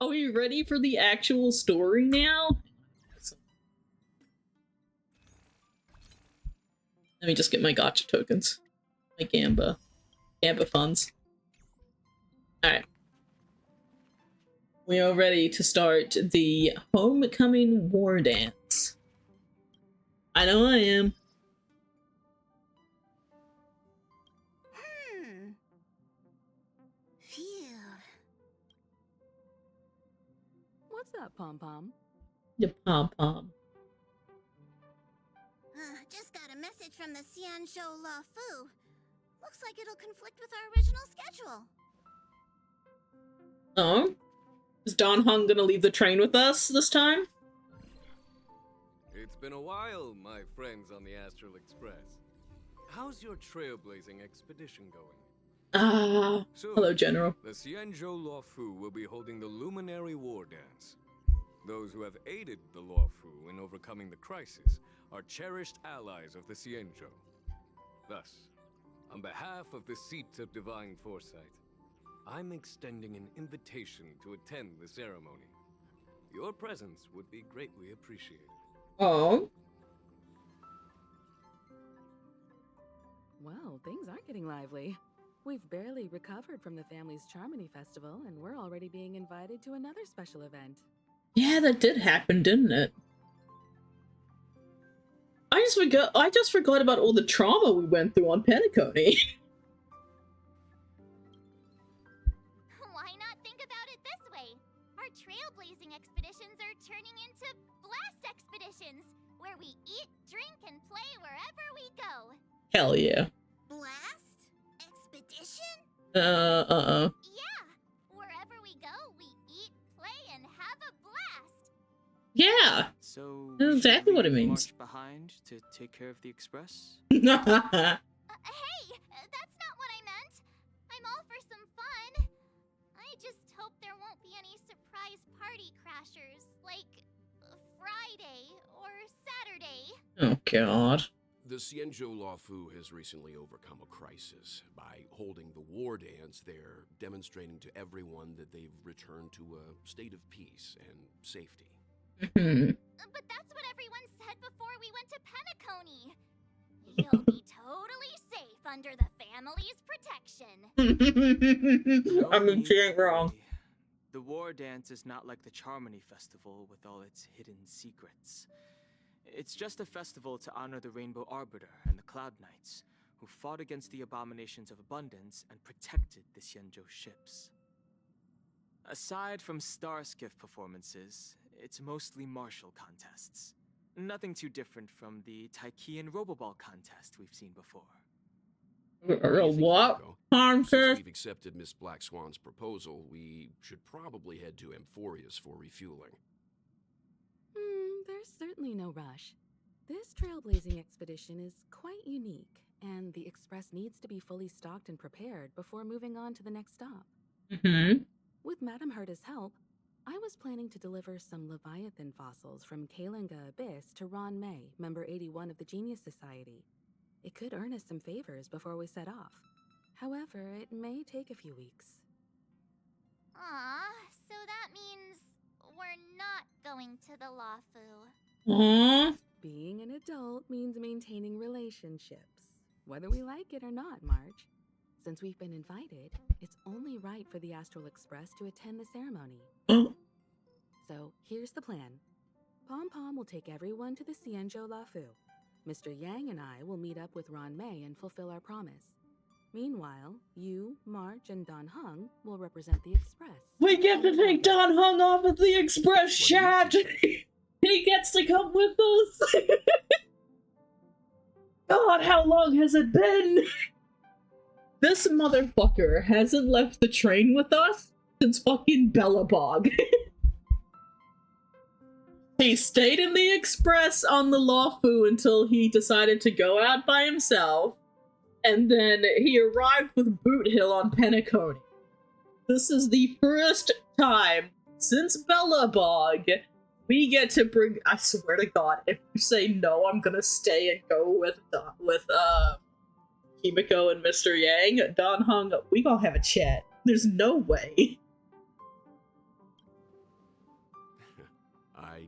Are we ready for the actual story now? Let me just get my gacha tokens. My Gamba funds. Alright. We are ready to start the Homecoming War Dance. I know I am. What's up, Pom-Pom? The Pom-Pom. Just got a message from the Xianzhou La Fu. Looks like it'll conflict with our original schedule. Oh? Is Dan Heng gonna leave the train with us this time? It's been a while, my friends on the Astral Express. How's your trailblazing expedition going? Hello, General. The Xianzhou La Fu will be holding the Luminary War Dance. Those who have aided the La Fu in overcoming the crisis are cherished allies of the Xianzhou. Thus, on behalf of the Seat of Divine Foresight, I'm extending an invitation to attend the ceremony. Your presence would be greatly appreciated. Oh? Well, things are getting lively. We've barely recovered from the family's Charmony Festival, and we're already being invited to another special event. Yeah, that did happen, didn't it? I just forgot about all the trauma we went through on Penacony. Why not think about it this way? Our trailblazing expeditions are turning into blast expeditions, where we eat, drink, and play wherever we go. Hell yeah. Blast? Expedition? Yeah, wherever we go, we eat, play, and have a blast. Yeah. So That's exactly what it means. March behind to take care of the express. Hey, that's not what I meant. I'm all for some fun. I just hope there won't be any surprise party crashers, like Friday or Saturday. Oh god. The Xianzhou La Fu has recently overcome a crisis. By holding the war dance, they're demonstrating to everyone that they've returned to a state of peace and safety. But that's what everyone said before we went to Penacony. You'll be totally safe under the family's protection. I mean, she ain't wrong. The war dance is not like the Charmony Festival with all its hidden secrets. It's just a festival to honor the Rainbow Arbiter and the Cloud Knights, who fought against the abominations of abundance and protected the Xianzhou ships. Aside from star skiff performances, it's mostly martial contests. Nothing too different from the Taikian Roboball contest we've seen before. What? Since we've accepted Miss Black Swan's proposal, we should probably head to Amphorius for refueling. There's certainly no rush. This trailblazing expedition is quite unique, and the Express needs to be fully stocked and prepared before moving on to the next stop. With Madame Herta's help, I was planning to deliver some Leviathan fossils from Kalinga Abyss to Ron May, member 81 of the Genius Society. It could earn us some favors before we set off. However, it may take a few weeks. So that means we're not going to the La Fu. Aww. Being an adult means maintaining relationships, whether we like it or not, Marge. Since we've been invited, it's only right for the Astral Express to attend the ceremony. So, here's the plan. Pom-Pom will take everyone to the Xianzhou La Fu. Mr. Yang and I will meet up with Ron May and fulfill our promise. Meanwhile, you, March, and Don Hung will represent the Express. We get to take Don Hung off of the Express chat! He gets to come with us! God, how long has it been? This motherfucker hasn't left the train with us since fucking Bellabog. He stayed in the Express on the La Fu until he decided to go out by himself, and then he arrived with Boot Hill on Penacony. This is the first time since Bellabog we get to bring— I swear to God, if you say no, I'm gonna stay and go with Kimiko and Mr. Yang, Don Hung, we gonna have a chat. There's no way.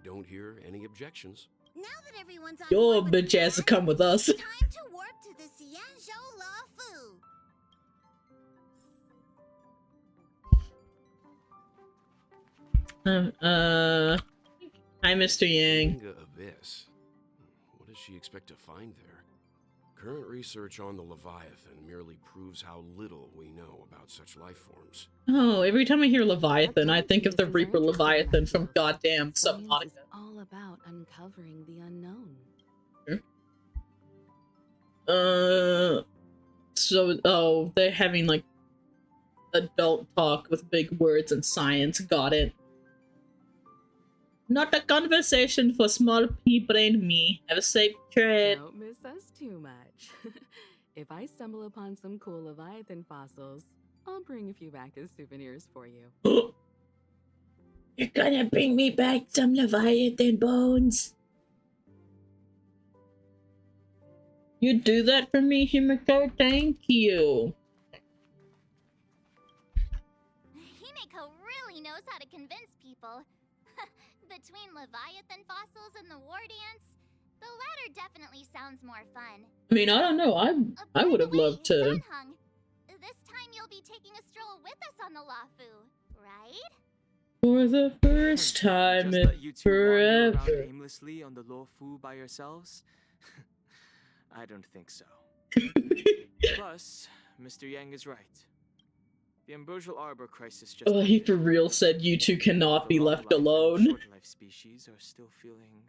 don't hear any objections. Now that everyone's on Your board with bitch the ass to plan, come with us. it's time to warp to the Xianzhou Lafu. Hi, Mr. Yang. Manga Abyss. What does she expect to find there? Current research on the Leviathan merely proves how little we know about such life forms. Oh, every time I hear Leviathan, I What think of the pieces are Reaper interesting Leviathan about from you? goddamn Science Subnautica. is all about uncovering the unknown. So, they're having, like, adult talk with big words and science. Got it. Not a conversation for small pea-brained me. Have a safe trip. Don't miss us too much. If I stumble upon some cool Leviathan fossils, I'll bring a few back as souvenirs for you. You're gonna bring me back some Leviathan bones. You do that for me, Himiko? Thank you. Himiko really knows how to convince people. Between Leviathan fossils and the war dance, the latter definitely sounds more fun. I mean, I don't know. I would have loved to. Danheng, this time you'll be taking a stroll with us on the Lafu, right? For the first time Just in let you two wander around forever. aimlessly on the Luofu by yourselves? I don't think so. Plus, Mr. Yang is right. The Ambrosial Arbor crisis just Oh, he ended. for real said you two cannot The be left long-life and alone. short-life species are still feeling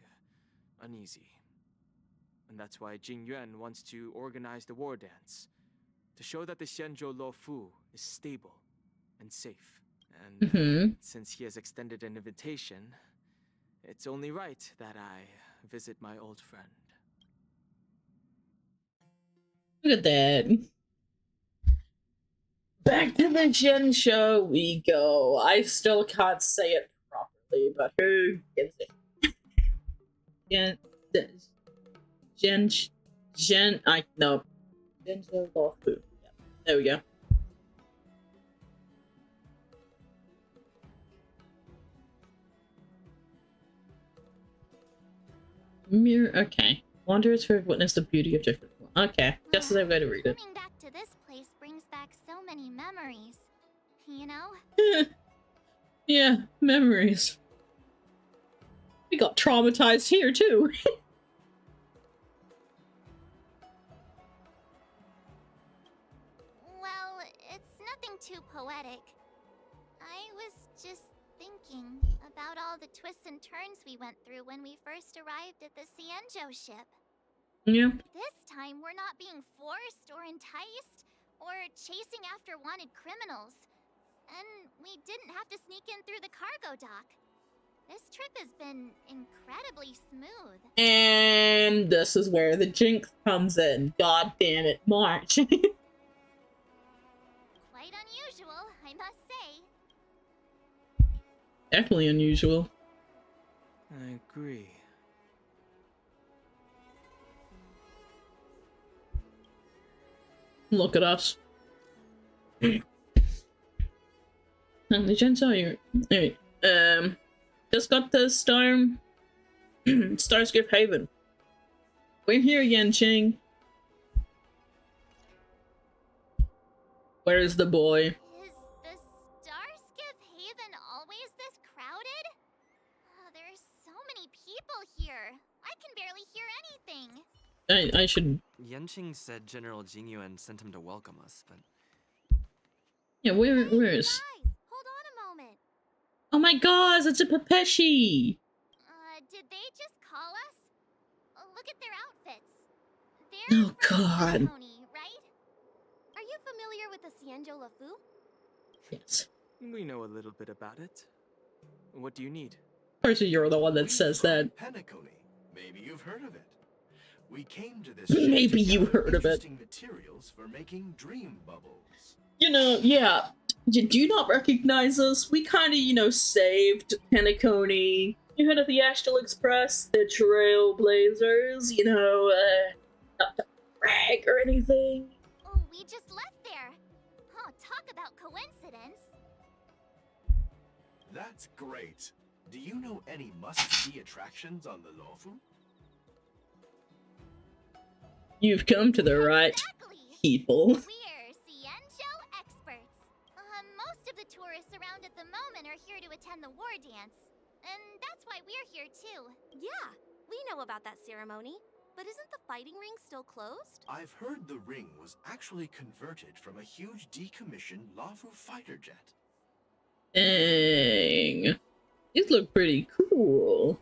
uneasy. And that's why Jing Yuan wants to organize the war dance, to show that the Xianzhou Luofu is stable and safe. And Mm-hmm. since he has extended an invitation, it's only right that I visit my old friend. Look at that. Back to the Xianzhou we go. I still can't say it properly, but who gives it? No. Xianzhou Lafu. Yeah, there we go. Mirror, okay. Wanderers who have witnessed the beauty of different. Okay, just as I've got to read it. Coming back to this place brings back so many memories. You know? Yeah, memories. We got traumatized here too. Well, it's nothing too poetic. I was just thinking about all the twists and turns we went through when we first arrived at the Xianzhou ship. Yeah. This time, we're not being forced or enticed or chasing after wanted criminals. And we didn't have to sneak in through the cargo dock. This trip has been incredibly smooth. And this is where the jinx comes in. God damn it, March. Quite unusual, I must say. Definitely unusual. I agree. Look at us. And the gents are here. Anyway, just got the Starscape Haven. We're here again, Ching. Where is the boy? Is the Starskip Haven always this crowded? Oh, there's so many people here. I can barely hear anything. I should. Yanqing said General Jingyuan sent him to welcome us, but Yeah, where is? Guys, hold on a moment. Oh my gosh, it's a Pepeshi! Did they just call us? Look at their outfits. They're Oh from god. Pony, right? Are you familiar with the Xianzhou Lafu? Yes. We know a little bit about it. What do you need? Of course, you're the one that says that. Penacony. Maybe you've heard of it. We came to this Maybe ship to you gather heard of it. interesting materials for making dream bubbles. You know, yeah. Do you not recognize us? We kind of, saved Penacony. You heard of the Astral Express, the Trailblazers, not to brag or anything. Oh, we just left there. Oh, talk about coincidence. That's great. Do you know any must-see attractions on the Luofu? You've come to the right Exactly. people. We're Xianzhou experts. Most of the tourists around at the moment are here to attend the war dance. And that's why we're here too. Yeah, we know about that ceremony. But isn't the fighting ring still closed? I've heard the ring was actually converted from a huge decommissioned Luofu fighter jet. Dang. These look pretty cool.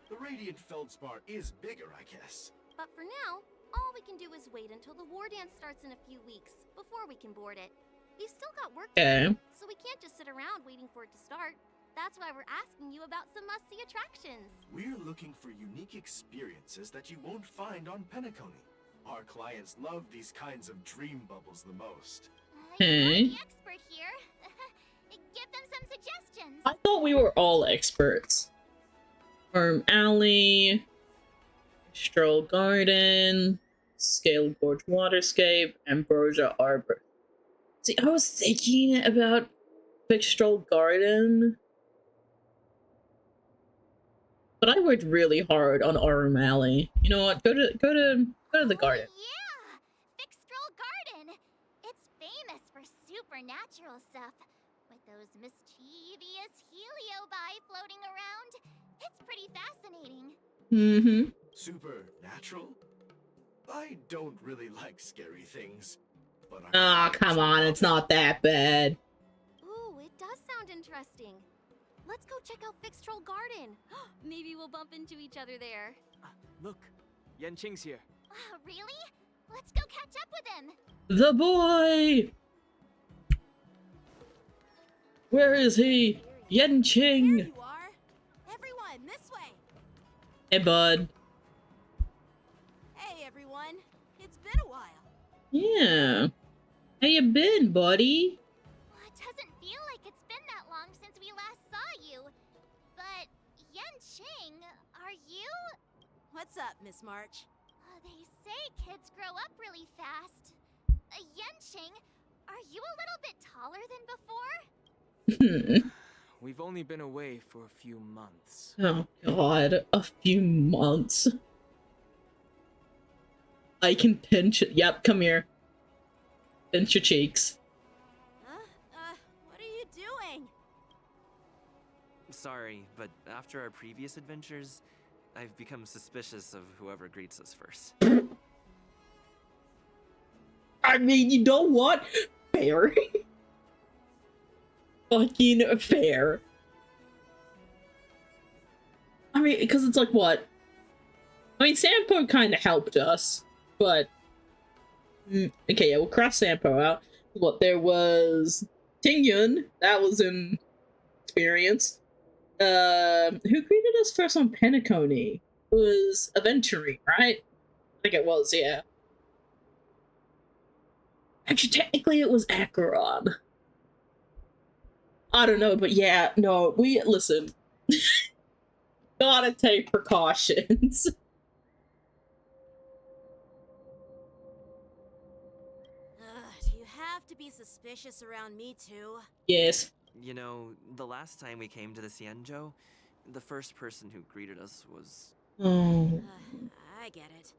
The Radiant Feldspar is bigger, I guess. But for now, all we can do is wait until the war dance starts in a few weeks before we can board it. We've still got work to do, so we can't just sit around waiting for it to start. That's why we're asking you about some must-see attractions. We're looking for unique experiences that you won't find on Penacony. Our clients love these kinds of dream bubbles the most. You're the expert here. Give them some suggestions. I thought we were all experts. Farm Alley, Stroll Garden, Scale Gorge Waterscape, Ambrosia Arbor. See, I was thinking about Stroll Garden, but I worked really hard on Aurum Alley. You know what? Go to the garden. Yeah, Fixstroll Garden. It's famous for supernatural stuff, with those mischievous heliobi floating around. It's pretty fascinating. Mm-hmm. Supernatural? I don't really like scary things. But Oh, come on, it's not that bad. Ooh, it does sound interesting. Let's go check out Fixstroll Garden. Maybe we'll bump into each other there. Look, Yanqing's here. Really? Let's go catch up with him. The boy! Where is he? Yanqing! There you are. Everyone, this way. Hey, bud. Hey, everyone. It's been a while. Yeah. How you been, buddy? Well, it doesn't feel like it's been that long since we last saw you. But, Yanqing, are you? What's up, Miss March? They say kids grow up really fast. Yanqing, are you a little bit taller than before? We've only been away for a few months. Oh god, a few months. I can pinch it. Yep, come here. Pinch your cheeks. What are you doing? Sorry, but after our previous adventures, I've become suspicious of whoever greets us first. I mean, you know what? Fair. Fucking fair. I mean, because it's like, what? I mean, Sampo kind of helped us, but... okay, yeah, we'll cross Sampo out. What, there was... Tingyun, that was an experience. Who greeted us first on Penacony? It was Aventurine, right? I think it was, yeah. Actually, technically it was Acheron. I don't know, but yeah, no, listen. Gotta take precautions. Do you have to be suspicious around me too? Yes. You know, the last time we came to the Xianzhou, the first person who greeted us was... Oh. I get it.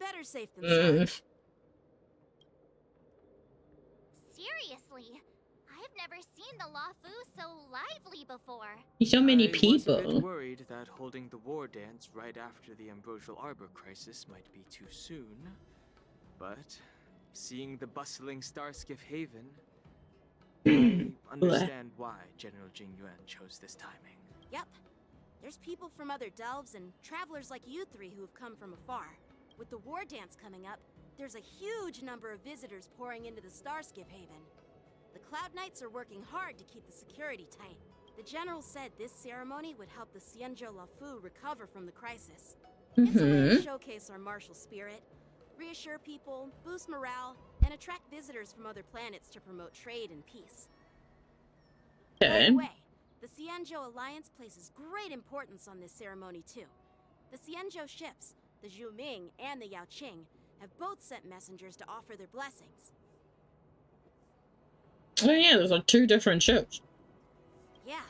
Better safe than sorry. Seriously, I've never seen the Luofu so lively before. So many I was a people. bit worried that holding the war dance right after the Ambrosial Arbor crisis might be too soon. But seeing the bustling Starskiff Haven, I understand why General Jingyuan chose this timing. Yep. There's people from other delves and travelers like you three who have come from afar. With the war dance coming up, there's a huge number of visitors pouring into the Starskiff Haven. The Cloud Knights are working hard to keep the security tight. The General said this ceremony would help the Xianzhou Luofu recover from the crisis. It's a way to showcase our martial spirit, reassure people, boost morale, and attract visitors from other planets to promote trade and peace. By the way, the Xianzhou Alliance places great importance on this ceremony too. The Xianzhou ships, the Zhu Ming and the Yaoqing, have both sent messengers to offer their blessings. Oh yeah, there's like 2 different ships. Yeah,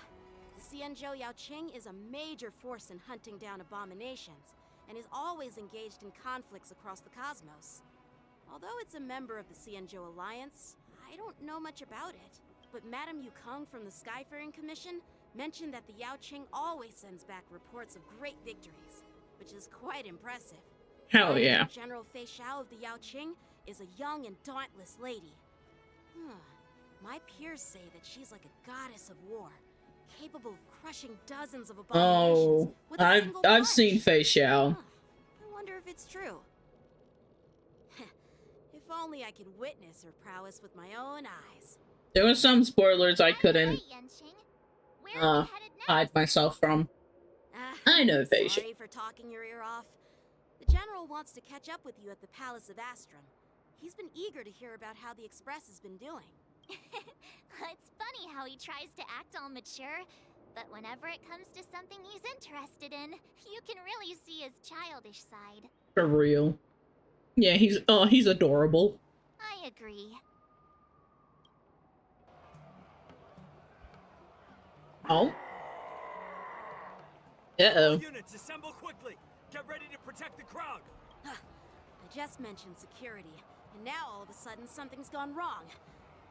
the Xianzhou Yaoqing is a major force in hunting down abominations, and is always engaged in conflicts across the cosmos. Although it's a member of the Xianzhou Alliance, I don't know much about it. But Madame Yukong from the Skyfaring Commission mentioned that the Yaoqing always sends back reports of great victories, which is quite impressive. Hell yeah. General Fei Xiao of the Yaoqing is a young and dauntless lady. My peers say that she's like a goddess of war, capable of crushing dozens of abominations with a single I've punch. seen Fei Xiao. I wonder if it's true. If only I could witness her prowess with my own eyes. There were some spoilers I couldn't Where are we headed hide next? myself from. I know Fei Xiao. Sorry for talking your ear off. The General wants to catch up with you at the Palace of Astrum. He's been eager to hear about how the Express has been doing. It's funny how he tries to act all mature, but whenever it comes to something he's interested in, you can really see his childish side. For real. Yeah, he's adorable. I agree. Oh. Uh-oh. Units, assemble quickly. Get ready to protect the crowd. I just mentioned security, and now all of a sudden something's gone wrong.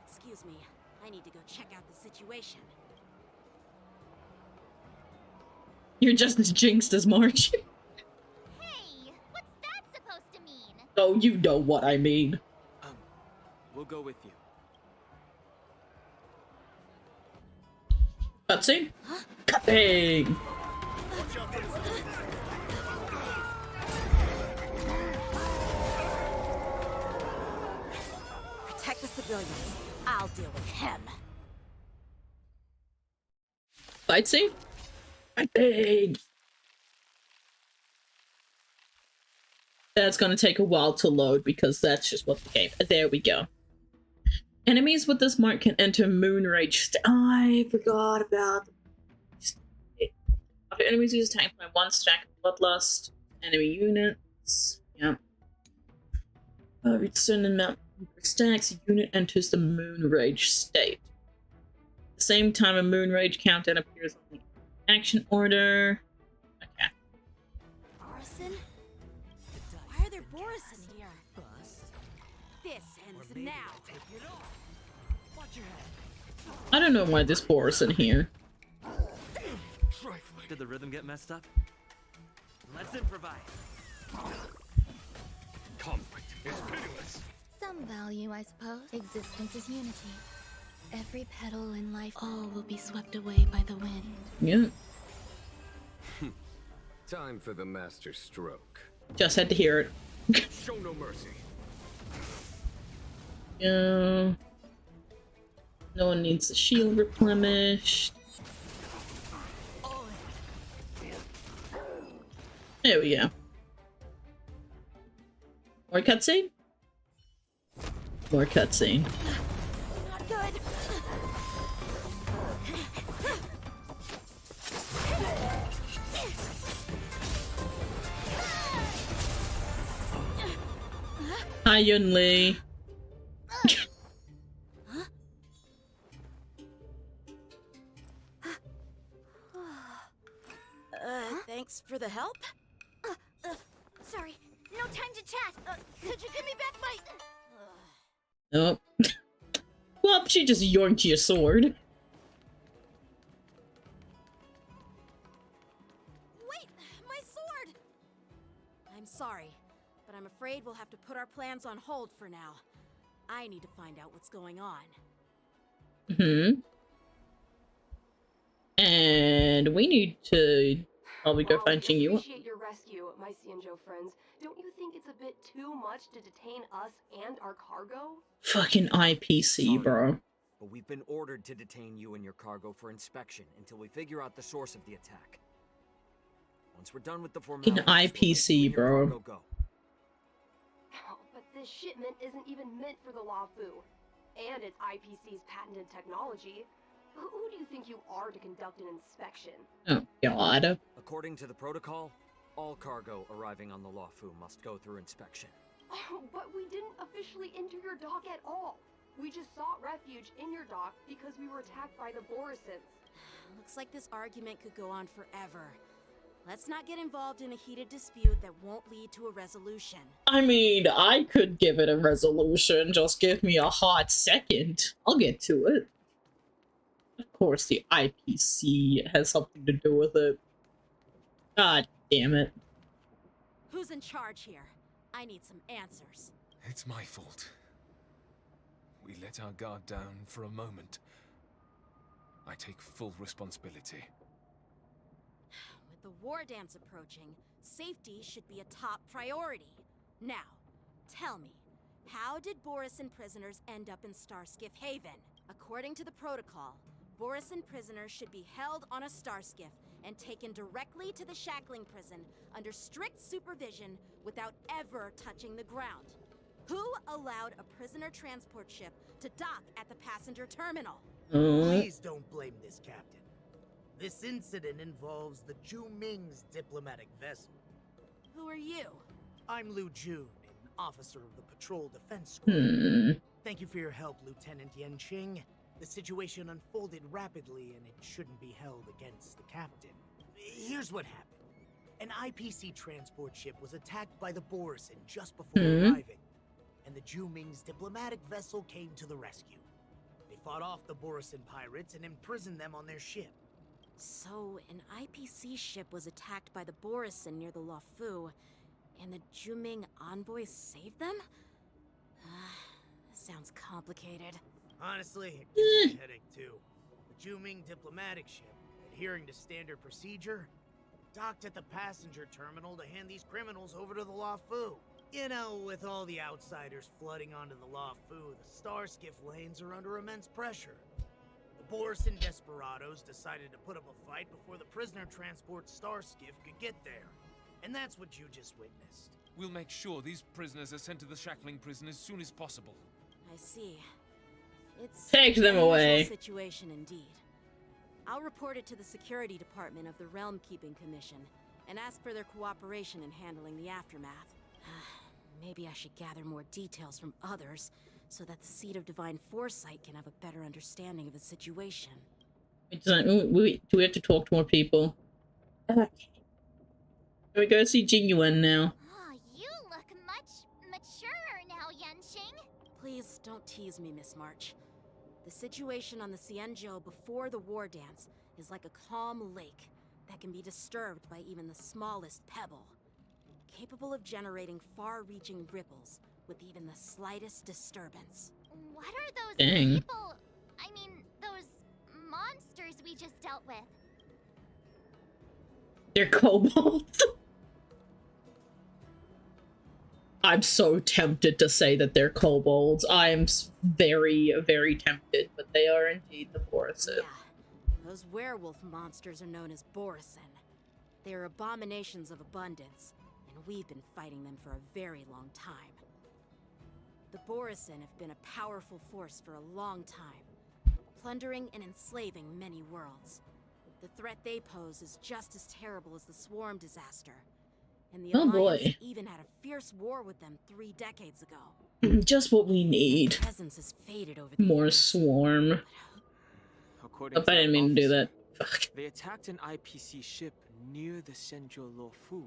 Excuse me, I need to go check out the situation. You're just as jinxed as March. Hey, what's that supposed to mean? Oh, you know what I mean. We'll go with you. Cutscene? Cutting! Protect the civilians. I'll deal with him. Fight scene? Cutting! That's gonna take a while to load because that's just what the game. There we go. Enemies with this mark can enter Moon Rage. I forgot about. After enemies use attack by one stack of Bloodlust, enemy units. Yep. Reach a certain amount of stacks, a unit enters the Moon Rage state. At the same time, a Moon Rage countdown appears on the action order. Okay. Borison? Why are there Borison here? This ends now. I don't know why this Borison here. Did the rhythm get messed up? Let's improvise. Conflict is pitiless. Some value, I suppose. Existence is unity. Every petal in life, all will be swept away by the wind. Yeah. Time for the master stroke. Just had to hear it. Show no mercy. Yeah. No one needs the shield replenished. There we go. More cutscene? More cutscene. Not good. Hi, Yun Li. Thanks for the help. Sorry, no time to chat. Could you give me back my... Nope. Well, she just yoinked your sword. Wait, my sword! I'm sorry, but I'm afraid we'll have to put our plans on hold for now. I need to find out what's going on. And we need to probably go find We Xingyu. appreciate your rescue, my Xianzhou friends. Don't you think it's a bit too much to detain us and our cargo? Fucking IPC, bro. But we've been ordered to detain you and your cargo for inspection until we figure out the source of the attack. Once we're done with the formalities, IPC, bro. Go. Oh, but this shipment isn't even meant for the Luofu. And it's IPC's patented technology. Who do you think you are to conduct an inspection? Oh, God. According to the protocol, all cargo arriving on the Luofu must go through inspection. Oh, but we didn't officially enter your dock at all. We just sought refuge in your dock because we were attacked by the Borisons. Looks like this argument could go on forever. Let's not get involved in a heated dispute that won't lead to a resolution. I mean, I could give it a resolution. Just give me a hot second. I'll get to it. Of course, the IPC has something to do with it. God damn it. Who's in charge here? I need some answers. It's my fault. We let our guard down for a moment. I take full responsibility. With the war dance approaching, safety should be a top priority. Now, tell me, how did Borisin prisoners end up in Starskiff Haven? According to the protocol, Borisin prisoners should be held on a Starskiff and taken directly to the shackling prison under strict supervision without ever touching the ground. Who allowed a prisoner transport ship to dock at the passenger terminal? Please don't blame this captain. This incident involves the Zhu Ming's diplomatic vessel. Who are you? I'm Lu Jun, an officer of the Patrol Defense Squad. Thank you for your help, Lieutenant Yanqing. The situation unfolded rapidly and it shouldn't be held against the captain. Here's what happened. An IPC transport ship was attacked by the Borisin just before arriving, and the Zhu Ming's diplomatic vessel came to the rescue. They fought off the Borisin pirates and imprisoned them on their ship. So, an IPC ship was attacked by the Borisin near the Luofu, and the Zhu Ming envoys saved them? Sounds complicated. Honestly, it gives me a headache too. The Zhu Ming diplomatic ship, adhering to standard procedure, docked at the passenger terminal to hand these criminals over to the Luofu. You know, with all the outsiders flooding onto the Luofu, the Starskiff lanes are under immense pressure. The Borisin desperados decided to put up a fight before the prisoner transport Starskiff could get there. And that's what you just witnessed. We'll make sure these prisoners are sent to the shackling prison as soon as possible. I see. It's Take them away. Situation indeed. I'll report it to the security department of the Realm Keeping Commission and ask for their cooperation in handling the aftermath. Maybe I should gather more details from others so that the Seat of Divine Foresight can have a better understanding of the situation. Do we have to talk to more people? Okay. We go see Genuine now. Oh, you look much maturer now, Yanqing. Please don't tease me, Miss March. The situation on the Xianzhou before the war dance is like a calm lake that can be disturbed by even the smallest pebble, capable of generating far-reaching ripples with even the slightest disturbance. What are those Dang. people? I mean, those monsters we just dealt with. They're kobolds. I'm so tempted to say that they're kobolds. I am very, very tempted, but they are indeed the Borisin. Yeah, those werewolf monsters are known as Borisin. They are abominations of abundance, and we've been fighting them for a very long time. The Borisin have been a powerful force for a long time, plundering and enslaving many worlds. The threat they pose is just as terrible as the Swarm disaster. And the Alliance even had a fierce war with them 3 decades ago. Just what we need. Presence has faded over the More years. Swarm. According I didn't mean to do that. Fuck. They attacked an IPC ship near the Xianzhou Luofu.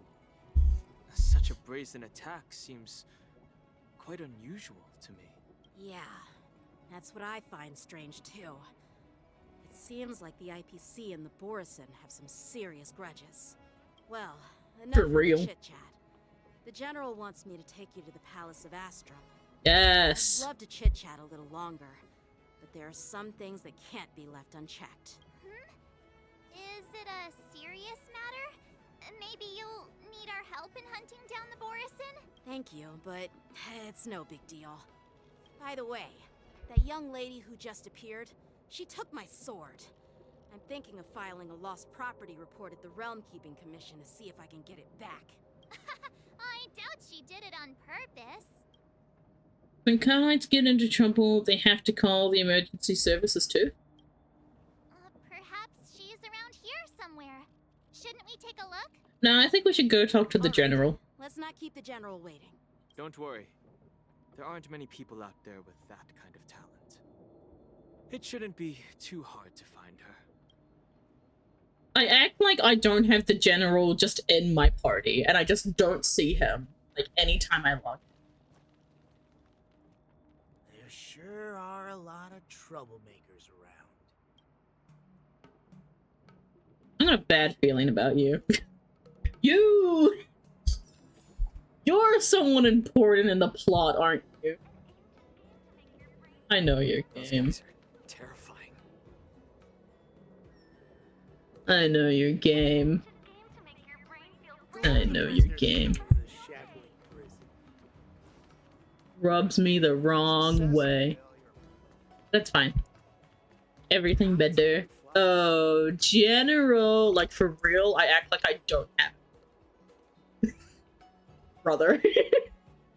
Such a brazen attack seems quite unusual to me. Yeah, that's what I find strange too. It seems like the IPC and the Borisin have some serious grudges. Well, enough For of real. the chit-chat. The General wants me to take you to the Palace of Astrum. Yes. I'd love to chit-chat a little longer, but there are some things that can't be left unchecked. Is it a serious matter? Maybe you'll need our help in hunting down the Borisin? Thank you, but it's no big deal. By the way, that young lady who just appeared, she took my sword. I'm thinking of filing a lost property report at the Realm Keeping Commission to see if I can get it back. I doubt she did it on purpose. When Carlites get into trouble, they have to call the emergency services too. Perhaps she's around here somewhere. Shouldn't we take a look? No, I think we should go talk to the General. Let's not keep the General waiting. Don't worry. There aren't many people out there with that kind of talent. It shouldn't be too hard to find her. I act like I don't have the general just in my party, and I just don't see him, like, anytime I log in. There sure are a lot of troublemakers around. I got a bad feeling about you. You're someone important in the plot, aren't you? I know your game. Those guys are terrifying. I know your game. I know your game. Rubs me the wrong way. That's fine. Everything better. Oh, General. Like, for real, I act like I don't have it. Brother.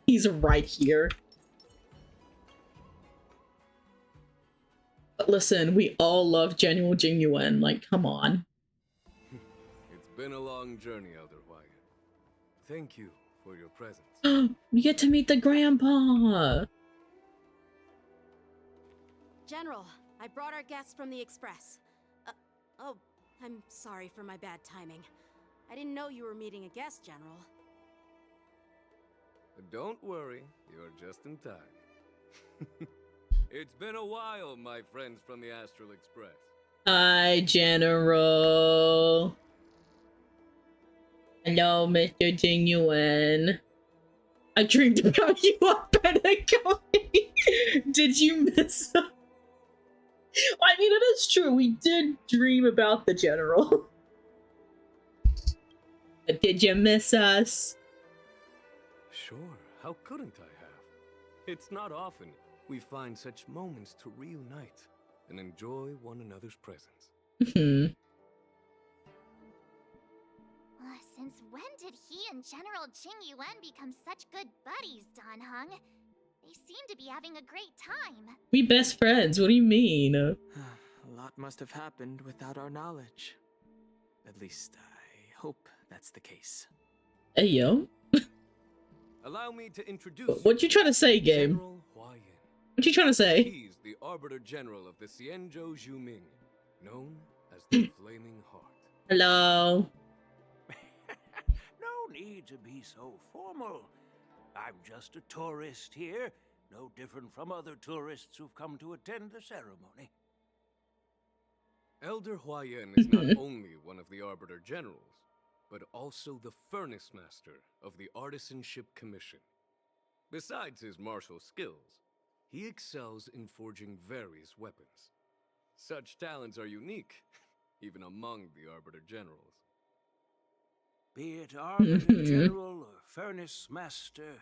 He's right here. But listen, we all love General Jingyuan. Like, come on. It's been a long journey, Elder Huayan. Thank you for your presence. We get to meet the grandpa. General, I brought our guests from the Express. Oh, I'm sorry for my bad timing. I didn't know you were meeting a guest, General. Don't worry, you're just in time. It's been a while, my friends from the Astral Express. Hi, General. Hello, Mr. Jingyuan. I dreamed about you up at a coffee. Did you miss us? I mean, it is true. We did dream about the General. But did you miss us? Sure, how couldn't I have? It's not often we find such moments to reunite and enjoy one another's presence. Since when did he and General Jingyuan become such good buddies, Dan Heng? They seem to be having a great time. We best friends, what do you mean? A lot must have happened without our knowledge. At least, I hope that's the case. Hey, yo. Allow me to introduce What you trying to say, game? General Huayan. What you trying to say? He's the Arbiter General of the Xianzhou Zhuming, known as the Flaming Heart. Hello. No need to be so formal. I'm just a tourist here, no different from other tourists who've come to attend the ceremony. Elder Huayan is not only one of the Arbiter Generals, but also the Furnace Master of the Artisanship Commission. Besides his martial skills, he excels in forging various weapons. Such talents are unique, even among the Arbiter Generals. Be it Arbiter General or Furnace Master,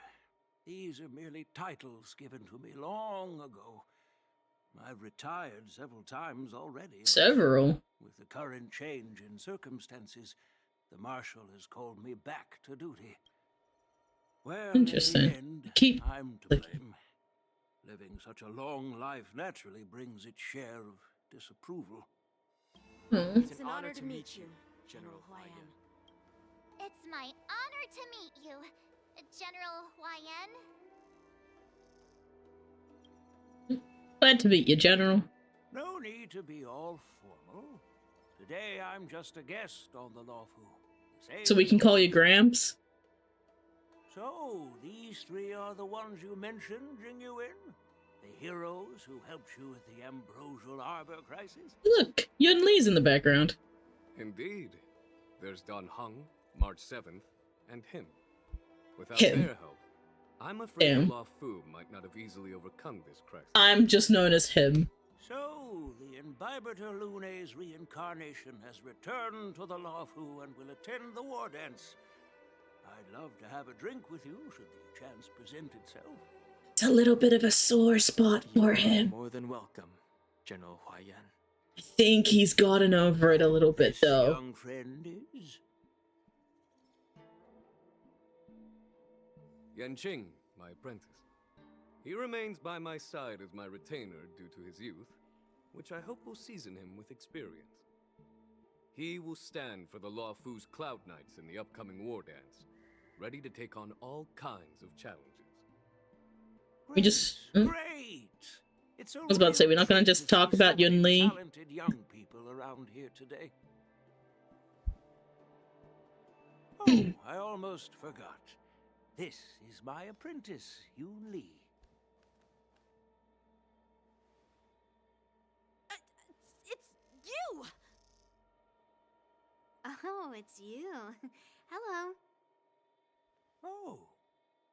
these are merely titles given to me long ago. I've retired several times already. Several? With the current change in circumstances, the Marshal has called me back to duty. Well, interesting. in the end, Keep I'm to blame. Living such a long life naturally brings its share of disapproval. It's an honor to meet you, General Huayan. It's my honor to meet you, General Huayan. Glad to meet you, General. No need to be all formal. Today I'm just a guest on the Lawfu. So we can call you Gramps? So, these three are the ones you mentioned, Jingyuan? The heroes who helped you with the Ambrosial Arbor crisis? Look, Yun Li's in the background. Indeed. There's Dan Heng, March 7th, and him. Without Him. their help, I'm afraid the Lawfu might not have easily overcome this crisis. I'm just known as him. So, the Imbibitor Lune's reincarnation has returned to the Lawfu and will attend the war dance. I'd love to have a drink with you should the chance present itself. It's a little bit of a sore spot for him. More than welcome, General Huayan. I think he's gotten over it a little bit, though. Young friend is? Yanqing, my apprentice. He remains by my side as my retainer due to his youth, which I hope will season him with experience. He will stand for the Lawfu's Cloud Knights in the upcoming war dance, ready to take on all kinds of challenges. We just... Great! It's I was about to say, we're not gonna just talk about Yun Li. Talented young people around here today. Oh, I almost forgot. This is my apprentice, Yoon Lee. It's you! Oh, it's you. Hello. Oh,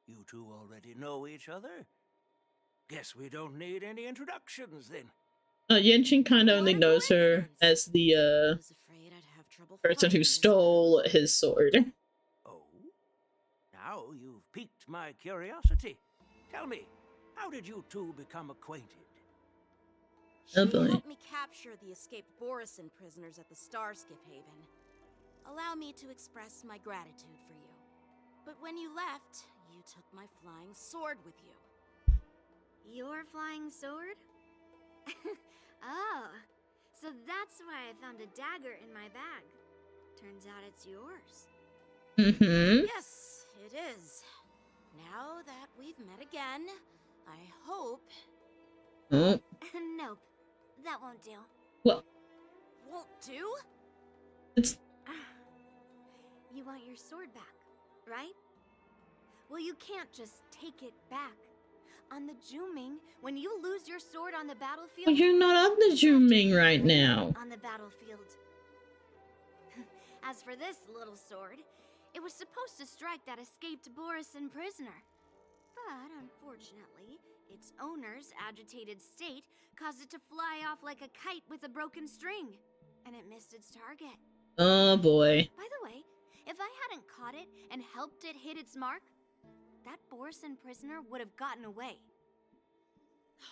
you two already know each other? Guess we don't need any introductions then. Yanqing kind of only knows her as the person who stole his sword. Oh? Now you've piqued my curiosity. Tell me, how did you two become acquainted? Oh You boy. helped me capture the escaped Borison prisoners at the Starskiff Haven. Allow me to express my gratitude for you. But when you left, you took my flying sword with you. Your flying sword? Oh, so that's why I found a dagger in my bag. Turns out it's yours. Mm-hmm. Yes, it is. Now that we've met again, I hope... Oh. Nope, that won't do. What? Won't do? It's... You want your sword back, right? Well, you can't just take it back. On the Juming, when you lose your sword on the battlefield... Well, you're not on the Juming right now. On the battlefield. As for this little sword, it was supposed to strike that escaped Borison prisoner. But unfortunately, its owner's agitated state caused it to fly off like a kite with a broken string. And it missed its target. Oh boy. By the way, if I hadn't caught it and helped it hit its mark, that Borison prisoner would have gotten away.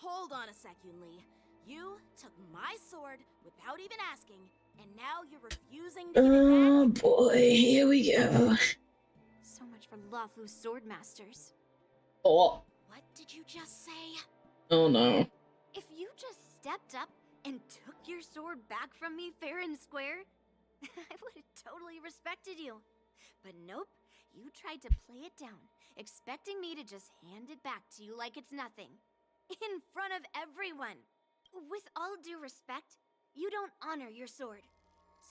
Hold on a sec, Yoon Lee. You took my sword without even asking, and now you're refusing to give it Oh back? boy, here we go. So much for Luofu's sword masters. Oh. What did you just say? Oh no. If you just stepped up and took your sword back from me fair and square, I would have totally respected you. But nope, you tried to play it down, expecting me to just hand it back to you like it's nothing. In front of everyone. With all due respect, you don't honor your sword.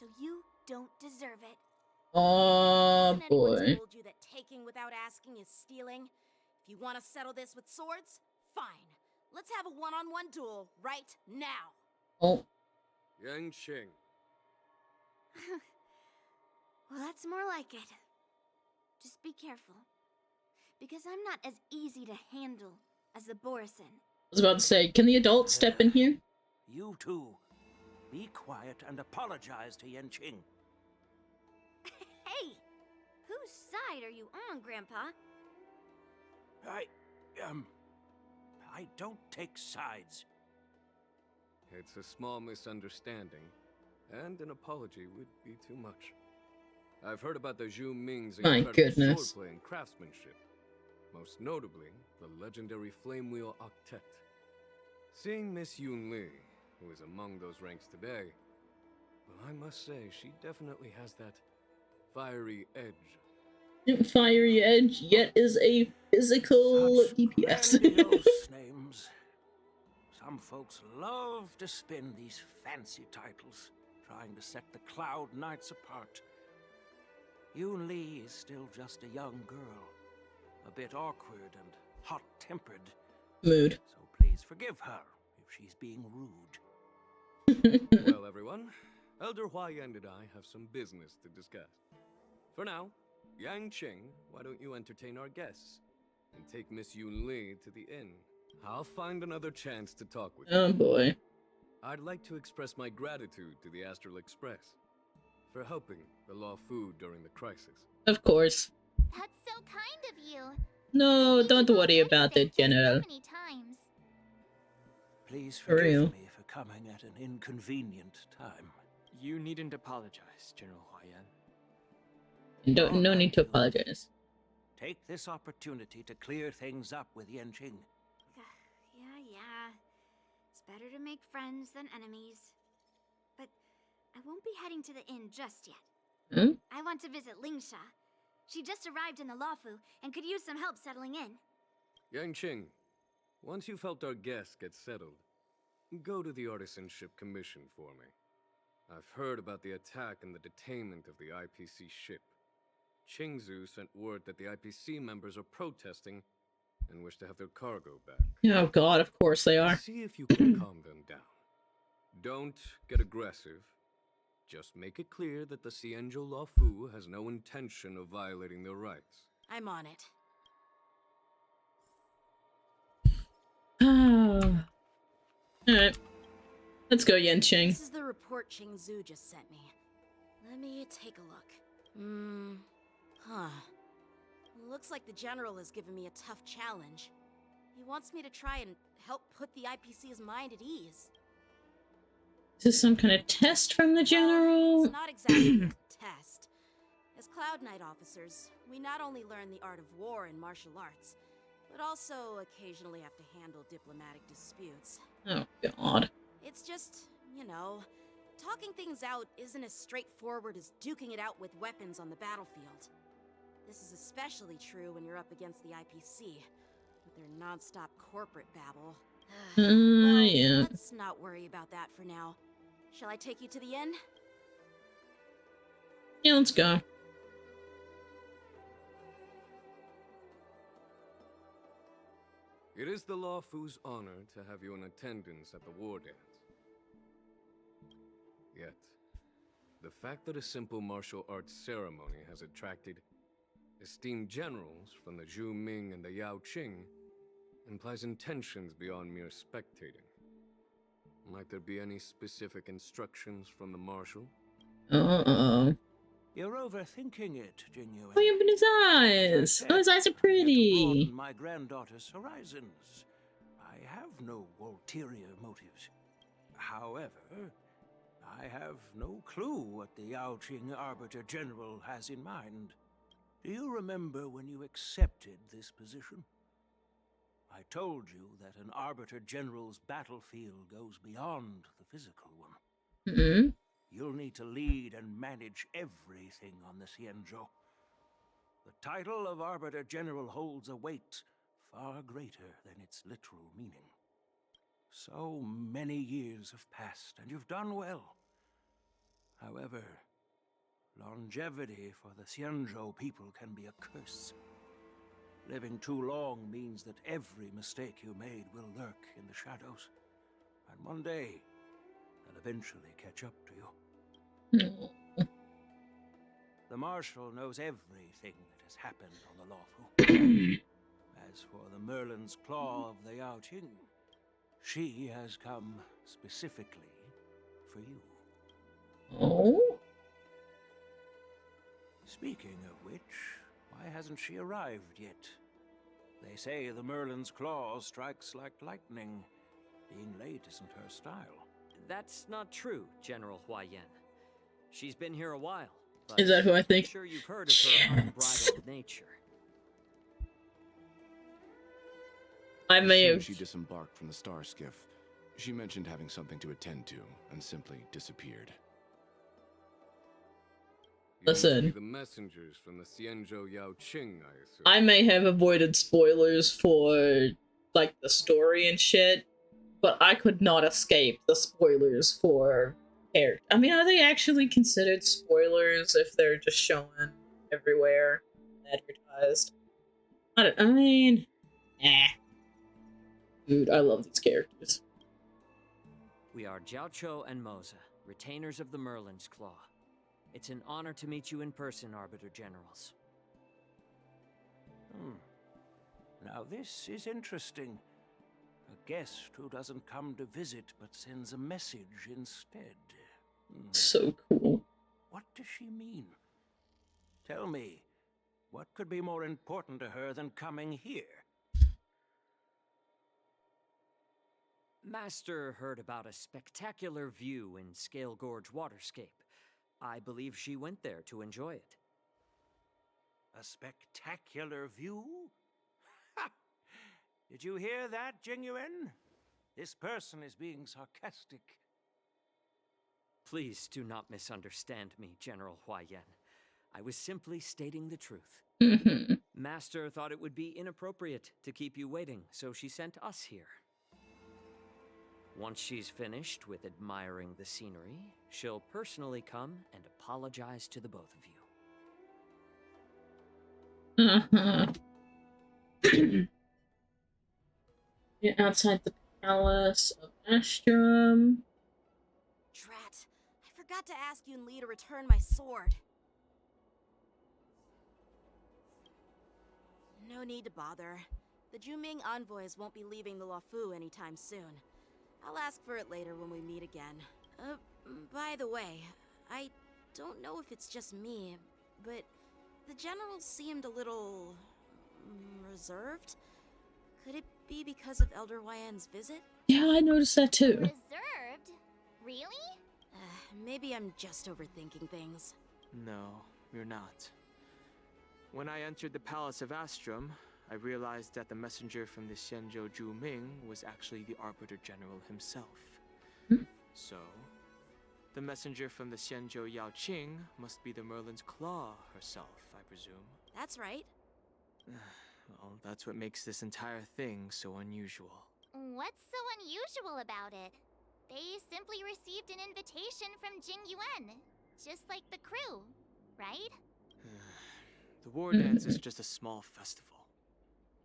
So you don't deserve it. Oh Hasn't anyone boy. told you that taking without asking is stealing? If you want to settle this with swords, fine. Let's have a one-on-one duel right now. Oh. Yanqing. Well, that's more like it. Just be careful. Because I'm not as easy to handle as the Borison. I was about to say, can the adults step in here? You two, be quiet and apologize to Yanqing. Hey! Whose side are you on, Grandpa? I don't take sides. It's a small misunderstanding, and an apology would be too much. I've heard about the Zhu Ming's My incredible goodness. swordplay and craftsmanship. Most notably, the legendary Flame Wheel Octet. Seeing Miss Yoon Lee, who is among those ranks today, well, I must say, she definitely has that fiery edge. Fiery Edge yet is a physical DPS. Grandiose names. Some folks love to spin these fancy titles, trying to set the Cloud Knights apart. Yoon Lee is still just a young girl, a bit awkward and hot-tempered. Mood. So please forgive her if she's being rude. Well, everyone, Elder Huayan and I have some business to discuss. For now, Yanqing, why don't you entertain our guests and take Miss Yoon Lee to the inn? I'll find another chance to talk with you. Oh boy. I'd like to express my gratitude to the Astral Express for helping the Law Fu during the crisis. Of course. That's so kind of you. No, don't worry about it, General. So many times. Please For forgive real. me for coming at an inconvenient time. You needn't apologize, General Huayan. And no need to apologize. Take this opportunity to clear things up with Yanqing. Yeah. It's better to make friends than enemies. But I won't be heading to the inn just yet. Hmm? I want to visit Lingsha. She just arrived in the Luofu and could use some help settling in. Yanqing, once you've helped our guests get settled, go to the Artisanship Commission for me. I've heard about the attack and the detainment of the IPC ship. Xianzhou sent word that the IPC members are protesting and wish to have their cargo back. Oh god, of course they are. See if you can calm them down. Don't get aggressive. Just make it clear that the Xianzhou Luofu has no intention of violating their rights. I'm on it. Alright. Let's go, Yanqing. This is the report Xianzhou just sent me. Let me take a look. Huh. Looks like the General has given me a tough challenge. He wants me to try and help put the IPC's mind at ease. Is this some kind of test from the General? It's not exactly a test. As Cloud Knight officers, we not only learn the art of war and martial arts, but also occasionally have to handle diplomatic disputes. Oh god. It's just, you know, talking things out isn't as straightforward as duking it out with weapons on the battlefield. This is especially true when you're up against the IPC, with their non-stop corporate babble. Yeah. Let's not worry about that for now. Shall I take you to the inn? Yeah, let's go. It is the Luofu's honor to have you in attendance at the war dance. Yet, the fact that a simple martial arts ceremony has attracted esteemed generals from the Zhu Ming and the Yao Qing implies intentions beyond mere spectating. Might there be any specific instructions from the marshal? Uh-oh. You're overthinking it, Jinyu. Oh, open his eyes! Oh, his eyes are pretty! My granddaughter's horizons. I have no ulterior motives. However, I have no clue what the Yao Qing Arbiter General has in mind. Do you remember when you accepted this position? I told you that an Arbiter General's battlefield goes beyond the physical one. Mm-hmm. You'll need to lead and manage everything on the Xianzhou. The title of Arbiter General holds a weight far greater than its literal meaning. So many years have passed, and you've done well. However, longevity for the Xianzhou people can be a curse. Living too long means that every mistake you made will lurk in the shadows. And one day, they'll eventually catch up to you. The Marshal knows everything that has happened on the Luofu. As for the Merlin's Claw of the Yao Qing, she has come specifically for you. Oh? Speaking of which, why hasn't she arrived yet? They say the Merlin's Claw strikes like lightning. Being late isn't her style. That's not true, General Huayan. She's been here a while. Is that who I think? I'm sure you've heard of her unbridled nature. I may have. She disembarked from the star skiff. She mentioned having something to attend to and simply disappeared. Listen. The messengers from the Xianzhou Yao Qing, I assume. I may have avoided spoilers for, like, the story and shit, but I could not escape the spoilers for character. I mean, are they actually considered spoilers if they're just shown everywhere, advertised? I mean, dude, I love these characters. We are Jiaoqiu and Moza, retainers of the Merlin's Claw. It's an honor to meet you in person, Arbiter Generals. Now this is interesting. A guest who doesn't come to visit but sends a message instead. So cool. What does she mean? Tell me, what could be more important to her than coming here? Master heard about a spectacular view in Scale Gorge Waterscape. I believe she went there to enjoy it. A spectacular view? Ha! Did you hear that, Jingyuan? This person is being sarcastic. Please do not misunderstand me, General Huayan. I was simply stating the truth. Master thought it would be inappropriate to keep you waiting, so she sent us here. Once she's finished with admiring the scenery, she'll personally come and apologize to the both of you. Get outside the palace of Astrum. Drat. I forgot to ask Yun Li to return my sword. No need to bother. The Juming envoys won't be leaving the Luofu anytime soon. I'll ask for it later when we meet again. By the way, I don't know if it's just me, but the general seemed a little reserved. Could it be because of Elder Yan's visit? Yeah, I noticed that too. Reserved? Really? Maybe I'm just overthinking things. No, you're not. When I entered the Palace of Astrum, I realized that the messenger from the Xianzhou Juming was actually the Arbiter General himself. So, the messenger from the Xianzhou Yaoqing must be the Merlin's Claw herself, I presume. That's right. Well, that's what makes this entire thing so unusual. What's so unusual about it? They simply received an invitation from Jing Yuan, just like the crew, right? The war dance is just a small festival.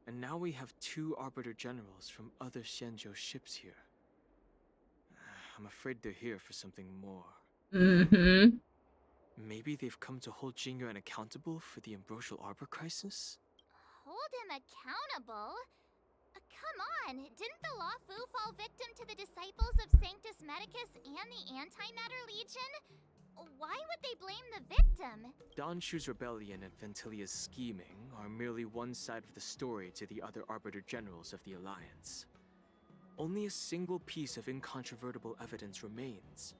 And now we have 2 Arbiter Generals from other Xianzhou ships here. I'm afraid they're here for something more. Maybe they've come to hold Jing Yuan accountable for the Ambrosial Arbor crisis? Hold him accountable? Come on, didn't the Luofu fall victim to the disciples of Sanctus Medicus and the Antimatter Legion? Why would they blame the victim? Danshu's rebellion and Ventilia's scheming are merely one side of the story to the other Arbiter Generals of the Alliance. Only a single piece of incontrovertible evidence remains,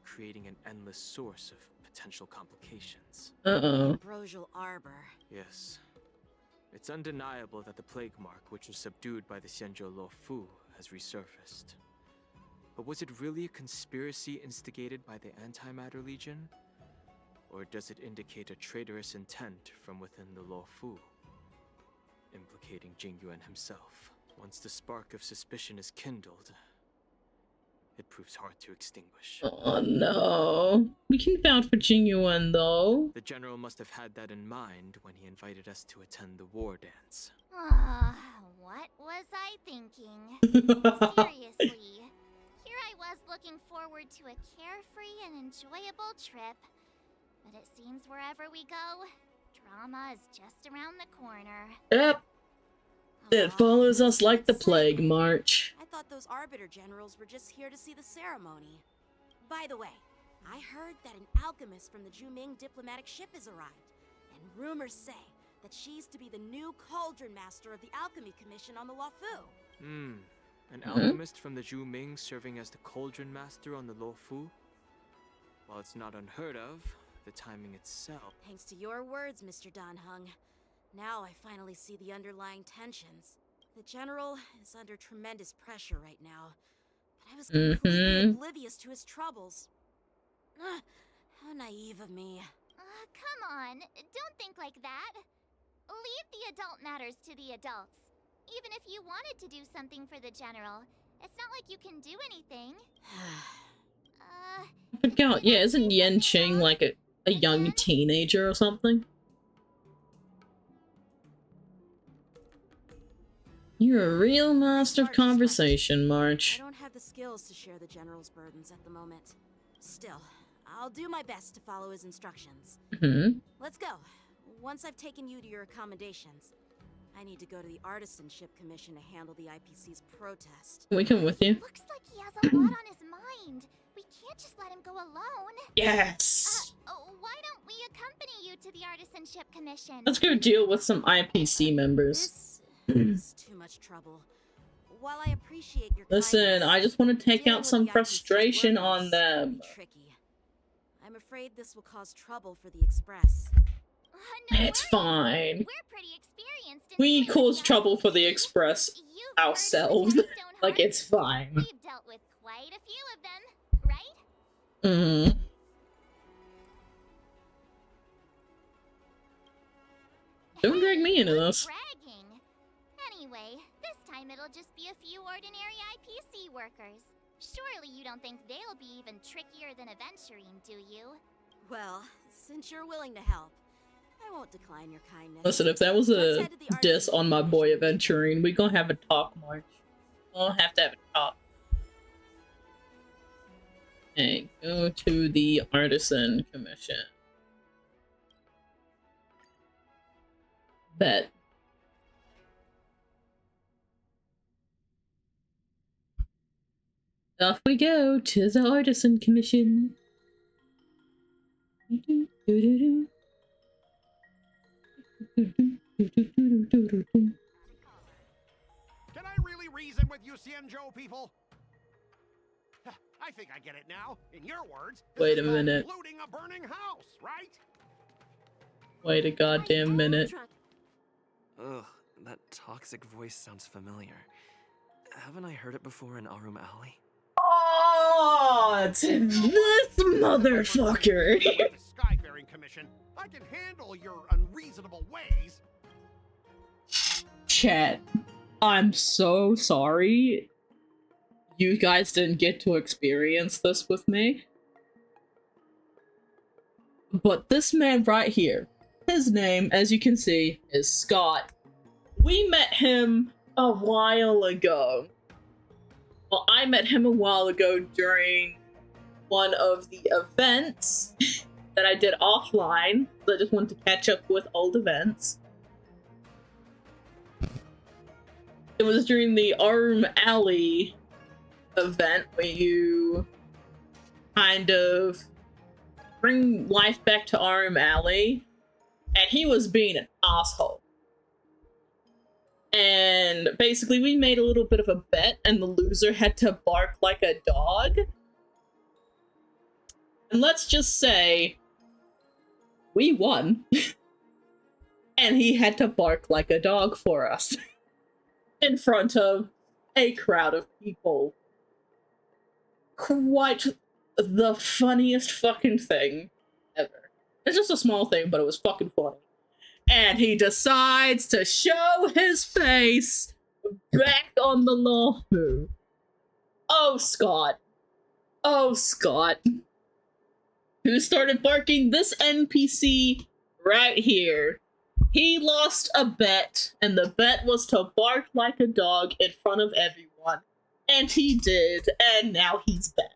creating an endless source of potential complications. Ambrosial Arbor. Yes. It's undeniable that the plague mark, which was subdued by the Xianzhou Luofu, has resurfaced. But was it really a conspiracy instigated by the Antimatter Legion? Or does it indicate a traitorous intent from within the Luofu, implicating Jing Yuan himself? Once the spark of suspicion is kindled, it proves hard to extinguish. Oh no. We can vouch for Jing Yuan though. The general must have had that in mind when he invited us to attend the war dance. What was I thinking? Seriously. Here I was looking forward to a carefree and enjoyable trip. But it seems wherever we go, drama is just around the corner. Yep. It follows us like the plague, March. I thought those Arbiter Generals were just here to see the ceremony. By the way, I heard that an alchemist from the Juming diplomatic ship has arrived. And rumors say that she's to be the new Cauldron Master of the Alchemy Commission on the Luofu. An alchemist from the Juming serving as the Cauldron Master on the Luofu? While it's not unheard of, the timing itself... Thanks to your words, Mr. Dan Heng. Now I finally see the underlying tensions. The General is under tremendous pressure right now, but I was completely oblivious to his troubles. How naive of me. Come on, don't think like that. Leave the adult matters to the adults. Even if you wanted to do something for the General, it's not like you can do anything. I forgot, yeah, isn't Yanqing like a young teenager or something? You're a real master of conversation, March. I don't have the skills to share the General's burdens at the moment. Still, I'll do my best to follow his instructions. Let's go. Once I've taken you to your accommodations, I need to go to the Artisanship Commission to handle the IPC's protest. We come with you. Looks like he has a lot on his mind. We can't just let him go alone. Yes! Why don't we accompany you to the Artisanship Commission? Let's go deal with some IPC members. This is too much trouble. While I appreciate your Listen, I just want to take out some frustration on them. Tricky. I'm afraid this will cause trouble for the Express. It's fine. We're pretty experienced in We cause trouble for the Express ourselves. Like, it's fine. We've dealt with quite a few of them, right? Don't drag me into this. Bragging. Anyway, this time it'll just be a few ordinary IPC workers. Surely you don't think they'll be even trickier than Aventurine, do you? Well, since you're willing to help, I won't decline your kindness. Listen, if that was a diss on my boy adventuring, we gonna have a talk, March. We'll have to have a talk. Okay, go to the Artisan Commission. Bet. Off we go to the Artisan Commission. Can I really reason with you Xianzhou people? I think I get it now. In your words, wait a minute. Looting a burning house, right? Wait a goddamn minute. Ugh, that toxic voice sounds familiar. Haven't I heard it before in Arum Alley? Oh, it's this motherfucker. The Skyfaring Commission. I can handle your unreasonable ways. Chat, I'm so sorry you guys didn't get to experience this with me. But this man right here, his name, as you can see, is Scott. We met him a while ago. Well, I met him a while ago during one of the events that I did offline. So I just wanted to catch up with old events. It was during the Arum Alley event where you kind of bring life back to Arum Alley, and he was being an asshole. And basically we made a little bit of a bet, and the loser had to bark like a dog. And let's just say we won. And he had to bark like a dog for us in front of a crowd of people. Quite the funniest fucking thing ever. It's just a small thing, but it was fucking funny. And he decides to show his face back on the lawful. Oh, Scott. Oh, Scott. Who started barking this NPC right here. He lost a bet, and the bet was to bark like a dog in front of everyone. And he did, and now he's back.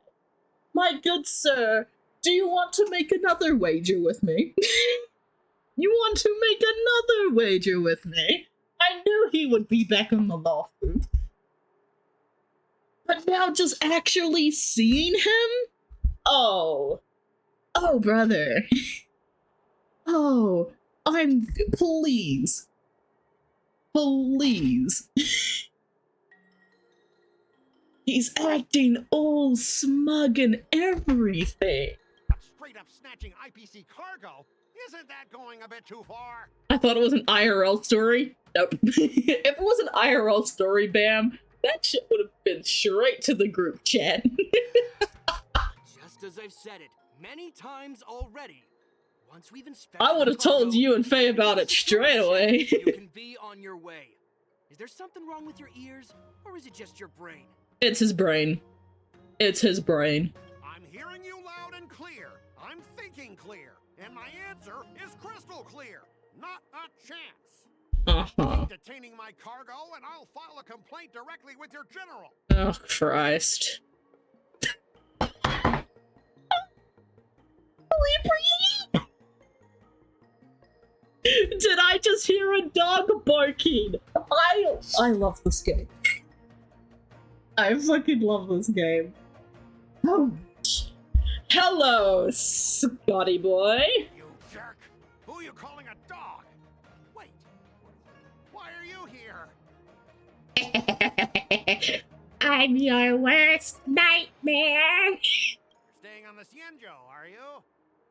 My good sir, do you want to make another wager with me? You want to make another wager with me? I knew he would be back on the lawful. But now just actually seeing him? Oh. Oh, brother. Oh, please. Please. He's acting all smug and everything. Straight up snatching IPC cargo? Isn't that going a bit too far? I thought it was an IRL story. Nope. If it was an IRL story, Bam, that shit would have been straight to the group chat. Just as I've said it many times already. Once we've inspected I would have told you and Faye about it straight away. You can be on your way. Is there something wrong with your ears, or is it just your brain? It's his brain. It's his brain. I'm hearing you loud and clear. I'm thinking clear. And my answer is crystal clear. Not a chance. Keep detaining my cargo, and I'll file a complaint directly with your general. Oh, Christ. Did I just hear a dog barking? I love this game. I fucking love this game. Oh. Hello, Scotty boy. You jerk. Who are you calling a dog? Wait. Why are you here? I'm your worst nightmare. You're staying on the Xianzhou, are you?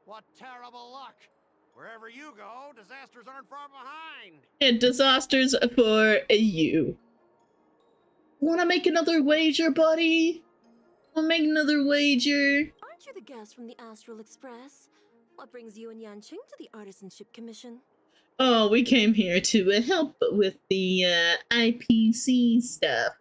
What terrible luck. Wherever you go, disasters aren't far behind. And disasters for you. Wanna make another wager, buddy? Wanna make another wager? Aren't you the guest from the Astral Express? What brings you and Yanqing to the Artisanship Commission? Oh, we came here to help with the IPC stuff.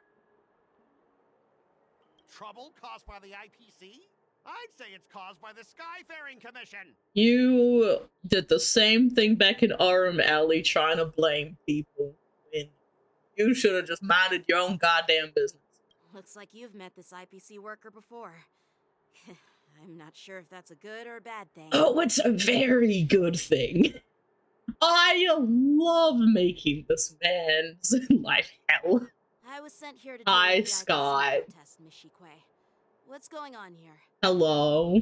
Trouble caused by the IPC? I'd say it's caused by the Skyfaring Commission. You did the same thing back in Arm Alley trying to blame people. And you should have just minded your own goddamn business. Looks like you've met this IPC worker before. I'm not sure if that's a good or a bad thing. Oh, it's a very good thing. I love making this man's life hell. I was sent here to Hi, the IPC Scott. protest, Miss Shikwe. What's going on here? Hello.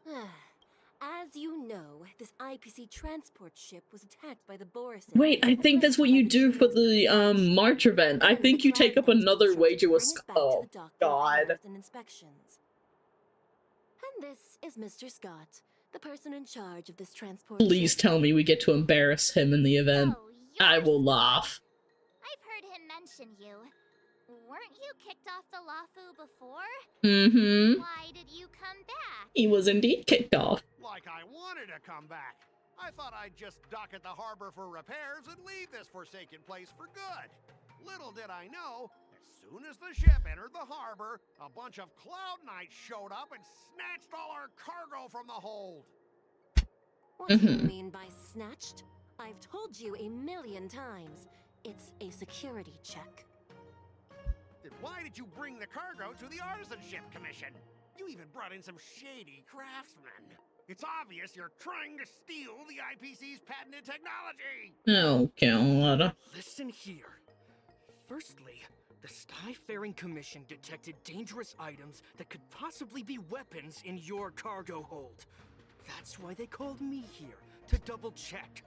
As you know, this IPC transport ship was attacked by the Boris. Wait, I think that's what you do for the March event. I think you take up another wager with oh god. And inspections. And this is Mr. Scott, the person in charge of this transport. Please tell me we get to embarrass him in the event. I will laugh. I've heard him mention you. Weren't you kicked off the Lafu before? Mm-hmm. Why did you come back? He was indeed kicked off. Like I wanted to come back. I thought I'd just dock at the harbor for repairs and leave this forsaken place for good. Little did I know, as soon as the ship entered the harbor, a bunch of Cloud Knights showed up and snatched all our cargo from the hold. What do you mean by snatched? I've told you a million times. It's a security check. Then why did you bring the cargo to the Artisanship Commission? You even brought in some shady craftsmen. It's obvious you're trying to steal the IPC's patented technology! Oh god. Listen here. Firstly, the Skyfaring Commission detected dangerous items that could possibly be weapons in your cargo hold. That's why they called me here, to double check.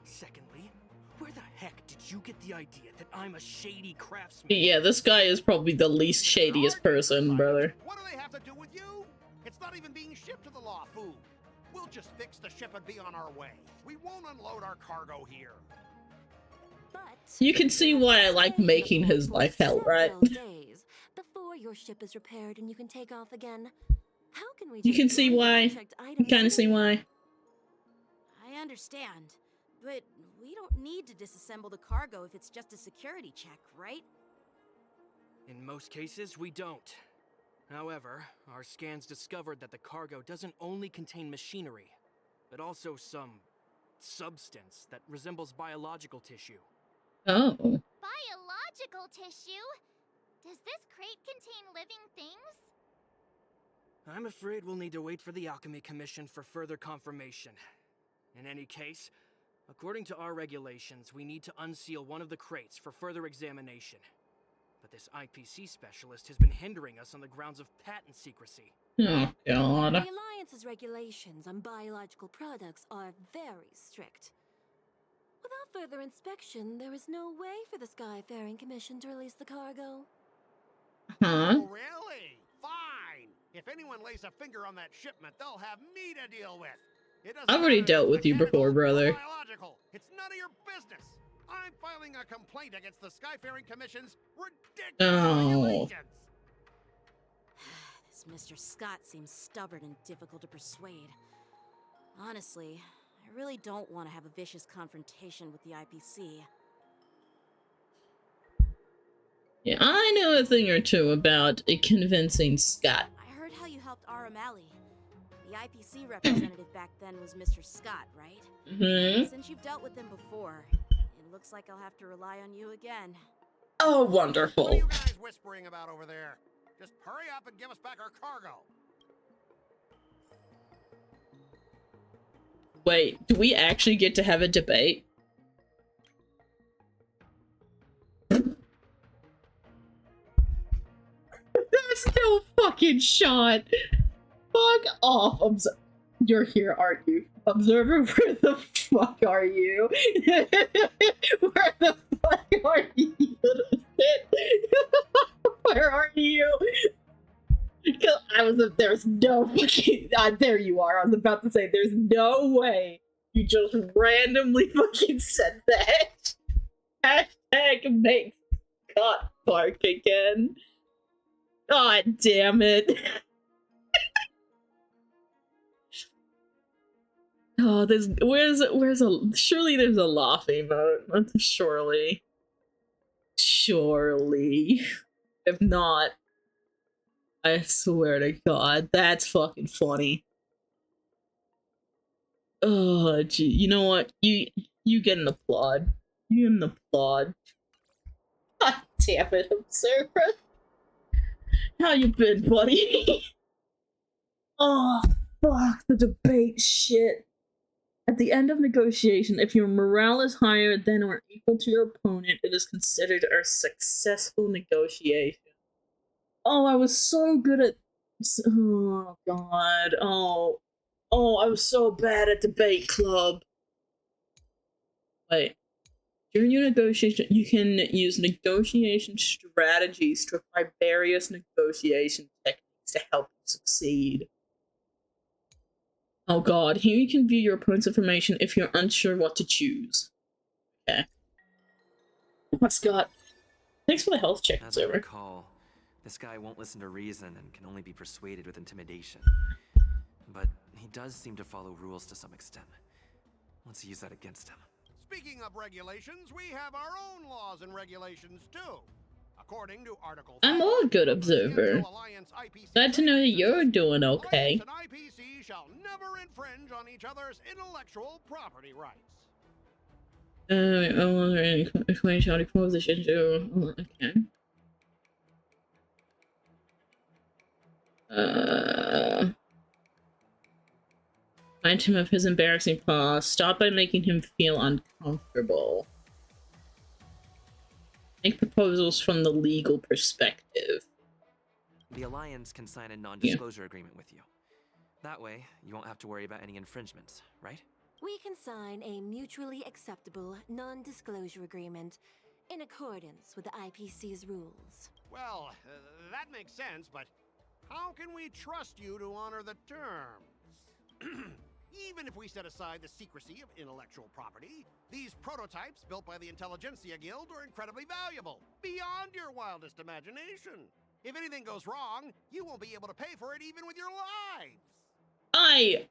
Secondly, where the heck did you get the idea that I'm a shady craftsman? Yeah, this guy is probably the least shadiest person, brother. What do they have to do with you? It's not even being shipped to the Lafu. We'll just fix the ship and be on our way. We won't unload our cargo here. You can see why I like making his life hell, right? Days before your ship is repaired and you can take off again. How can we You can see why. You kind of see why. I understand, but we don't need to disassemble the cargo if it's just a security check, right? In most cases, we don't. However, our scans discovered that the cargo doesn't only contain machinery, but also some substance that resembles biological tissue. Oh. Biological tissue? Does this crate contain living things? I'm afraid we'll need to wait for the Alchemy Commission for further confirmation. In any case, according to our regulations, we need to unseal one of the crates for further examination. But this IPC specialist has been hindering us on the grounds of patent secrecy. Oh, God. The Alliance's regulations on biological products are very strict. Without further inspection, there is no way for the Skyfaring Commission to release the cargo. Huh? Oh, really? Fine. If anyone lays a finger on that shipment, they'll have me to deal with. It doesn't I've already matter if dealt it's with you before, mechanical or brother. biological. It's none of your business. I'm filing a complaint against the Skyfaring Commission's ridiculous regulations. This Mr. Scott seems stubborn and difficult to persuade. Honestly, I really don't want to have a vicious confrontation with the IPC. Yeah, I know a thing or two about a convincing Scott. I heard how you helped Aramali. The IPC representative back then was Mr. Scott, right? Mm-hmm. Since you've dealt with him before, it looks like I'll have to rely on you again. Oh, wonderful. What are you guys whispering about over there? Just hurry up and give us back our cargo. Wait, do we actually get to have a debate? There's no fucking shot. Fuck off. You're here, aren't you? Observer, where the fuck are you? Where the fuck are you, little shit? Where are you? There's no fucking, there you are. I was about to say, there's no way you just randomly fucking said that. Hashtag make Scott bark again. God damn it. Oh, surely there's a laugh emote. Surely. If not, I swear to God, that's fucking funny. Oh, gee, you know what? You get an applaud. You get an applaud. God damn it, Observer. How you been, buddy? Oh, fuck the debate shit. At the end of negotiation, if your morale is higher than or equal to your opponent, it is considered a successful negotiation. Oh, I was so good at... Oh, God. Oh, I was so bad at debate club. Wait. During your negotiation, you can use negotiation strategies to apply various negotiation techniques to help you succeed. Oh god, here you can view your opponent's information if you're unsure what to choose. Okay. What, Scott? Thanks for the health check, As I Observer. recall, this guy won't listen to reason and can only be persuaded with intimidation. But he does seem to follow rules to some extent. Let's use that against him. Speaking of regulations, we have our own laws and regulations too. According to Article I'm a good observer. Glad to know that you're doing okay. and IPC shall never infringe on each other's intellectual property rights. Equation position to okay. Remind him of his embarrassing past. Stop by making him feel uncomfortable. Make proposals from the legal perspective. The Alliance can sign a non-disclosure agreement with you. That way, you won't have to worry about any infringements, right? We can sign a mutually acceptable non-disclosure agreement in accordance with the IPC's rules. Well, that makes sense, but how can we trust you to honor the terms? Even if we set aside the secrecy of intellectual property, these prototypes built by the Intelligentsia Guild are incredibly valuable, beyond your wildest imagination. If anything goes wrong, you won't be able to pay for it even with your lives.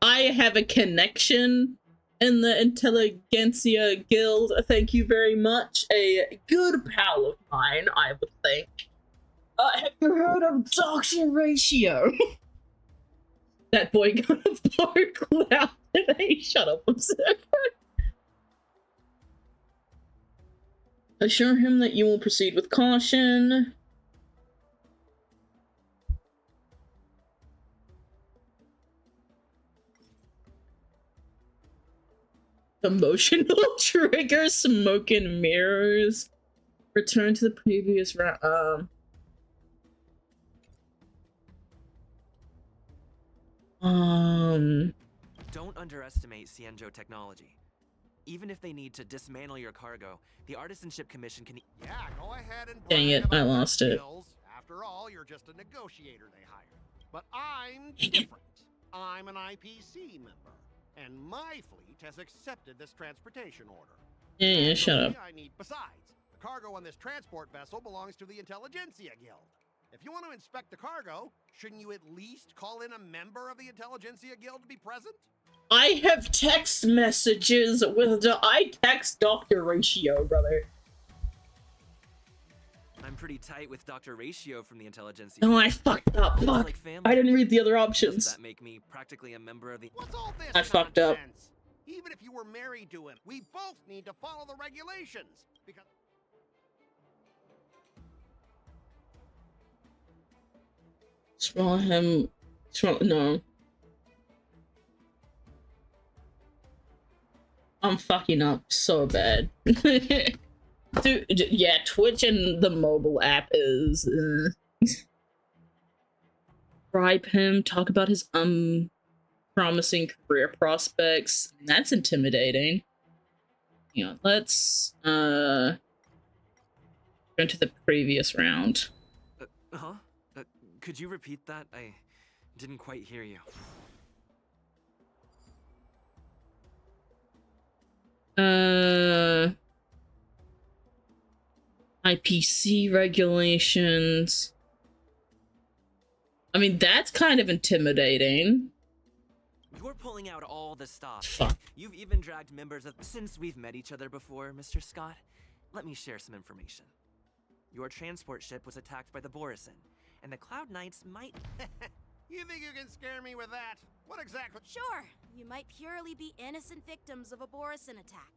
I have a connection in the Intelligentsia Guild. Thank you very much. A good pal of mine, I would think. Have you heard of Doctor Ratio? That boy got a bark loud today. Shut up, Observer. Assure him that you will proceed with caution. Emotional trigger, smoke and mirrors. Return to the previous round. Don't underestimate Xianzhou technology. Even if they need to dismantle your cargo, the Artisanship Commission can... Yeah, go ahead and dang it, I lost it. After all, you're just a negotiator they hired. But I'm different. I'm an IPC member, and my fleet has accepted this transportation order. Yeah, shut up. Besides, the cargo on this transport vessel belongs to the Intelligentsia Guild. If you want to inspect the cargo, shouldn't you at least call in a member of the Intelligentsia Guild to be present? I have text messages with I text Dr. Ratio, brother. I'm pretty tight with Dr. Ratio from the Intelligentsia. Oh, I fucked up. Fuck. Like I didn't read the other options. Does that make me practically a member of the... What's all this I fucked up. nonsense? Even if you were married to him, we both need to follow the regulations. Because... Swallow him. No. I'm fucking up so bad. Dude, yeah, Twitch and the mobile app is... Bribe him, talk about his promising career prospects. That's intimidating. Yeah, let's go to the previous round. Could you repeat that? I didn't quite hear you. IPC regulations. I mean, that's kind of intimidating. You're pulling out all the stops. Fuck. You've even dragged members of... Since we've met each other before, Mr. Scott, let me share some information. Your transport ship was attacked by the Borisin, and the Cloud Knights might... You think you can scare me with that? What exactly? Sure, you might purely be innocent victims of a Borisin attack.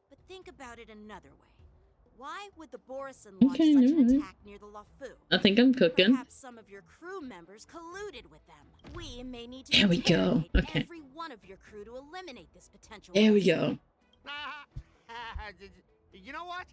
But think about it another way. Why would the Borisin launch such an attack near the Lafu? I think I'm cooking. Perhaps some of your crew members colluded with them. We may need to There we go. Okay. every one of your crew to eliminate this potential There we risk. go. You know what?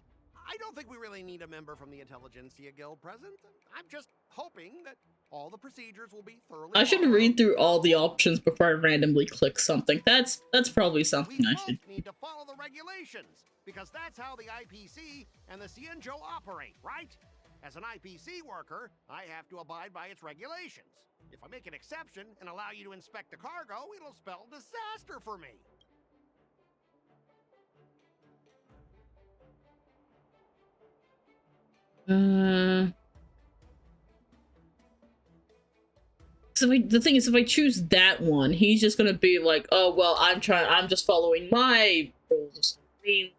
I don't think we really need a member from the Intelligentsia Guild present. I'm just hoping that all the procedures will be thoroughly... I should read through all the options before I randomly click something. That's probably something I should. We need to follow the regulations, because that's how the IPC and the Xianzhou operate, right? As an IPC worker, I have to abide by its regulations. If I make an exception and allow you to inspect the cargo, it'll spell disaster for me. So the thing is, if I choose that one, he's just gonna be like, "Oh well, I'm just following my rules." I mean,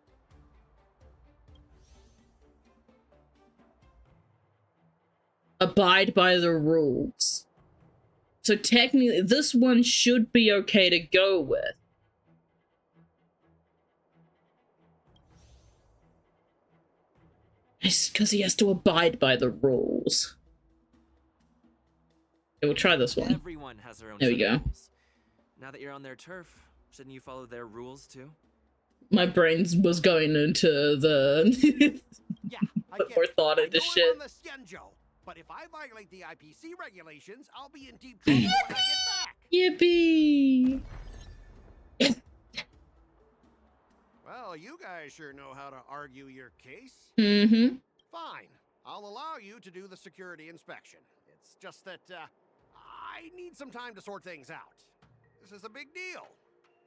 abide by the rules. So technically, this one should be okay to go with. It's because he has to abide by the rules. Okay, we'll try this one. Everyone has their own There we go. rules. Now that you're on their turf, shouldn't you follow their rules too? My brain was going into the put more thought into shit. On the Xianzhou, but if I violate the IPC regulations, I'll be in deep trouble when I get back. Yippee! Well, you guys sure know how to argue your case. Mm-hmm. Fine. I'll allow you to do the security inspection. It's just that, I need some time to sort things out. This is a big deal.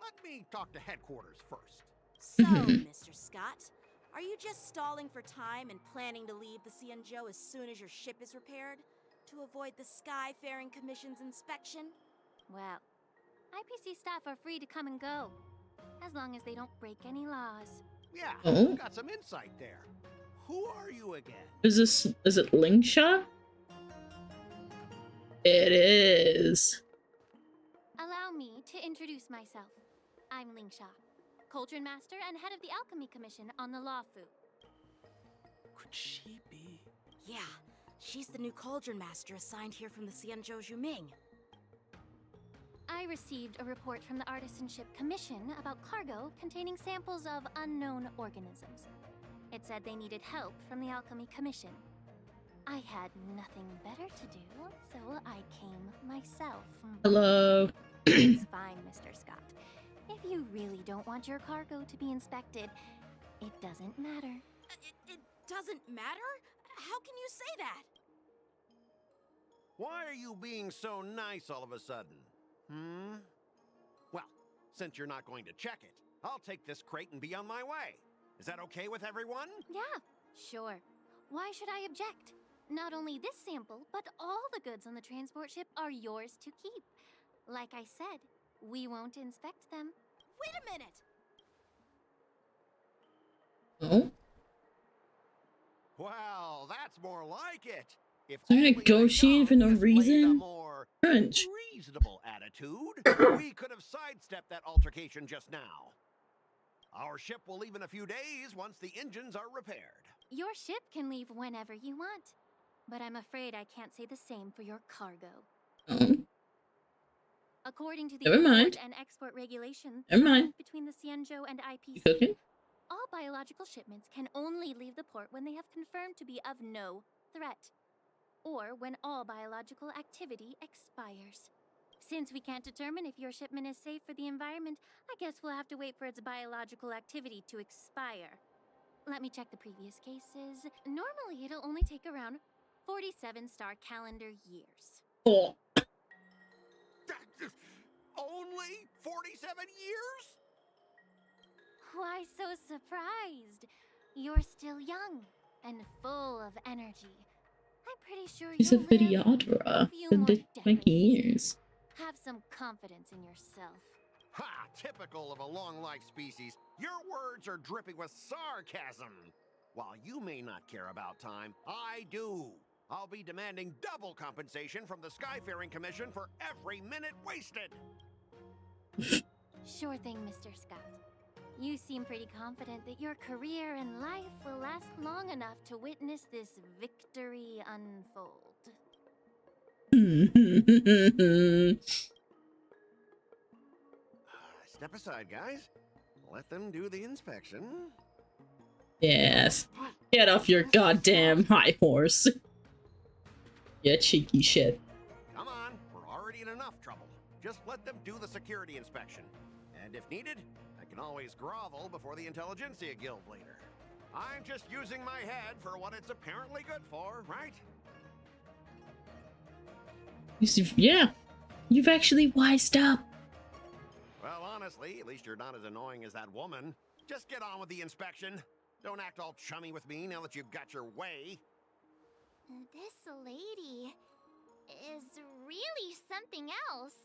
Let me talk to headquarters first. So, Mr. Scott, are you just stalling for time and planning to leave the Xianzhou as soon as your ship is repaired? To avoid the Skyfaring Commission's inspection? Well, IPC staff are free to come and go, as long as they don't break any laws. Yeah, Oh. got some insight there. Who are you again? Is it Lingsha? It is. Allow me to introduce myself. I'm Lingsha, Cauldron Master and head of the Alchemy Commission on the Lafu. Could she be? Yeah, she's the new Cauldron Master assigned here from the Xianzhou Zhuming. I received a report from the Artisanship Commission about cargo containing samples of unknown organisms. It said they needed help from the Alchemy Commission. I had nothing better to do, so I came myself. Hello. It's fine, Mr. Scott. If you really don't want your cargo to be inspected, it doesn't matter. It doesn't matter? How can you say that? Why are you being so nice all of a sudden? Well, since you're not going to check it, I'll take this crate and be on my way. Is that okay with everyone? Yeah, sure. Why should I object? Not only this sample, but all the goods on the transport ship are yours to keep. Like I said, we won't inspect them. Wait a minute! Oh? Well, that's more like it. If They're only negotiating for no displayed a reason? more French. reasonable attitude, we could have sidestepped that altercation just now. Our ship will leave in a few days once the engines are repaired. Your ship can leave whenever you want, but I'm afraid I can't say the same for your cargo. Oh. According to the Never import mind. and export regulations Never mind. between the Xianzhou and You IPC, cooking? all biological shipments can only leave the port when they have confirmed to be of no threat, or when all biological activity expires. Since we can't determine if your shipment is safe for the environment, I guess we'll have to wait for its biological activity to expire. Let me check the previous cases. Normally, it'll only take around 47 star calendar years. Oh. Only 47 years? Why so surprised? You're still young and full of energy. I'm pretty sure She's a you'll live videographer. few For more the 20 years. Have some confidence in yourself. Ha! Typical of a long-life species. Your words are dripping with sarcasm. While you may not care about time, I do. I'll be demanding double compensation from the Skyfaring Commission for every minute wasted. Sure thing, Mr. Scott. You seem pretty confident that your career and life will last long enough to witness this victory unfold. Step aside, guys. Let them do the inspection. Yes. Get off your goddamn high horse. You cheeky shit. Come on, we're already in enough trouble. Just let them do the security inspection. And if needed, I can always grovel before the Intelligentsia Guild later. I'm just using my head for what it's apparently good for, right? Yeah. You've actually wised up. Well, honestly, at least you're not as annoying as that woman. Just get on with the inspection. Don't act all chummy with me now that you've got your way. This lady is really something else.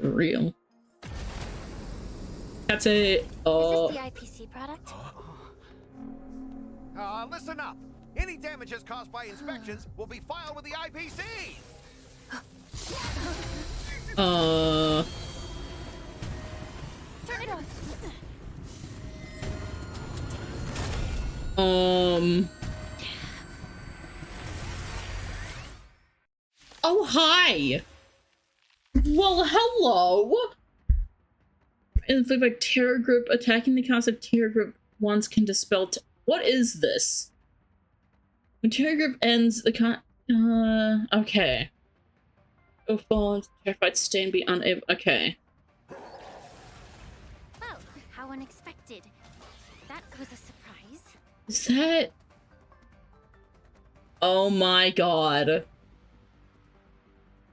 For real. That's a Is this the IPC product? Listen up. Any damages caused by inspections will be filed with the IPC. Turn it off. Oh, hi. Well, hello. Inflict by terror group. Attacking the cast of terror group once can dispel. What is this? When terror group ends, the okay. Go fall into terrified state and be unable. Okay. Oh, how unexpected. That was a surprise. Is that? Oh my god.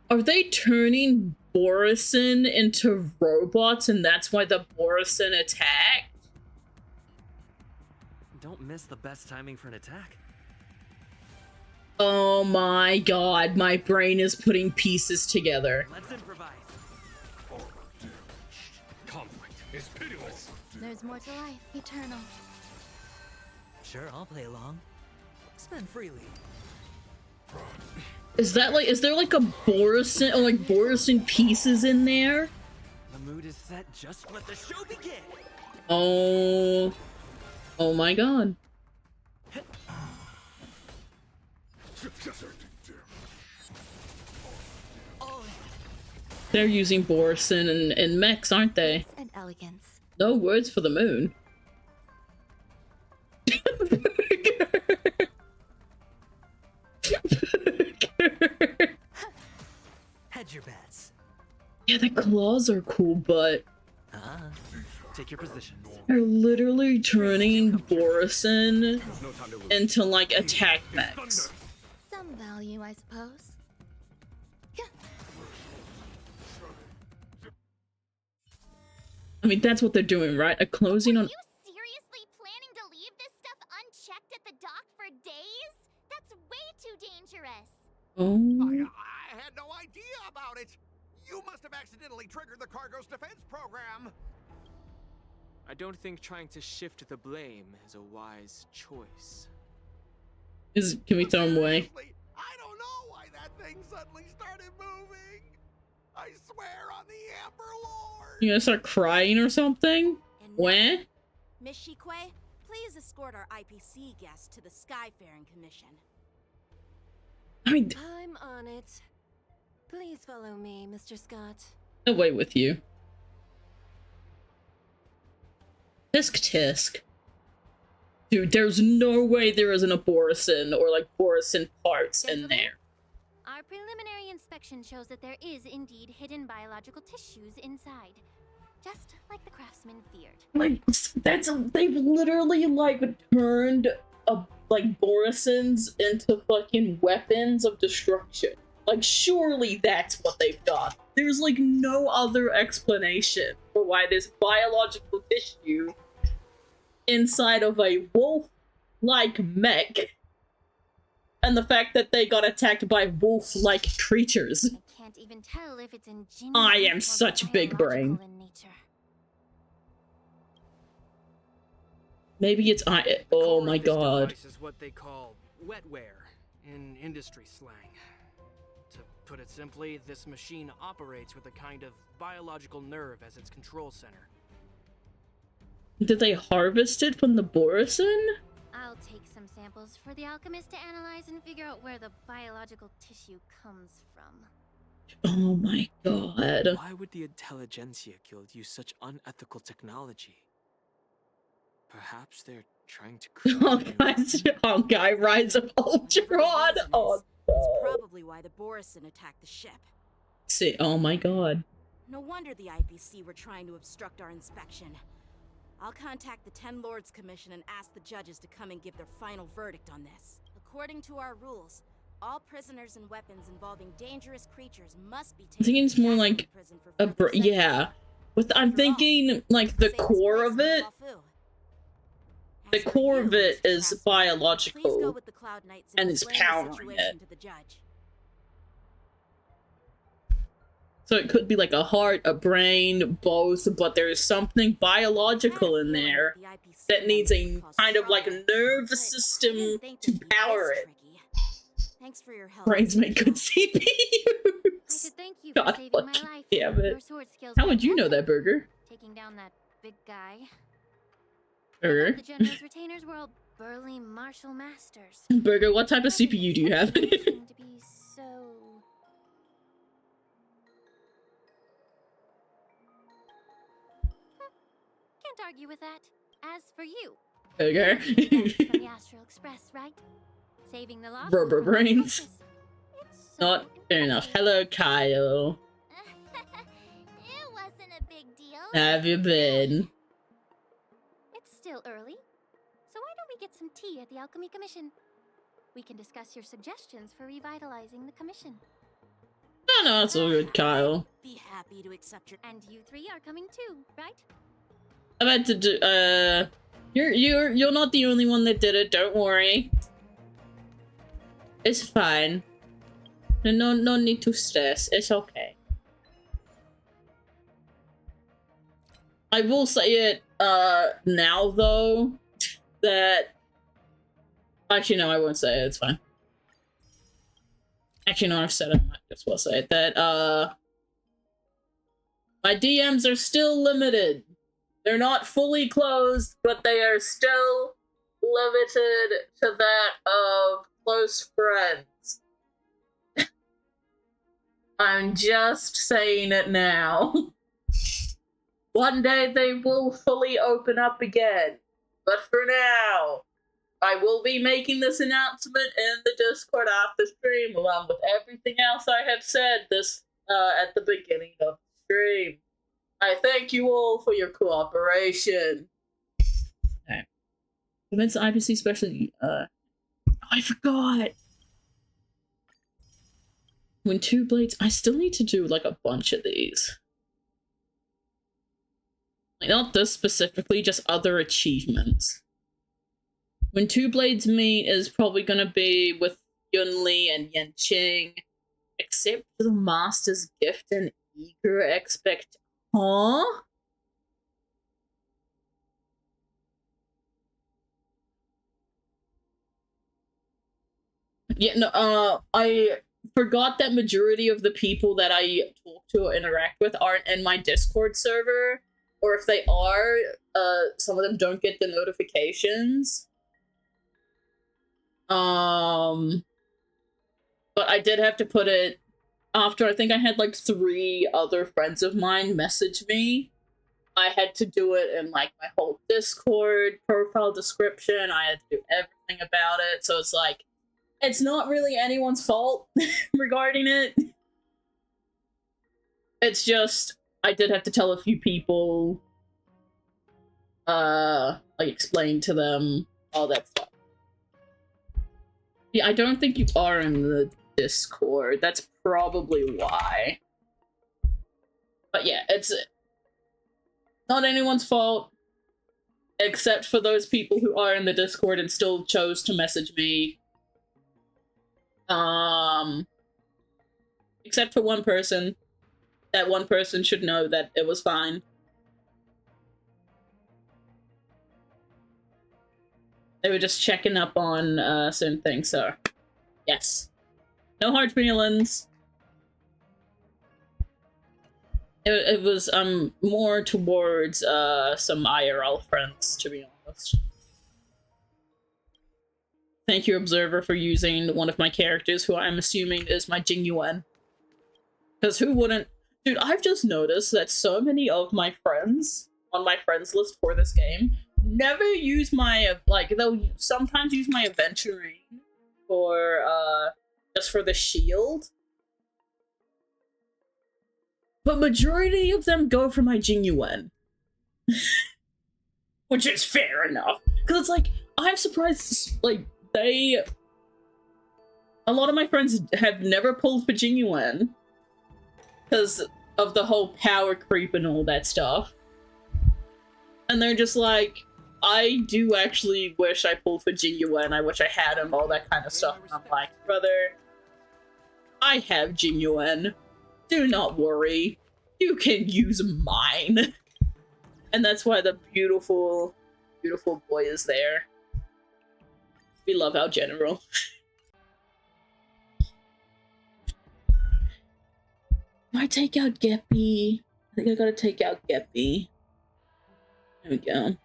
Are they turning Borisin into robots and that's why the Borisin attacked? Don't miss the best timing for an attack. Oh my god, my brain is putting pieces together. Let's improvise. Conflict is pitiless. There's more to life, eternal. Sure, I'll play along. Spend freely. Is that like, is there like a Borisin, or like Borisin pieces in there? The mood is set. Just let the show begin. Oh. Oh my god. They're using Borisin and mechs, aren't they? And elegance. No words for the moon. Hedge your bets. Yeah, the claws are cool, but Take your position. they're literally turning Borisin into like attack mechs. Some value, I suppose. I mean, that's what they're doing, right? A closing on. Are you seriously planning to leave this stuff unchecked at the dock for days? That's way too dangerous. Oh. I had no idea about it. You must have accidentally triggered the cargo's defense program. I don't think trying to shift the blame is a wise choice. Can we throw him away? I don't know why that thing suddenly started moving. I swear on the Amber Lord. You gonna start crying or something? When? Miss Shikwe, please escort our IPC guest to the Skyfaring Commission. I mean, I'm on it. Please follow me, Mr. Scott. away with you. Tisk tisk. Dude, there's no way there isn't a Borisin or like Borisin parts in there. Our preliminary inspection shows that there is indeed hidden biological tissues inside. Just like the craftsman feared. Like, they've literally like turned like Borisins into fucking weapons of destruction. Like, surely that's what they've done. There's like no other explanation for why this biological tissue inside of a wolf-like mech, and the fact that they got attacked by wolf-like creatures. I can't even tell if it's ingenious. I am such big brain. in nature. Maybe it's oh my god. This is what they call wetware. in industry slang. To put it simply, this machine operates with a kind of biological nerve as its control center. Did they harvest it from the Borison? I'll take some samples for the alchemist to analyze and figure out where the biological tissue comes from. Oh my god. Why would the Intelligentsia Guild use such unethical technology? Perhaps they're trying to create Honkai Rise of Ultron. Oh no. It's probably why the Borison attacked the ship. See, oh my god. No wonder the IPC were trying to obstruct our inspection. I'll contact the Ten Lords Commission and ask the judges to come and give their final verdict on this. According to our rules, all prisoners and weapons involving dangerous creatures must be taken. I think it's more like a yeah. I'm thinking like the core of it. The core of it is biological, and it's powering it. So it could be like a heart, a brain, both, but there's something biological in there that needs a kind of like nervous system to power it. Thanks for your help. Brains make good CPUs. God fucking damn it. How would you know that, Burger? Taking down that big guy. Burger? The general's retainers were all burly martial masters. Burger, what type of CPU do you have? To be so... Can't argue with that. As for you, Burger. from the Astral Express, right? Saving the law. Rubber brains. Not fair enough. Hello, Kyle. It wasn't a big deal. Have you been? It's still early, so why don't we get some tea at the Alchemy Commission? We can discuss your suggestions for revitalizing the commission. No, it's all good, Kyle. Be happy to accept your. And you three are coming too, right? I meant to do. You're not the only one that did it. Don't worry. It's fine. No need to stress. It's okay. I will say it now though that actually no, I won't say it. It's fine. Actually no, I've said it. I just will say it that my DMs are still limited. They're not fully closed, but they are still limited to that of close friends. I'm just saying it now. One day they will fully open up again. But for now, I will be making this announcement in the Discord after stream, along with everything else I have said this at the beginning of the stream. I thank you all for your cooperation. Alright. Events IPC specially, I forgot! When two blades, I still need to do like a bunch of these. Like, not this specifically, just other achievements. When two blades meet is probably gonna be with Yunli and Yanqing, except for the Master's Gift and Eager Expect. Huh? Yeah, no, I forgot that majority of the people that I talk to or interact with aren't in my Discord server, or if they are, some of them don't get the notifications. But I did have to put it after I think I had like 3 other friends of mine message me. I had to do it in like my whole Discord profile description. I had to do everything about it. So it's like, it's not really anyone's fault regarding it. It's just, I did have to tell a few people, like explain to them all that stuff. Yeah, I don't think you are in the Discord. That's probably why. But yeah, it's not anyone's fault, except for those people who are in the Discord and still chose to message me. Except for one person. That one person should know that it was fine. They were just checking up on certain things, so Yes. No hard feelings. It was more towards some IRL friends, to be honest. Thank you, Observer, for using one of my characters, who I'm assuming is my Jingyuan. Because who wouldn't? Dude, I've just noticed that so many of my friends on my friends list for this game never use my, like, they'll sometimes use my Aventurine for, just for the shield. But majority of them go for my Jingyuan. Which is fair enough. Because it's like, I'm surprised, like, a lot of my friends have never pulled for Jingyuan. Because of the whole power creep and all that stuff. And they're just like, I do actually wish I pulled for Jingyuan, I wish I had him, all that kind of stuff. And I'm like, brother, I have Jingyuan. Do not worry. You can use mine. And that's why the beautiful, beautiful boy is there. We love our general. I take out Geppy. I think I gotta take out Geppy. There we go.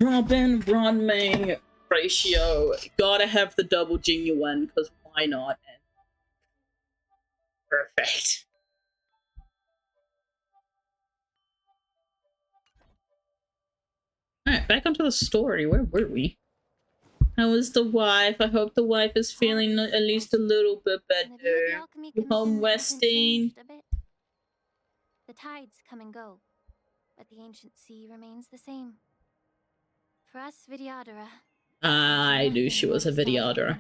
Robin, Bronmei ratio. Gotta have the double Jingyuan, because why not? And perfect. Alright, back onto the story. Where were we? How is the wife? I hope the wife is feeling at least a little bit better. You home resting? The tides come and go, but the ancient sea remains the same. For us Vidyadhara, I knew she was a Vidyadhara.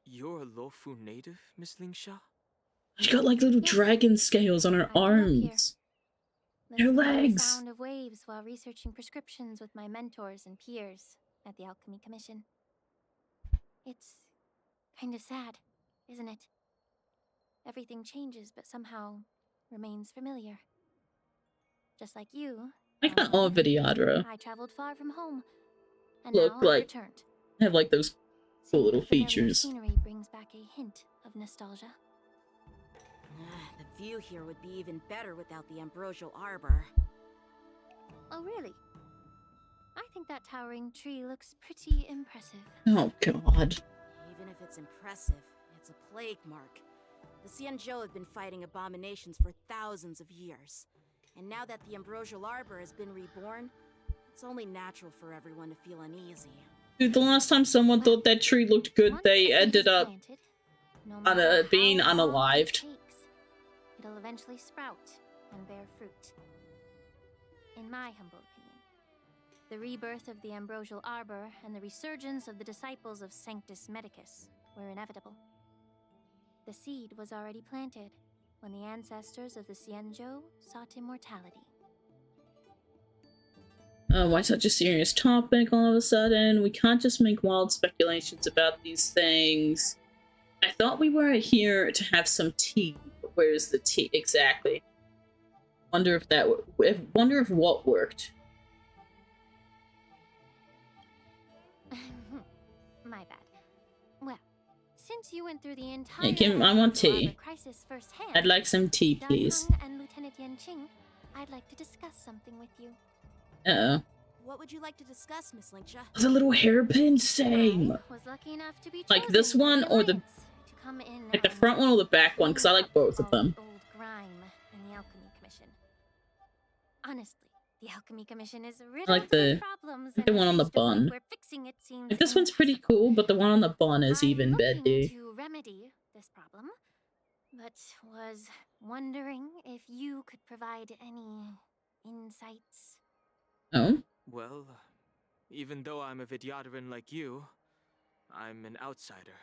You're a Luofu native, Miss Lingsha? She got like little dragon scales on her arms. Her legs. The sound of waves while researching prescriptions with my mentors and peers at the Alchemy Commission. It's kind of sad, isn't it? Everything changes, but somehow remains familiar. Just like you. Like not all Vidyadhara I traveled far from home, and look now like I've returned. have like those cool little features. Scenery brings back a hint of nostalgia. The view here would be even better without the ambrosial arbor. Oh, really? I think that towering tree looks pretty impressive. Oh, God. Even if it's impressive, it's a plague mark. The Xianzhou have been fighting abominations for thousands of years. And now that the ambrosial arbor has been reborn, it's only natural for everyone to feel uneasy. Dude, the last time someone thought that tree looked good, they ended up being unalived. It'll eventually sprout and bear fruit. In my humble opinion, the rebirth of the ambrosial arbor and the resurgence of the disciples of Sanctus Medicus were inevitable. The seed was already planted when the ancestors of the Xianzhou sought immortality. Why such a serious topic all of a sudden? We can't just make wild speculations about these things. I thought we were here to have some tea. Where's the tea? Exactly. Wonder if that wonder if what worked. My bad. Well, since you went through the entire I want tea. crisis firsthand, I'd like some tea, please. Dan Heng and Lieutenant Yanqing, I'd like to discuss something with you. Uh-oh. What would you like to discuss, Miss Lingsha? The little hairpin, same. Was lucky enough to be like this one or the like the front one or the back one, because I like both of them. Old grime in the Alchemy Commission. Honestly, the Alchemy Commission is riddled I like the one on the bun. Like this one's pretty cool, but the one on the bun is even better. To remedy this problem, but was wondering if you could provide any insights. Oh? Well, even though I'm a Vidyadharan like you, I'm an outsider,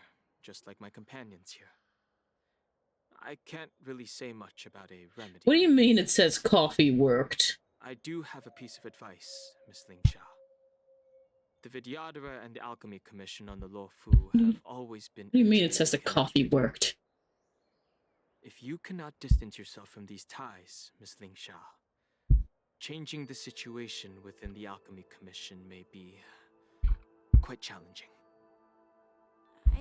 just like my companions here. I can't really say much about a remedy. What do you mean it says coffee worked? I do have a piece of advice, Miss Lingsha. The Vidyadhara and the Alchemy Commission on the Luofu have always been... What do you mean it says the coffee worked? If you cannot distance yourself from these ties, Miss Lingsha, changing the situation within the Alchemy Commission may be quite challenging.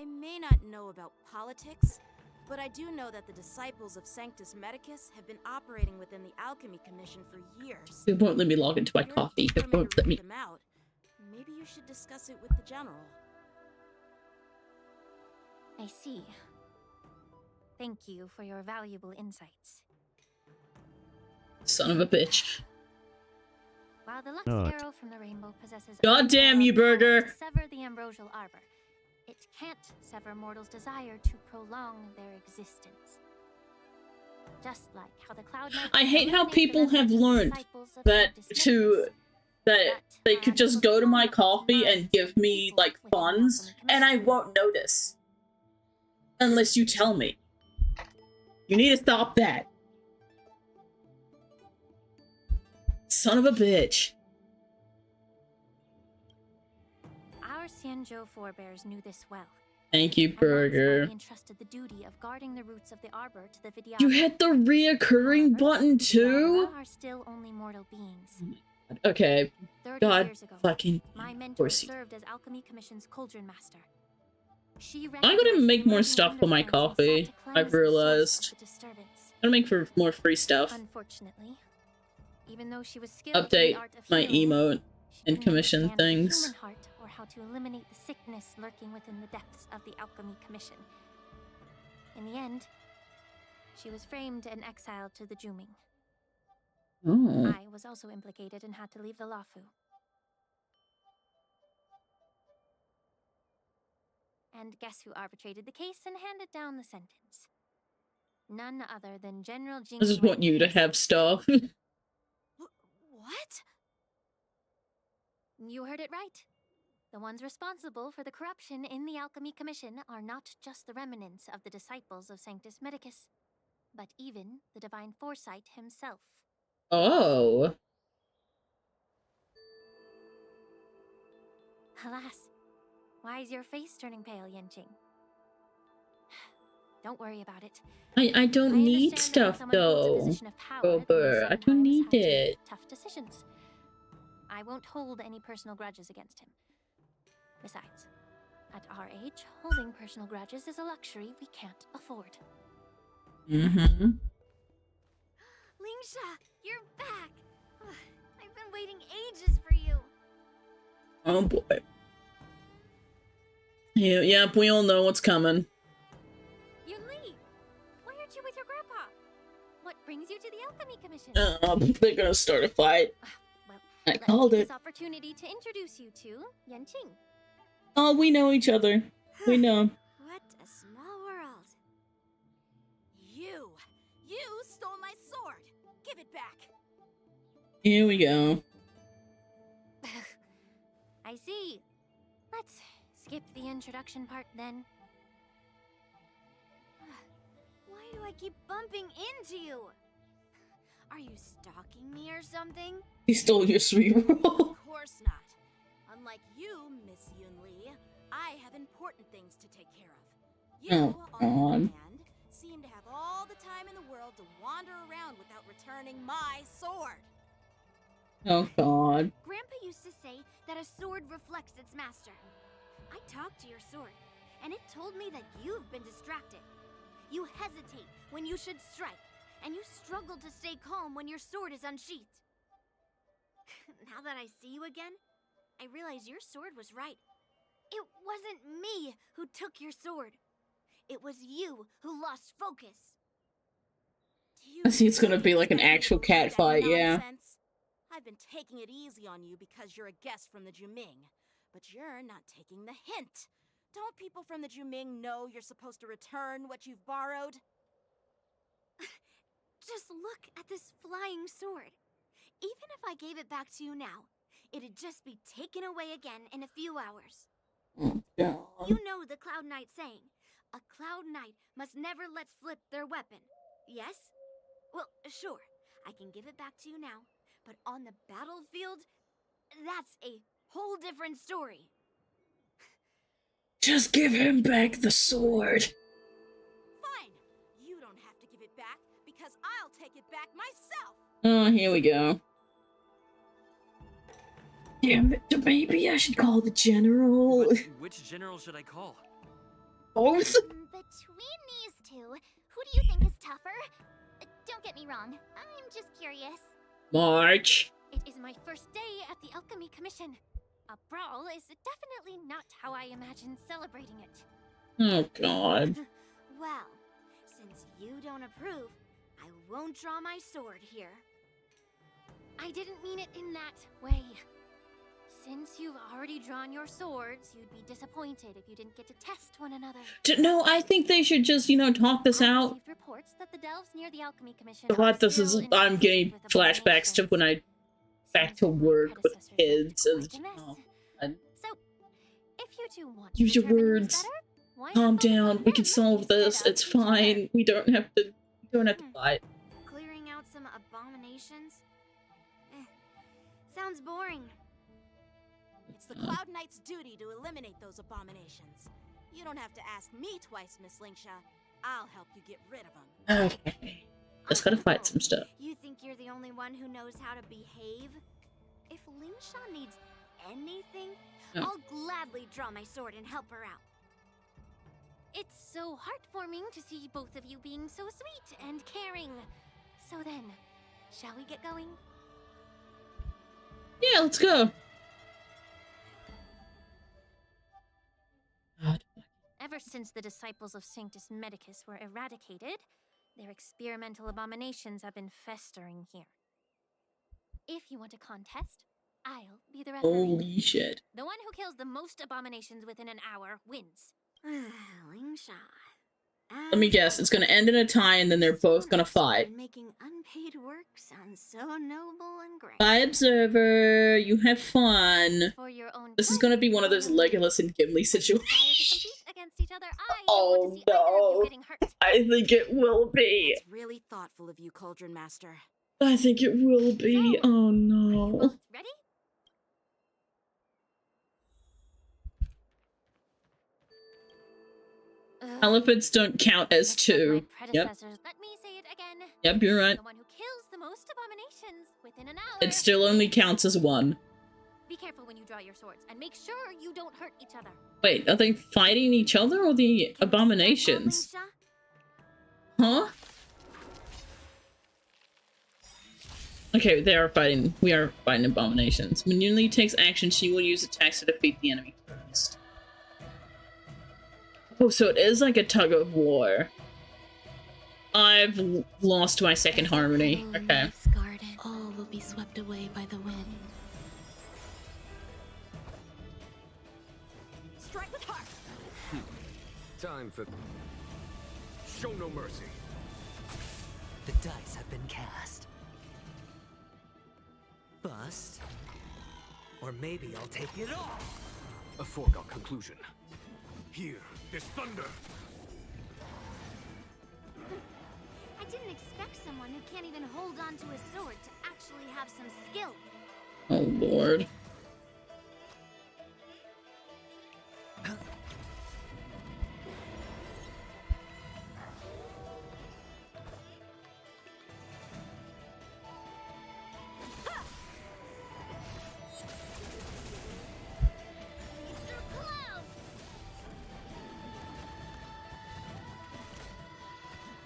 I may not know about politics, but I do know that the disciples of Sanctus Medicus have been operating within the Alchemy Commission for years. It won't let me log into my coffee. It won't let me. Them out. Maybe you should discuss it with the general. I see. Thank you for your valuable insights. Son of a bitch. While the Lux Arrow from the Rainbow possesses God damn you, Burger! to sever the ambrosial arbor, it can't sever mortals' desire to prolong their existence. Just like how the Cloud Knight I hate how people have learned that they could just go to my coffee and give me like funds, and I won't notice unless you tell me. You need to stop that. Son of a bitch. Our Xianzhou forebears knew this well. Thank you, Burger. They entrusted the duty of guarding the roots of the arbor to the Vidyadhara. You hit the reoccurring button too? Are still only mortal beings. Okay. 30 God years ago, fucking my mentor mercy. served as Alchemy Commission's cauldron master. I'm gonna make more stuff for my coffee. I've realized. I'm gonna make for more free stuff. Unfortunately, even though she was skilled in Update the art of my healing, emote and commission understand the things. human heart or how to eliminate the sickness lurking within the depths of the Alchemy Commission. In the end, she was framed and exiled to the Juming. Oh. I was also implicated and had to leave the Lafu. And guess who arbitrated the case and handed down the sentence? None other than General Jing. I just want you to have stuff. What? You heard it right. The ones responsible for the corruption in the Alchemy Commission are not just the remnants of the disciples of Sanctus Medicus, but even the Divine Foresight himself. Oh. Alas, why is your face turning pale, Yanqing? Don't worry about it. I don't need stuff though. Wilbur, I don't need it. Tough decisions. I won't hold any personal grudges against him. Besides, at our age, holding personal grudges is a luxury we can't afford. Mm-hmm. Lingsha, you're back! I've been waiting ages for you! Oh boy. Yeah, yep, we all know what's coming. Yunli, why aren't you with your grandpa? What brings you to the Alchemy Commission? They're gonna start a fight. I called it. This opportunity to introduce you to Yanqing. Oh, we know each other. We know. What a small world. You stole my sword. Give it back. Here we go. I see. Let's skip the introduction part then. Why do I keep bumping into you? Are you stalking me or something? He stole your sweet roll. Of course not. Unlike you, Miss Yunli, I have important things to take care of. You, on the other hand, seem to have all the time in the world to wander around without returning my sword. Oh God. Grandpa used to say that a sword reflects its master. I talked to your sword, and it told me that you've been distracted. You hesitate when you should strike, and you struggle to stay calm when your sword is unsheathed. Now that I see you again, I realize your sword was right. It wasn't me who took your sword. It was you who lost focus. I see it's gonna be like an actual cat fight, yeah. I've been taking it easy on you because you're a guest from the Juming, but you're not taking the hint. Don't people from the Juming know you're supposed to return what you've borrowed? Just look at this flying sword. Even if I gave it back to you now, it'd just be taken away again in a few hours. Oh, God. You know the Cloud Knight saying, a Cloud Knight must never let slip their weapon, yes? Well, sure, I can give it back to you now, but on the battlefield, that's a whole different story. Just give him back the sword. Fine. You don't have to give it back because I'll take it back myself. Oh, here we go. Damn it, maybe I should call the general. Which general should I call? Both? Between these two, who do you think is tougher? Don't get me wrong, I'm just curious. March. It is my first day at the Alchemy Commission. A brawl is definitely not how I imagined celebrating it. Oh god. Well, since you don't approve, I won't draw my sword here. I didn't mean it in that way. Since you've already drawn your swords, you'd be disappointed if you didn't get to test one another. No, I think they should just, you know, talk this out. Reports that the delves near the Alchemy Commission God, this is, I'm getting flashbacks to when I back to work with kids and So, if you two want use your words. Calm down. We can solve this. It's fine. We don't have to fight. Clearing out some abominations? Sounds boring. It's the Cloud Knight's duty to eliminate those abominations. You don't have to ask me twice, Miss Lingsha. I'll help you get rid of them. Okay. Just gotta fight some stuff. You think you're the only one who knows how to behave? If Lingsha needs anything, I'll gladly draw my sword and help her out. It's so heartwarming to see both of you being so sweet and caring. So then, shall we get going? Yeah, let's go. Ever since the disciples of Sanctus Medicus were eradicated, their experimental abominations have been festering here. If you want a contest, I'll be the referee. Holy shit. The one who kills the most abominations within an hour wins. Lingsha. Let me guess, it's gonna end in a tie and then they're both gonna fight. Making unpaid work sounds so noble and great. Bye, Observer. You have fun. This is gonna be one of those Legolas and Gimli situations. Oh no. I think it will be. It's really thoughtful of you, Cauldron Master. I think it will be. Oh no. Ready? Elephants don't count as two. Yep. Let me say it again. Yep, you're right. The one who kills the most abominations within an hour. It still only counts as one. Be careful when you draw your swords and make sure you don't hurt each other. Wait, are they fighting each other or the abominations? Huh? Okay, they are fighting. We are fighting abominations. When Yunli takes action, she will use attacks to defeat the enemy first. Oh, so it is like a tug of war. I've lost my second harmony. Okay. Garden. All will be swept away by the wind. Strike with heart. Time for show no mercy. The dice have been cast. Bust. Or maybe I'll take it off. A foregone conclusion. Here, there's thunder. I didn't expect someone who can't even hold on to a sword to actually have some skill. Oh lord.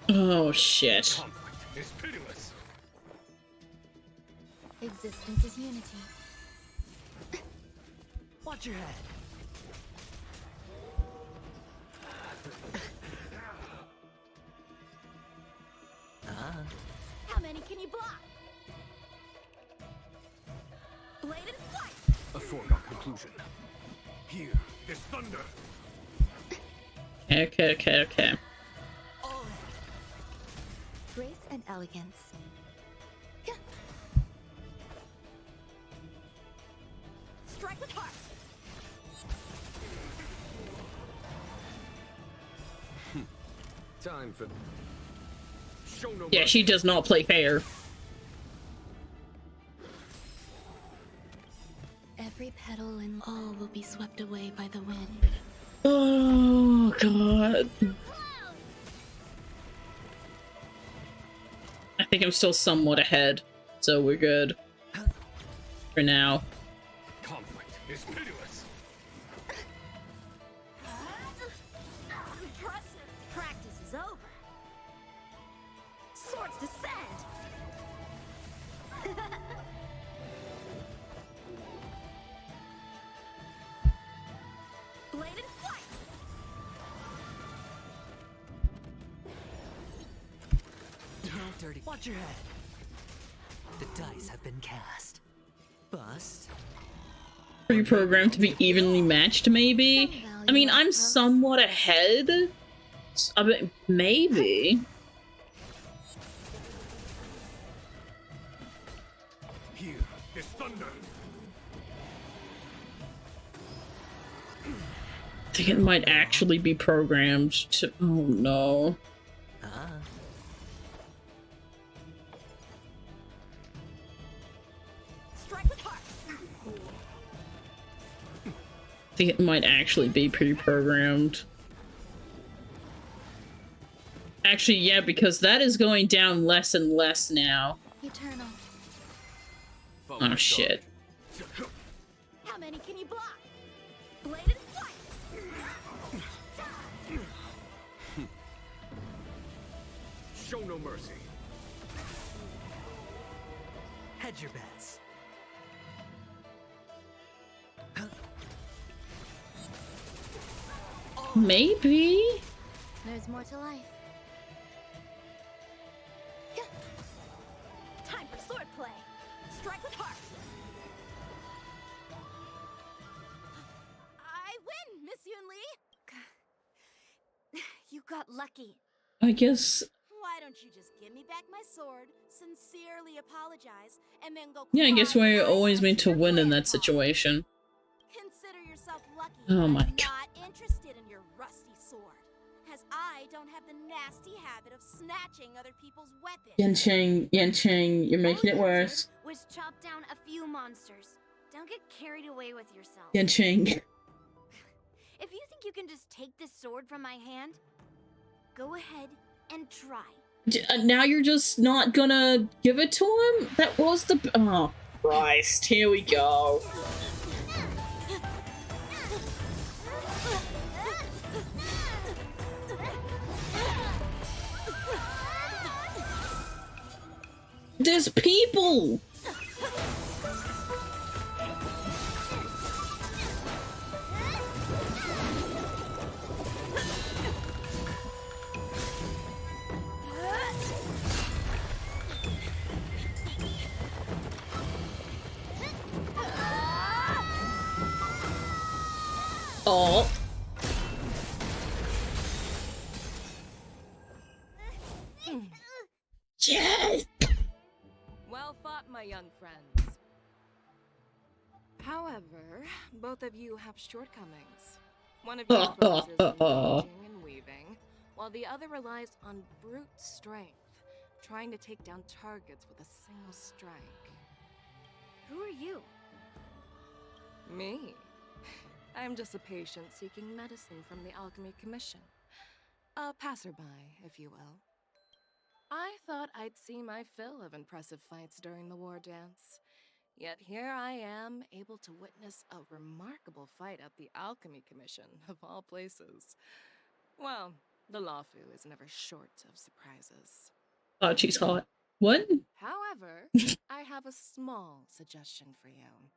Oh shit. Conflict is pitiless. Existence is unity. Watch your head. How many can you block? Blade and flight. A foregone conclusion. Here, there's thunder. Okay. Grace and elegance. Strike with heart. Time for show no Yeah, she does not play fair. Every petal and all will be swept away by the wind. Oh god. I think I'm still somewhat ahead, so we're good. For now. Conflict is pitiless. dirty. Watch your head. The dice have been cast. Bust. Pre-programmed to be evenly matched, maybe? I mean, I'm somewhat ahead. I mean, maybe. Here, this thunder. I think it might actually be programmed to. Oh no. I think it might actually be pre-programmed. Actually, yeah, because that is going down less and less now. Eternal. Oh shit. How many can you block? Bladed flight. Show no mercy. Hedge your bets. Maybe. There's more to life. Time for swordplay. Strike with heart. I win, Miss Yunli. You got lucky. I guess. Why don't you just give me back my sword, sincerely apologize, and then go? Yeah, I guess we're always meant to win in that situation. Consider yourself lucky. Oh my I'm god. not interested in your rusty sword, as I don't have the nasty habit of snatching other people's weapons. Yanqing, you're making it worse. Was chop down a few monsters. Don't get carried away with yourself. Yanqing. If you think you can just take this sword from my hand, go ahead and try. Now you're just not gonna give it to him? That was the. Oh, Christ. Here we go. There's people! Oh. Yes! Well fought, my young friends. However, both of you have shortcomings. One of you focuses on dodging and weaving, while the other relies on brute strength, trying to take down targets with a single strike. Who are you? Me? I'm just a patient seeking medicine from the Alchemy Commission. A passerby, if you will. I thought I'd see my fill of impressive fights during the war dance. Yet here I am, able to witness a remarkable fight at the Alchemy Commission, of all places. Well, the Lawfu is never short of surprises. Oh, she's hot. What? However, I have a small suggestion for you.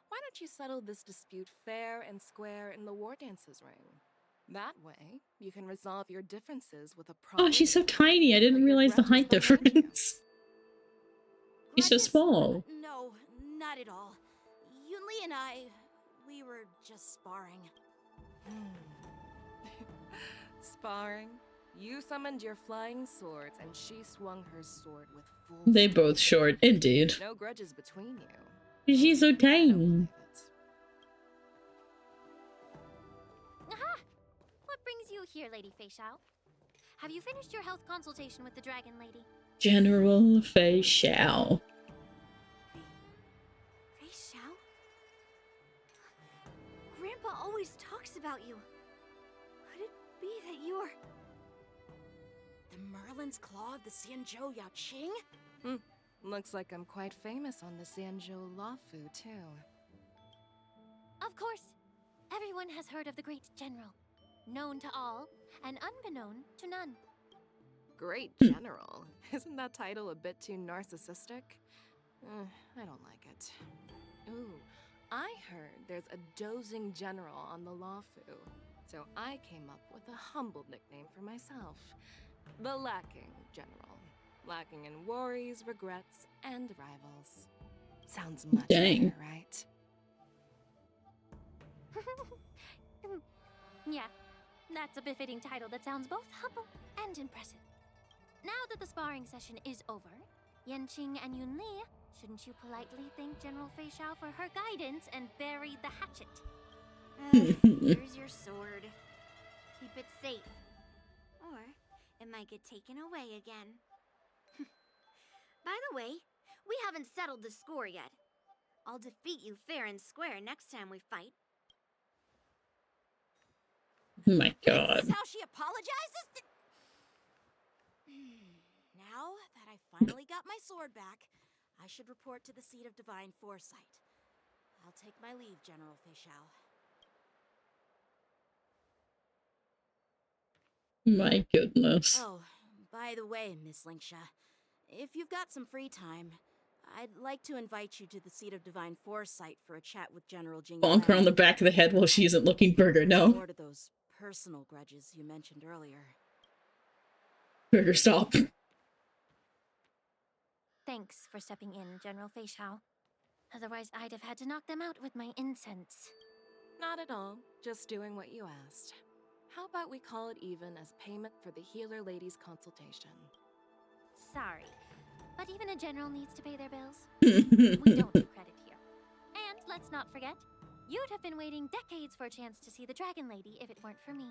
Why don't you settle this dispute fair and square in the war dances ring? That way, you can resolve your differences with a proper. Oh, she's so tiny. I didn't realize the height difference. She's so small. No, not at all. Yunli and we were just sparring. Sparring? You summoned your flying swords, and she swung her sword with full. They both short, indeed. No grudges between you. She's so tiny. Aha! What brings you here, Lady Fei Xiao? Have you finished your health consultation with the Dragon Lady? General Fei Xiao. Fei Xiao? Grandpa always talks about you. Could it be that you're... The Merlin's Claw of the Xianzhou Yaoqing? Looks like I'm quite famous on the Xianzhou Lawfu, too. Of course. Everyone has heard of the Great General. Known to all, and unbeknown to none. Great General? Isn't that title a bit too narcissistic? I don't like it. Ooh, I heard there's a dozing general on the Lawfu, so I came up with a humble nickname for myself. The Lacking General. lacking in worries, regrets, and rivals. Sounds much Dang. better, right? Yeah, that's a befitting title that sounds both humble and impressive. Now that the sparring session is over, Yanqing and Yunli, shouldn't you politely thank General Fei Xiao for her guidance and bury the hatchet? Here's your sword. Keep it safe. Or it might get taken away again. By the way, we haven't settled the score yet. I'll defeat you fair and square next time we fight. Oh my god. This is how she apologizes? Now that I finally got my sword back, I should report to the seat of divine foresight. I'll take my leave, General Fei Xiao. My goodness. Oh, by the way, Miss Linksha, if you've got some free time, I'd like to invite you to the seat of divine foresight for a chat with General Jing. Bonk her on the back of the head while she isn't looking burger, no. More to those personal grudges you mentioned earlier. Burger, stop. Thanks for stepping in, General Fei Xiao. Otherwise, I'd have had to knock them out with my incense. Not at all. Just doing what you asked. How about we call it even as payment for the healer lady's consultation? Sorry, but even a general needs to pay their bills. We don't do credit here. And let's not forget, you'd have been waiting decades for a chance to see the Dragon Lady if it weren't for me.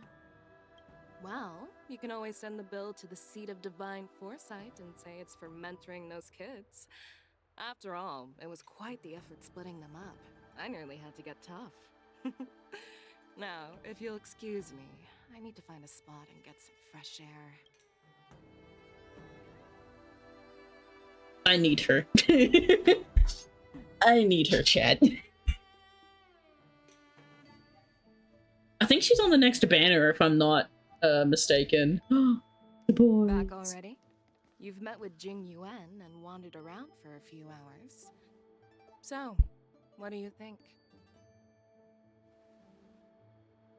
Well, you can always send the bill to the seat of divine foresight and say it's for mentoring those kids. After all, it was quite the effort splitting them up. I nearly had to get tough. Now, if you'll excuse me, I need to find a spot and get some fresh air. I need her. I need her, Chad. I think she's on the next banner, if I'm not mistaken. The boys. Back already? You've met with Jing Yuan and wandered around for a few hours. So, what do you think?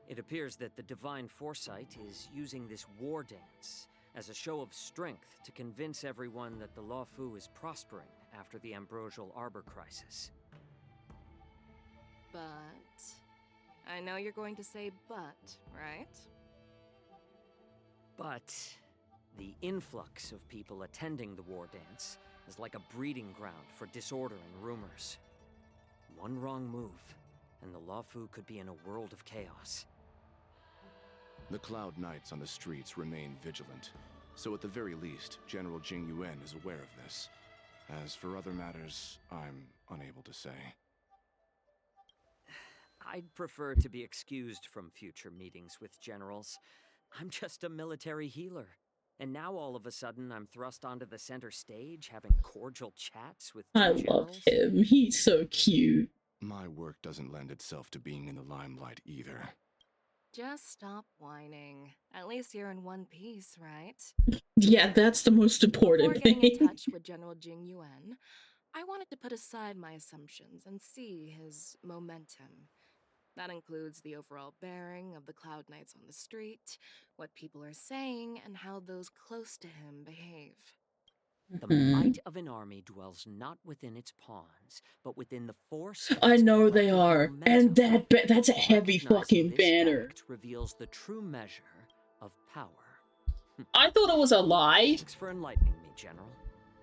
It appears that the Divine Foresight is using this war dance as a show of strength to convince everyone that the Luofu is prospering after the Ambrosial Arbor crisis. But... I know you're going to say but, right? But the influx of people attending the war dance is like a breeding ground for disorder and rumors. One wrong move, and the Luofu could be in a world of chaos. The Cloud Knights on the streets remain vigilant, so at the very least, General Jing Yuan is aware of this. As for other matters, I'm unable to say. I'd prefer to be excused from future meetings with generals. I'm just a military healer. And now all of a sudden I'm thrust onto the center stage having cordial chats with I generals. love him. He's so cute. My work doesn't lend itself to being in the limelight either. Just stop whining. At least you're in one piece, right? Yeah, that's the most important Before getting in thing. touch with General Jing Yuan, I wanted to put aside my assumptions and see his momentum. That includes the overall bearing of the Cloud Knights on the street, what people are saying, and how those close to him behave. The might of an army dwells not within its pawns, but within the force of I its know they collective are, and momentum. that's a heavy Recognizing fucking this banner. fact reveals the true measure of power. I thought it was a lie. Thanks for enlightening me, General.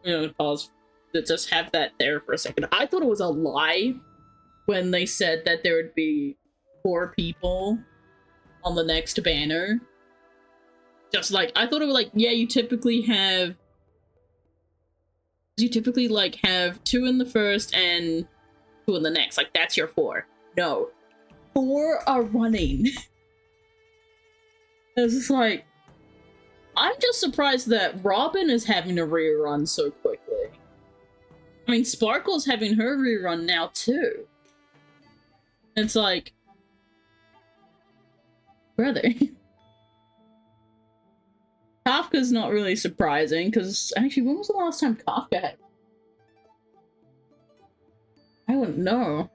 You know, pause. Just have that there for a second. I thought it was a lie when they said that there would be 4 people on the next banner. Just like, I thought it was like, yeah, you typically like have 2 in the first and 2 in the next. Like, that's your 4. No. 4 are running. It's just like, I'm just surprised that Robin is having a rerun so quickly. I mean, Sparkle's having her rerun now too. It's like, brother. Kafka's not really surprising, because actually, when was the last time Kafka had? I don't know.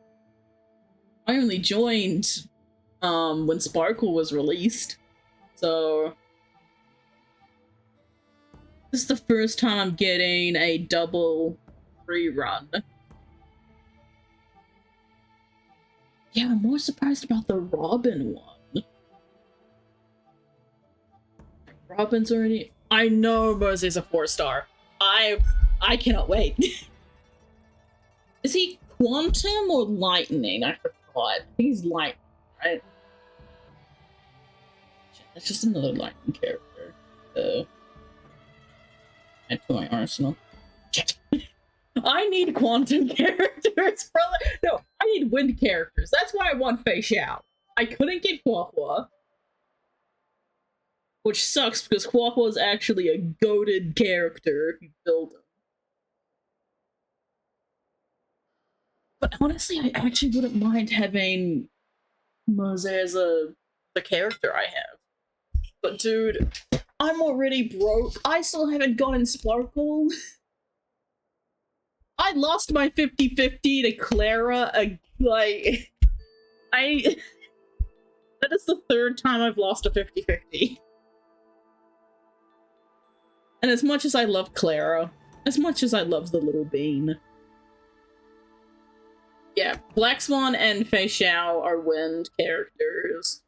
I only joined when Sparkle was released, so This is the first time I'm getting a double rerun. Yeah, I'm more surprised about the Robin one. Robin's already... I know Mose's a 4-star. I cannot wait. Is he Quantum or Lightning? I forgot. I think he's Lightning, right? That's just another Lightning character. Add to my arsenal. I need Quantum characters, brother. No, I need Wind characters. That's why I want Fei Xiao. I couldn't get Huahua. Which sucks because Huahua is actually a goated character if you build him. But honestly, I actually wouldn't mind having Mose as the character I have. But dude, I'm already broke. I still haven't gotten Sparkle. I lost my 50-50 to Clara. That is the third time I've lost a 50-50. And as much as I love Clara, as much as I love the little bean. Yeah, Black Swan and Fei Xiao are Wind characters.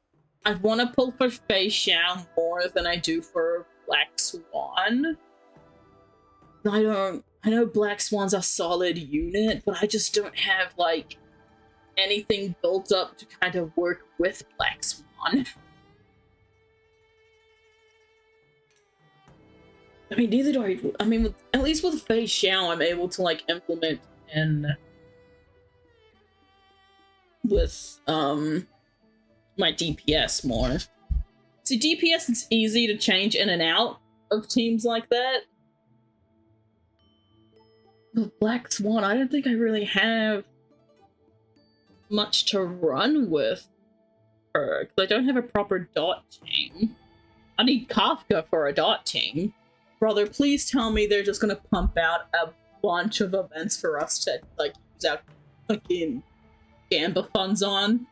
I want to pull for Fei Xiao more than I do for Black Swan. I know Black Swan's a solid unit, but I just don't have, like, anything built up to kind of work with Black Swan. I mean, neither do I. I mean, at least with Fei Xiao, I'm able to, like, implement in with, my DPS more. See, DPS, it's easy to change in and out of teams like that. But Black Swan, I don't think I really have much to run with her, because I don't have a proper dot team. I need Kafka for a dot team. Brother, please tell me they're just gonna pump out a bunch of events for us to, like, use our fucking Gamba funds on.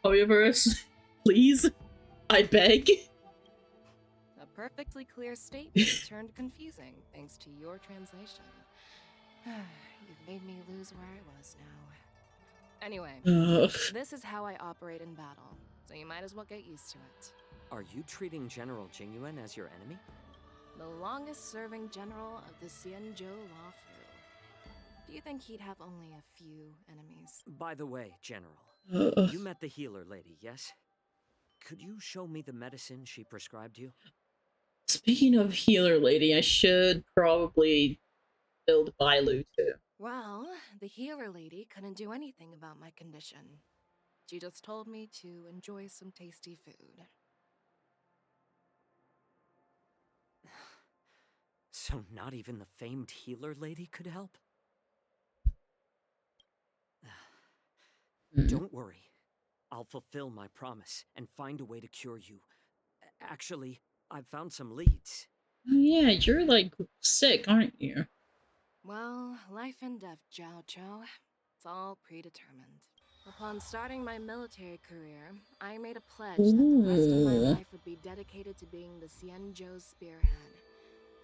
Howeverse, please, I beg. A perfectly clear statement turned confusing thanks to your translation. You've made me lose where I was now. Anyway, this is how I operate in battle, so you might as well get used to it. Are you treating General Jingyuan as your enemy? The longest-serving general of the Xianzhou Law Fu. Do you think he'd have only a few enemies? By the way, General, you met the healer lady, yes? Could you show me the medicine she prescribed you? Speaking of healer lady, I should probably build Bailu too. Well, the healer lady couldn't do anything about my condition. She just told me to enjoy some tasty food. So not even the famed healer lady could help? Don't worry. I'll fulfill my promise and find a way to cure you. Actually, I've found some leads. Yeah, you're, like, sick, aren't you? Well, life and death, Jiao Chou. It's all predetermined. Upon starting my military career, I made a pledge that the rest of my life would be dedicated to being the Xianzhou spearhead.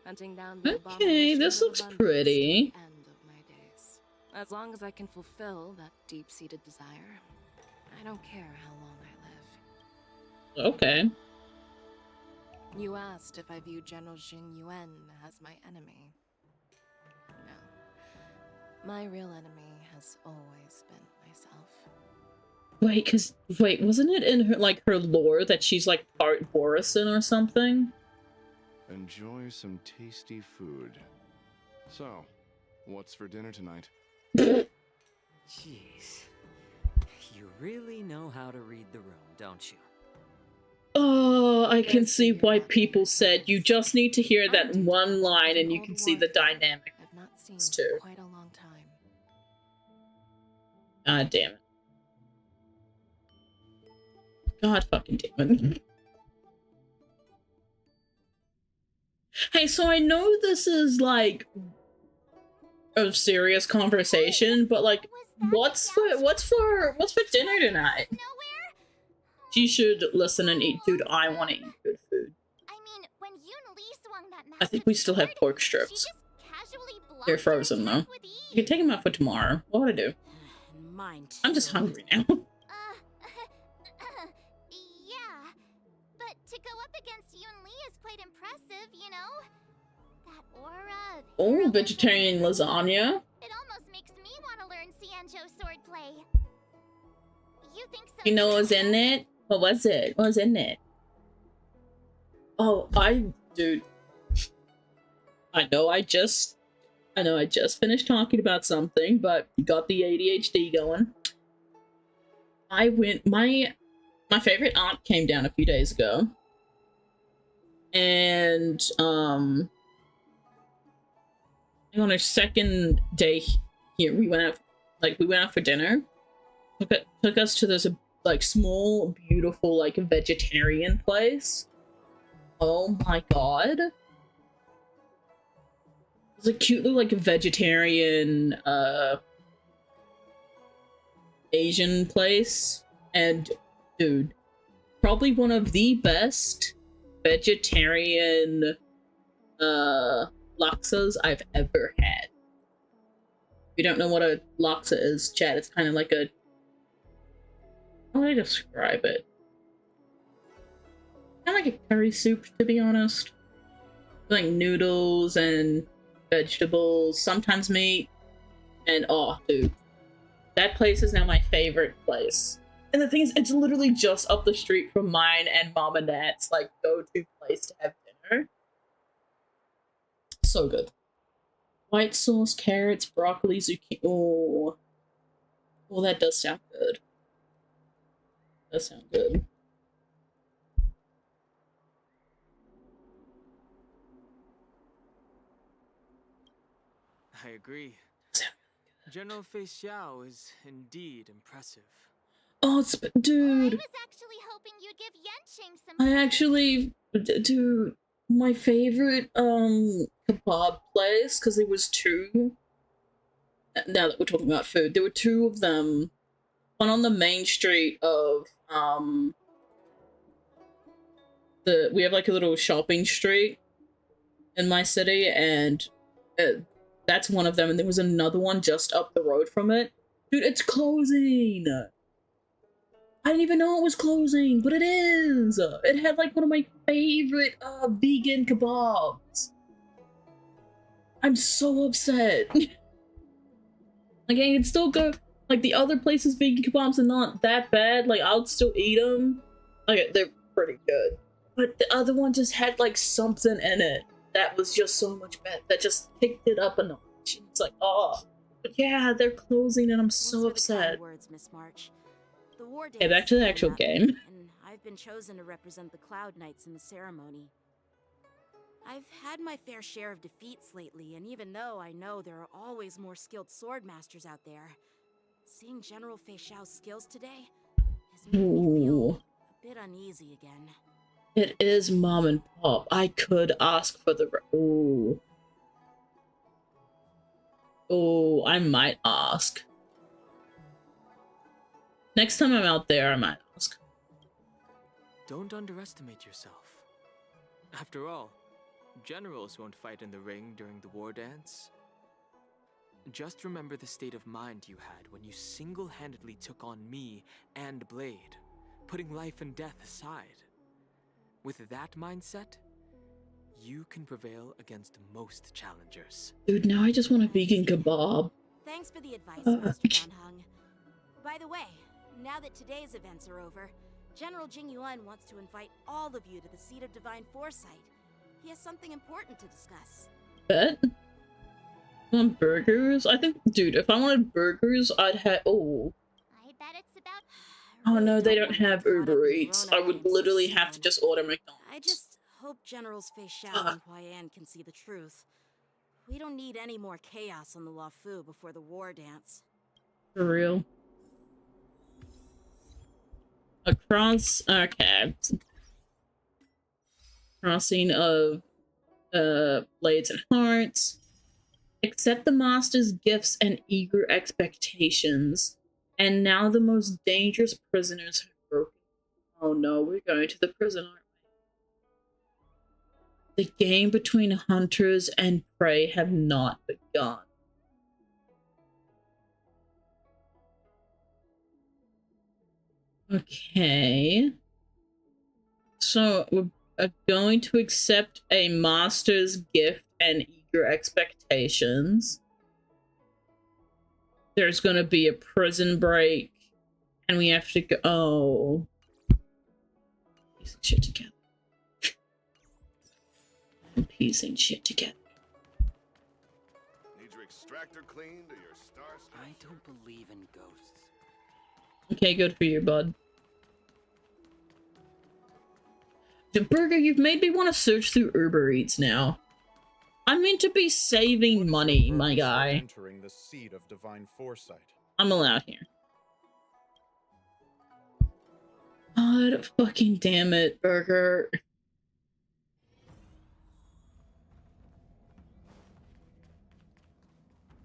Hunting down the Okay, this looks pretty. End of my days. As long as I can fulfill that deep-seated desire, I don't care how long I live. Okay. You asked if I view General Jingyuan as my enemy. No. My real enemy has always been myself. Wait, wasn't it in her, like, her lore that she's, like, part Borisin or something? Enjoy some tasty food. So, what's for dinner tonight? Jeez. You really know how to read the room, don't you? Oh, I can see why people said you just need to hear that one line and you can see the dynamic. I've not seen too. quite a long time. God damn it. God fucking damn it. Hey, so I know this is, like, a serious conversation, but, like, what's for dinner tonight? You should listen and eat, dude. I want to eat good food. I mean, when Yoon Lee swung that I think we still have pork strips. They're frozen though. You can take them out for tomorrow. What would I do? Mine too. I'm just hungry now. Yeah, but to go up against Yun Li is quite impressive, you know? That aura of Oh, vegetarian lasagna. it almost makes me want to learn Xianzhou swordplay. You think so? You know what was in it? What was it? What was in it? Oh, dude. I know I just finished talking about something, but you got the ADHD going. My favorite aunt came down a few days ago. And on our second day here, we went out for dinner. Took us to this like small, beautiful, like vegetarian place. Oh my god. It's a cute little like vegetarian Asian place, and dude, probably one of the best vegetarian laksas I've ever had. If you don't know what a laksa is, chat, it's kind of like a, how do I describe it? Kind of like a curry soup, to be honest. Like noodles and vegetables, sometimes meat, and oh, dude. That place is now my favorite place. And the thing is, it's literally just up the street from mine and Mom and Dad's like go-to place to have dinner. So good. White sauce, carrots, broccoli, zucchini. Oh, well, that does sound good. Does sound good. I agree. General Fei Xiao is indeed impressive. Oh, dude. I was actually hoping you'd give Yanqing some. I actually, dude, my favorite kebab place, because there was two. Now that we're talking about food, there were two of them. One on the main street of we have like a little shopping street in my city, and that's one of them. And there was another one just up the road from it. Dude, it's closing. I didn't even know it was closing, but it is. It had like one of my favorite vegan kebabs. I'm so upset. Like, I can still go. Like, the other places, vegan kebabs are not that bad. Like, I'll still eat them. Like, they're pretty good. But the other one just had like something in it that was just so much better. That just kicked it up a notch. It's like, oh, but yeah, they're closing, and I'm so upset. Words, Miss March. The war Okay, back to the actual game. And I've been chosen to represent the Cloud Knights in the ceremony. I've had my fair share of defeats lately, and even though I know there are always more skilled sword masters out there, seeing General Fei Xiao's skills today has made me feel a bit uneasy again. It is mom and pop. I could ask for the. Ooh. Oh, I might ask. Next time I'm out there, I might ask. Don't underestimate yourself. After all, generals won't fight in the ring during the war dance. Just remember the state of mind you had when you single-handedly took on me and Blade, putting life and death aside. With that mindset, you can prevail against most challengers. Dude, now I just want a vegan kebab. Thanks for the advice, Master Dongheng. By the way, now that today's events are over, General Jing Yuan wants to invite all of you to the Seat of Divine Foresight. He has something important to discuss. Bet? Want burgers? I think, dude, if I wanted burgers, I'd have. Oh. I bet it's about. Oh no, they don't have Uber Eats. I would literally have to just order McDonald's. I just hope Generals Fei Xiao and Huaiyan can see the truth. We don't need any more chaos on the Luofu before the war dance. For real. Across. Okay. Crossing of blades and hearts. Accept the master's gifts and eager expectations. And now the most dangerous prisoners have broken. Oh no, we're going to the prison, aren't The game between hunters and prey have not begun. Okay. So we're going to accept a master's gift and eager expectations. There's going to be a prison break, and we have to go. Oh. Piecing shit together. I'm piecing shit together. Need your extractor cleaned or your stars? I don't believe in ghosts. Okay, good for you, bud. The burger, you've made me want to search through Uber Eats now. I'm meant to be saving money, my guy. Entering the seat of divine foresight. I'm allowed here. God fucking damn it, Burger.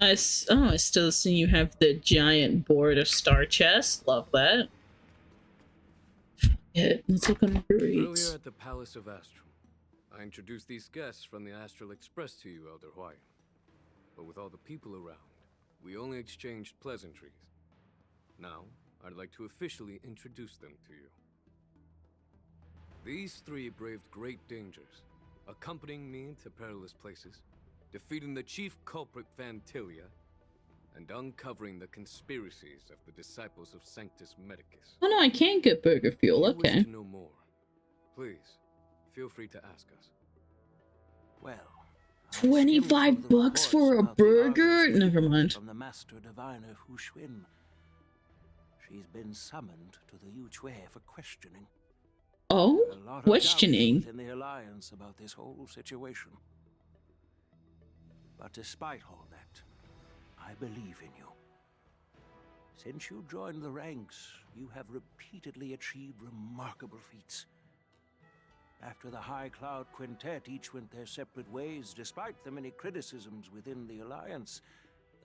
I still see you have the giant board of star chests. Love that. Yeah, let's look on Uber Eats. Earlier at the Palace of Astral, I introduced these guests from the Astral Express to you, Elder Hwyan. But with all the people around, we only exchanged pleasantries. Now, I'd like to officially introduce them to you. These three braved great dangers, accompanying me to perilous places, defeating the chief culprit Fantilia, and uncovering the conspiracies of the disciples of Sanctus Medicus. Oh no, I can't get burger fuel, If you okay. wish to know more, please, feel free to ask us. Well, 25 bucks for a burger? Never mind. from the Master Diviner Fu Xuan. She's been summoned to the Yuchue for questioning. Oh? A lot of Questioning? doubts within the Alliance about this whole situation. But despite all that, I believe in you. Since you joined the ranks, you have repeatedly achieved remarkable feats. After the High Cloud Quintet each went their separate ways, despite the many criticisms within the Alliance,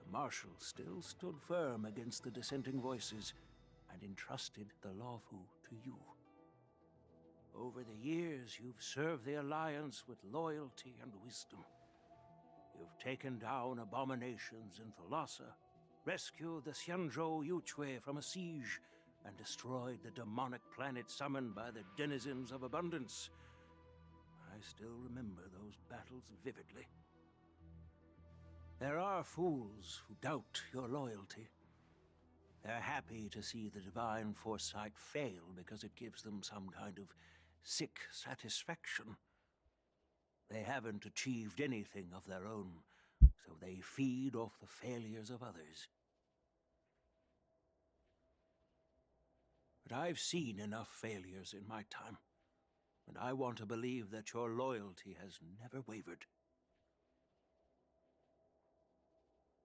the Marshal still stood firm against the dissenting voices and entrusted the Lawfu to you. Over the years, you've served the Alliance with loyalty and wisdom. You've taken down abominations in Thalassa, rescued the Xianzhou Yuchue from a siege, and destroyed the demonic planet summoned by the denizens of abundance. I still remember those battles vividly. There are fools who doubt your loyalty. They're happy to see the divine foresight fail because it gives them some kind of sick satisfaction. They haven't achieved anything of their own, so they feed off the failures of others. But I've seen enough failures in my time, and I want to believe that your loyalty has never wavered.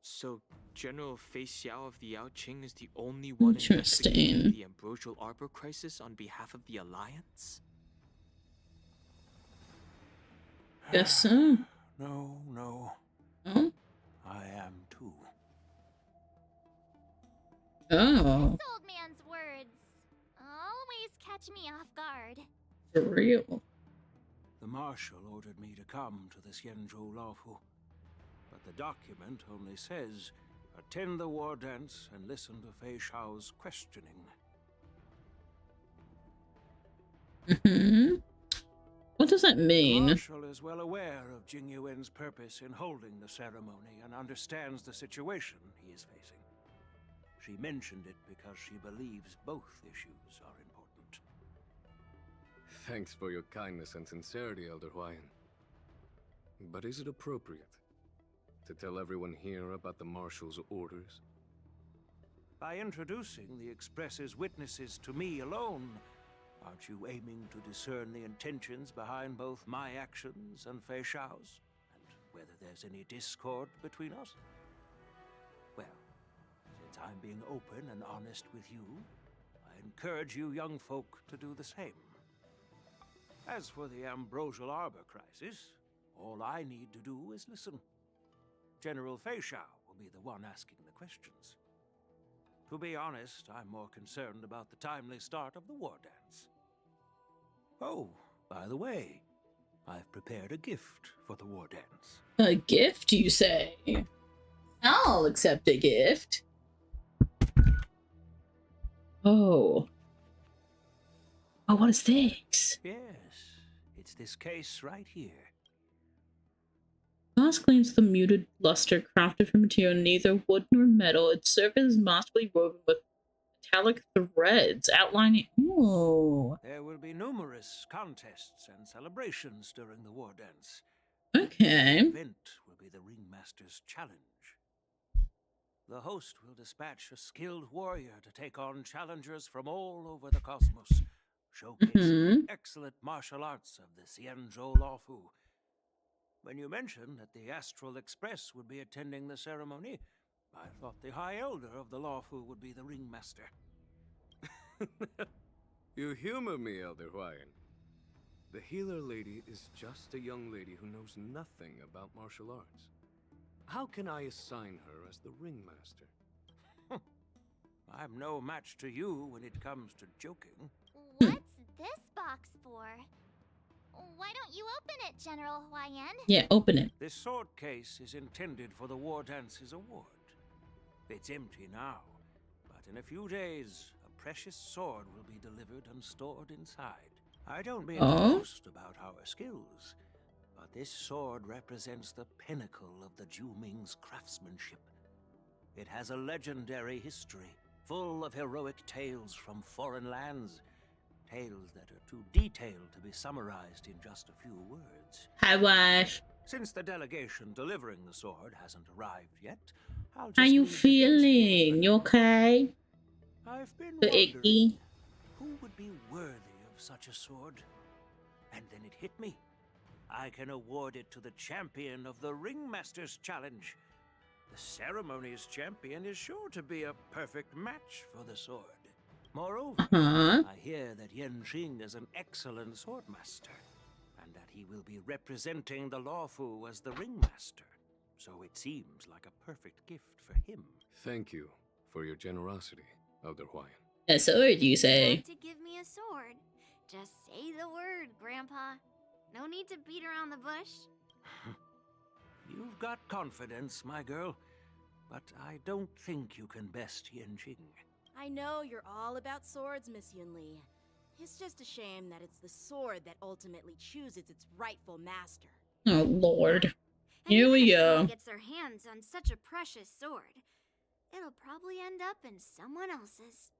So, General Fei Xiao of the Yaoqing is the only one Interesting. investigating the Ambrosial Arbor crisis on behalf of the Alliance? Guess so. No. Oh? I am too. Oh. This old man's words always catch me off guard. For real. The Marshal ordered me to come to the Xianzhou Lawfu, but the document only says, attend the war dance and listen to Fei Xiao's questioning. Mm-hmm. What does that The mean? Marshal is well aware of Jing Yuan's purpose in holding the ceremony and understands the situation he is facing. She mentioned it because she believes both issues are important. Thanks for your kindness and sincerity, Elder Hwyan. But is it appropriate to tell everyone here about the Marshal's orders? By introducing the Express's witnesses to me alone, aren't you aiming to discern the intentions behind both my actions and Fei Xiao's? And whether there's any discord between us? Well, since I'm being open and honest with you, I encourage you young folk to do the same. As for the Ambrosial Arbor crisis, all I need to do is listen. General Fei Xiao will be the one asking the questions. To be honest, I'm more concerned about the timely start of the war dance. Oh, by the way, I've prepared a gift for the war dance. A gift, you say? I'll accept a gift. Oh. Oh, what is this? Yes, it's this case right here. Glass claims the muted luster crafted from material neither wood nor metal. Its surface is masterfully woven with metallic threads outlining. Ooh. There will be numerous contests and celebrations during the war dance. Okay. The event will be the Ringmaster's Challenge. The host will dispatch a skilled warrior to take on challengers from all over the cosmos, showcasing the excellent martial arts of the Xianzhou Lawfu. When you mentioned that the Astral Express would be attending the ceremony, I thought the High Elder of the Lawfu would be the Ringmaster. You humor me, Elder Huayan. The healer lady is just a young lady who knows nothing about martial arts. How can I assign her as the Ringmaster? I'm no match to you when it comes to joking. What's this box for? Why don't you open it, General Huayan? Yeah, open it. This sword case is intended for the War Dance's award. It's empty now, but in a few days, a precious sword will be delivered and stored inside. I don't mean to boast about our skills, but this sword represents the pinnacle of the Zhuming's craftsmanship. It has a legendary history, full of heroic tales from foreign lands. Tales that are too detailed to be summarized in just a few words. Hi, wife. Since the delegation delivering the sword hasn't arrived yet, I'll just How you feeling? You okay? I've been wondering who would be worthy of such a sword. And then it hit me. I can award it to the champion of the Ringmaster's Challenge. The ceremony's champion is sure to be a perfect match for the sword. Moreover, I hear that Yanqing is an excellent swordmaster, and that he will be representing the Lawfu as the Ringmaster. So it seems like a perfect gift for him. Thank you for your generosity, Elder Huayan. A sword, you say? Want to give me a sword? Just say the word, Grandpa. No need to beat around the bush. You've got confidence, my girl, but I don't think you can best Yanqing. I know you're all about swords, Miss Yunli. It's just a shame that it's the sword that ultimately chooses its rightful master. Oh, Lord. Here we go. If someone gets their hands on such a precious sword, it'll probably end up in someone else's.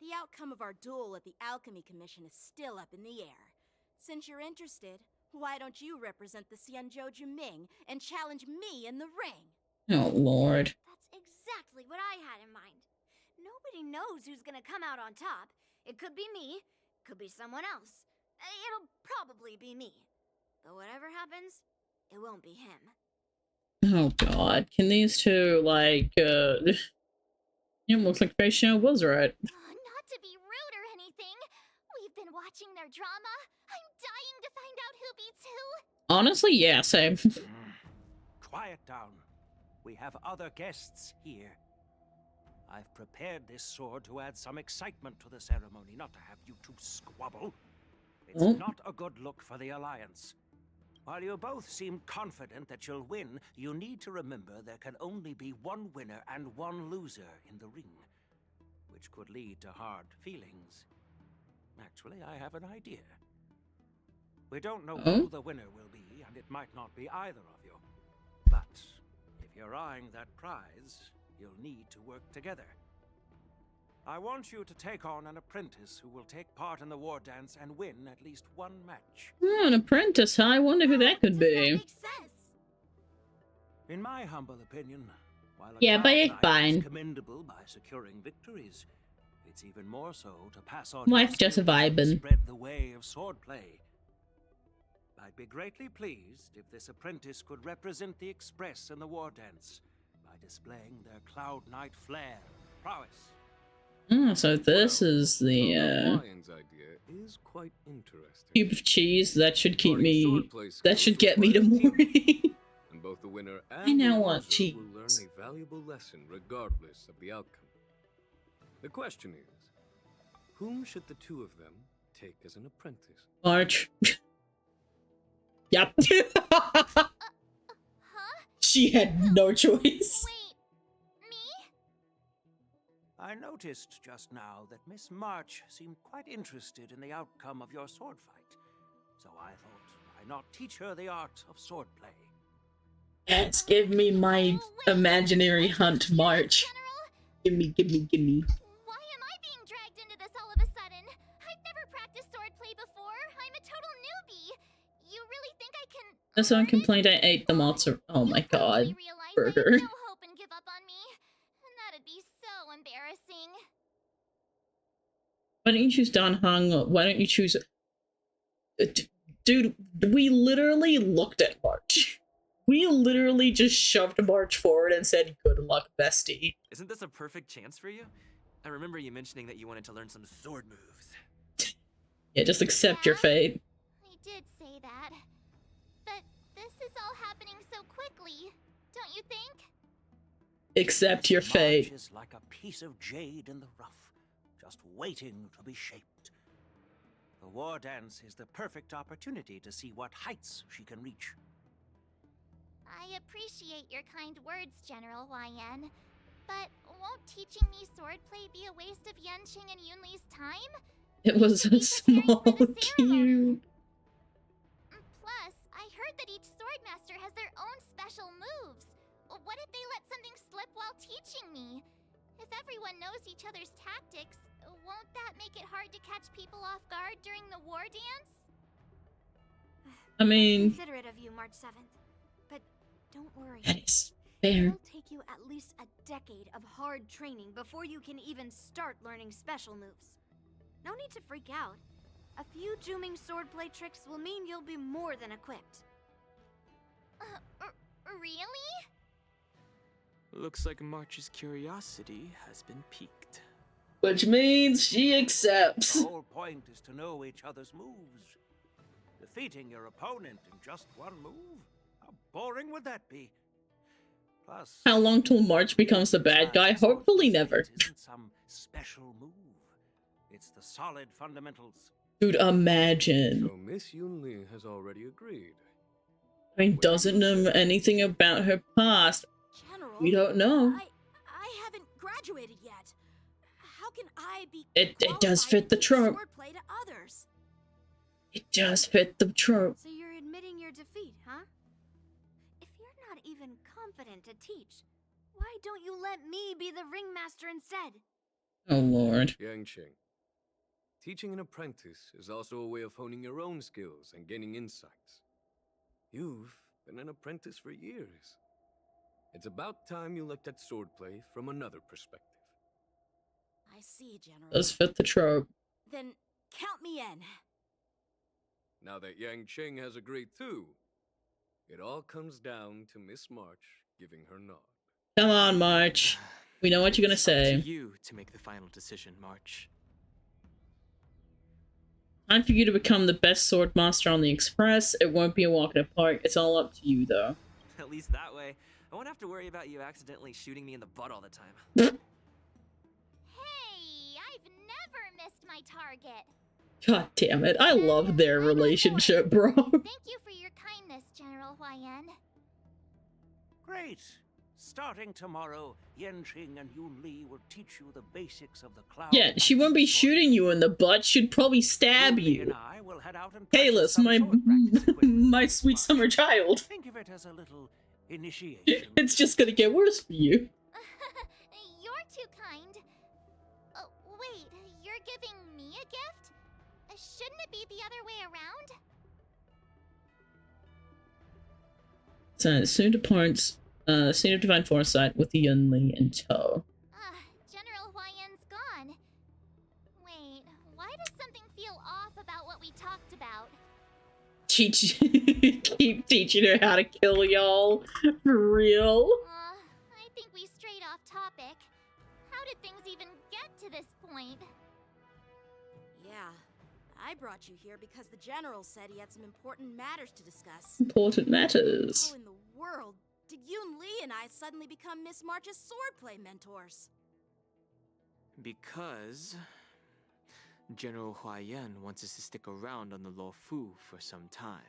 The outcome of our duel at the Alchemy Commission is still up in the air. Since you're interested, why don't you represent the Xianzhou Juming and challenge me in the ring? Oh, Lord. That's exactly what I had in mind. Nobody knows who's gonna come out on top. It could be me, could be someone else. It'll probably be me. But whatever happens, it won't be him. Oh, God. Can these two, like, it looks like Feishan was right. Not to be rude or anything. We've been watching their drama. I'm dying to find out who beats who. Honestly, yeah, same. Quiet down. We have other guests here. I've prepared this sword to add some excitement to the ceremony, not to have you two squabble. It's not a good look for the Alliance. While you both seem confident that you'll win, you need to remember there can only be one winner and one loser in the ring, which could lead to hard feelings. Actually, I have an idea. We don't know who the winner will be, and it might not be either of you. But if you're eyeing that prize, you'll need to work together. I want you to take on an apprentice who will take part in the war dance and win at least one match. Oh, an apprentice, huh? I wonder who that could be. In my humble opinion, while a Yeah, Cloud but Knight is fine. commendable by securing victories, it's even more so to pass on Life your just skills and vibing. spread the way of swordplay. I'd be greatly pleased if this apprentice could represent the Express in the war dance by displaying their Cloud Knight flair and prowess. Oh, so this is the, Huayan's idea is quite interesting. cube of cheese that should keep me, that should get me to morning. And both the winner I and now the want loser cheese. will learn a valuable lesson regardless of the outcome. The question is, whom should the two of them take as an apprentice? March. Yep. She had no choice. I noticed just now that Miss March seemed quite interested in the outcome of your sword fight. So I thought, why not teach her the art of swordplay? Yes, give me my imaginary hunt march. Gimme, gimme, gimme. Why am I being dragged into this all of a sudden? I've never practiced swordplay before. I'm a total newbie. You really think I can? Someone complained I ate the matzo. Oh my god. Burger. No hope and give up on me. And that'd be so embarrassing. Why don't you choose Dan Hang? Why don't you choose... Dude, we literally looked at March. We literally just shoved March forward and said, good luck, bestie. Isn't this a perfect chance for you? I remember you mentioning that you wanted to learn some sword moves. Yeah, just accept your fate. I did say that. But this is all happening so quickly, don't you think? Accept your fate. March is like a piece of jade in the rough, just waiting to be shaped. The war dance is the perfect opportunity to see what heights she can reach. I appreciate your kind words, General YN. But won't teaching me swordplay be a waste of Yanqing and Yunli's time? It was a small cube. Plus, I heard that each swordmaster has their own special moves. What if they let something slip while teaching me? If everyone knows each other's tactics, won't that make it hard to catch people off guard during the war dance? I mean... Considerate of you, March 7th. But don't worry. That is fair. It'll take you at least a decade of hard training before you can even start learning special moves. No need to freak out. A few Juming swordplay tricks will mean you'll be more than equipped. Really? Looks like March's curiosity has been piqued. Which means she accepts. The whole point is to know each other's moves. Defeating your opponent in just one move? How boring would that be? Plus, How long till March becomes the bad guy? Hopefully never. it isn't some special move. It's the solid fundamentals. Dude, imagine. So Miss Yunli has already agreed. I mean, doesn't know anything about her past. General, We don't know. I haven't graduated yet. How can I be It does fit the trope. swordplay to others? It does fit the trope. So you're admitting your defeat, huh? If you're not even confident to teach, why don't you let me be the ringmaster instead? Oh lord. Yanqing, teaching an apprentice is also a way of honing your own skills and gaining insights. You've been an apprentice for years. It's about time you looked at swordplay from another perspective. I see, General. Does fit the trope. Then count me in. Now that Yanqing has agreed too, it all comes down to Miss March giving her nod. Come on, March. We know what you're gonna It's up say. to you to make the final decision, March. Time for you to become the best sword master on the Express. It won't be a walk in the park. It's all up to you, though. At least that way, I won't have to worry about you accidentally shooting me in the butt all the time. Hey, I've never missed my target. God damn it. I love their relationship, bro. Thank you for your kindness, General YN. Great. Starting tomorrow, Yanqing and Yunli will teach you the basics of the cloud. Yeah, she won't be shooting you in the butt. She'd probably stab Yunli you. and I will head out and Kalis, my sweet summer child. think of it as a little initiation. It's just gonna get worse for you. You're too kind. Wait, you're giving me a gift? Shouldn't it be the other way around? So, soon departs, Scene of Divine Foresight with the Yunli in tow. General YN's gone. Wait, why does something feel off about what we talked about? Keep teaching her how to kill y'all. For real. I think we strayed off topic. How did things even get to this point? Yeah, I brought you here because the General said he had some important matters to discuss. Important matters. How in the world did Yun Li and I suddenly become Miss March's swordplay mentors? Because General Huaiyan wants us to stick around on the Luofu for some time.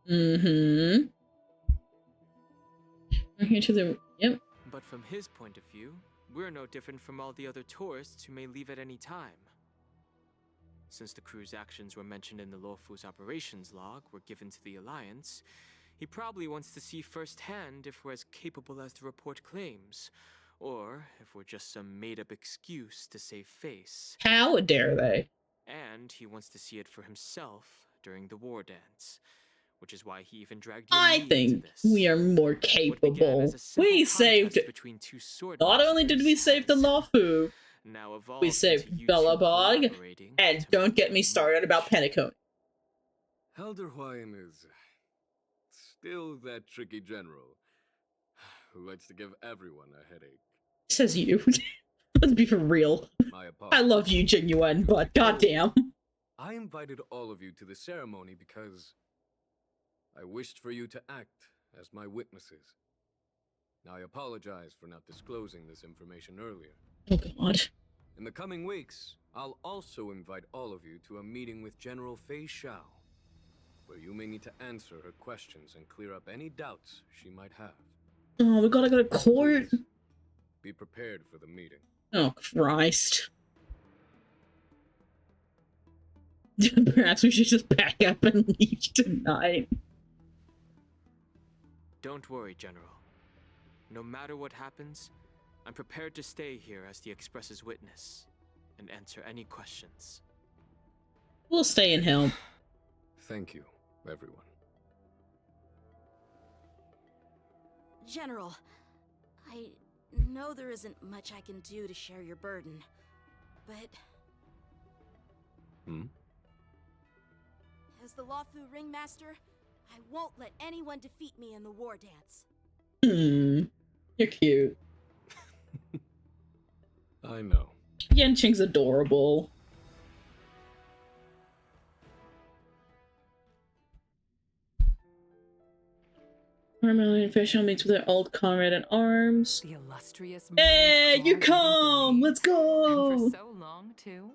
Mm-hmm. We're here to the... Yep. But from his point of view, we're no different from all the other tourists who may leave at any time. Since the crew's actions were mentioned in the Luofu's operations log were given to the Alliance, he probably wants to see firsthand if we're as capable as to report claims, or if we're just some made-up excuse to save face. How dare they? And he wants to see it for himself during the war dance, which is why he even dragged you I think we are more capable. We saved... Not only did we save the Luofu, we saved Bellabog, and don't get me started about Penacony. Elder Huayan is still that tricky general who likes to give everyone a headache. Says you. Let's be for real. I love you, Genuine, but goddamn. I invited all of you to the ceremony because I wished for you to act as my witnesses. Now I apologize for not disclosing this information earlier. Oh god. In the coming weeks, I'll also invite all of you to a meeting with General Fei Xiao, where you may need to answer her questions and clear up any doubts she might have. Oh, we gotta go to court? Please, be prepared for the meeting. Oh, Christ. Perhaps we should just pack up and leave tonight. Don't worry, General. No matter what happens, I'm prepared to stay here as the Express's witness and answer any questions. We'll stay and help. Thank you, everyone. General, I know there isn't much I can do to share your burden, but... As the Luofu Ringmaster, I won't let anyone defeat me in the war dance. You're cute. I know. Yanqing's adorable. Armor official meets with their old comrade in arms. The illustrious. Hey, you come! Let's go! And for so long, too.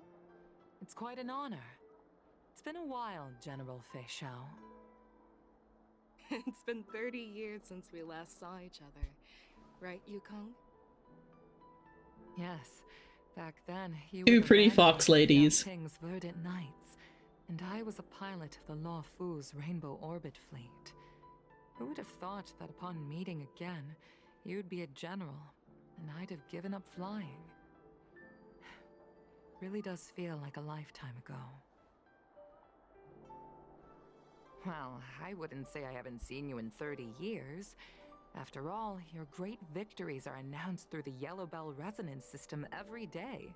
It's quite an honor. It's been a while, General Fei Xiao. It's been 30 years since we last saw each other. Right, Yukong? Yes. Back then, you Two were pretty fox ladies. King's Verdant Knights, and I was a pilot of the Luofu's Rainbow Orbit Fleet. Who would have thought that upon meeting again, you'd be a general, and I'd have given up flying? Really does feel like a lifetime ago. Well, I wouldn't say I haven't seen you in 30 years. After all, your great victories are announced through the Yellow Bell resonance system every day.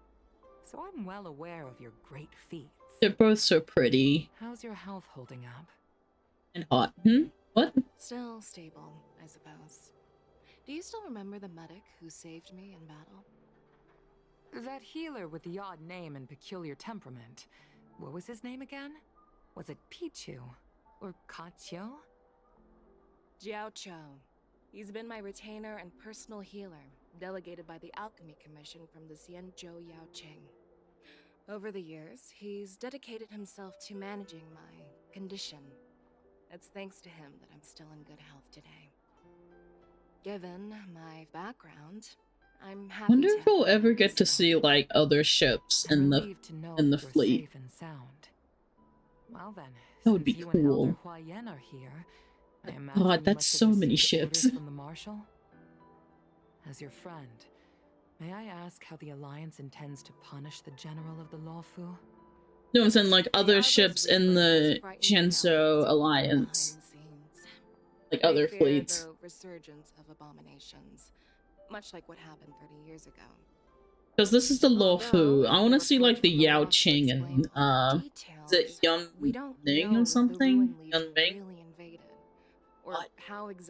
So I'm well aware of your great feats. They're both so pretty. How's your health holding up? And hot. What? Still stable, I suppose. Do you still remember the medic who saved me in battle? That healer with the odd name and peculiar temperament. What was his name again? Was it Pichu? Or Kachio? Jiao Chou. He's been my retainer and personal healer, delegated by the Alchemy Commission from the Xianzhou Yaoqing. Over the years, he's dedicated himself to managing my condition. It's thanks to him that I'm still in good health today. Given my background, I'm happy. Wonder if we'll ever get to see like other ships in the fleet. Safe and sound. Well then, that would be you cool. And Elder Huayan are here, I imagine God, that's so many ships. From the Marshal? As your friend, may I ask how the Alliance intends to punish the General of the Luofu? No, I'm saying like other ships in the Xianzhou Alliance. Like other fleets. The resurgence of abominations, much like what happened 30 years ago. Because this is the Luofu. I want to see like the Yaoqing and is it Yunning or something? Yunming?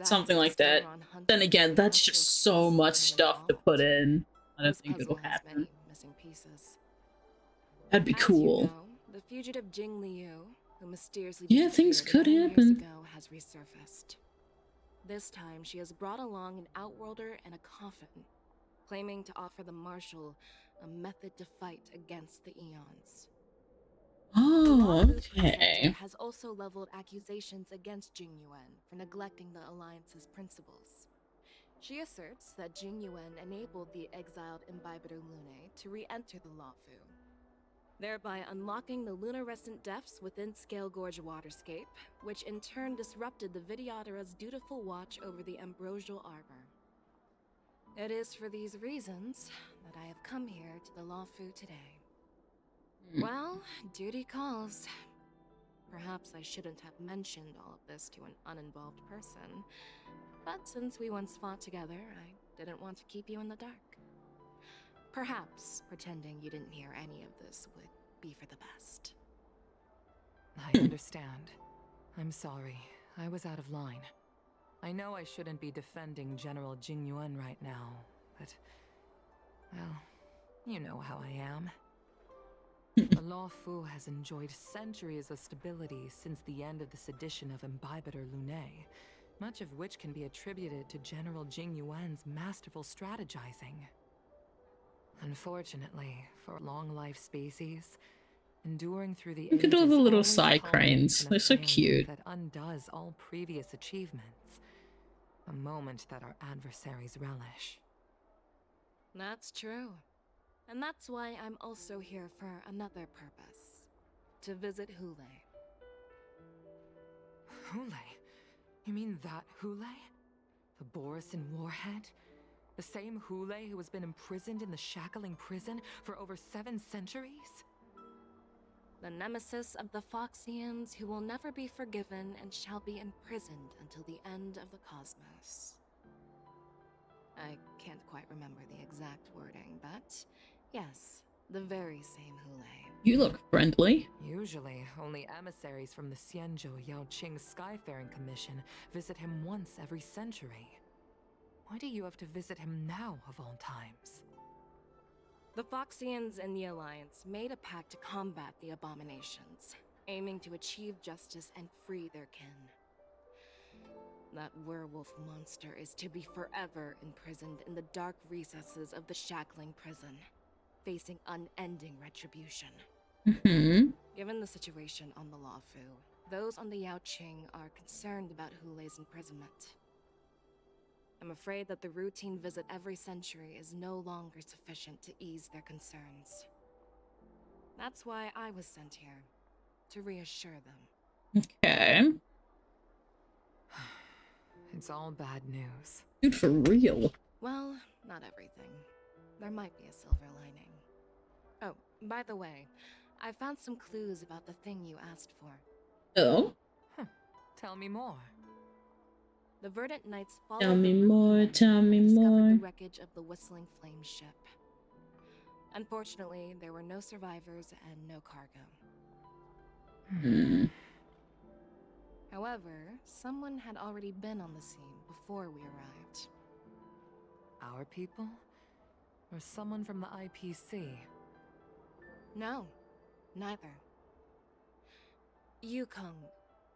Something like that. Then again, that's just so much stuff to put in. I don't think it'll happen. That'd be cool. The fugitive Jing Liu, who mysteriously things could happen. Ago, has resurfaced. This time, she has brought along an outworlder and a coffin, claiming to offer the Marshal a method to fight against the Eons. Oh. Lawfu okay. presenter has also leveled accusations against Jing Yuan for neglecting the Alliance's principles. She asserts that Jing Yuan enabled the exiled Imbibitor Lunae to re-enter the Lawfu, thereby unlocking the lunarescent depths within Scale Gorge waterscape, which in turn disrupted the Vidyadhara's dutiful watch over the Ambrosial Arbor. It is for these reasons that I have come here to the Lawfu today. Well, duty calls. Perhaps I shouldn't have mentioned all of this to an uninvolved person, but since we once fought together, I didn't want to keep you in the dark. Perhaps pretending you didn't hear any of this would be for the best. I understand. I'm sorry. I was out of line. I know I shouldn't be defending General Jing Yuan right now, but... well, you know how I am. The Lawfu has enjoyed centuries of stability since the end of the sedition of Imbibitor Lunae, much of which can be attributed to General Jing Yuan's masterful strategizing. Unfortunately, for long-life species, enduring through the Look at all the little side cranes. They're so cute. That undoes all previous achievements. A moment that our adversaries relish. That's true. And that's why I'm also here for another purpose. To visit Hule. Hule? You mean that Hule? The Borisin warhead? The same Hule who has been imprisoned in the Shackling prison for over 7 centuries? The nemesis of the Foxians who will never be forgiven and shall be imprisoned until the end of the cosmos. I can't quite remember the exact wording, but yes, the very same Hule. You look friendly. Usually, only emissaries from the Xianzhou Yaoqing Skyfaring Commission visit him once every century. Why do you have to visit him now, of all times? The Foxians and the Alliance made a pact to combat the abominations, aiming to achieve justice and free their kin. That werewolf monster is to be forever imprisoned in the dark recesses of the Shackling prison, facing unending retribution. Given the situation on the Lawfu, those on the Yaoqing are concerned about Hule's imprisonment. I'm afraid that the routine visit every century is no longer sufficient to ease their concerns. That's why I was sent here, to reassure them. Okay. It's all bad news. Dude, for real. Well, not everything. There might be a silver lining. Oh, by the way, I found some clues about the thing you asked for. Oh? Tell me more. The Verdant Knights followed Tell me the more, route tell me and discovered more. the wreckage of the Whistling Flame ship. Unfortunately, there were no survivors and no cargo. However, someone had already been on the scene before we arrived. Our people? Or someone from the IPC? No, neither. Yukong,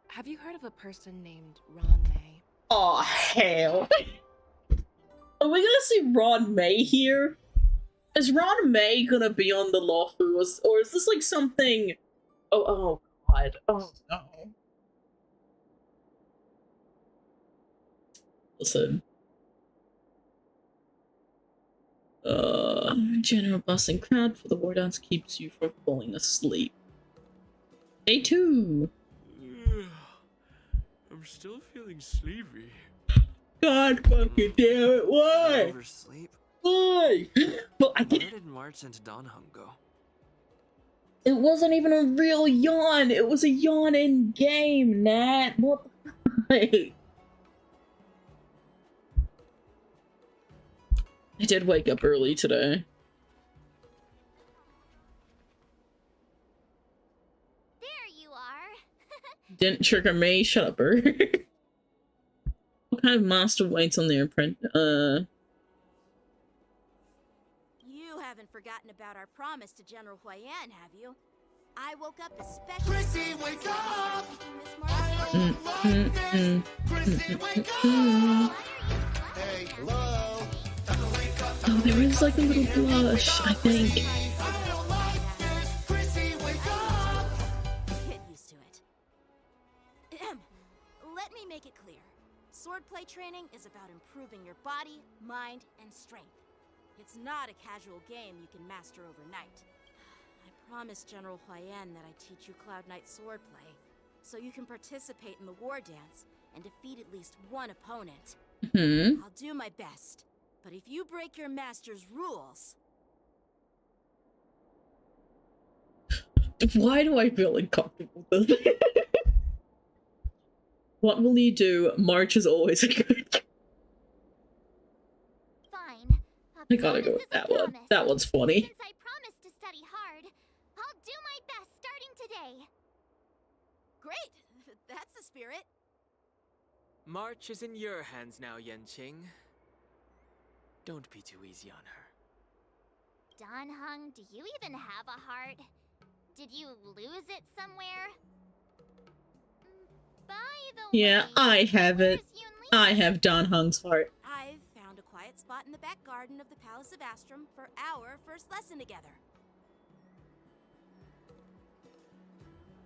have you heard of a person named Ron May? Oh, hell. Are we gonna see Ron May here? Is Ron May gonna be on the Lawfu, or is this like something... Oh god. Oh no. Listen. General bustling crowd for the war dance keeps you from falling asleep. Day 2. I'm still feeling sleepy. God fucking damn it, why? Oversleep? Why? Well, Where did March and Donham go? It wasn't even a real yawn. It was a yawn in game, Nat. What the I did wake up early today. There you are. Didn't trigger me. Shut up, bird. What kind of monster waits on their print? You haven't forgotten about our promise to General Huayan, have you? I woke up especially. Chrissy, wake up! Chrissy, wake up! Hey, hello! Oh, there is like a little blush, I think. clear. Swordplay training is about improving your body, mind, and strength. It's not a casual game you can master overnight. I promised General Huayan that I'd teach you Cloud Knight swordplay, so you can participate in the war dance and defeat at least one opponent. I'll do my best, but if you break your master's rules... Why do I feel uncomfortable with this? What will you do? March is always a good. Fine. I gotta go with that one. That one's funny. Since I promised to study hard, I'll do my best starting today. Great! That's the spirit. March is in your hands now, Yanqing. Don't be too easy on her. Dan Heng, do you even have a heart? Did you lose it somewhere? By the Yeah, way, I have it. I have Dan Heng's heart. I've found a quiet spot in the back garden of the Palace of Astrum for our first lesson together.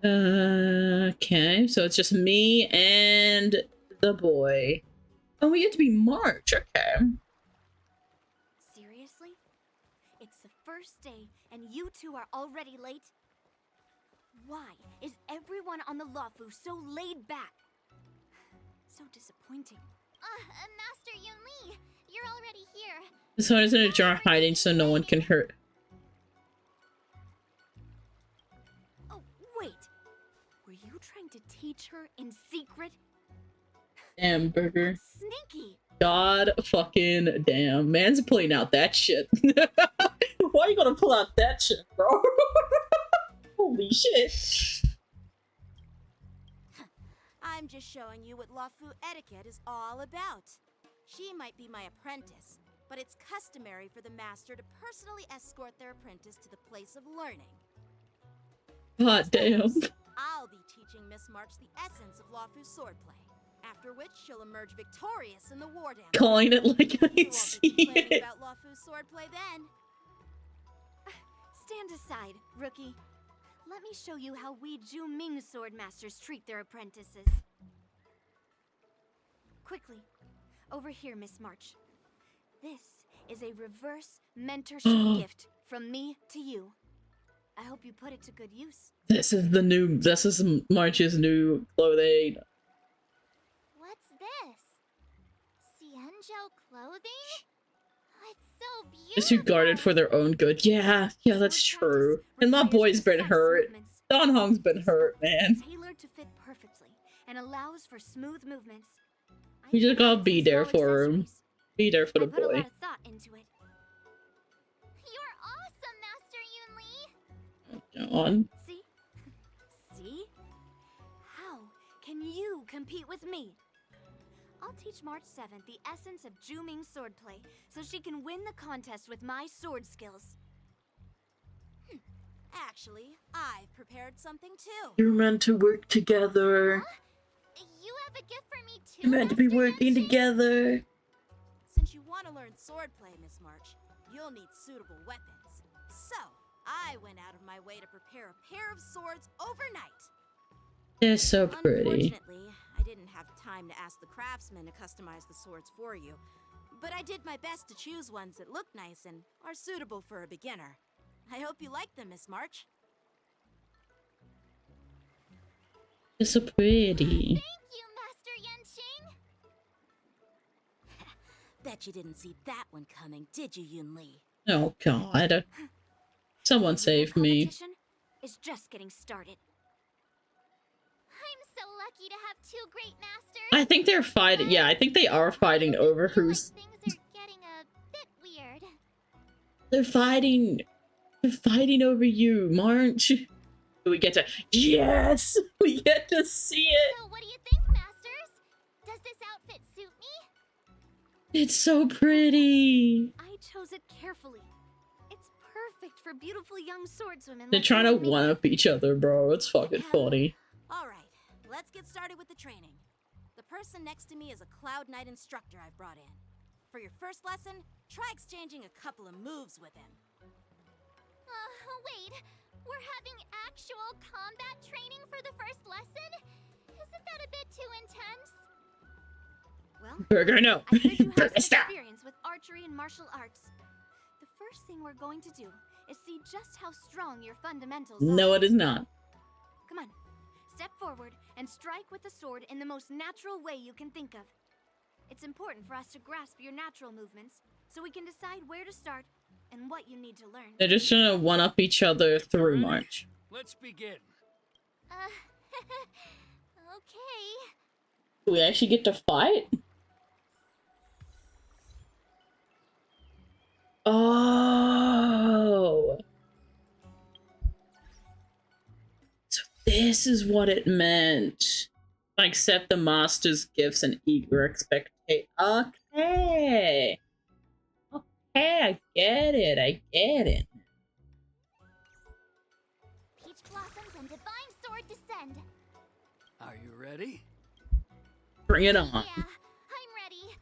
Okay, so it's just me and the boy. Oh, we get to be March. Okay. Seriously? It's the first day and you two are already late? Why is everyone on the Luofu so laid back? So disappointing. Master Yunli, you're already here. This one is in a jar hiding so no one can hurt. Oh, wait. Were you trying to teach her in secret? Damn, Burger. Sneaky. God fucking damn. Man's pulling out that shit. Why are you gonna pull out that shit, bro? Holy shit. I'm just showing you what Luofu etiquette is all about. She might be my apprentice, but it's customary for the master to personally escort their apprentice to the place of learning. God damn. I'll be teaching Miss March the essence of Luofu swordplay, after which she'll emerge victorious in the war dance. Calling it like I see complaining it. about Luofu swordplay then. Stand aside, rookie. Let me show you how we Zhu-Ming sword masters treat their apprentices. Quickly, over here, Miss March. This is a reverse mentorship gift from me to you. I hope you put it to good use. This is March's new clothing. What's this? Xianzhou clothing? It's so beautiful. Disregarded for their own good. Yeah, that's true. And my boy's been hurt. Dan Heng's been hurt, man. Tailored to fit perfectly and allows for smooth movements. We just gotta be there for him. Be there for the Put a boy. lot of thought into it. You're awesome, Master Yunli. Go on. See? See? How can you compete with me? I'll teach March 7th the essence of Zhu-Ming swordplay so she can win the contest with my sword skills. Actually, I've prepared something too. You're meant to work together. You have a gift for me too. You're meant to be working together. Since you want to learn swordplay, Miss March, you'll need suitable weapons. So, I went out of my way to prepare a pair of swords overnight. They're so pretty. Unfortunately, I didn't have time to ask the craftsman to customize the swords for you. But I did my best to choose ones that look nice and are suitable for a beginner. I hope you like them, Miss March. They're so pretty. Thank you, Master Yanqing. Bet you didn't see that one coming, did you, Yunli? Oh god. Someone save me. Is just getting started. I'm so lucky to have two great masters. I think they're fighting. Yeah, I think they are fighting over who's. Things are getting a bit weird. They're fighting. They're fighting over you, March. We get to. Yes! We get to see it! So what do you think, masters? Does this outfit suit me? It's so pretty! I chose it carefully. It's perfect for beautiful young swordswomen. They're like trying you to and me. one-up each other, bro. It's fucking funny. Alright, let's get started with the training. The person next to me is a Cloud Knight instructor I've brought in. For your first lesson, try exchanging a couple of moves with him. Wait. We're having actual combat training for the first lesson? Isn't that a bit too intense? Burger, no. I heard you have Burger, some stop. experience with archery and martial arts. The first thing we're going to do is see just how strong your fundamentals are. No, it is not. Come on, step forward and strike with the sword in the most natural way you can think of. It's important for us to grasp your natural movements so we can decide where to start and what you need to learn. They're just trying to one-up each other through March. Let's begin. Okay. Do we actually get to fight? Oh. So this is what it meant. Accept the master's gifts and eager expectation. Okay. Okay, I get it. I get it. Peach blossoms and divine sword descend. Are you ready? Bring it on. Yeah, I'm ready.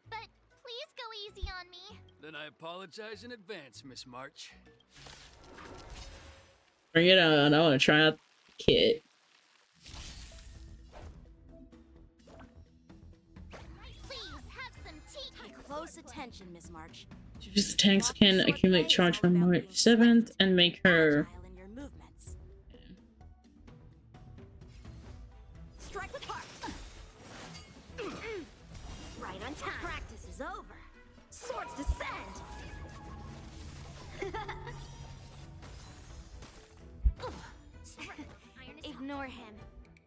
But please go easy on me. Then I apologize in advance, Miss March. Bring it on. I want to try out the kit. Please have some tea. Pay close attention, Miss March. Use the tanks can accumulate charge from March 7th and make her. In your movements. Strike with heart. Right on time. Practice is over. Swords descend. Ignore him.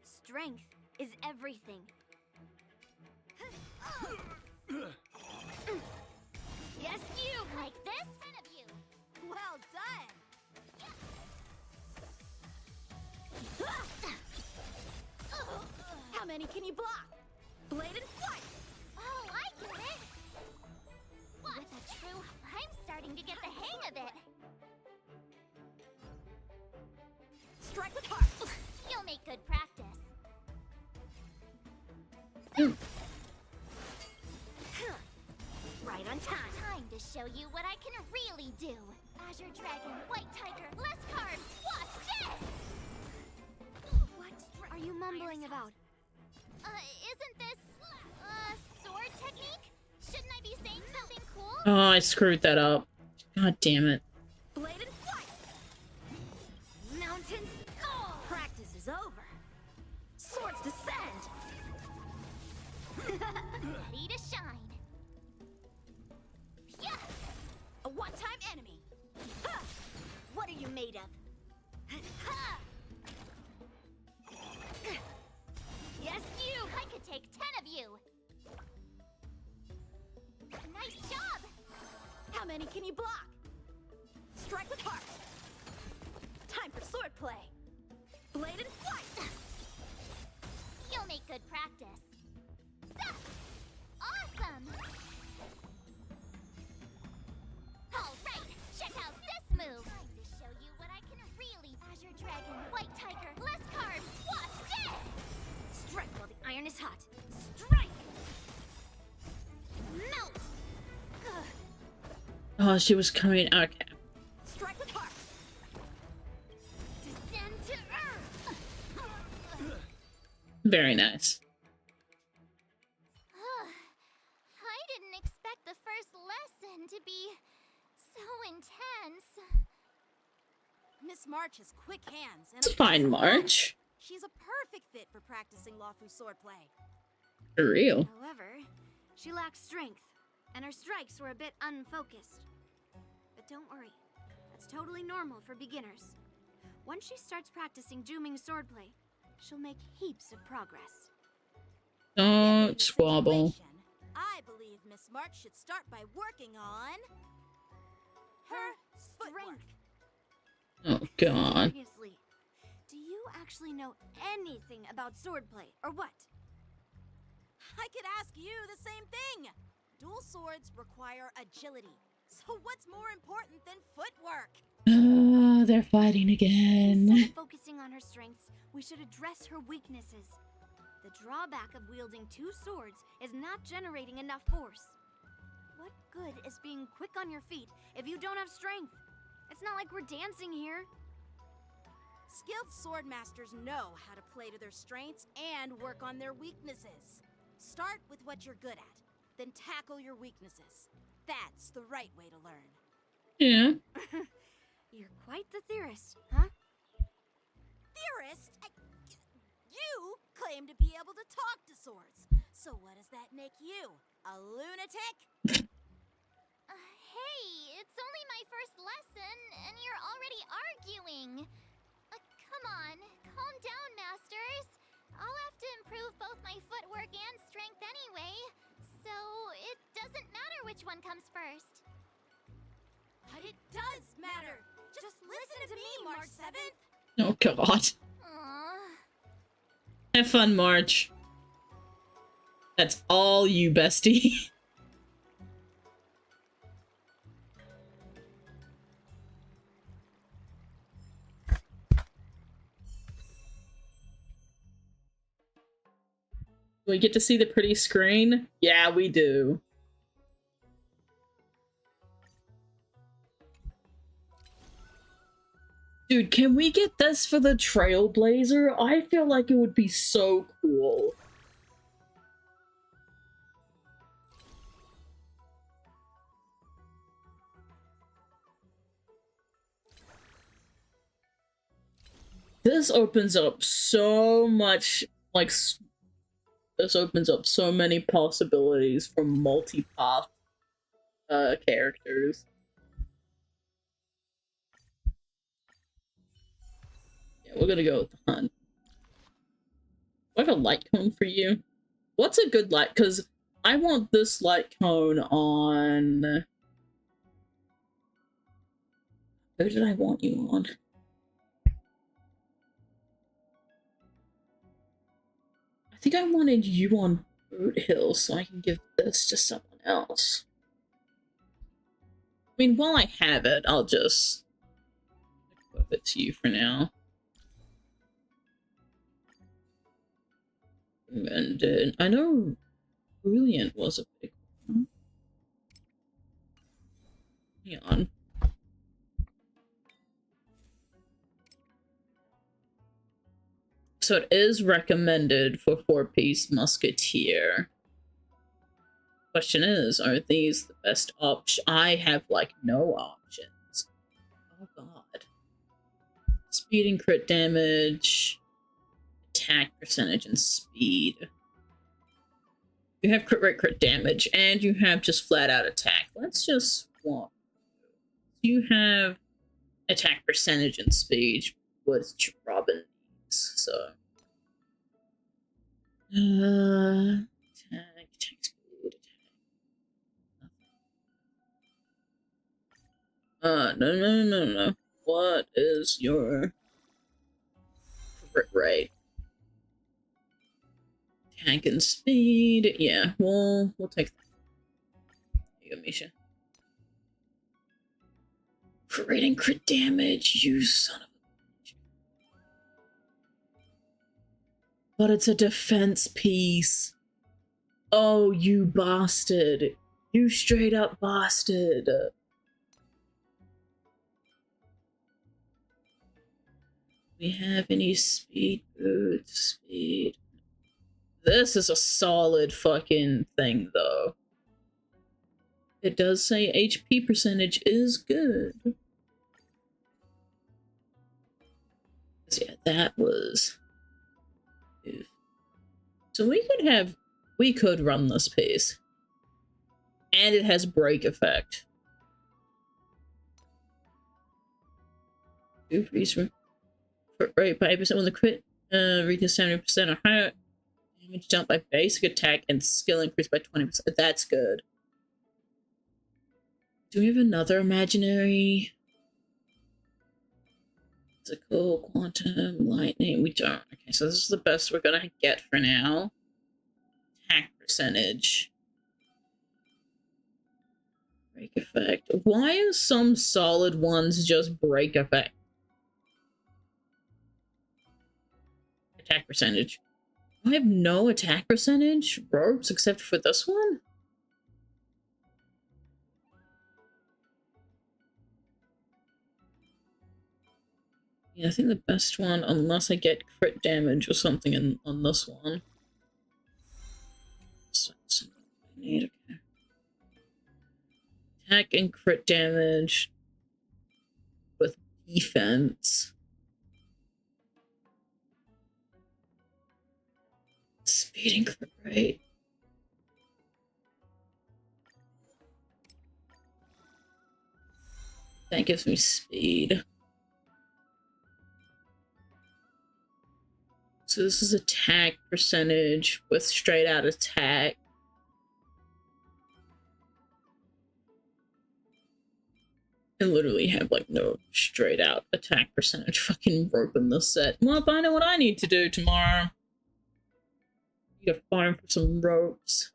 Strength is everything. Yes, you like this? 10 of you. Well done. How many can you block? Bladed flight. Oh, I get it. With a true, I'm starting to get the hang of it. Strike with heart. You'll make good practice. Right on time. Time to show you what I can really do. Azure Dragon, White Tiger, less cards. Watch this! What are you mumbling about? Isn't this, sword technique? Shouldn't I be saying something cool? Oh, I screwed that up. God damn it. Bladed flight. Mountains. Oh. Practice is over. Swords descend. Ready to shine. Yeah. A one-time enemy. Ha! What are you made of? Ha! Yes, you! I could take 10 of you! Nice job! How many can you block? Strike with heart. Time for sword play. Bladed flight. You'll make good practice. Awesome! Alright, check out this move! Time to show you what I can really... Azure Dragon, White Tiger, less cards, watch this! Strike while the iron is hot. Strike! Melt! Oh, she was coming. Okay. Strike with heart. Descend to earth! Very nice. I didn't expect the first lesson to be so intense. Miss March has quick hands and It's fine, March. She's a perfect fit for practicing Lawfu swordplay. For real. However, she lacks strength, and her strikes were a bit unfocused. But don't worry, that's totally normal for beginners. Once she starts practicing Juming swordplay, she'll make heaps of progress. Don't squabble. I believe Miss March should start by working on her strength. Oh, God. Seriously, do you actually know anything about swordplay, or what? I could ask you the same thing. Dual swords require agility. So what's more important than footwork? They're fighting again. Instead of focusing on her strengths, we should address her weaknesses. The drawback of wielding two swords is not generating enough force. What good is being quick on your feet if you don't have strength? It's not like we're dancing here. Skilled sword masters know how to play to their strengths and work on their weaknesses. Start with what you're good at, then tackle your weaknesses. That's the right way to learn. Yeah. You're quite the theorist, huh? Theorist? You claim to be able to talk to swords. So what does that make you? A lunatic? Hey, it's only my first lesson, and you're already arguing. Come on, calm down, masters. I'll have to improve both my footwork and strength anyway, so it doesn't matter which one comes first. But it does matter. Just listen to me, March 7th. Oh god. Aww. Have fun, March. That's all you, bestie. Do we get to see the pretty screen? Yeah, we do. Dude, can we get this for the Trailblazer? I feel like it would be so cool. This opens up so much, like, this opens up so many possibilities for multi-path characters. Yeah, we're gonna go with the hunt. Do I have a light cone for you? What's a good light? Because I want this light cone on... Who did I want you on? I think I wanted you on Boot Hill so I can give this to someone else. I mean, while I have it, I'll just equip it to you for now. And I know Brilliant was a big one. Hang on. So it is recommended for 4-piece Musketeer. Question is, are these the best option? I have, like, no options. Oh god. Speed and crit damage. Attack percentage and speed. You have crit rate, crit damage, and you have just flat out attack. Let's just swap. You have attack percentage and speed, which Robin needs, so. Attack, speed, attack. No. What is your crit rate? Attack and speed. Yeah, we'll take that. There you go, Misha. Crit rate and crit damage, you son of a bitch. But it's a defense piece. Oh, you bastard. You straight up bastard. We have any speed boots? Speed. This is a solid fucking thing, though. It does say HP percentage is good. So yeah, that was... So we could run this piece. And it has break effect. Increase rate by 8% when the crit reaches 70% or higher. Damage jump by basic attack and skill increase by 20%. That's good. Do we have another imaginary? Physical, quantum, lightning. We don't. Okay, so this is the best we're gonna get for now. Attack percentage. Break effect. Why are some solid ones just break effect? Attack percentage. I have no attack percentage ropes except for this one? Yeah, I think the best one, unless I get crit damage or something on this one. Attack and crit damage with defense. Speed and crit rate. That gives me speed. So this is attack percentage with straight out attack. I literally have like no straight out attack percentage fucking rope in this set. Well, I know what I need to do tomorrow. Need to farm for some ropes.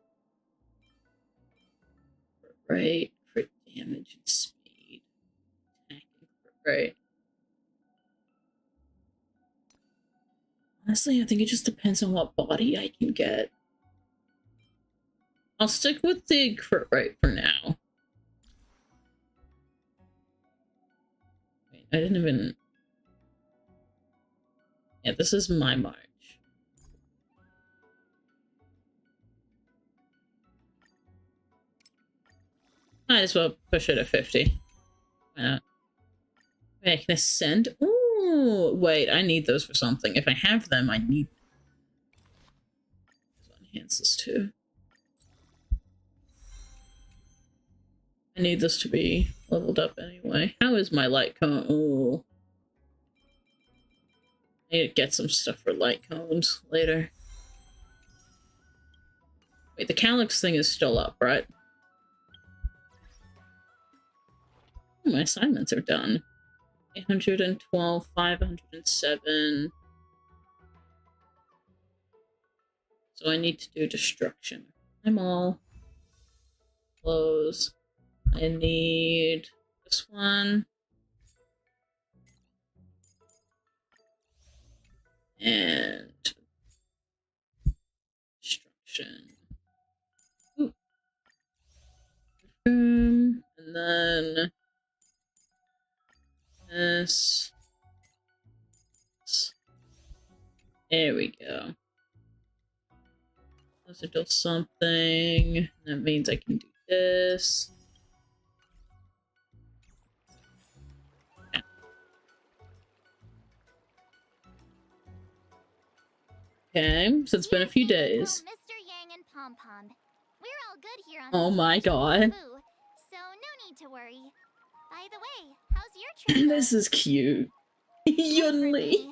Right, crit damage and speed. Attack and crit rate. Honestly, I think it just depends on what body I can get. I'll stick with the crit rate for now. Wait, I didn't even... Yeah, this is my March. Might as well push it at 50. Why not? Wait, I can ascend? Ooh, wait, I need those for something. If I have them, I need them. I'll enhance this too. I need this to be leveled up anyway. How is my light cone? Ooh. I need to get some stuff for light cones later. Wait, the Calyx thing is still up, right? Oh, my assignments are done. 812, 507. So I need to do destruction. I'm all close. I need this one. And destruction. Ooh. And then this. There we go. Those will do something. That means I can do this. Okay, so it's been a few days. Mr. Yang and Pom Pom. We're all good here on Oh my god. so no need to worry. By the way, how's your trip? This is cute. Yunli.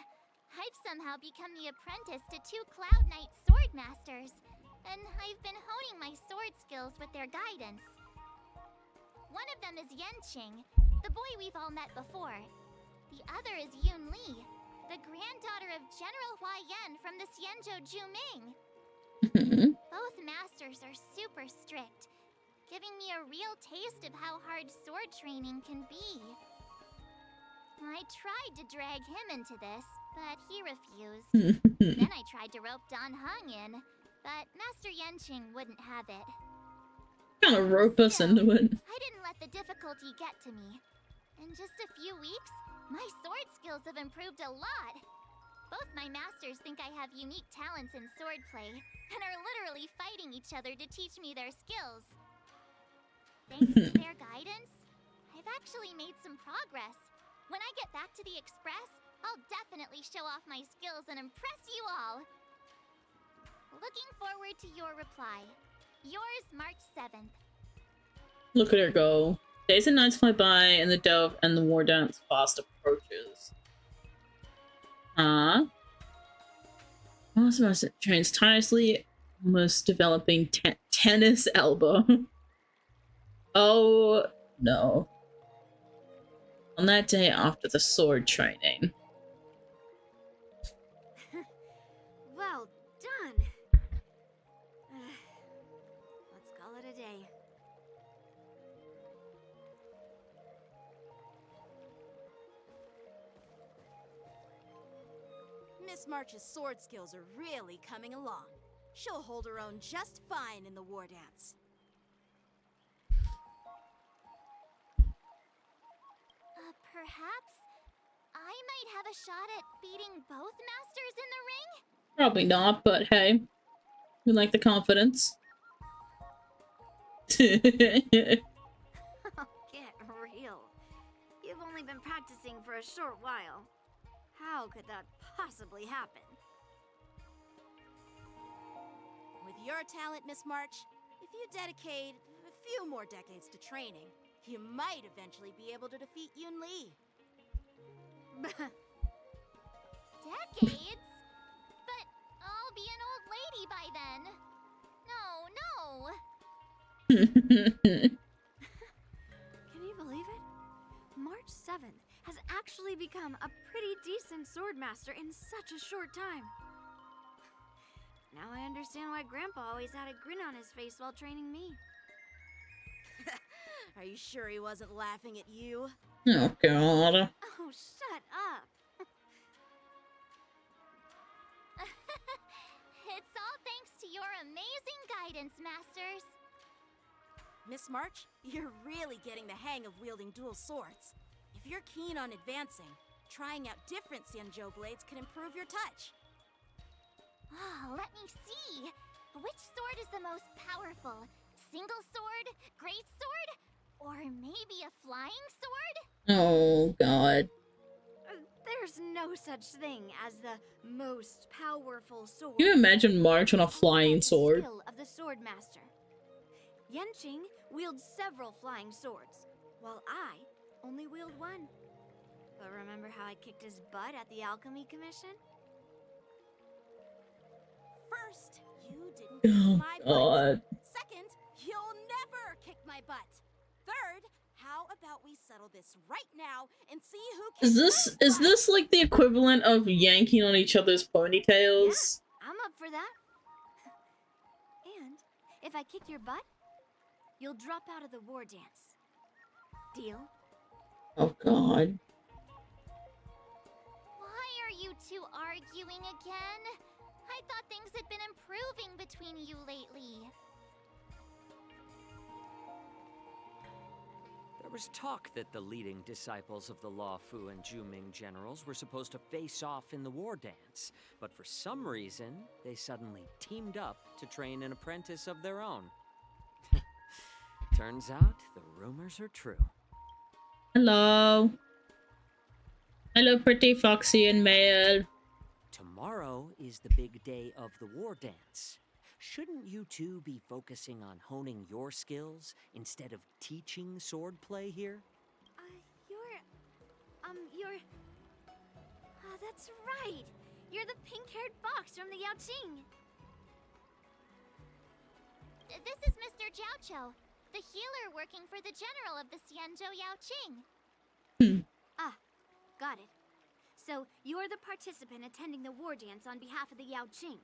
I've somehow become the apprentice to 2 Cloud Knight sword masters, and I've been honing my sword skills with their guidance. One of them is Yanqing, the boy we've all met before. The other is Yunli, the granddaughter of General Hua Yan from the Xianzhou Juming. Both masters are super strict, giving me a real taste of how hard sword training can be. I tried to drag him into this, but he refused. Then I tried to rope Dan Heng in, but Master Yanqing wouldn't have it. Kind of rope us into it. I didn't let the difficulty get to me. In just a few weeks, my sword skills have improved a lot. Both my masters think I have unique talents in swordplay, and are literally fighting each other to teach me their skills. Thanks to their guidance, I've actually made some progress. When I get back to the Express, I'll definitely show off my skills and impress you all. Looking forward to your reply. Yours, March 7th. Look at her go. Days and nights fly by, and the dove and the war dance fast approaches. Osmos trains tirelessly, almost developing tennis elbow. Oh no. On that day after the sword training. Well done. Let's call it a day. Miss March's sword skills are really coming along. She'll hold her own just fine in the war dance. Perhaps I might have a shot at beating both masters in the ring? Probably not, but hey. We like the confidence. only been practicing for a short while. How could that possibly happen? With your talent, Miss March, if you dedicate a few more decades to training, you might eventually be able to defeat Yun Li. Decades? But I'll be an old lady by then. No. Can you believe it? March 7th has actually become a pretty decent swordmaster in such a short time. Now I understand why Grandpa always had a grin on his face while training me. Are you sure he wasn't laughing at you? Oh god. Oh, shut up. It's all thanks to your amazing guidance, Masters. Miss March, you're really getting the hang of wielding dual swords. If you're keen on advancing, trying out different Xianzhou blades can improve your touch. Oh, let me see. Which sword is the most powerful? Single sword? Great sword? Or maybe a flying sword? Oh god. There's no such thing as the most powerful sword. Can you imagine March on a flying sword? Skill of the sword master. Yanqing wields several flying swords, while I only wield one. But remember how I kicked his butt at the Alchemy Commission? First, you didn't kick Oh my god. butt. Second, you'll never kick my butt. Third, how about we settle this right now and see who Is this like the equivalent of yanking on each other's ponytails? Yeah, I'm up for that. And if I kick your butt, you'll drop out of the war dance. Deal? Oh god. Why are you two arguing again? I thought things had been improving between you lately. There was talk that the leading disciples of the Law Fu and Juming generals were supposed to face off in the war dance, but for some reason, they suddenly teamed up to train an apprentice of their own. Turns out, the rumors are true. Hello. Hello, pretty Foxy and Male. Tomorrow is the big day of the war dance. Shouldn't you two be focusing on honing your skills instead of teaching swordplay here? That's right. You're the pink-haired fox from the Yaoqing. This is Mr. Jiaoqiu, the healer working for the general of the Xianzhou Yaoqing. Got it. So, you're the participant attending the war dance on behalf of the Yaoqing.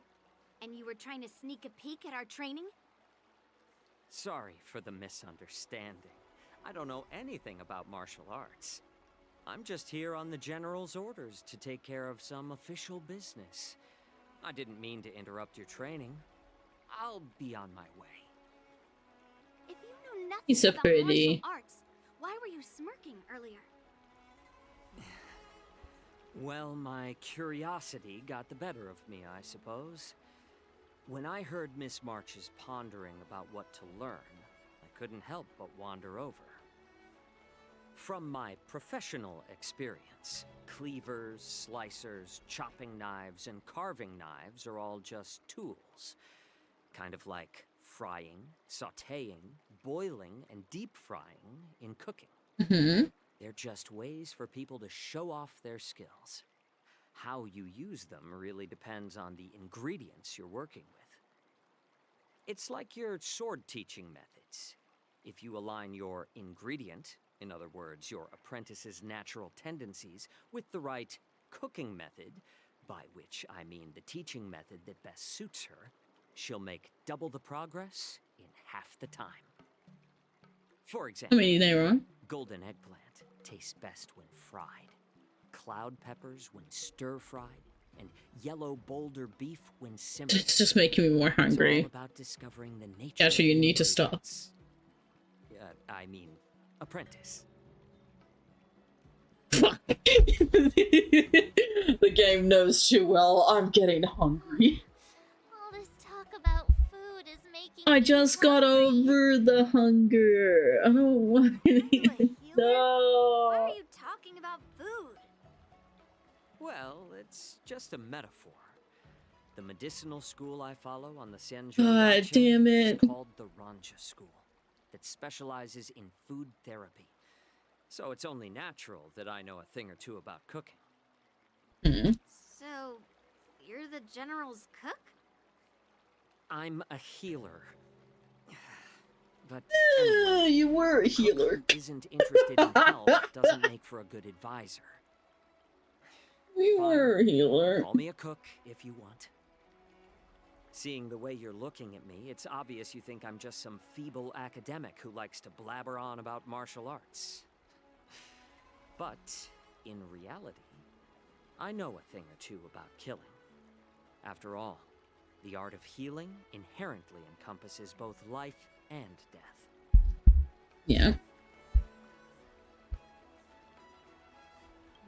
And you were trying to sneak a peek at our training? Sorry for the misunderstanding. I don't know anything about martial arts. I'm just here on the General's orders to take care of some official business. I didn't mean to interrupt your training. I'll be on my way. If you know nothing He's so about pretty. martial arts, why were you smirking earlier? Well, my curiosity got the better of me, I suppose. When I heard Miss March's pondering about what to learn, I couldn't help but wander over. From my professional experience, cleavers, slicers, chopping knives, and carving knives are all just tools. Kind of like frying, sautéing, boiling, and deep frying in cooking. They're just ways for people to show off their skills. How you use them really depends on the ingredients you're working with. It's like your sword teaching methods. If you align your ingredient, in other words, your apprentice's natural tendencies, with the right cooking method, by which I mean the teaching method that best suits her, she'll make double the progress in half the time. For example, golden eggplant tastes best when fried, cloud peppers when stir-fried, and yellow boulder beef when simmered. It's just making me more hungry. It's all about discovering the nature Actually, you need to stop. I mean, apprentice. Fuck. The game knows too well. I'm getting hungry. All this talk about food is making I just got over the hunger. I don't want anything. No. What are you talking Well, it's just a metaphor. The medicinal school I follow on the Xianzhou God damn it. is called the Ranja School, that specializes in food therapy. So it's only natural that I know a thing or two about cooking. So, you're the General's cook? I'm a healer. But you were a healer. Who isn't interested in health doesn't make for a good advisor. You were a healer. Call me a cook if you want. Seeing the way you're looking at me, it's obvious you think I'm just some feeble academic who likes to blabber on about martial arts. But, in reality, I know a thing or two about killing. After all, the art of healing inherently encompasses both life and death. Yeah.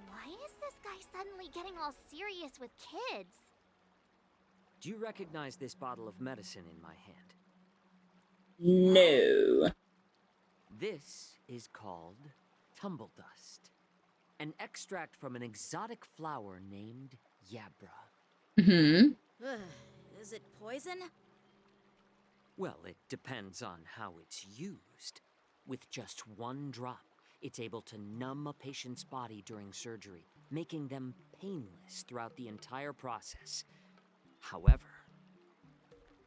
Why is this guy suddenly getting all serious with kids? Do you recognize this bottle of medicine in my hand? No. This is called tumble dust, an extract from an exotic flower named Yabra. Is it poison? Well, it depends on how it's used. With just one drop, it's able to numb a patient's body during surgery, making them painless throughout the entire process. However,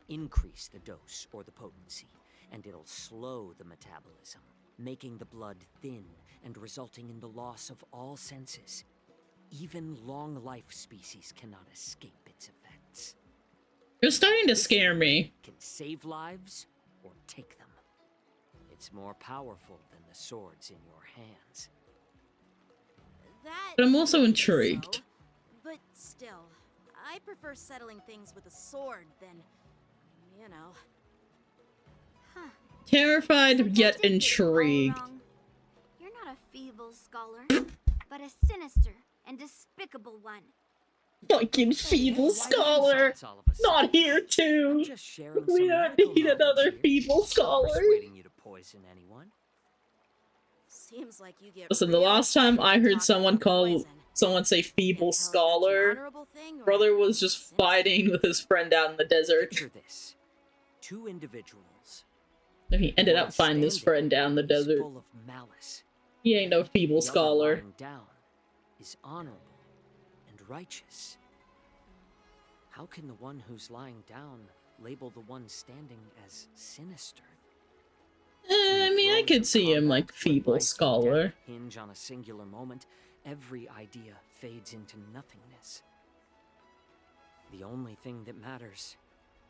increase the dose or the potency, and it'll slow the metabolism, making the blood thin and resulting in the loss of all senses. Even long-life species cannot escape its effects. You're starting to scare me. Can save lives or take them. It's more powerful than the swords in your hands. That But I'm also intrigued. so, but still, I prefer settling things with a sword than, you know. Terrified yet intrigued. You're not a feeble scholar, but a sinister and despicable one. Fucking feeble scholar. Not here too. We don't need another feeble scholar. Persuading you to poison anyone. Seems like you get Listen, the last time I heard someone say feeble scholar, brother was just fighting with his friend out in the desert. Picture this. Two individuals. He ended up finding his friend down in the desert. Full of malice. He ain't no feeble The other scholar. lying down is honorable and righteous. How can the one who's lying down label the one standing as sinister? I mean, I could see him like feeble scholar. Hinge on a singular moment, every idea fades into nothingness. The only thing that matters.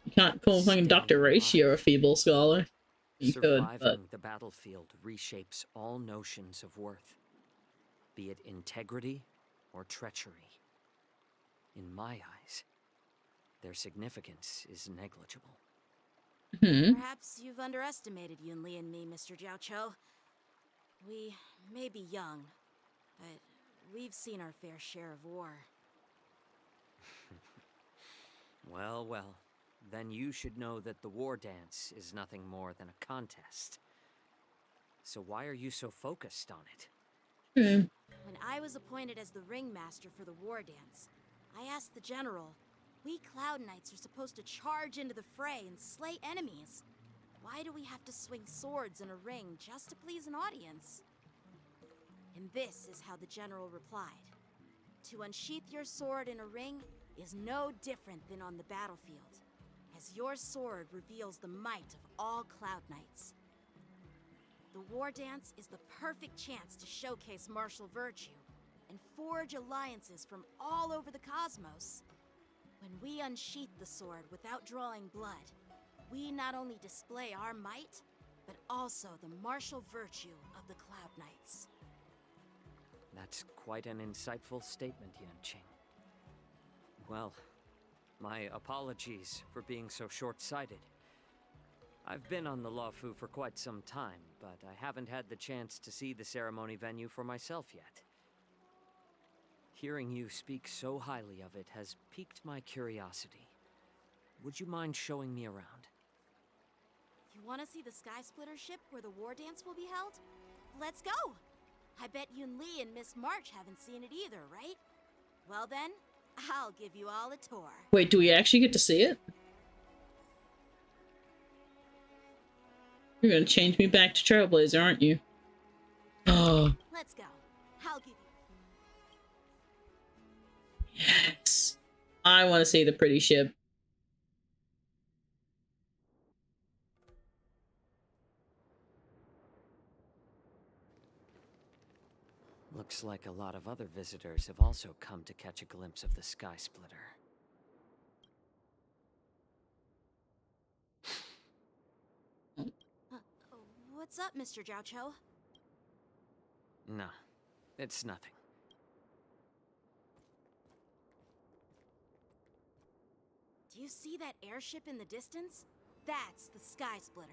You can't call fucking Dr. Ratio a feeble scholar. You could, Surviving but the battlefield reshapes all notions of worth, be it integrity or treachery. In my eyes, their significance is negligible. Perhaps you've underestimated Yunli and me, Mr. Jiaoqiu. We may be young, but we've seen our fair share of war. Well, well, then you should know that the war dance is nothing more than a contest. So why are you so focused on it? When I was appointed as the ringmaster for the war dance, I asked the general, we Cloud Knights are supposed to charge into the fray and slay enemies. Why do we have to swing swords in a ring just to please an audience? And this is how the general replied. To unsheath your sword in a ring is no different than on the battlefield, as your sword reveals the might of all Cloud Knights. The war dance is the perfect chance to showcase martial virtue and forge alliances from all over the cosmos. When we unsheath the sword without drawing blood, we not only display our might, but also the martial virtue of the Cloud Knights. That's quite an insightful statement, Yanqing. Well, my apologies for being so short-sighted. I've been on the Luofu for quite some time, but I haven't had the chance to see the ceremony venue for myself yet. Hearing you speak so highly of it has piqued my curiosity. Would you mind showing me around? You want to see the Sky Splitter ship where the war dance will be held? Let's go! I bet Yunli and Miss March haven't seen it either, right? Well then, I'll give you all a tour. Wait, do we actually get to see it? You're gonna change me back to Trailblazer, aren't you? Oh. Let's go. I'll give you. Yes. I want to see the pretty ship. Looks like a lot of other visitors have also come to catch a glimpse of the Sky Splitter. What's up, Mr. Xianzhou? No, it's nothing. Do you see that airship in the distance? That's the Sky Splitter,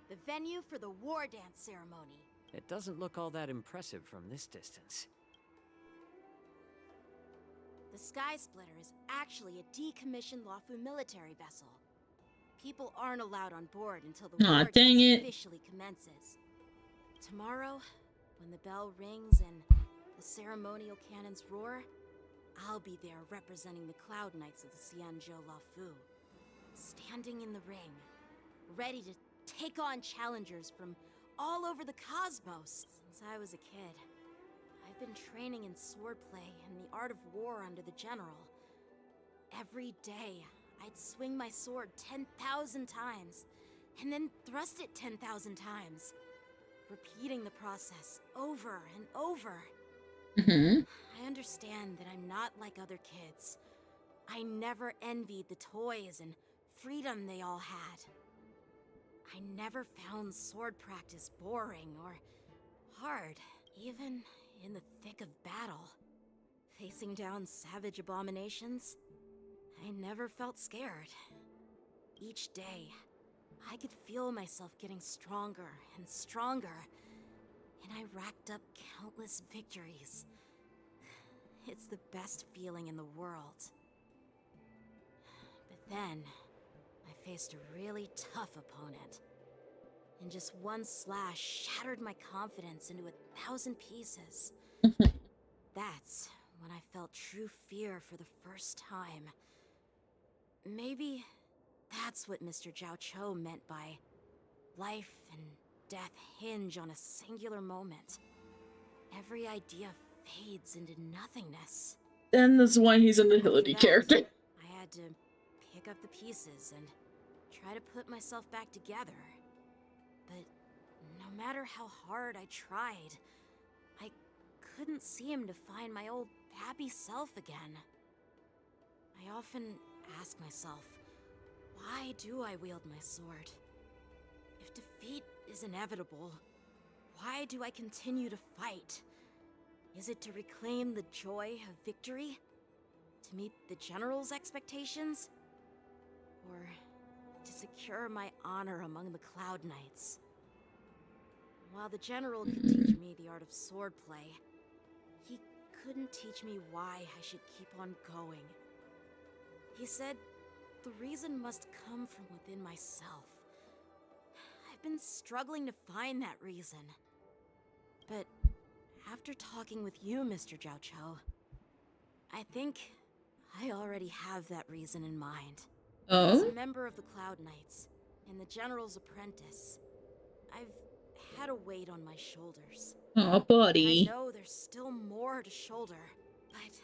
the venue for the war dance ceremony. It doesn't look all that impressive from this distance. The Sky Splitter is actually a decommissioned Luofu military vessel. People aren't allowed on board until the war dance officially commences. Tomorrow, when the bell rings and the ceremonial cannons roar, I'll be there representing the Cloud Knights of the Xianzhou Luofu, standing in the ring, ready to take on challengers from all over the cosmos. Since I was a kid, I've been training in swordplay and the art of war under the general. Every day, I'd swing my sword 10,000 times, and then thrust it 10,000 times, repeating the process over and over. I understand that I'm not like other kids. I never envied the toys and freedom they all had. I never found sword practice boring or hard, even in the thick of battle. Facing down savage abominations, I never felt scared. Each day, I could feel myself getting stronger and stronger, and I racked up countless victories. It's the best feeling in the world. But then, I faced a really tough opponent, and just one slash shattered my confidence into 1,000 pieces. That's when I felt true fear for the first time. Maybe that's what Mr. Xianzhou meant by life and death hinge on a singular moment. Every idea fades into nothingness. Then that's why he's an ability character. I had to pick up the pieces and try to put myself back together. But no matter how hard I tried, I couldn't seem to find my old happy self again. I often ask myself, why do I wield my sword? If defeat is inevitable, why do I continue to fight? Is it to reclaim the joy of victory? To meet the general's expectations? Or to secure my honor among the Cloud Knights? While the general could teach me the art of swordplay, he couldn't teach me why I should keep on going. He said the reason must come from within myself. I've been struggling to find that reason. But after talking with you, Mr. Xianzhou, I think I already have that reason in mind. As a member of the Cloud Knights and the General's apprentice, I've had a weight on my shoulders. Oh, buddy. I know there's still more to shoulder, but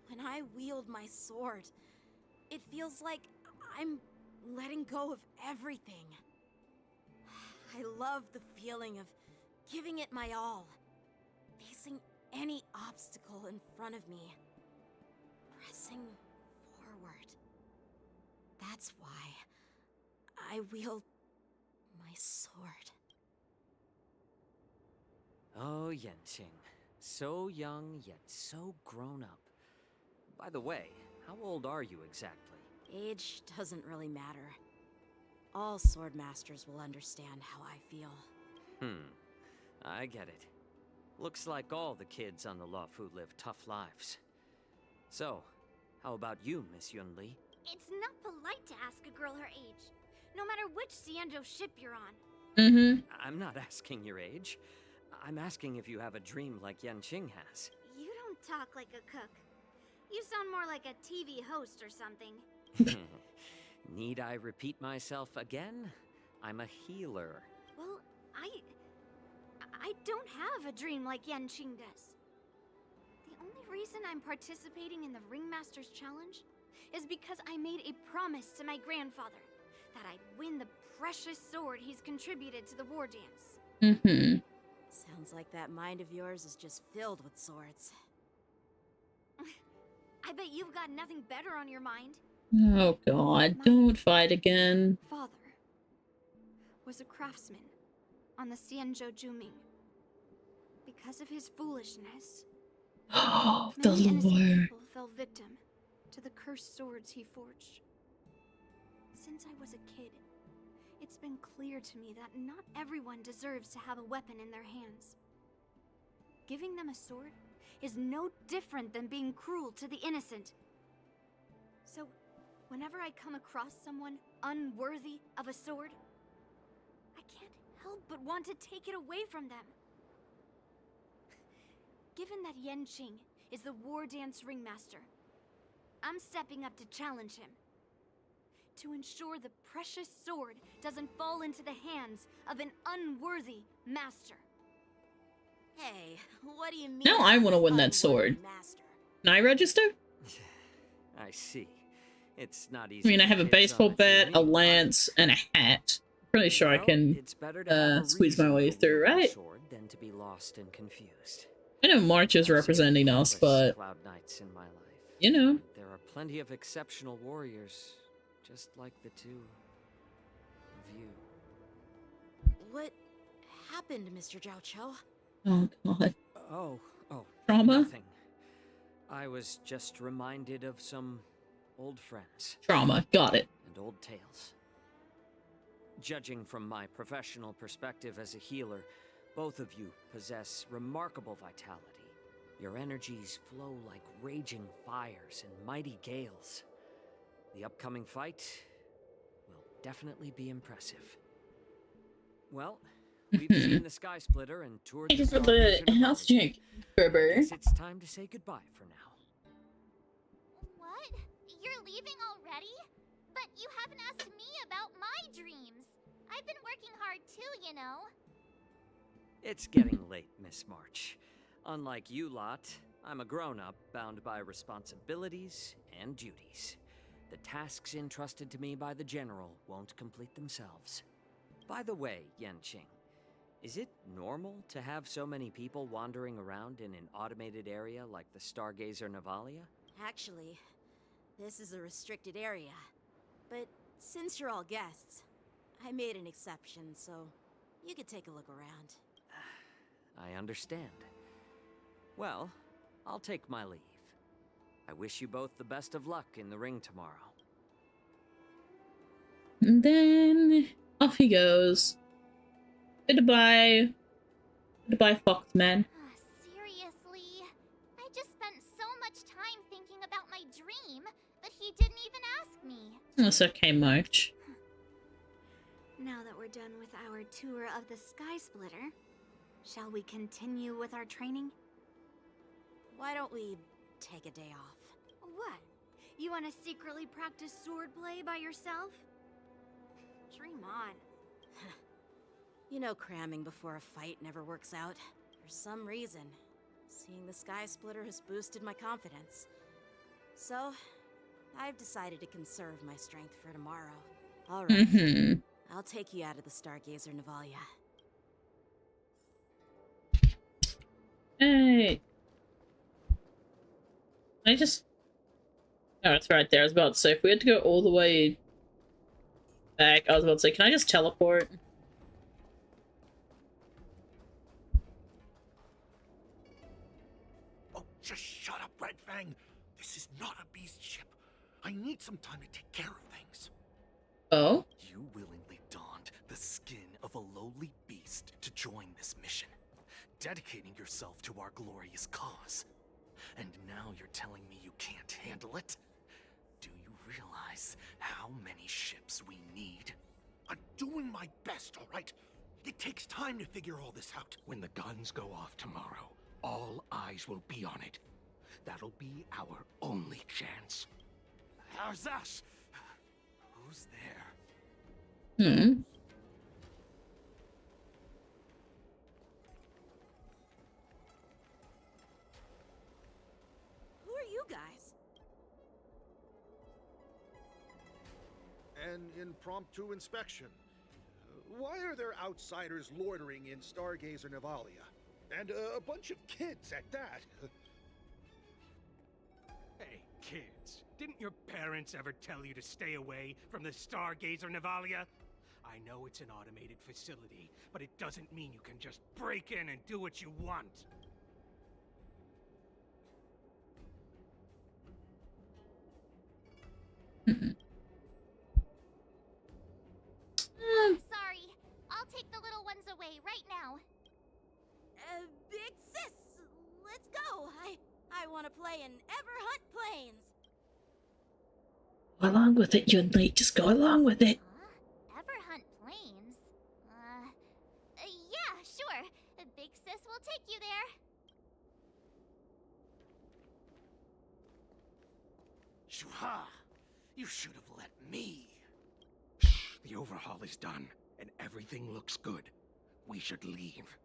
when I wield my sword, it feels like I'm letting go of everything. I love the feeling of giving it my all, facing any obstacle in front of me, pressing forward. That's why I wield my sword. Oh, Yanqing. So young, yet so grown up. By the way, how old are you exactly? Age doesn't really matter. All sword masters will understand how I feel. I get it. Looks like all the kids on the Luofu live tough lives. So, how about you, Miss Yunli? It's not polite to ask a girl her age, no matter which Xianzhou ship you're on. I'm not asking your age. I'm asking if you have a dream like Yanqing has. You don't talk like a cook. You sound more like a TV host or something. Need I repeat myself again? I'm a healer. Well, I don't have a dream like Yanqing does. The only reason I'm participating in the Ringmaster's Challenge is because I made a promise to my grandfather that I'd win the precious sword he's contributed to the war dance. Mm-hmm. Sounds like that mind of yours is just filled with swords. I bet you've got nothing better on your mind. Oh god, don't fight again. Father was a craftsman on the Xianzhou Juming. Because of his foolishness, Oh, the many innocent lore. people fell victim to the cursed swords he forged. Since I was a kid, it's been clear to me that not everyone deserves to have a weapon in their hands. Giving them a sword is no different than being cruel to the innocent. So, whenever I come across someone unworthy of a sword, I can't help but want to take it away from them. Given that Yanqing is the war dance ringmaster, I'm stepping up to challenge him. To ensure the precious sword doesn't fall into the hands of an unworthy master. Hey, what do you mean? Now I want to win that sword. Can I register? I see. It's not I easy. mean, I have a for kids baseball on bat, a Juming, lance, and a hat. Pretty sure I Well, can it's better to have a squeeze my reason way for through, wielding a right? sword than to be lost and confused. I know March is I've seen representing us, countless but Cloud Knights in my life. you know. There are plenty of exceptional warriors, just like the two of you. What happened, Mr. Zhao Cho? Oh god. Oh, Trauma? nothing. I was just reminded of some old friends. Trauma. Got it. And old tales. Judging from my professional perspective as a healer, both of you possess remarkable vitality. Your energies flow like raging fires and mighty gales. The upcoming fight will definitely be impressive. Well, we've seen the Sky Splitter and toured Thank the you for Stargazer the Navalia. health check, Berber. Guess it's time to say goodbye for now. What? You're leaving already? But you haven't asked me about my dreams. I've been working hard too, you know. It's getting late, Miss March. Unlike you lot, I'm a grown-up bound by responsibilities and duties. The tasks entrusted to me by the General won't complete themselves. By the way, Yanqing, is it normal to have so many people wandering around in an automated area like the Stargazer Navalia? Actually, this is a restricted area. But since you're all guests, I made an exception, so you could take a look around. I understand. Well, I'll take my leave. I wish you both the best of luck in the ring tomorrow. And then off he goes. Goodbye. Goodbye, Foxman. Seriously? I just spent so much time thinking about my dream, but he didn't even ask me. That's okay, March. Now that we're done with our tour of the Sky Splitter, shall we continue with our training? Why don't we take a day off? What? You want to secretly practice swordplay by yourself? Dream on. You know cramming before a fight never works out. For some reason, seeing the Sky Splitter has boosted my confidence. So, I've decided to conserve my strength for tomorrow. Alright, I'll take you out of the Stargazer Navalia. Hey. I just... Oh, it's right there. I was about to say, if we had to go all the way back, I was about to say, can I just teleport? Oh, just shut up, Red Fang. This is not a beast ship. I need some time to take care of things. Oh? You willingly donned the skin of a lowly beast to join this mission, dedicating yourself to our glorious cause. And now you're telling me you can't handle it? Do you realize how many ships we need? I'm doing my best, all right? It takes time to figure all this out. When the guns go off tomorrow, all eyes will be on it. That'll be our only chance. How's us? Who's there? Hmm. Who are you guys? An impromptu inspection. Why are there outsiders loitering in Stargazer Navalia? And a bunch of kids at that. Hey, kids, didn't your parents ever tell you to stay away from the Stargazer Navalia? I know it's an automated facility, but it doesn't mean you can just break in and do what you want. Sorry. I'll take the little ones away right now. Big sis, let's go. I want to play in Everhunt Plains. Go along with it, Yunli. Just go along with it. Everhunt Plains? Yeah, sure. Big sis will take you there. Shuha! You should have let me. Shh, the overhaul is done, and everything looks good. We should leave.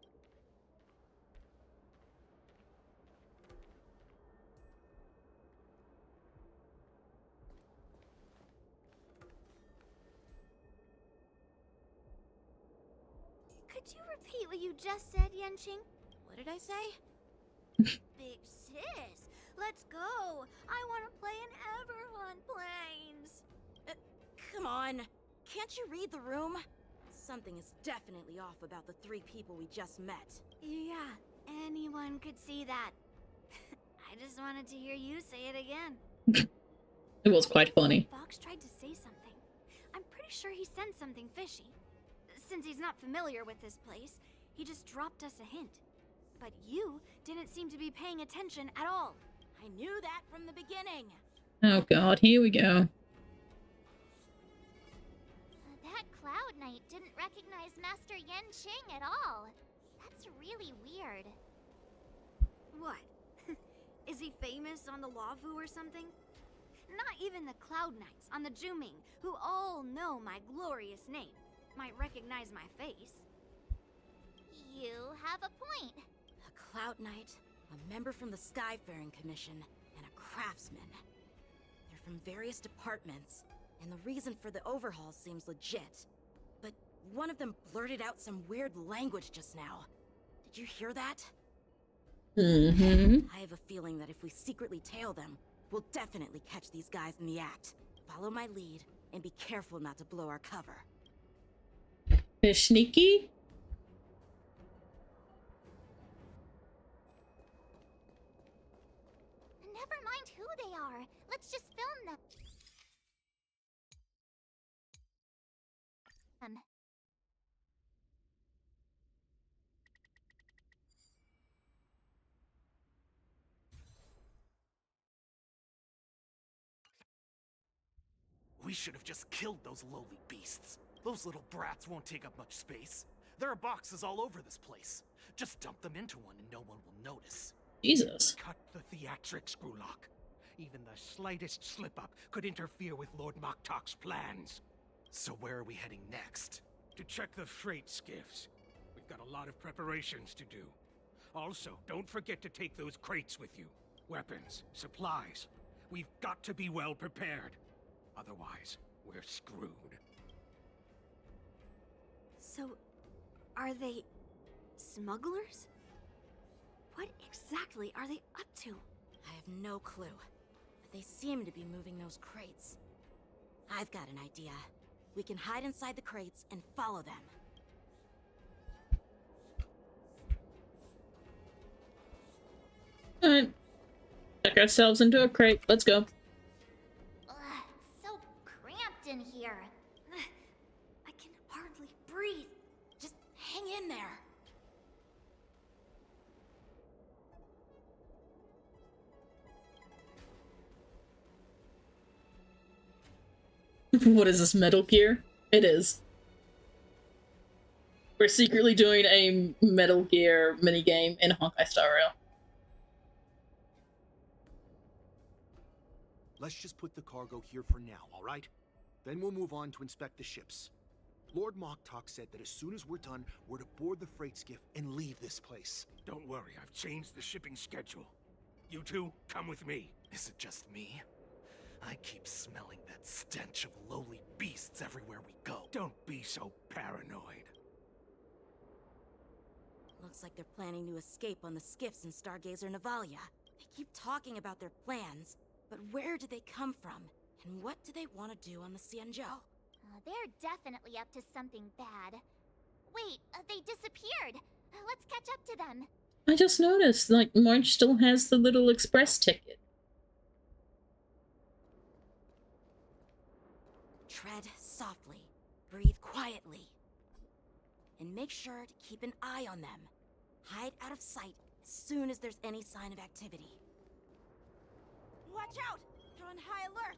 Could you repeat what you just said, Yanqing? What did I say? Big sis, let's go. I want to play in Everhunt Plains. Come on. Can't you read the room? Something is definitely off about the 3 people we just met. Yeah, anyone could see that. I just wanted to hear you say it again. It was quite funny. Fox tried to say something. I'm pretty sure he sensed something fishy. Since he's not familiar with this place, he just dropped us a hint. But you didn't seem to be paying attention at all. I knew that from the beginning. Oh god, here we go. That Cloud Knight didn't recognize Master Yanqing at all. That's really weird. What? Is he famous on the Lavu or something? Not even the Cloud Knights on the Juming, who all know my glorious name, might recognize my face. You have a point. A Cloud Knight, a member from the Skyfaring Commission, and a craftsman. They're from various departments, and the reason for the overhaul seems legit. But one of them blurted out some weird language just now. Did you hear that? Mm-hmm. I have a feeling that if we secretly tail them, we'll definitely catch these guys in the act. Follow my lead, and be careful not to blow our cover. They're sneaky? Never mind who they are. Let's just film them. We should have just killed those lowly beasts. Those little brats won't take up much space. There are boxes all over this place. Just dump them into one and no one will notice. Jesus. Cut the theatrics, Grulok. Even the slightest slip-up could interfere with Lord Moktok's plans. So where are we heading next? To check the freight skiffs. We've got a lot of preparations to do. Also, don't forget to take those crates with you. Weapons, supplies. We've got to be well prepared. Otherwise, we're screwed. So, are they smugglers? What exactly are they up to? I have no clue, but they seem to be moving those crates. I've got an idea. We can hide inside the crates and follow them. Alright. Check ourselves into a crate. Let's go. It's so cramped in here. I can hardly breathe. Just hang in there. What is this, Metal Gear? It is. We're secretly doing a Metal Gear minigame in Honkai Star Rail. let's just put the cargo here for now, all right? Then we'll move on to inspect the ships. Lord Moktok said that as soon as we're done, we're to board the freight skiff and leave this place. Don't worry, I've changed the shipping schedule. You two, come with me. Is it just me? I keep smelling that stench of lowly beasts everywhere we go. Don't be so paranoid. Looks like they're planning to escape on the skiffs in Stargazer Navalia. They keep talking about their plans, but where do they come from? And what do they want to do on the Xianzhou? They're definitely up to something bad. Wait, they disappeared. Let's catch up to them. I just noticed, like, March still has the little express ticket. Tread softly, breathe quietly, and make sure to keep an eye on them. Hide out of sight as soon as there's any sign of activity. Watch out! They're on high alert!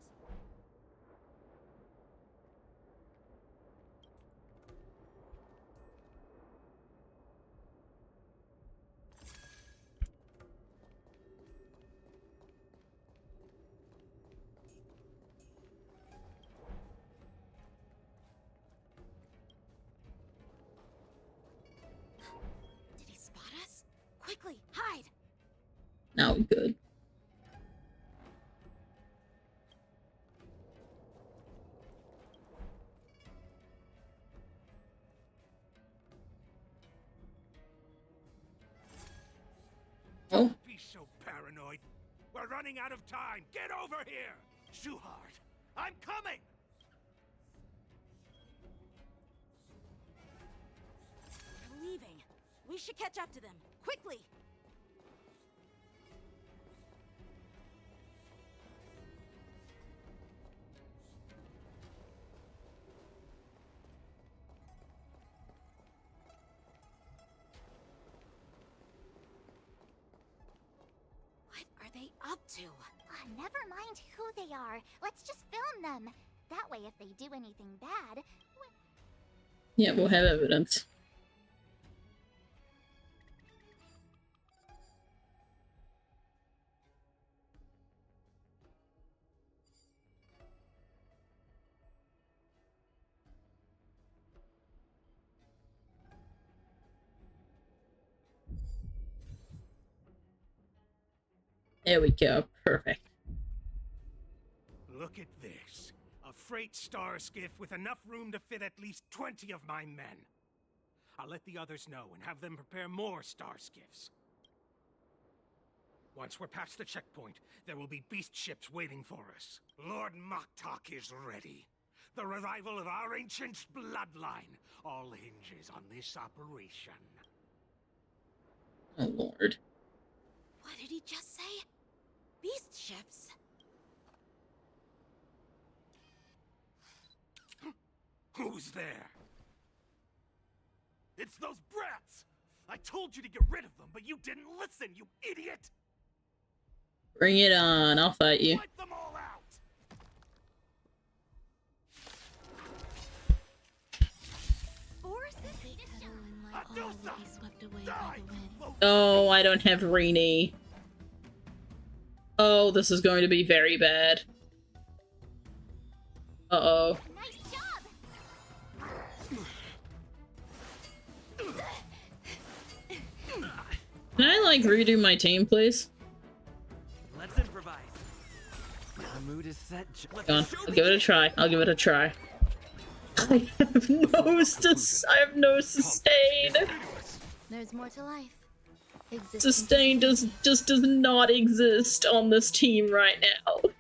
Quickly, hide! Now we're good. Oh. Don't be so paranoid. We're running out of time. Get over here! Shuhard, I'm coming! They're leaving. We should catch up to them. Quickly! What are they up to? Never mind who they are. Let's just film them. That way, if they do anything bad... Yeah, we'll have evidence. There we go. Perfect. Look at this. A freight star skiff with enough room to fit at least 20 of my men. I'll let the others know and have them prepare more star skiffs. Once we're past the checkpoint, there will be beast ships waiting for us. Lord Moktok is ready. The revival of our ancient bloodline all hinges on this operation. Oh, Lord. What did he just say? Beast ships? Who's there? It's those brats! I told you to get rid of them, but you didn't listen, you idiot! Bring it on. I'll fight you. Wipe them all out! Oh, I don't have Rini. Oh, this is going to be very bad. Uh-oh. Can I, like, redo my team, please? Let's improvise. My mood is set. Go on. I'll give it a try. I'll give it a try. I have no sustain. There's more to life. Sustain just does not exist on this team right now.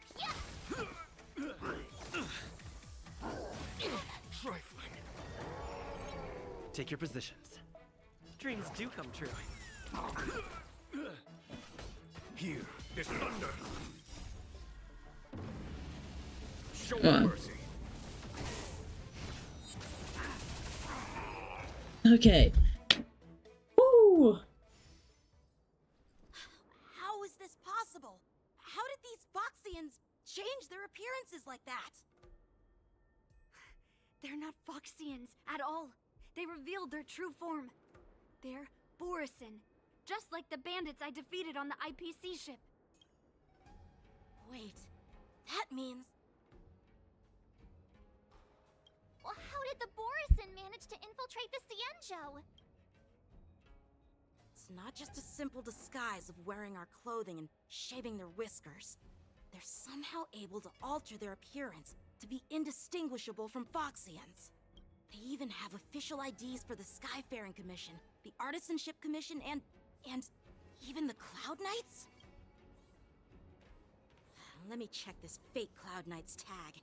Take your positions. Dreams do come true. Here, this thunder. Show Come on. mercy. Okay. Woo! How is this possible? How did these Foxians change their appearances like that? They're not Foxians at all. They revealed their true form. They're Borisin, just like the bandits I defeated on the IPC ship. Wait, That means... Well, how did the Borison manage to infiltrate the Xianzhou? It's not just a simple disguise of wearing our clothing and shaving their whiskers. They're somehow able to alter their appearance to be indistinguishable from Foxians. They even have official IDs for the Skyfaring Commission, the Artisanship Commission, and even the Cloud Knights? Let me check this fake Cloud Knight's tag.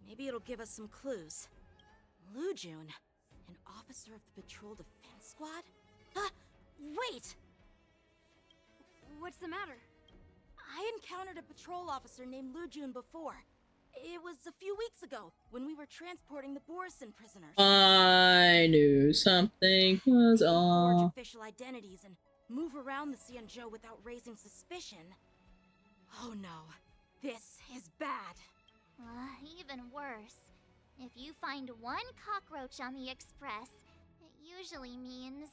Maybe it'll give us some clues. Lujun, an officer of the Patrol Defense Squad? Wait! What's the matter? I encountered a patrol officer named Lujun before. It was a few weeks ago, when we were transporting the Borison prisoners. I knew something was Forge off. official identities and move around the Xianzhou without raising suspicion. Oh no, this is bad. Even worse. If you find one cockroach on the Express, it usually means...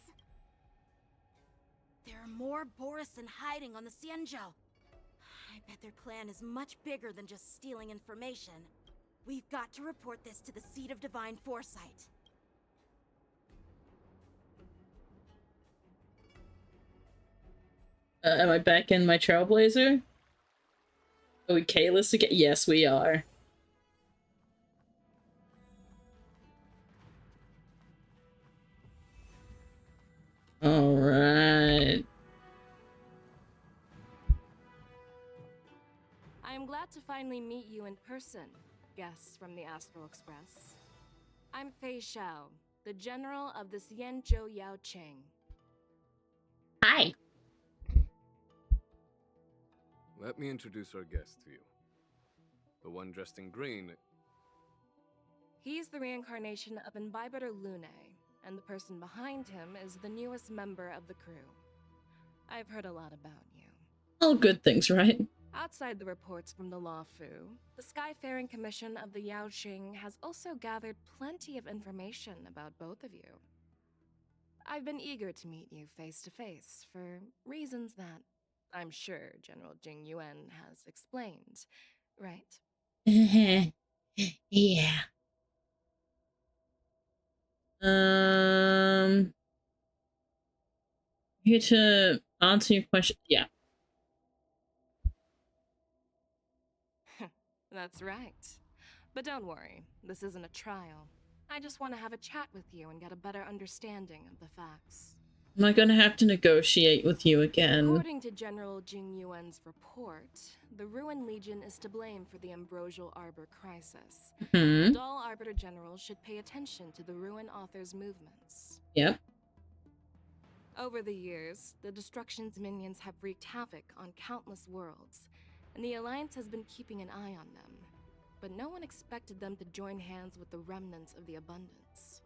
There are more Borison hiding on the Xianzhou. I bet their plan is much bigger than just stealing information. We've got to report this to the Seat of Divine Foresight. Am I back in my Trailblazer? Are we Kalis again? Yes, we are. Alright. I am glad to finally meet you in person, guests from the Astral Express. I'm Fei Xiao, the general of the Xianzhou Yaoqing. Hi. Let me introduce our guest to you. The one dressed in green. He's the reincarnation of Imbibitor Lune, and the person behind him is the newest member of the crew. I've heard a lot about you. All good things, right? Outside the reports from the Law Fu, the Skyfaring Commission of the Yaoqing has also gathered plenty of information about both of you. I've been eager to meet you face to face for reasons that I'm sure General Jing Yuan has explained, right? Yeah. Here to answer your question. Yeah. That's right. But don't worry, this isn't a trial. I just want to have a chat with you and get a better understanding of the facts. Am I gonna have to negotiate with you again? According to General Jing Yuan's report, the Ruin Legion is to blame for the Ambrosial Arbor crisis. Hmm. And all Arbiter Generals should pay attention to the Ruin Author's movements. Yep. Over the years, the Destruction's minions have wreaked havoc on countless worlds, and the Alliance has been keeping an eye on them. But no one expected them to join hands with the remnants of the Abundance.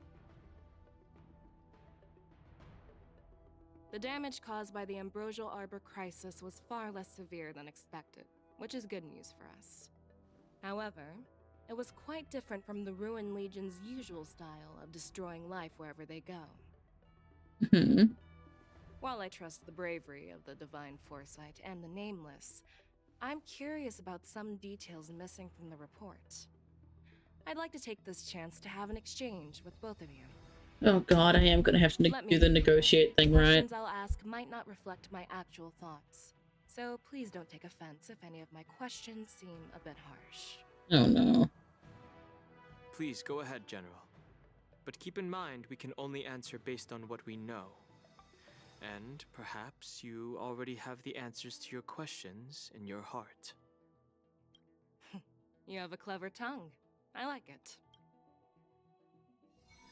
The damage caused by the Ambrosial Arbor crisis was far less severe than expected, which is good news for us. However, it was quite different from the Ruin Legion's usual style of destroying life wherever they go. Hmm. While I trust the bravery of the Divine Foresight and the Nameless, I'm curious about some details missing from the report. I'd like to take this chance to have an exchange with both of you. Oh god, I am gonna have to do the negotiate thing, right? Questions I'll ask might not reflect my actual thoughts, so please don't take offense if any of my questions seem a bit harsh. Oh no. Please go ahead, General. But keep in mind, we can only answer based on what we know. And perhaps you already have the answers to your questions in your heart. You have a clever tongue. I like it.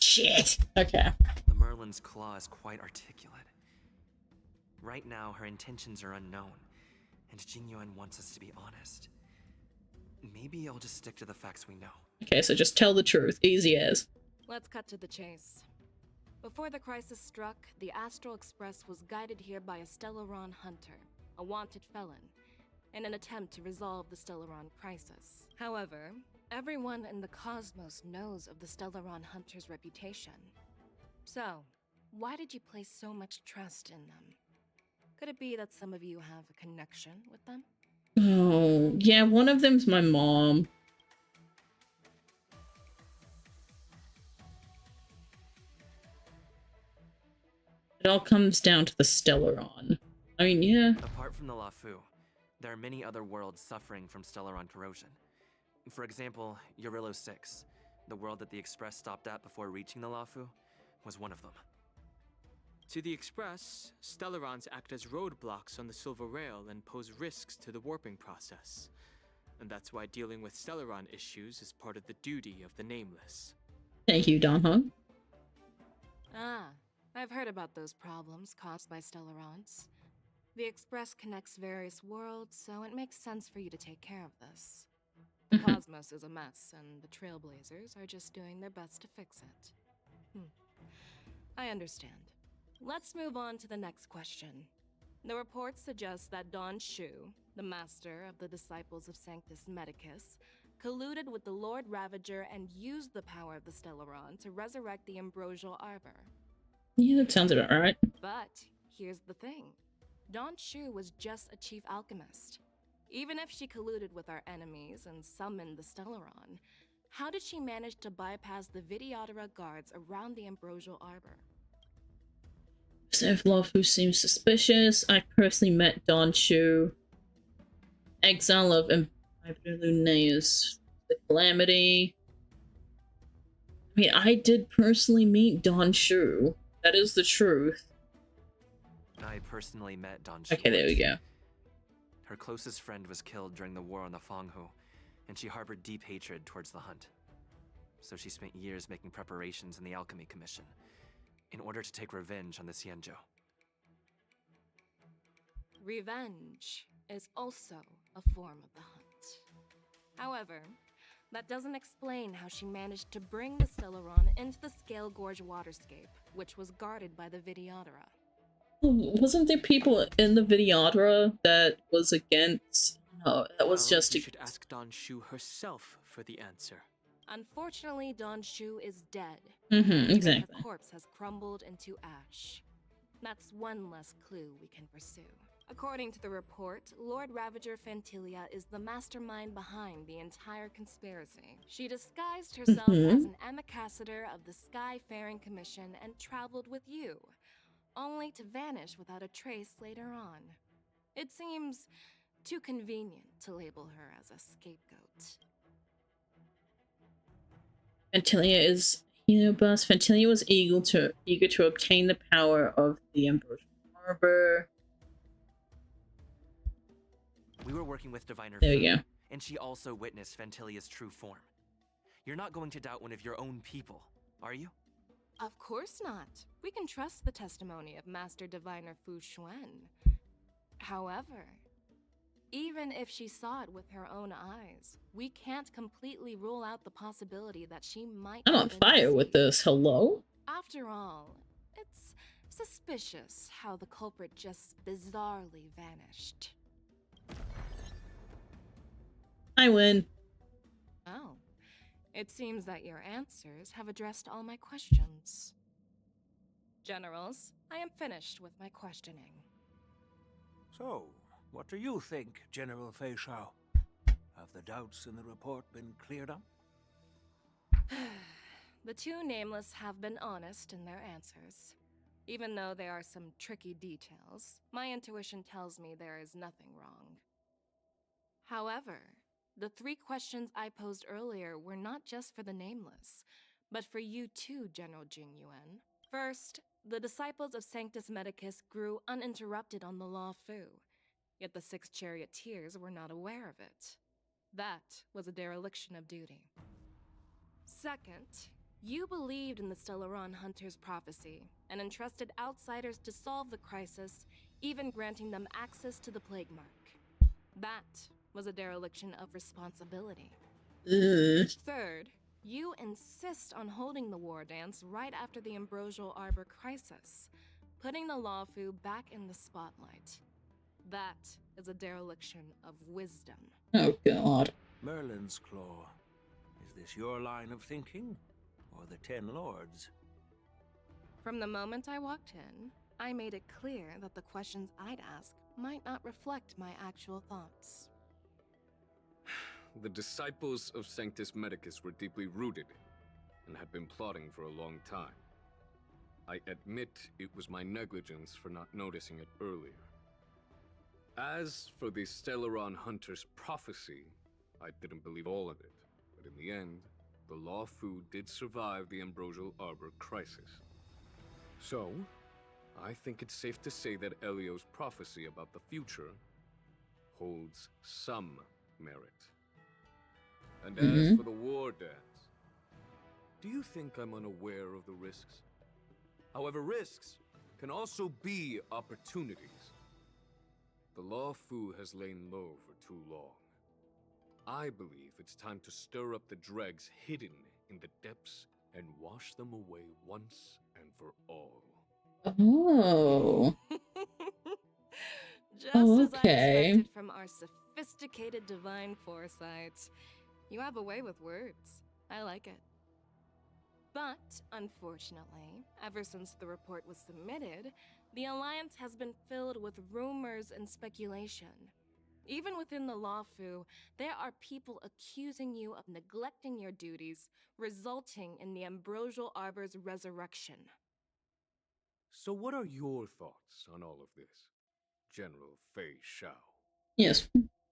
Shit. Okay. The Merlin's claw is quite articulate. Right now, her intentions are unknown, and Jing Yuan wants us to be honest. Maybe I'll just stick to the facts we know. Okay, so just tell the truth. Easy as. Let's cut to the chase. Before the crisis struck, the Astral Express was guided here by a Stellaron hunter, a wanted felon, in an attempt to resolve the Stellaron crisis. However, everyone in the cosmos knows of the Stellaron hunter's reputation. So, why did you place so much trust in them? Could it be that some of you have a connection with them? Oh Oh, yeah, one of them's my mom. It all comes down to the Stellaron. I mean, yeah. Apart from the Lafu, there are many other worlds suffering from Stellaron corrosion. For example, Eurillo 6, the world that the Express stopped at before reaching the Lafu, was one of them. To the Express, Stellarons act as roadblocks on the Silver Rail and pose risks to the warping process. And that's why dealing with Stellaron issues is part of the duty of the Nameless. Thank you, Don Hong. Ah, I've heard about those problems caused by Stellarons. The Express connects various worlds, so it makes sense for you to take care of this. The cosmos is a mess, and the Trailblazers are just doing their best to fix it. I understand. Let's move on to the next question. The reports suggest that Don Shu, the master of the disciples of Sanctus Medicus, colluded with the Lord Ravager and used the power of the Stellaron to resurrect the Ambrosial Arbor. Yeah, that sounds about right. But here's the thing. Don Shu was just a chief alchemist. Even if she colluded with our enemies and summoned the Stellaron, how did she manage to bypass the Videodora guards around the Ambrosial Arbor? If Lafu seems suspicious, I personally met Don Shu. Exile of Lunaeus, the Calamity. I mean, I did personally meet Don Shu. That is the truth. I personally met Don Shu. Okay, there we go. Her closest friend was killed during the war on the Fanghu, and she harbored deep hatred towards the Hunt. So she spent years making preparations in the Alchemy Commission, in order to take revenge on the Xianzhou. Revenge is also a form of the Hunt. However, that doesn't explain how she managed to bring the Stellaron into the Scale Gorge waterscape, which was guarded by the Videodora. Wasn't there people in the Videodora that was against? No, that was just. You should ask Don Shu herself for the answer. Unfortunately, Don Shu is dead. Exactly. Her corpse has crumbled into ash. That's one less clue we can pursue. According to the report, Lord Ravager Fantilia is the mastermind behind the entire conspiracy. She disguised herself as an ambassador of the Skyfaring Commission and traveled with you, only to vanish without a trace later on. It seems too convenient to label her as a scapegoat. Fantilia is Helioblast. Fantilia was eager to obtain the power of the Ambrosial Arbor. We were working with Diviner There Fu, you go. and she also witnessed Fantilia's true form. You're not going to doubt one of your own people, are you? Of course not. We can trust the testimony of Master Diviner Fu Xuan. However, even if she saw it with her own eyes, we can't completely rule out the possibility that she might. I'm on fire with this. Hello? After all, it's suspicious how the culprit just bizarrely vanished. I win. Oh, it seems that your answers have addressed all my questions. Generals, I am finished with my questioning. So, what do you think, General Fei Shao? Have the doubts in the report been cleared up? The two Nameless have been honest in their answers. Even though there are some tricky details, my intuition tells me there is nothing wrong. However, the three questions I posed earlier were not just for the Nameless, but for you too, General Jing Yuan. First, the disciples of Sanctus Medicus grew uninterrupted on the Law Fu, yet the 6 charioteers were not aware of it. That was a dereliction of duty. Second, you believed in the Stellaron Hunter's prophecy and entrusted outsiders to solve the crisis, even granting them access to the Plague Mark. That was a dereliction of responsibility. Third, you insist on holding the war dance right after the Ambrosial Arbor crisis, putting the Lawfu back in the spotlight. That is a dereliction of wisdom. Oh, God. Merlin's Claw. Is this your line of thinking? Or the 10 Lords? From the moment I walked in, I made it clear that the questions I'd ask might not reflect my actual thoughts. the disciples of Sanctus Medicus were deeply rooted and had been plotting for a long time. I admit it was my negligence for not noticing it earlier. As for the Stellaron Hunter's prophecy, I didn't believe all of it, but in the end, the Luofu did survive the Ambrosial Arbor crisis. So, I think it's safe to say that Elio's prophecy about the future holds some merit. And as for the war dance, do you think I'm unaware of the risks? However, risks can also be opportunities. The Luofu has lain low for too long. I believe it's time to stir up the dregs hidden in the depths and wash them away once and for all. Oh. Just as I expected from our sophisticated divine foresight. You have a way with words. I like it. But, unfortunately, ever since the report was submitted, the Alliance has been filled with rumors and speculation. Even within the Luofu, there are people accusing you of neglecting your duties, resulting in the Ambrosial Arbor's resurrection. So what are your thoughts on all of this, General Fei Xiao? Yes.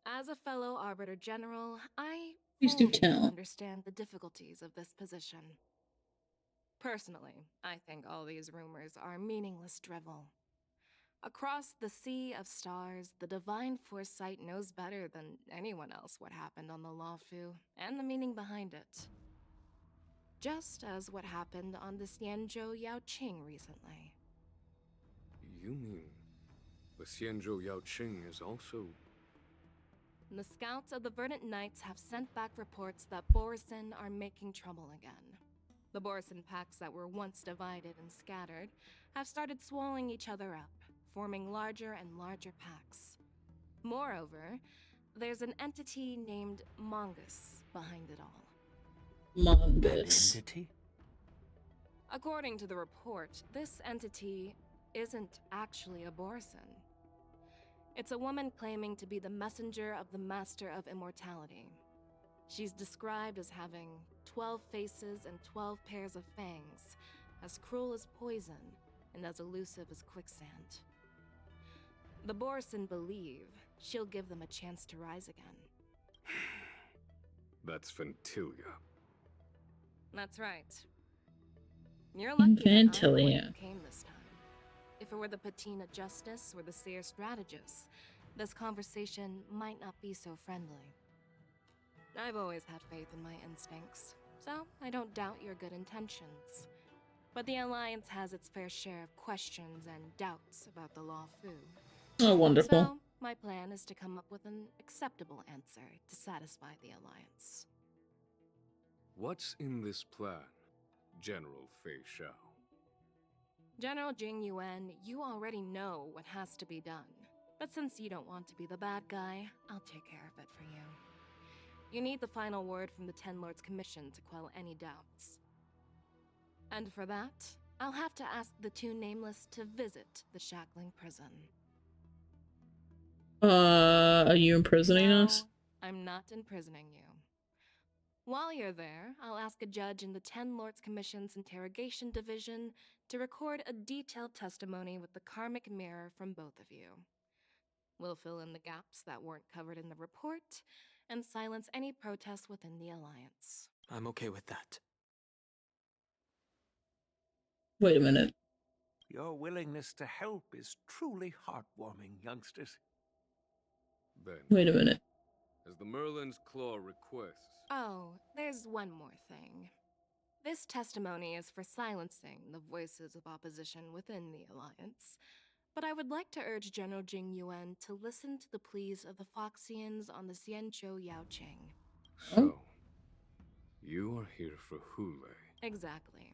As a fellow Arbiter General, I Please do fully tell. understand the difficulties of this position. Personally, I think all these rumors are meaningless drivel. Across the sea of stars, the divine foresight knows better than anyone else what happened on the Luofu and the meaning behind it. Just as what happened on the Xianzhou Yaoqing recently. You mean the Xianzhou Yaoqing is also... The scouts of the Verdant Knights have sent back reports that Borisin are making trouble again. The Borisin packs that were once divided and scattered have started swallowing each other up, forming larger and larger packs. Moreover, there's an entity named Mongoose behind it all. Mongoose. Entity? According to the report, this entity isn't actually a Borisin. It's a woman claiming to be the messenger of the Master of Immortality. She's described as having 12 faces and 12 pairs of fangs, as cruel as poison and as elusive as quicksand. The Borisin believe she'll give them a chance to rise again. That's Ventilia. That's right. You're lucky that I'm the one Ventilia. who came this time. If it were the Patina Justice or the Seer Strategist, this conversation might not be so friendly. I've always had faith in my instincts, so I don't doubt your good intentions. But the Alliance has its fair share of questions and doubts about the Luofu. Oh, wonderful. So, my plan is to come up with an acceptable answer to satisfy the Alliance. What's in this plan, General Fei Xiao? General Jing Yuan, you already know what has to be done. But since you don't want to be the bad guy, I'll take care of it for you. You need the final word from the Ten Lords Commission to quell any doubts. And for that, I'll have to ask the two Nameless to visit the Shackling Prison. Are you imprisoning us? I'm not imprisoning you. While you're there, I'll ask a judge in the Ten Lords Commission's Interrogation Division to record a detailed testimony with the karmic mirror from both of you. We'll fill in the gaps that weren't covered in the report, and silence any protests within the Alliance. I'm okay with that. Wait a minute. Your willingness to help is truly heartwarming, youngsters. Then, Wait a minute. as the Merlin's Claw requests... Oh, there's one more thing. This testimony is for silencing the voices of opposition within the Alliance, but I would like to urge General Jing Yuan to listen to the pleas of the Foxians on the Xianzhou Yaoqing. So, you are here for Hule. Exactly.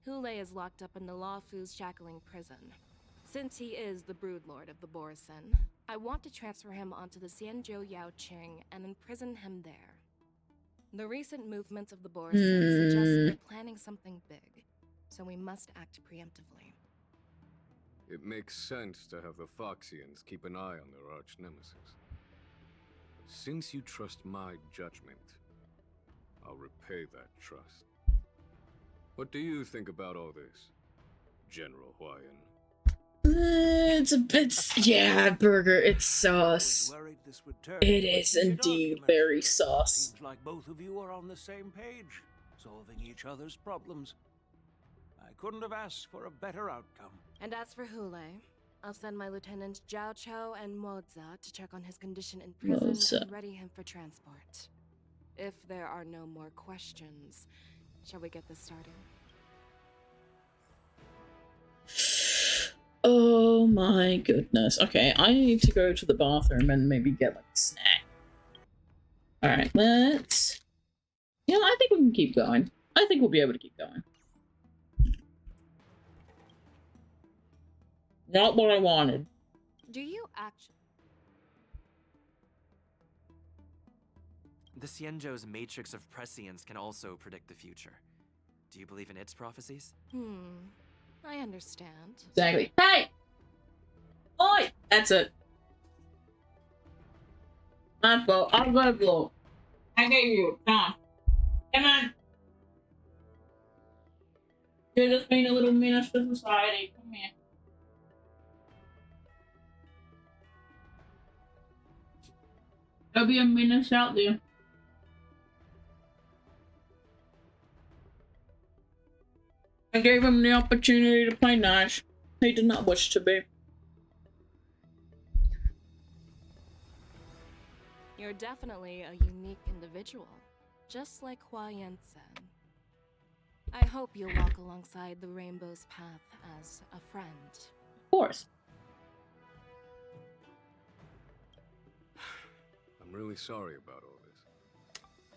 Hule is locked up in the Luofu's Shackling Prison. Since he is the Broodlord of the Borisin, I want to transfer him onto the Xianzhou Yaoqing and imprison him there. The recent movements of the Borisin suggest they're planning something big, so we must act preemptively. It makes sense to have the Foxians keep an eye on their arch-nemesis. Since you trust my judgment, I'll repay that trust. What do you think about all this, General Huayan? It's a bit, yeah, Burger, it's sauce. It is indeed very sauce. Seems like both of you are on the same page, solving each other's problems. I couldn't have asked for a better outcome. And as for Hule, I'll send my lieutenants Zhao Cho and Moza to check on his condition in prison and ready him for transport. If there are no more questions, shall we get this started? Oh my goodness. Okay, I need to go to the bathroom and maybe get like a snack. Alright, let's... Yeah, I think we can keep going. I think we'll be able to keep going. Not what I wanted. Do you actually... The Xianzhou's matrix of prescience can also predict the future. Do you believe in its prophecies? I understand. Exactly. Hey! Oi! That's it. I'm gonna blow. I get you. Come on. Come on. You're just being a little menace to society. Come here. There'll be a menace out there. I gave him the opportunity to play nice. He did not wish to be. You're definitely a unique individual, just like Huayan said. I hope you'll walk alongside the Rainbow's path as a friend. Of course. I'm really sorry about all this,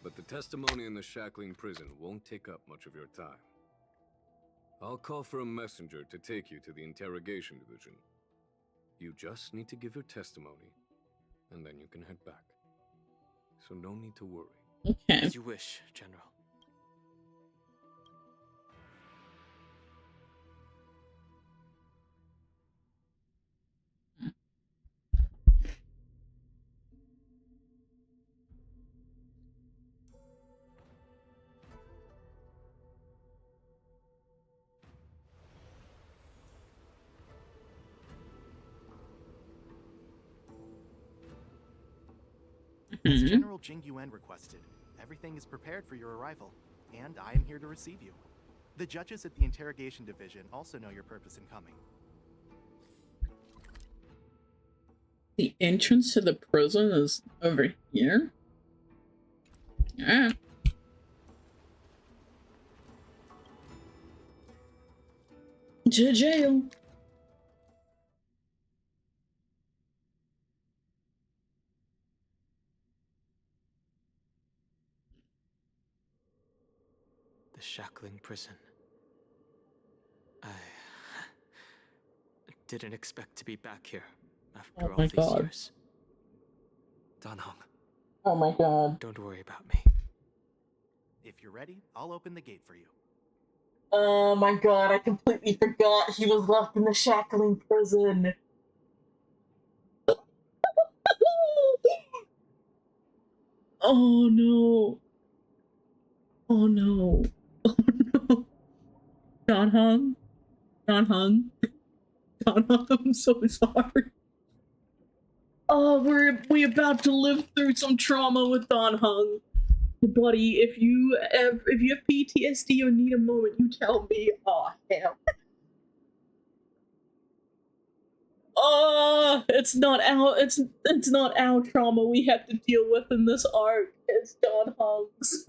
but the testimony in the Shackling prison won't take up much of your time. I'll call for a messenger to take you to the interrogation division. You just need to give your testimony, and then you can head back. So no need to worry. Okay. As you wish, General. As General Jing Yuan requested, everything is prepared for your arrival, and I am here to receive you. The judges at the interrogation division also know your purpose in coming. The entrance to the prison is over here? Yeah. To jail. The Shackling prison. I didn't expect to be back here after all these years. Dan Heng. Oh my god. Don't worry about me. If you're ready, I'll open the gate for you. Oh my god, I completely forgot he was locked in the Shackling prison. Oh no. Oh no. Oh no. Dan Heng. Dan Heng. Dan Heng, I'm so sorry. Oh, we about to live through some trauma with Dan Heng. Buddy, if you have PTSD or need a moment, you tell me. Oh hell. Oh, it's not our trauma we have to deal with in this arc. It's Dan Heng's.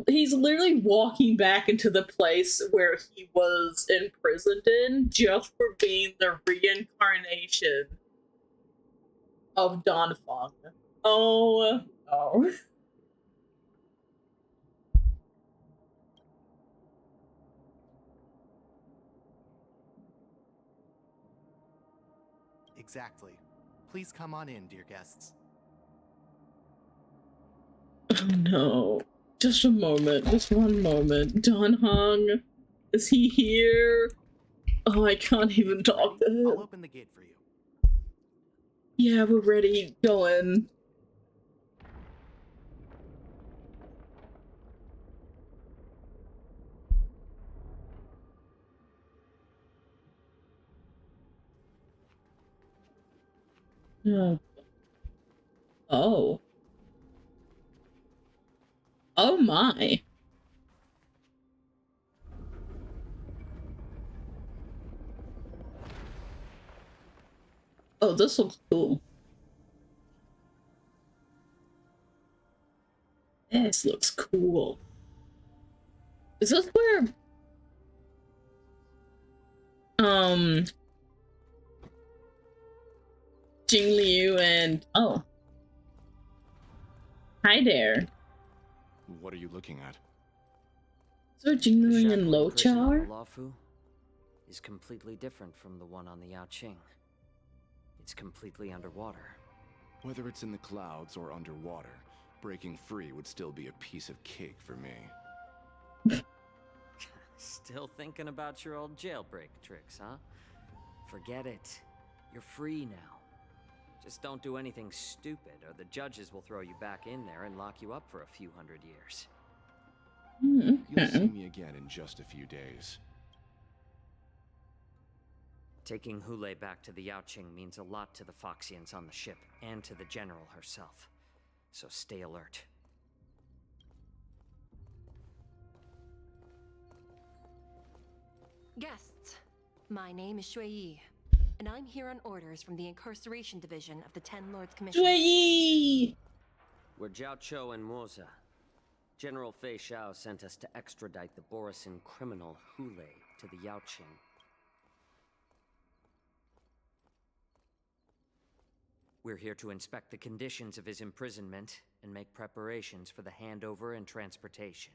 He's literally walking back into the place where he was imprisoned in just for being the reincarnation of Dan Feng. Oh, oh. Exactly. Please come on in, dear guests. Oh no. Just a moment. Just one moment. Dan Heng. Is he here? Oh, I can't even talk to him. I'll open the gate for you. Yeah, we're ready. Go in. Yeah. Oh. Oh my. Oh, this looks cool. This looks cool. Is this where Jing Liu and oh. Hi there. What are you looking at? So Jing The Liu and shackling Lo prison on Char? the Luofu is completely different from the one on the Yaoqing. It's completely underwater. Whether it's in the clouds or underwater, breaking free would still be a piece of cake for me. Still thinking about your old jailbreak tricks, huh? Forget it. You're free now. Just don't do anything stupid, or the judges will throw you back in there and lock you up for a few hundred years. You'll see me again in just a few days. Taking Hule back to the Yaoqing means a lot to the Foxians on the ship, and to the General herself. So stay alert. Guests, my name is Shui Yi, and I'm here on orders from the Incarceration Division of the Ten Lords Commission. Shui Yi! We're Jiao Chou and Moza. General Fei Xiao sent us to extradite the Borisin criminal Hule to the Yaoqing. We're here to inspect the conditions of his imprisonment and make preparations for the handover and transportation.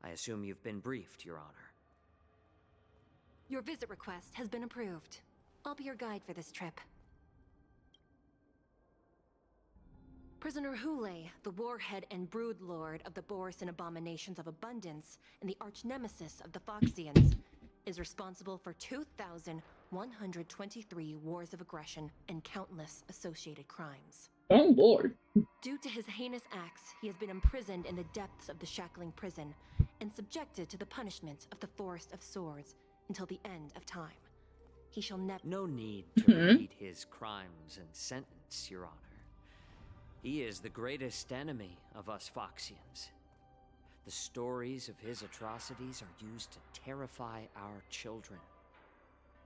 I assume you've been briefed, Your Honor. Your visit request has been approved. I'll be your guide for this trip. Prisoner Hule, the warhead and brood lord of the Borisin abominations of abundance and the arch-nemesis of the Foxians, is responsible for 2,123 wars of aggression and countless associated crimes. Oh lord. Due to his heinous acts, he has been imprisoned in the depths of the Shackling prison and subjected to the punishment of the Forest of Swords until the end of time. He shall never— No need to repeat his crimes and sentence, Your Honor. He is the greatest enemy of us Foxians. The stories of his atrocities are used to terrify our children.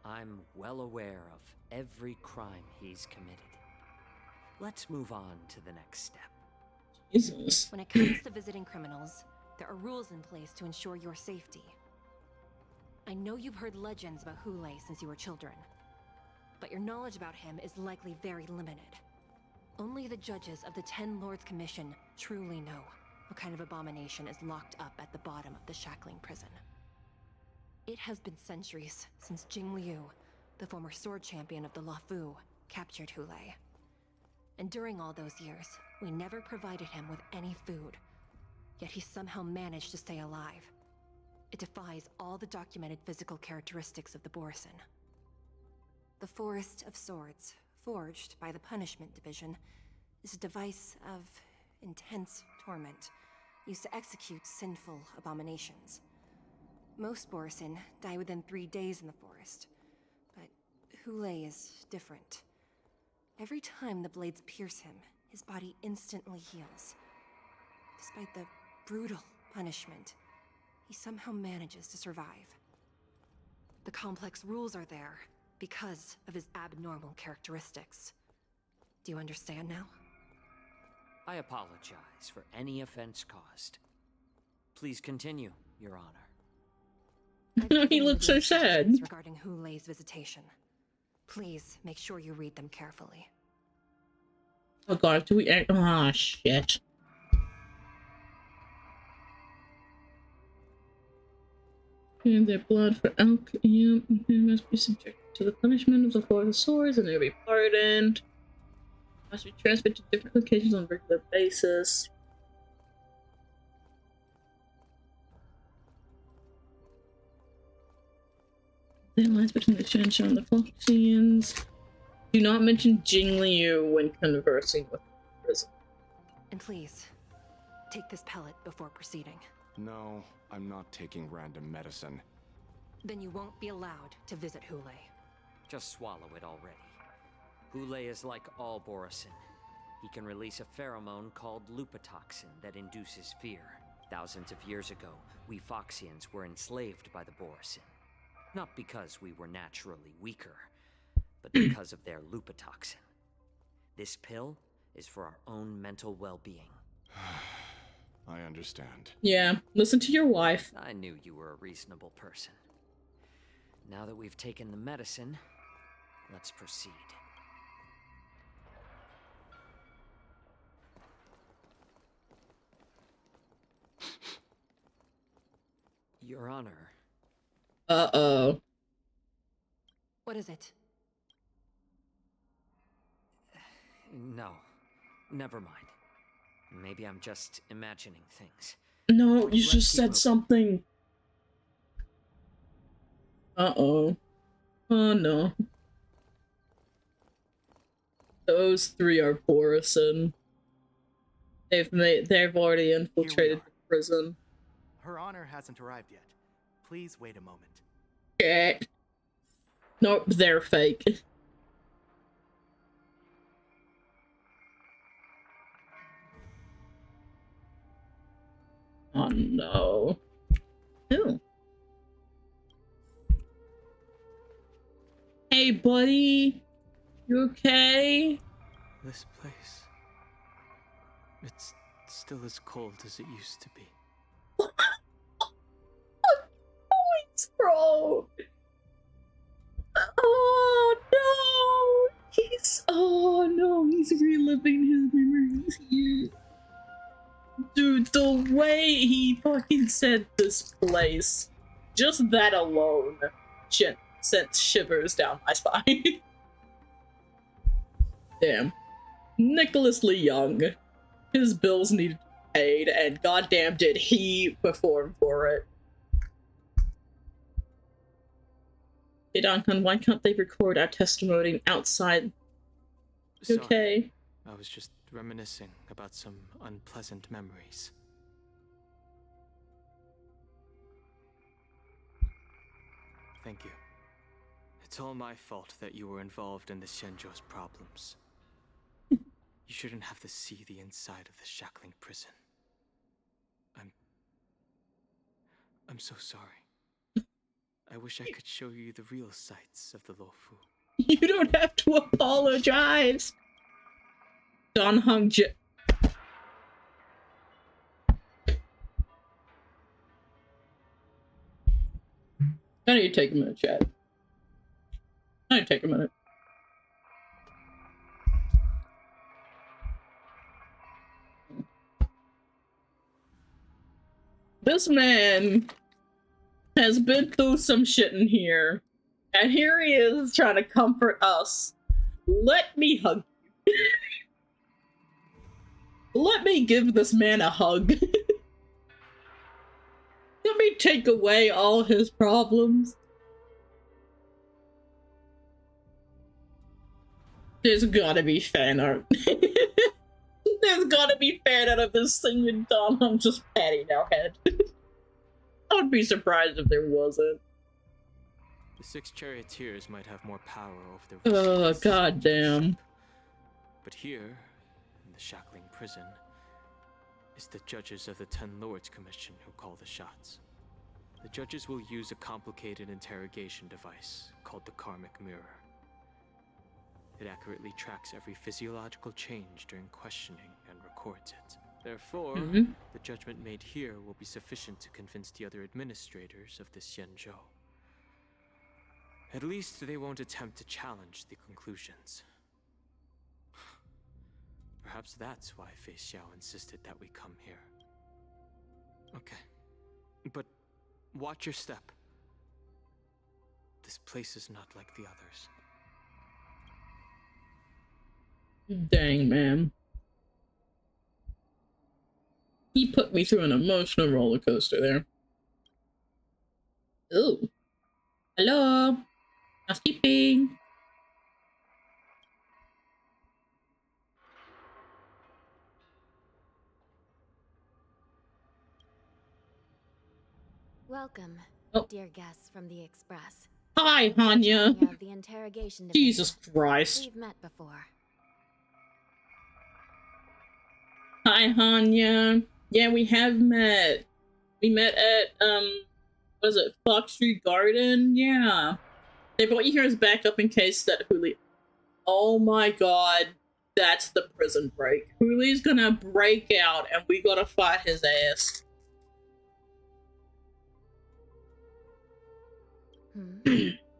I'm well aware of every crime he's committed. Let's move on to the next step. Jesus. When it comes to visiting criminals, there are rules in place to ensure your safety. I know you've heard legends about Hule since you were children, but your knowledge about him is likely very limited. Only the judges of the Ten Lords Commission truly know what kind of abomination is locked up at the bottom of the Shackling prison. It has been centuries since Jing Liu, the former sword champion of the Luofu, captured Hule. And during all those years, we never provided him with any food. Yet he somehow managed to stay alive. It defies all the documented physical characteristics of the Borisin. The Forest of Swords, forged by the Punishment Division, is a device of intense torment, used to execute sinful abominations. Most Borisin die within 3 days in the forest, but Hule is different. Every time the blades pierce him, his body instantly heals. Despite the brutal punishment, he somehow manages to survive. The complex rules are there because of his abnormal characteristics. Do you understand now? I apologize for any offense caused. Please continue, Your Honor. He looks so sad. Regarding Hule's visitation. Please make sure you read them carefully. Oh god, do we act? Ah, shit. And their blood for alchemy must be subjected to the punishment of the Forest of Swords, and they'll be pardoned. Must be transferred to different locations on a regular basis. The lines between the Xianzhou and the Foxians. Do not mention Jingliu when conversing with the prison. And please, take this pellet before proceeding. No, I'm not taking random medicine. Then you won't be allowed to visit Hule. Just swallow it already. Hule is like all Borisin. He can release a pheromone called lupatoxin that induces fear. Thousands of years ago, we Foxians were enslaved by the Borisin. Not because we were naturally weaker, but because of their lupatoxin. This pill is for our own mental well-being. I understand. Yeah, listen to your wife. I knew you were a reasonable person. Now that we've taken the medicine, let's proceed. Your Honor. Uh-oh. What is it? No, never mind. Maybe I'm just imagining things. No, you just said something. Uh-oh. Oh no. Those three are Borisin. They've already infiltrated the prison. Her Honor hasn't arrived yet. Please wait a moment. Okay. Nope, they're fake. Oh no. Ew. Hey buddy, you okay? This place. It's still as cold as it used to be. Bro. Oh no. He's reliving his memories here. Dude, the way he fucking said this place, just that alone sent shivers down my spine. Damn. Nicholas Lee Young. His bills needed to be paid, and goddamn did he perform for it. Hey Duncan, why can't they record our testimony outside? Sorry. Okay. I was just reminiscing about some unpleasant memories. Thank you. It's all my fault that you were involved in the Xianzhou's problems. You shouldn't have to see the inside of the shackling prison. I'm so sorry. I wish I could show you the real sights of the Luofu. You don't have to apologize. Don Hung J. I need to take a minute, chat. I need to take a minute. This man has been through some shit in here, and here he is trying to comfort us. Let me hug you. Let me give this man a hug. Let me take away all his problems. There's gotta be fan art. There's gotta be fan art of this singing Dom. I'm just patting our head. I would be surprised if there wasn't. The 6 charioteers might have more power over the Oh, goddamn. But here, in the shackling prison, is the judges of the 10 Lords Commission who call the shots. The judges will use a complicated interrogation device called the Karmic Mirror. It accurately tracks every physiological change during questioning and records it. Therefore, the judgment made here will be sufficient to convince the other administrators of the Xianzhou. At least they won't attempt to challenge the conclusions. Perhaps that's why Fei Xiao insisted that we come here. Okay. But watch your step. This place is not like the others. Dang, man. He put me through an emotional roller coaster there. Ooh. Hello? Housekeeping. Welcome, Oh. dear guests from the Express. Hi, Hanya. Tanya of the interrogation division. Jesus Christ. We've met before. Hi, Hanya. Yeah, we have met. We met at, what is it, Fox Street Garden? Yeah. They brought you here as backup in case that Huli... Oh my god. That's the prison break. Huli's gonna break out and we gotta fight his ass.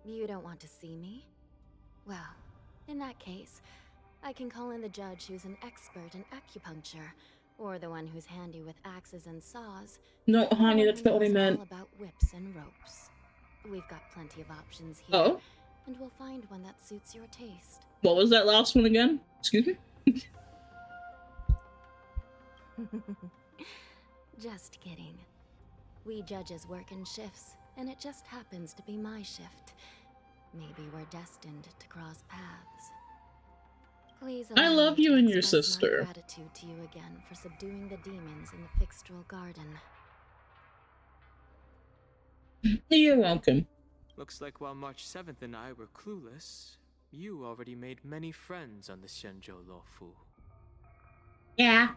You don't want to see me? Well, in that case, I can call in the judge who's an expert in acupuncture, or the one who's handy with axes and saws. No, Hanya, that's not what I meant. All about whips and ropes. We've got plenty of options here, Oh? and we'll find one that suits your taste. What was that last one again? Excuse me? Just kidding. We judges work in shifts, and it just happens to be my shift. Maybe we're destined to cross paths. Please I allow love me you to and your express sister. my gratitude to you again for subduing the demons in the Fixtral Garden. You're welcome. Looks like while March 7th and I were clueless, you already made many friends on the Xianzhou Luofu. Yeah.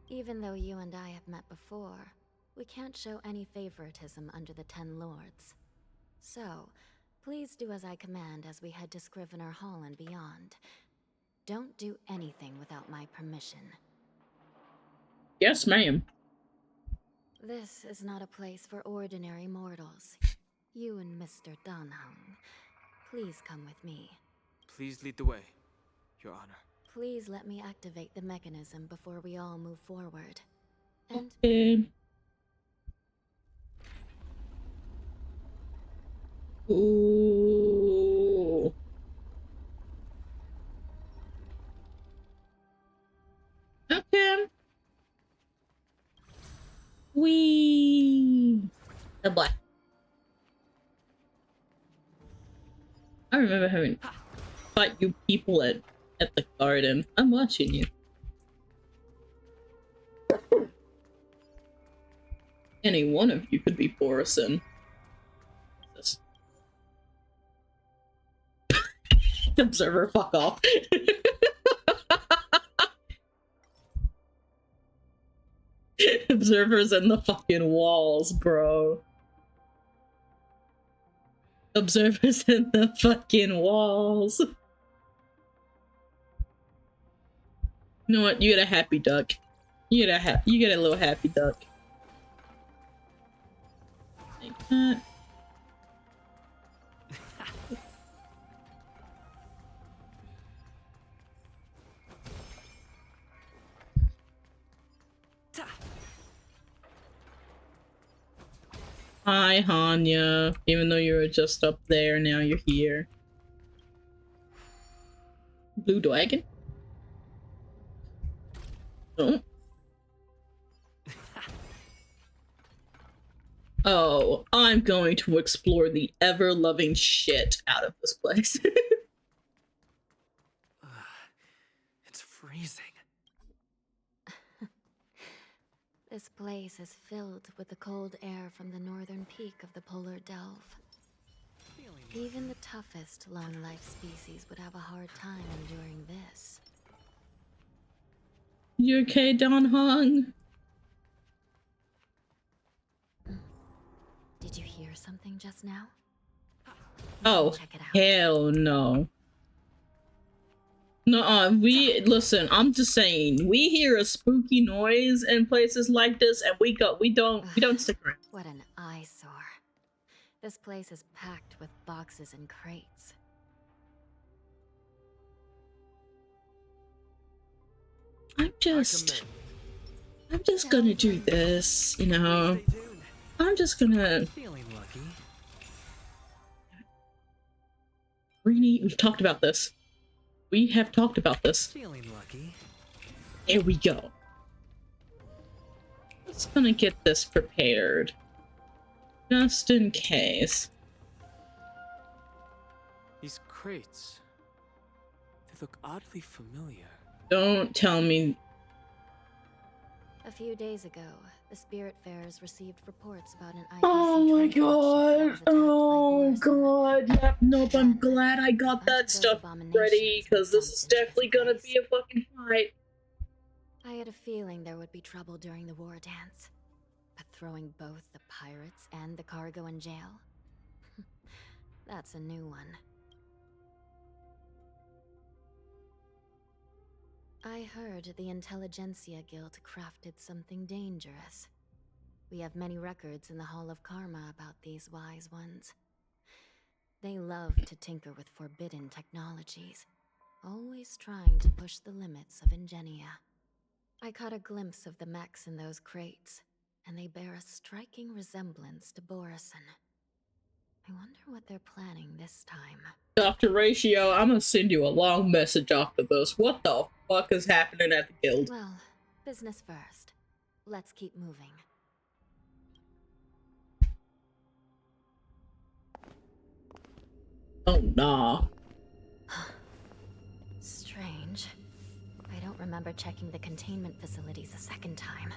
Even though you and I have met before, we can't show any favoritism under the 10 Lords. So, please do as I command as we head to Scrivener Hall and beyond. Don't do anything without my permission. Yes, ma'am. This is not a place for ordinary mortals. You and Mr. Danheng, please come with me. Please lead the way, Your Honor. Please let me activate the mechanism before we all move forward. And Okay. Ooh. Okay. Wee. Oh boy. I remember having fought you people at the garden. I'm watching you. Any one of you could be Borison. This. Observer, fuck off. Observers in the fucking walls, bro. Observers in the fucking walls. You know what? You get a happy duck. You get a little happy duck. Like that. Hi, Hanya. Even though you were just up there, now you're here. Blue Dragon? Oh. Oh, I'm going to explore the ever-loving shit out of this place. It's freezing. this place is filled with the cold air from the northern peak of the polar delve. Even the toughest long-life species would have a hard time enduring this. You okay, Danheng? Did you hear something just now? Oh, hell no. No, listen, I'm just saying, we hear a spooky noise in places like this and we don't stick around. What an eyesore. This place is packed with boxes and crates. I'm just gonna do this, you know. I'm just gonna... Feeling lucky. Rini, we've talked about this. We have talked about this. Feeling lucky. There we go. Just gonna get this prepared. Just in case. These crates. They look oddly familiar. Don't tell me. A few days ago, the Spiritfarers received reports about an IPC Oh my god. Oh god. Yep. Nope. I'm glad I got that stuff ready because this is definitely gonna be a fucking fight. I had a feeling there would be trouble during the war dance. But throwing both the pirates and the cargo in jail? That's a new one. I heard the Intelligentsia Guild crafted something dangerous. We have many records in the Hall of Karma about these wise ones. They love to tinker with forbidden technologies, always trying to push the limits of ingenia. I caught a glimpse of the mechs in those crates, and they bear a striking resemblance to Borison. I wonder what they're planning this time. Dr. Ratio, I'm gonna send you a long message after this. What the fuck is happening at the guild? Well, business first. Let's keep moving. Oh, nah. Strange. I don't remember checking the containment facilities a second time.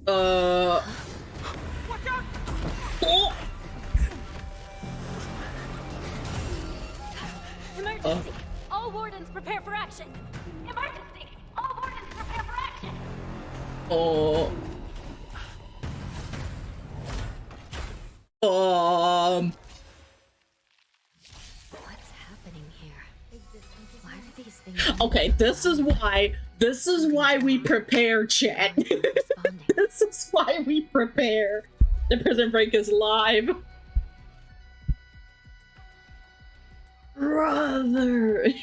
Watch out! Oh! Emergency! All wardens prepare for action! Emergency! All wardens prepare for action! Oh. What's happening here? Why do these things... Okay, this is why we prepare, chat. This is why we prepare. The Prison Break is live. Brother.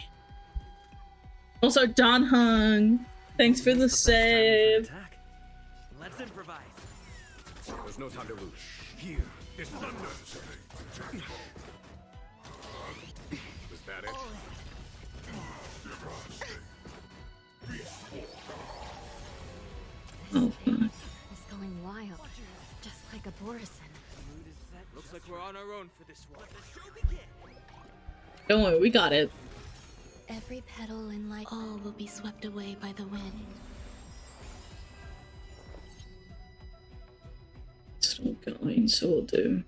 Also, Don Hung, thanks for the save. Let's improvise. There's no time to lose. Here is thunder. Was that it? Oh, God. It's going wild, just like a Borison. Looks like we're on our own for this one. Don't worry, we got it. Every petal in life, all will be swept away by the wind. Still going, so we'll do.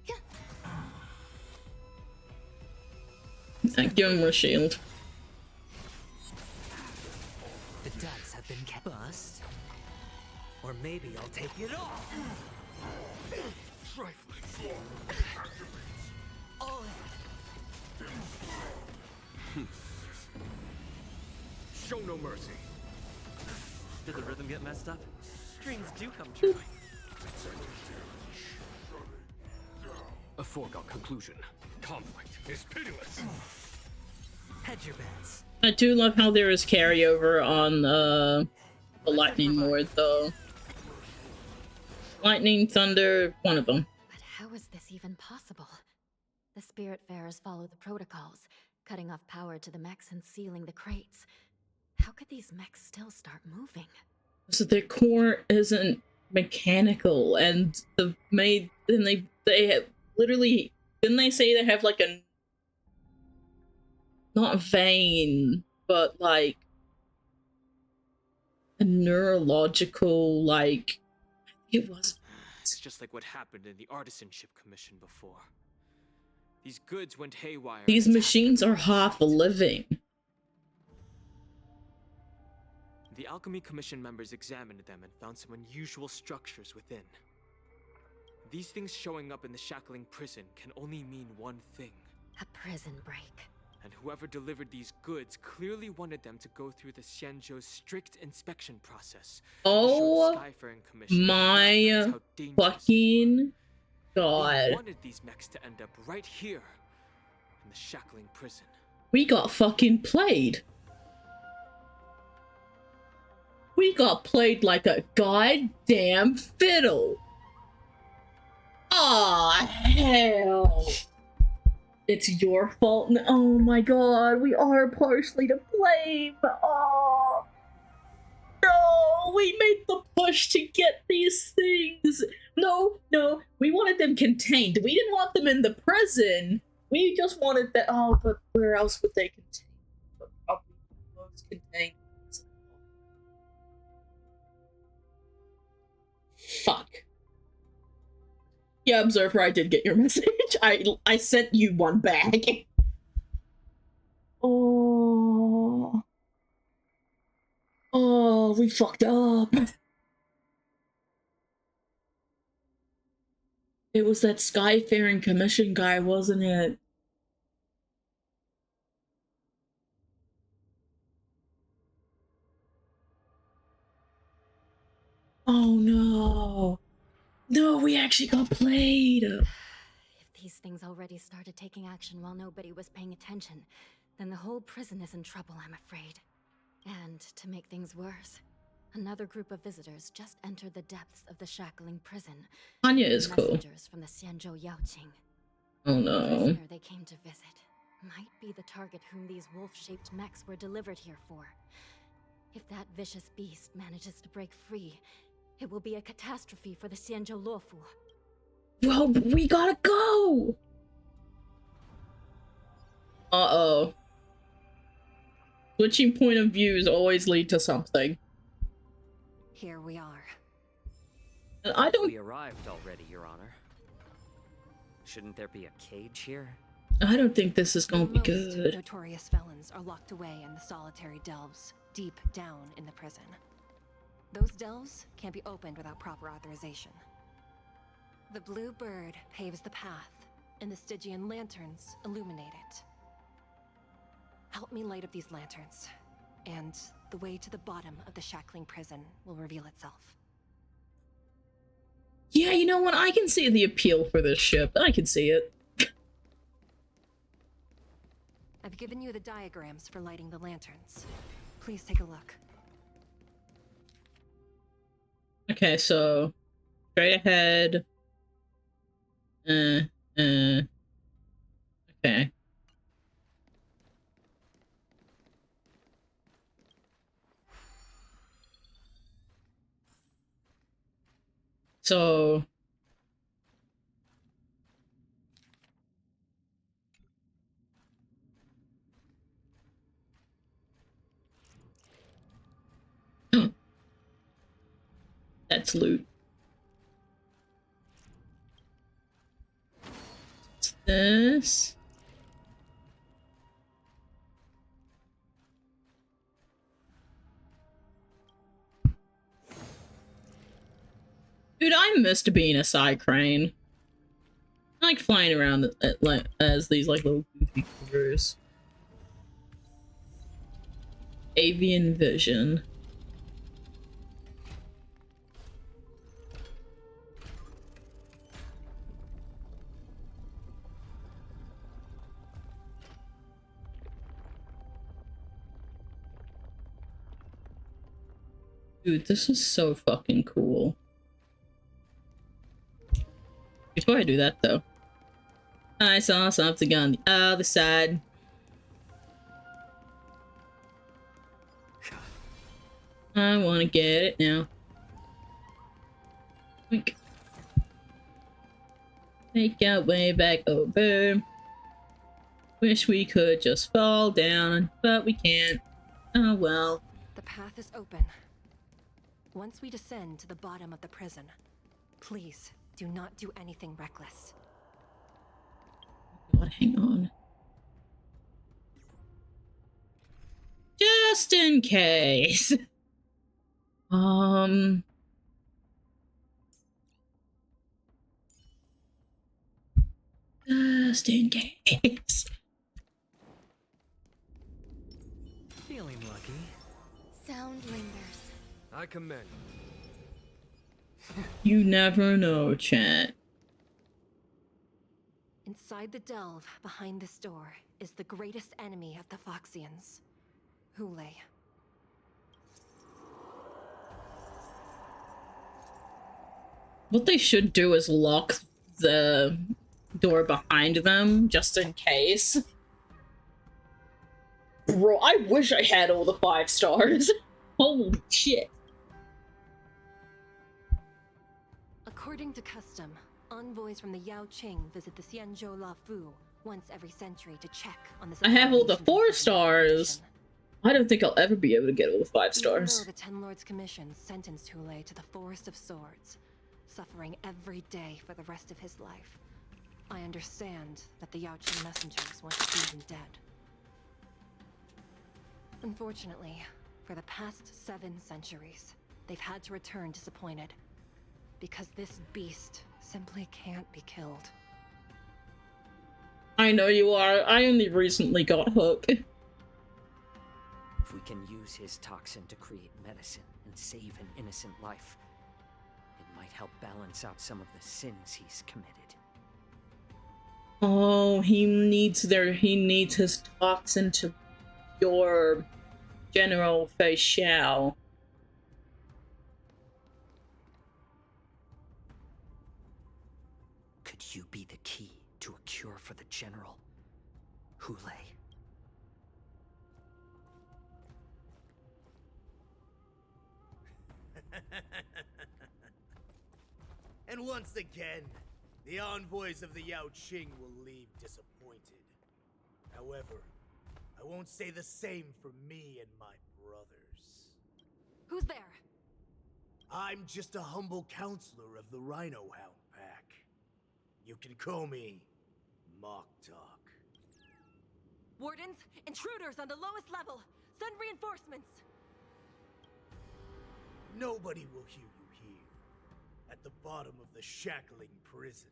Thank you, more shield. The ducks have been kept bust. Or maybe I'll take it off. Trifling. Oh. Show no mercy. Did the rhythm get messed up? Dreams do come true. A foregone conclusion. Conflict is pitiless. Hedge your bets. I do love how there is carryover on the lightning mode, though. Lightning, thunder, one of them. But how is this even possible? The Spiritfarers follow the protocols, cutting off power to the mechs and sealing the crates. How could these mechs still start moving? So their core isn't mechanical, and they have literally, didn't they say they have like a, not vein, but like a neurological, like, it was. It's just like what happened in the Artisanship Commission before. These goods went haywire. These machines are half living. The Alchemy Commission members examined them and found some unusual structures within. These things showing up in the shackling prison can only mean one thing. A prison break. And whoever delivered these goods clearly wanted them to go through the Xianzhou's strict inspection process. Oh my fucking god. They wanted these mechs to end up right here in the shackling prison. We got fucking played. We got played like a goddamn fiddle. Aw, hell. It's your fault. Oh my god, we are partially to blame. Oh. we made the push to get these things. No, we wanted them contained. We didn't want them in the prison. We just wanted that. Oh, but where else would they contain? Probably the most contained. Fuck. Yeah, Observer, I did get your message. I sent you one back. Oh. Oh, we fucked up. It was that Skyfaring Commission guy, wasn't it? Oh no. No, we actually got played. If these things already started taking action while nobody was paying attention, then the whole prison is in trouble, I'm afraid. And to make things worse, another group of visitors just entered the depths of the shackling prison. Anya is cool. Messengers from the Xianzhou Yaoqing. Oh The no. prisoner they came to visit might be the target whom these wolf-shaped mechs were delivered here for. If that vicious beast manages to break free, it will be a catastrophe for the Xianzhou Luofu. Well, we gotta go! Uh-oh. Switching point of views always lead to something. Here we are. I don't... We arrived already, Your Honor. Shouldn't there be a cage here? I don't think this is gonna be Most good. notorious felons are locked away in the solitary delves, deep down in the prison. Those delves can't be opened without proper authorization. The blue bird paves the path, and the Stygian lanterns illuminate it. Help me light up these lanterns, and the way to the bottom of the shackling prison will reveal itself. Yeah, you know what? I can see the appeal for this ship. I can see it. I've given you the diagrams for lighting the lanterns. Please take a look. Okay, so... straight ahead. Okay. So... That's loot. What's this? Dude, I missed being a side crane. I like flying around as these like little goofy crews. Avian vision. Dude, this is so fucking cool. Before I do that, though, I saw something on the other side. I want to get it now. Wink. Make our way back over. Wish we could just fall down, but we can't. Oh well. The path is open. Once we descend to the bottom of the prison, please do not do anything reckless. God, hang on. Just in case. Just in case. Feeling lucky. Sound lingers. I commend. You never know, chat. Inside the delve behind this door is the greatest enemy of the Foxians, Hule. What they should do is lock the door behind them, just in case. Bro, I wish I had all the 5 stars. Holy shit. According to custom, envoys from the Yao Qing visit the Xianzhou Lafu once every century to check on the. I have all the 4 stars. I don't think I'll ever be able to get all the 5 stars. Even though the Ten Lords Commission sentenced Hulei to the Forest of Swords, suffering every day for the rest of his life, I understand that the Yao Qing messengers want to see him dead. Unfortunately, for the past 7 centuries, they've had to return disappointed. Because this beast simply can't be killed. I know you are. I only recently got Hook. If we can use his toxin to create medicine and save an innocent life, it might help balance out some of the sins he's committed. Oh, he needs his toxin to your General Fei Xiao. Could you be the key to a cure for the General, Hulei? And once again, the envoys of the Yao Qing will leave disappointed. However, I won't say the same for me and my brothers. Who's there? I'm just a humble counselor of the Rhino Hound Pack. You can call me Mock Talk. Wardens, intruders on the lowest level. Send reinforcements. Nobody will hear you here. At the bottom of the shackling prison.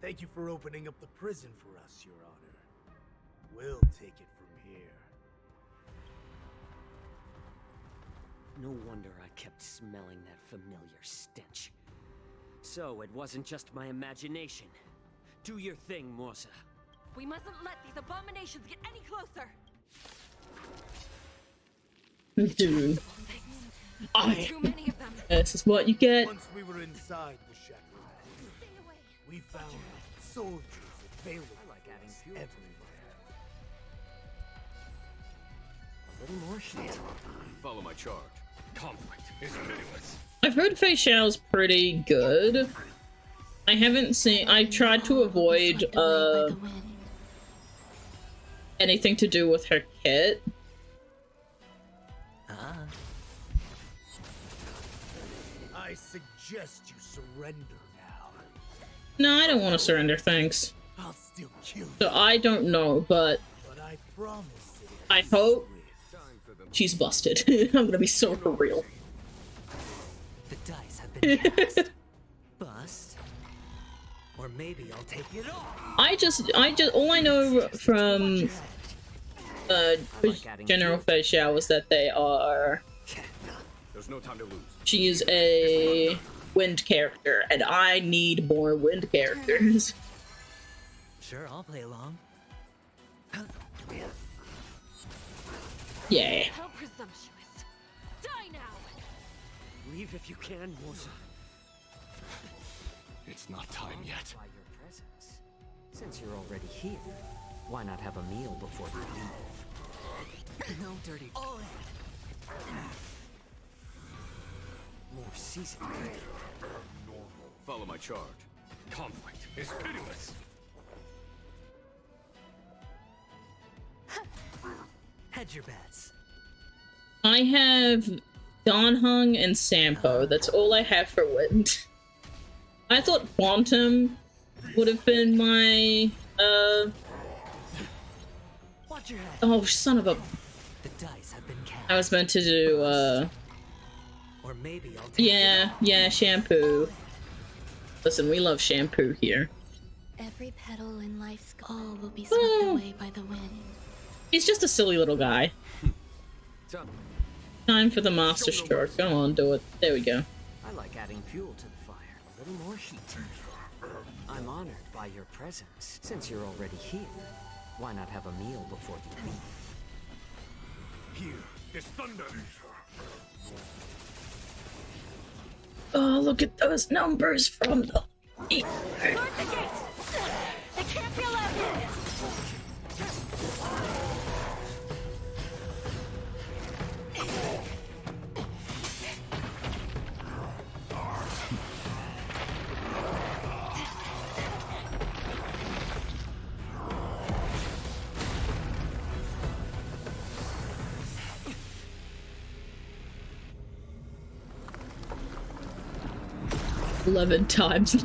Thank you for opening up the prison for us, Your Honor. We'll take it from here. No wonder I kept smelling that familiar stench. So it wasn't just my imagination. Do your thing, Morsa. We mustn't let these abominations get any closer. Dude. Too many of them. This is what you get. Once we were inside the shackling prison, we found soldiers and failures everywhere. A little more shit. Follow my charge. Conflict is pitiless. I've heard Fei Xiao's pretty good. I tried to avoid anything to do with her kit. I suggest you surrender now. No, I don't want to surrender, thanks. I'll still kill you. So I don't know, but I promise I hope she's busted. I'm gonna be so for real. The dice have been cast. Bust. Or maybe I'll take it off. All I know from General Fei Xiao was that they are. There's no time to lose. She is a wind character, and I need more wind characters. Sure, I'll play along. Yeah. How presumptuous. Die now. Leave if you can, Morsa. It's not time yet. By your presence. Since you're already here, why not have a meal before you leave? No dirty. More seasoned. Follow my charge. Conflict is pitiless. Hedge your bets. I have Donhung and Sampo. That's all I have for wind. I thought Quantum would have been my Watch your head. Oh, son of a. The dice have been cast. I was meant to do Or maybe I'll take yeah, Shampoo. Listen, we love Shampoo here. Every petal in life's all will be swept away by the wind. He's just a silly little guy. Time for the master stroke. Go on, do it. There we go. I like adding fuel to the fire. A little more heat. I'm honored by your presence. Since you're already here, why not have a meal before you leave? Here, this thunder. Oh, look at those numbers from the. Guard the gate! They can't be allowed in! 11 times.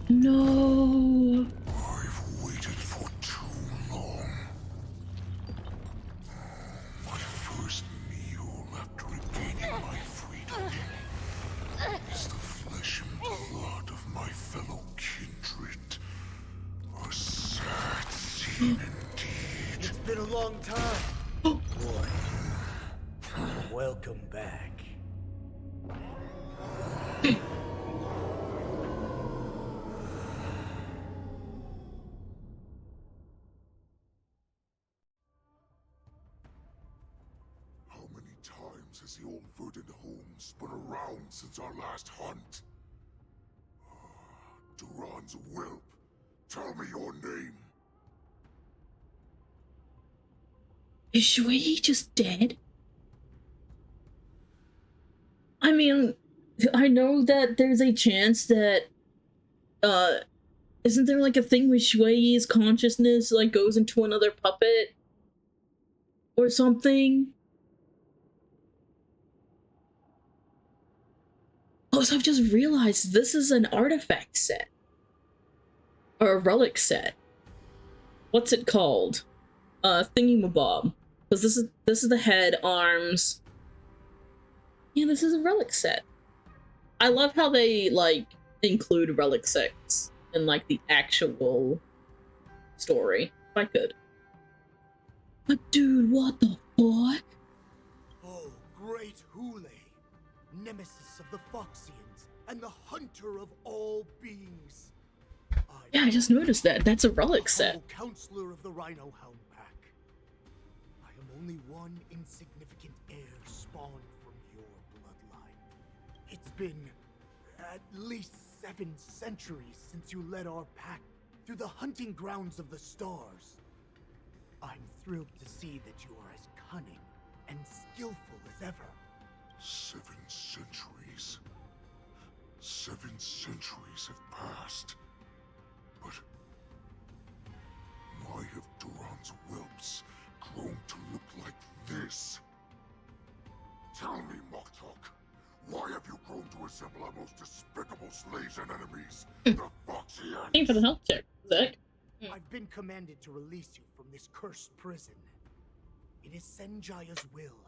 No. I've waited for too long. My first meal after regaining my freedom is the flesh and blood of my fellow kindred. A sad scene indeed. It's been a long time. Boy, welcome back. How many times has the old verdant home spun around since our last hunt? Duran's whelp, tell me your name. Is Shui just dead? I mean, I know that there's a chance that, isn't there like a thing with Shui's consciousness like goes into another puppet? Or something? Oh, so I've just realized this is an artifact set. Or a relic set. What's it called? Thingy-mabob. Because this is the head, arms. Yeah, this is a relic set. I love how they, like, include relic sets in, like, the actual story. If I could. But dude, what the fuck? Oh, great Hule, nemesis of the Foxians and the hunter of all beings. Yeah, I just noticed that. That's a relic set. Counselor of the Rhino Hound Pack. I am only one insignificant heir spawned from your bloodline. It's been at least 7 centuries since you led our pack through the hunting grounds of the stars. I'm thrilled to see that you are as cunning and skillful as ever. 7 centuries. 7 centuries have passed. But why have Duran's whelps grown to look like this? Tell me, Moktok, why have you grown to resemble our most despicable slaves and enemies, the Foxians? Thanks for the health check, Zach. I've been commanded to release you from this cursed prison. It is Senjaya's will.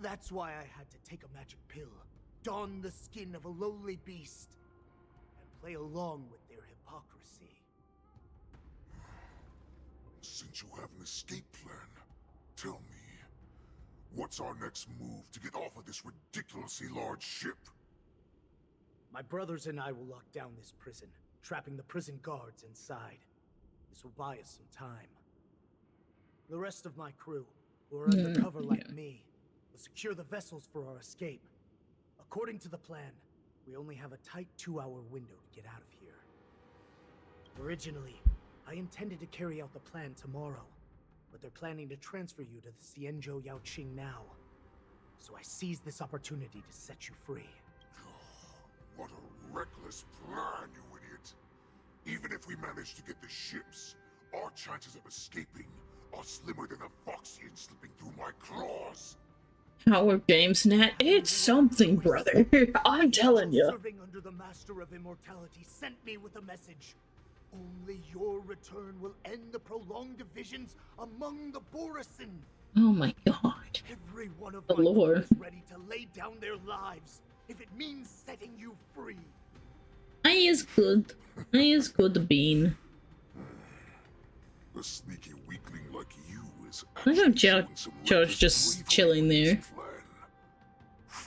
That's why I had to take a magic pill, don the skin of a lowly beast, and play along with their hypocrisy. Since you have an escape plan, tell me, what's our next move to get off of this ridiculously large ship? My brothers and I will lock down this prison, trapping the prison guards inside. This will buy us some time. The rest of my crew, who are undercover like me, will secure the vessels for our escape. According to the plan, we only have a tight 2-hour window to get out of here. Originally, I intended to carry out the plan tomorrow, but they're planning to transfer you to the Xianzhou Yaoqing now. So I seized this opportunity to set you free. What a reckless plan, you idiot! Even if we manage to get the ships, our chances of escaping are slimmer than a Foxian slipping through my claws. Power Games Net, it's something, brother. I'm telling you. Serving under the Master of Immortality sent me with a message. Only your return will end the prolonged divisions among the Borisin. Oh my god. Every one of The my lore. brothers ready to lay down their lives if it means setting you free. I is good. I is good, Bean. A sneaky weakling like you is I know Joe's just chilling there.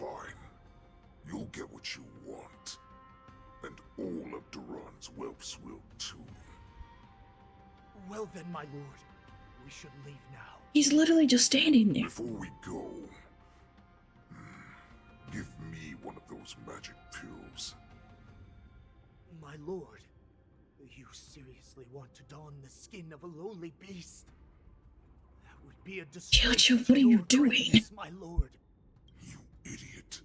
fine. You'll get what you want. And all of Duran's whelps will too. Well then, my lord, we should leave now. He's literally just standing there. Before we go, give me one of those magic pills. My lord, you seriously want to don the skin of a lowly beast? would be a disgrace Xianzhou, to what are you your doing? greatness, my lord. Idiot.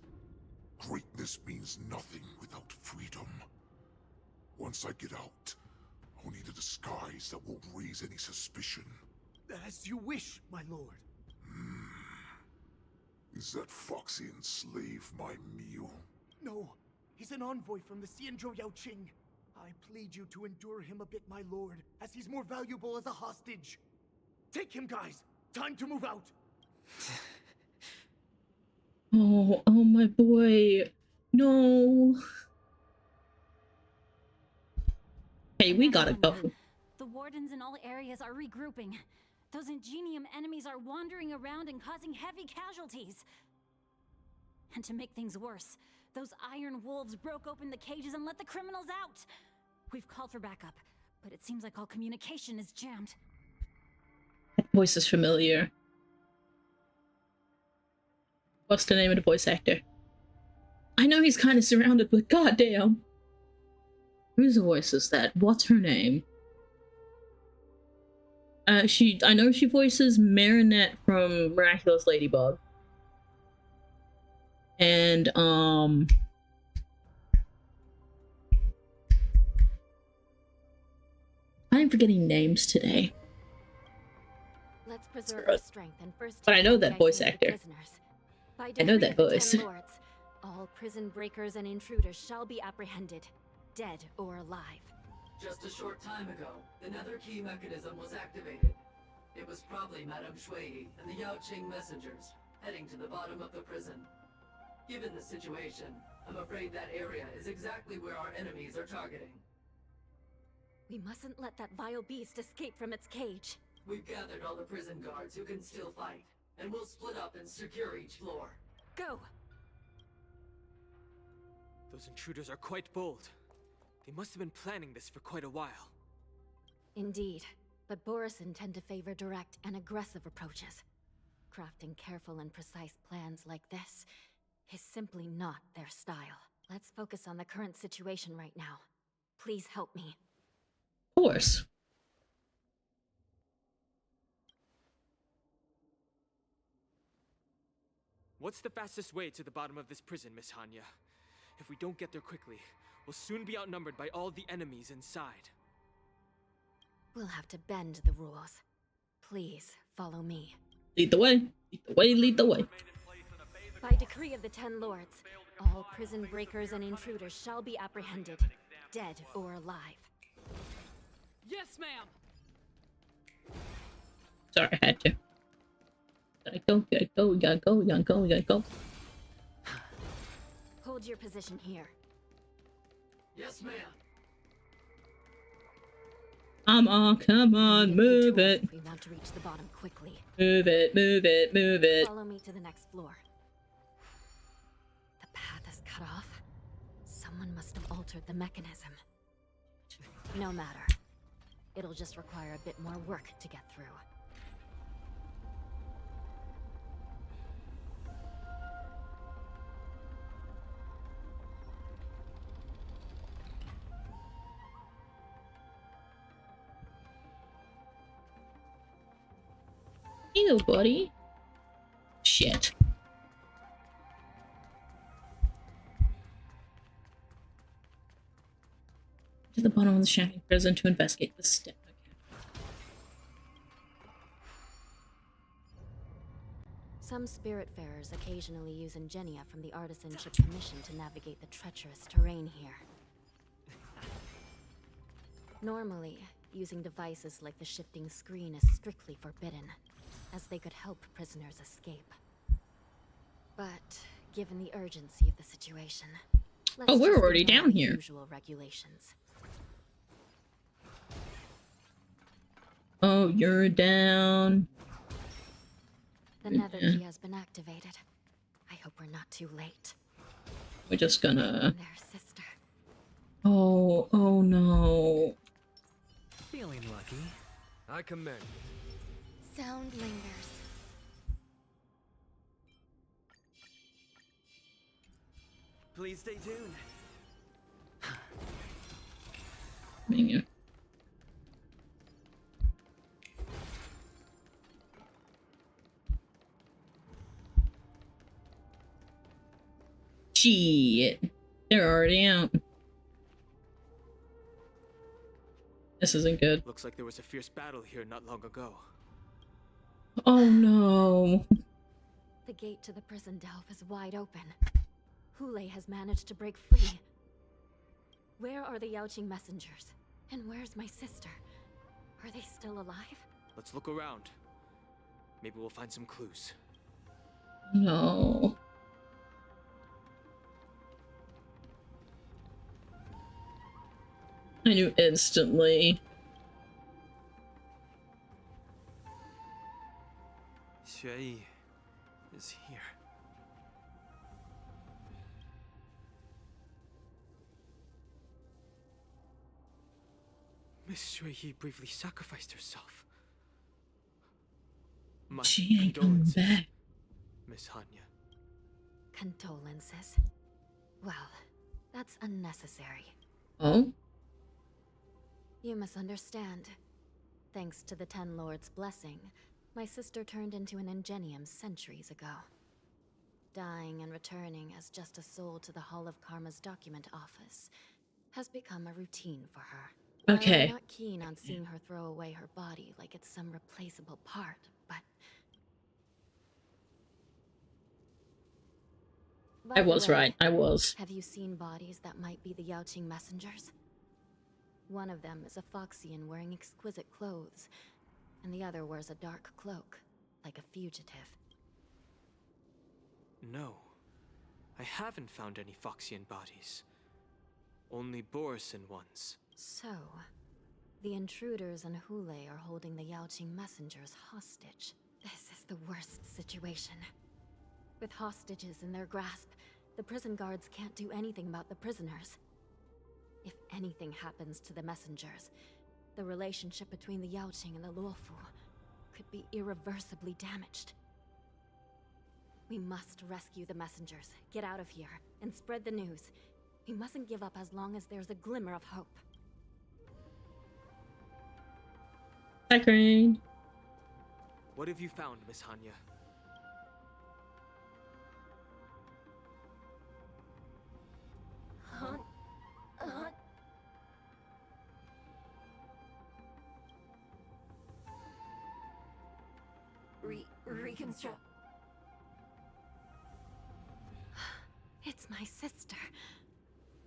Greatness means nothing without freedom. Once I get out, I'll need a disguise that won't raise any suspicion. As you wish, my lord. Is that Foxian slave my meal? No, he's an envoy from the Xianzhou Yaoqing. I plead you to endure him a bit, my lord, as he's more valuable as a hostage. Take him, guys. Time to move out. Oh, oh my boy. No. Hey, we gotta go. The wardens in all areas are regrouping. Those Ingenium enemies are wandering around and causing heavy casualties. And to make things worse, those iron wolves broke open the cages and let the criminals out. We've called for backup, but it seems like all communication is jammed. That voice is familiar. What's the name of the voice actor? I know he's kind of surrounded, but goddamn. Whose voice is that? What's her name? I know she voices Marinette from Miraculous Ladybug. And, I'm forgetting names today. Let's preserve our strength and first. But I know that voice actor. I know that voice. Lords, all prison breakers and intruders shall be apprehended, dead or alive. Just a short time ago, the nether key mechanism was activated. It was probably Madame Shui and the Yaoqing messengers heading to the bottom of the prison. Given the situation, I'm afraid that area is exactly where our enemies are targeting. We mustn't let that vile beast escape from its cage. We've gathered all the prison guards who can still fight, and we'll split up and secure each floor. Go! Those intruders are quite bold. They must have been planning this for quite a while. Indeed, but Borisin tend to favor direct and aggressive approaches. Crafting careful and precise plans like this is simply not their style. Let's focus on the current situation right now. Please help me. Of course. What's the fastest way to the bottom of this prison, Miss Hanya? If we don't get there quickly, we'll soon be outnumbered by all the enemies inside. We'll have to bend the rules. Please follow me. Lead the way. Lead the way. Lead the way. By decree of the 10 Lords, all prison breakers and intruders shall be apprehended, dead or alive. Yes, ma'am! Sorry, I had to. Gotta go, gotta go, we gotta go, we gotta go, we gotta go. Hold your position here. Yes, ma'am. Come on, move it. If we want to reach the bottom quickly. Move it, move it, move it. Follow me to the next floor. The path is cut off. Someone must have altered the mechanism. No matter. It'll just require a bit more work to get through. Ew, buddy. Shit. To the bottom of the shacking prison to investigate the step. Some Spiritfarers occasionally use ingenia from the Artisanship Commission to navigate the treacherous terrain here. Normally, using devices like the shifting screen is strictly forbidden, as they could help prisoners escape. But given the urgency of the situation, let's we're just already ignore down the here. Usual regulations. Oh, you're down. The nether key has been activated. I hope we're not too late. We're just gonna... Their sister. Oh, oh no. Feeling lucky. I commend. Sound lingers. Please stay tuned. Menu. Shit. They're already out. This isn't good. Looks like there was a fierce battle here not long ago. Oh no. The gate to the prison delve is wide open. Hulei has managed to break free. Where are the Yaoqing messengers? And where's my sister? Are they still alive? Let's look around. Maybe we'll find some clues. No. I knew instantly. Xueyi is here. Miss Xueyi bravely sacrificed herself. My She ain't coming back. Miss Hanya. Condolences. Well, that's unnecessary. Oh? You misunderstand. Thanks to the Ten Lords' blessing, my sister turned into an Ingenium centuries ago. Dying and returning as just a soul to the Hall of Karma's document office has become a routine for her. Okay. I'm not keen on seeing her throw away her body like it's some replaceable part, but... I was right. I was. Have you seen bodies that might be the Yaoqing messengers? One of them is a Foxian wearing exquisite clothes, and the other wears a dark cloak, like a fugitive. No. I haven't found any Foxian bodies. Only Borisin ones. So, the intruders and Hulei are holding the Yaoqing messengers hostage. This is the worst situation. With hostages in their grasp, the prison guards can't do anything about the prisoners. If anything happens to the messengers, the relationship between the Yaoqing and the Luofu could be irreversibly damaged. We must rescue the messengers, get out of here, and spread the news. We mustn't give up as long as there's a glimmer of hope. Hi, Crane. What have you found, Miss Hanya? Reconstruct. It's my sister.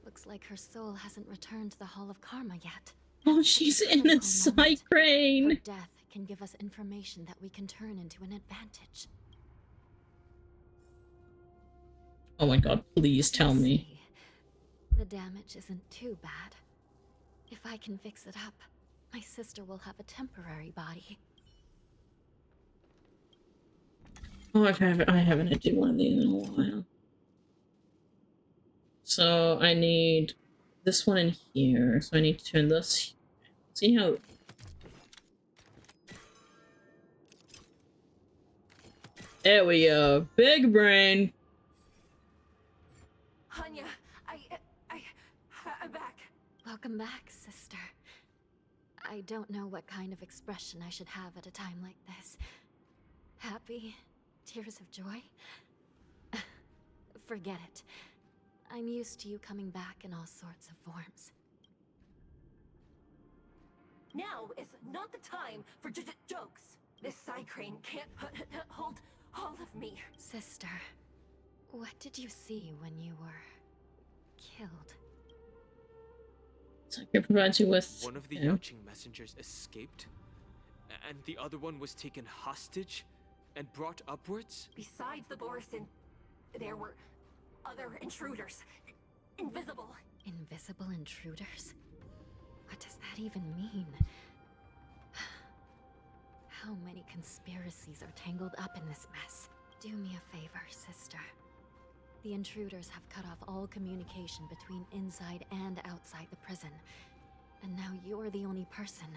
Looks like her soul hasn't returned to the Hall of Karma yet. Oh, she's inside, Crane. Her death can give us information that we can turn into an advantage. Oh my god, please tell me. The damage isn't too bad. If I can fix it up, my sister will have a temporary body. Oh, I haven't done one of these in a while. So I need this one in here. So I need to turn this. See how. There we go. Big brain. Hanya, I'm back. Welcome back, sister. I don't know what kind of expression I should have at a time like this. Happy? Tears of joy? Forget it. I'm used to you coming back in all sorts of forms. Now is not the time for jokes. This side crane can't hold all of me. Sister, what did you see when you were killed? So I can provide you with. One of the Yaoqing messengers escaped, and the other one was taken hostage and brought upwards? Besides the Borisin, there were other intruders. Invisible. Invisible intruders? What does that even mean? How many conspiracies are tangled up in this mess? Do me a favor, sister. The intruders have cut off all communication between inside and outside the prison. And now you're the only person,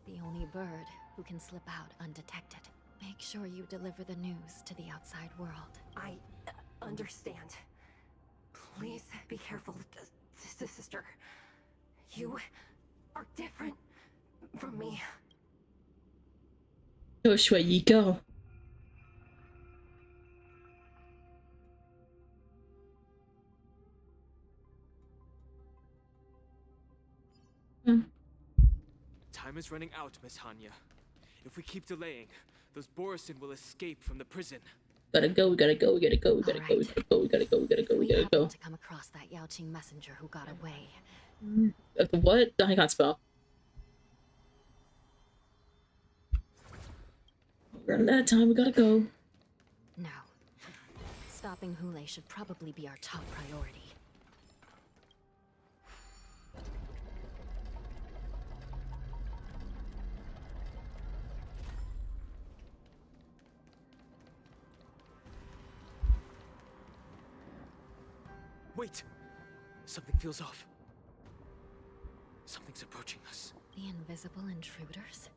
the only bird, who can slip out undetected. Make sure you deliver the news to the outside world. I understand. Please be careful, sister. You are different from me. Go, Xueyi, go. Time is running out, Miss Hanya. If we keep delaying, those Borison will escape from the prison. Gotta go, we gotta go, we gotta go, we gotta go, we gotta go, we gotta go, we gotta go, we gotta go. To come across that Yaoqing messenger who got away. What? I can't spell. We're running out of time, we gotta go. No. Stopping Hule should probably be our top priority. Wait! Something feels off. Something's approaching us. The invisible intruders?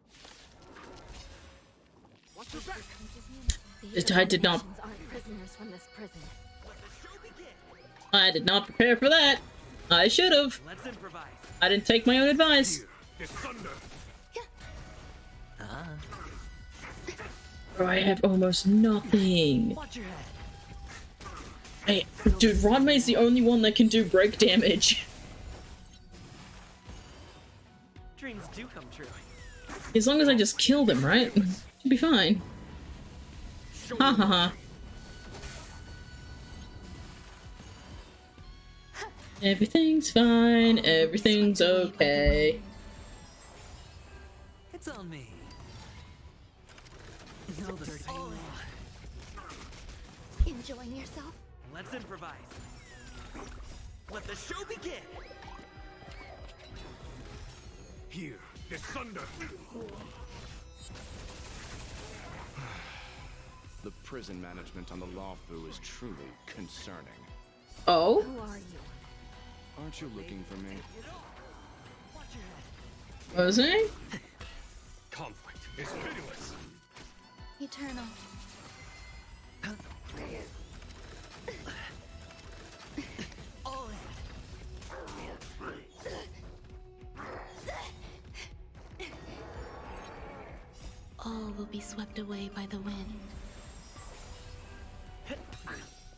Watch your back! I did not. Aren't prisoners from this prison. I did not prepare for that. I should have. Let's improvise. I didn't take my own advice. Bro, I have almost nothing. Watch your head. Hey, dude, Ranmei's the only one that can do break damage. Dreams do come true. As long as I just kill them, right? Should be fine. Ha ha ha. Everything's fine, everything's okay. It's on me. No dirty. Enjoying yourself? Let's improvise. Let the show begin. Here, the thunder. The prison management on the Lawfu is truly concerning. Oh? Who are you? Aren't you looking for me? Was I? Conflict is pitiless. Eternal. All will be swept away by the wind.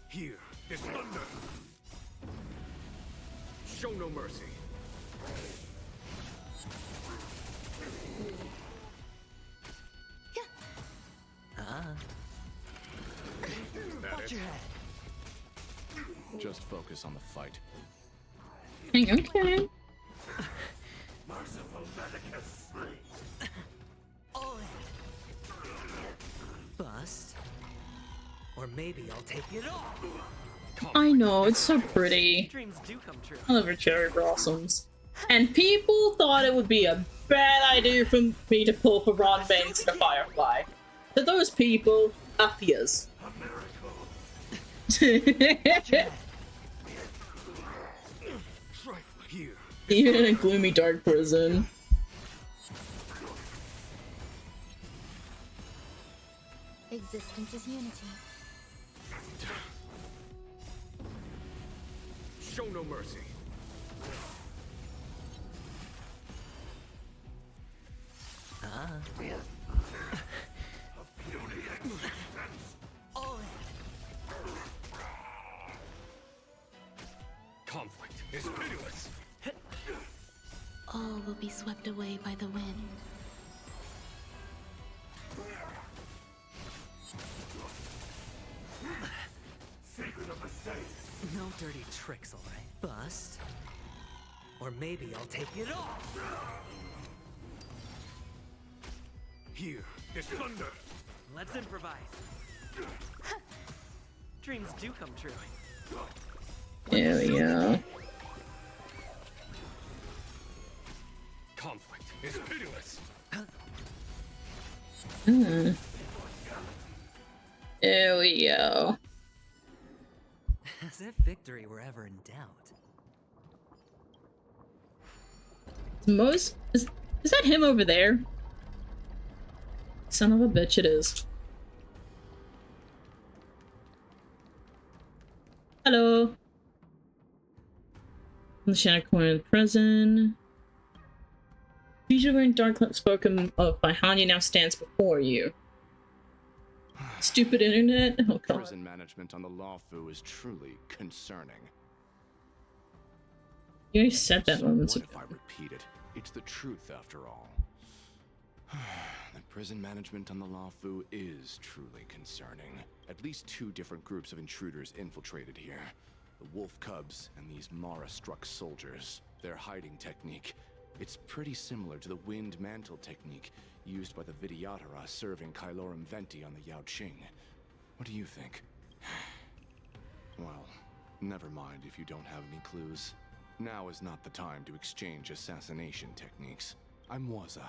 Here, this thunder. Show no mercy. Watch your head. Just focus on the fight. Okay. Merciful Medicus. Bust. Or maybe I'll take it off. I know, it's so pretty. Dreams do come true. I love her cherry blossoms. And people thought it would be a bad idea for me to pull for Ron Banks to Firefly. To those people, Appias. Even in a gloomy, dark prison. Existence is unity. Show no mercy. Conflict is pitiless. All will be swept away by the wind. Secret of the safe. No dirty tricks, alright? Bust. Or maybe I'll take it off. Here, this thunder. Let's improvise. Dreams do come true. There we go. Conflict is pitiless. There we go. As if victory were ever in doubt. Is that him over there? Son of a bitch, it is. Hello. The Shadow Corner of the prison. Usually wearing dark cloak spoken of by Hanya now stands before you. Stupid internet. Oh god. Prison management on the Lawfu is truly concerning. You already said that moments What ago. if I repeat it? It's the truth after all. The prison management on the Luofu is truly concerning. At least 2 different groups of intruders infiltrated here. The wolf cubs and these Mara-struck soldiers. Their hiding technique. It's pretty similar to the wind mantle technique used by the Vidyadhara serving Kailorum Venti on the Yaoqing. What do you think? Well, never mind if you don't have any clues. Now is not the time to exchange assassination techniques. I'm Waza.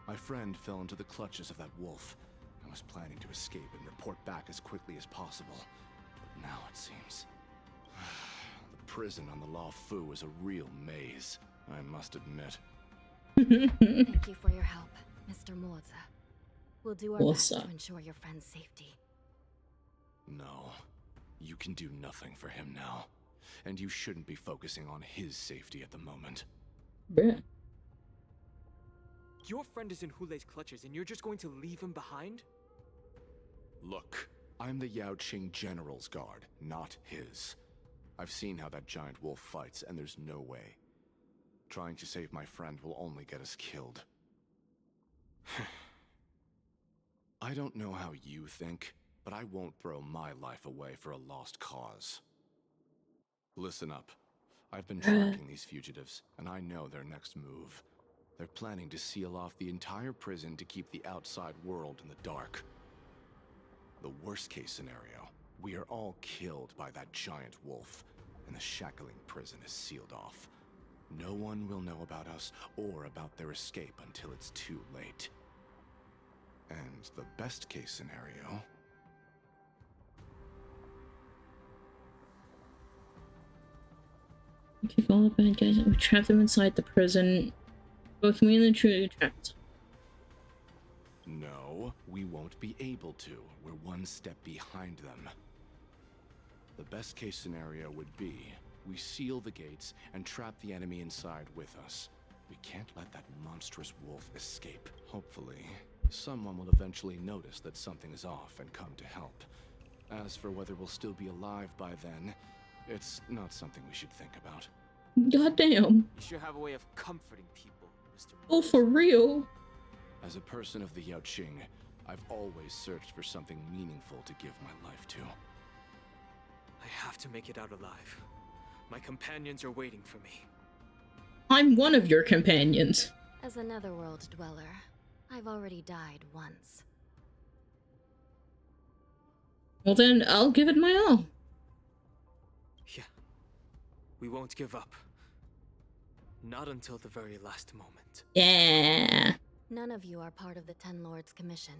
My friend fell into the clutches of that wolf. I was planning to escape and report back as quickly as possible. But now it seems... the prison on the Luofu is a real maze, I must admit. Thank you for your help, Mr. Moza. We'll do our best to ensure your friend's safety. No. You can do nothing for him now. And you shouldn't be focusing on his safety at the moment. Your friend is in Hulei's clutches and you're just going to leave him behind? Look, I'm the Yaoqing General's guard, not his. I've seen how that giant wolf fights, and there's no way. Trying to save my friend will only get us killed. I don't know how you think, but I won't throw my life away for a lost cause. Listen up. I've been tracking these fugitives, and I know their next move. They're planning to seal off the entire prison to keep the outside world in the dark. The worst-case scenario, we are all killed by that giant wolf, and the shackling prison is sealed off. No one will know about us or about their escape until it's too late. And the best-case scenario... Keep all the bad guys. We trap them inside the prison. Both me and the truly trapped. No, we won't be able to. We're one step behind them. The best case scenario would be we seal the gates and trap the enemy inside with us. We can't let that monstrous wolf escape. Hopefully, someone will eventually notice that something is off and come to help. As for whether we'll still be alive by then, it's not something we should think about. Goddamn. You should have a way of comforting people, Mr. Oh, for real? As a person of the Yaoqing, I've always searched for something meaningful to give my life to. I have to make it out alive. My companions are waiting for me. I'm one of your companions. As a netherworld dweller, I've already died once. Well then, I'll give it my all. Yeah. We won't give up. Not until the very last moment. Yeah. None of you are part of the Ten Lords Commission,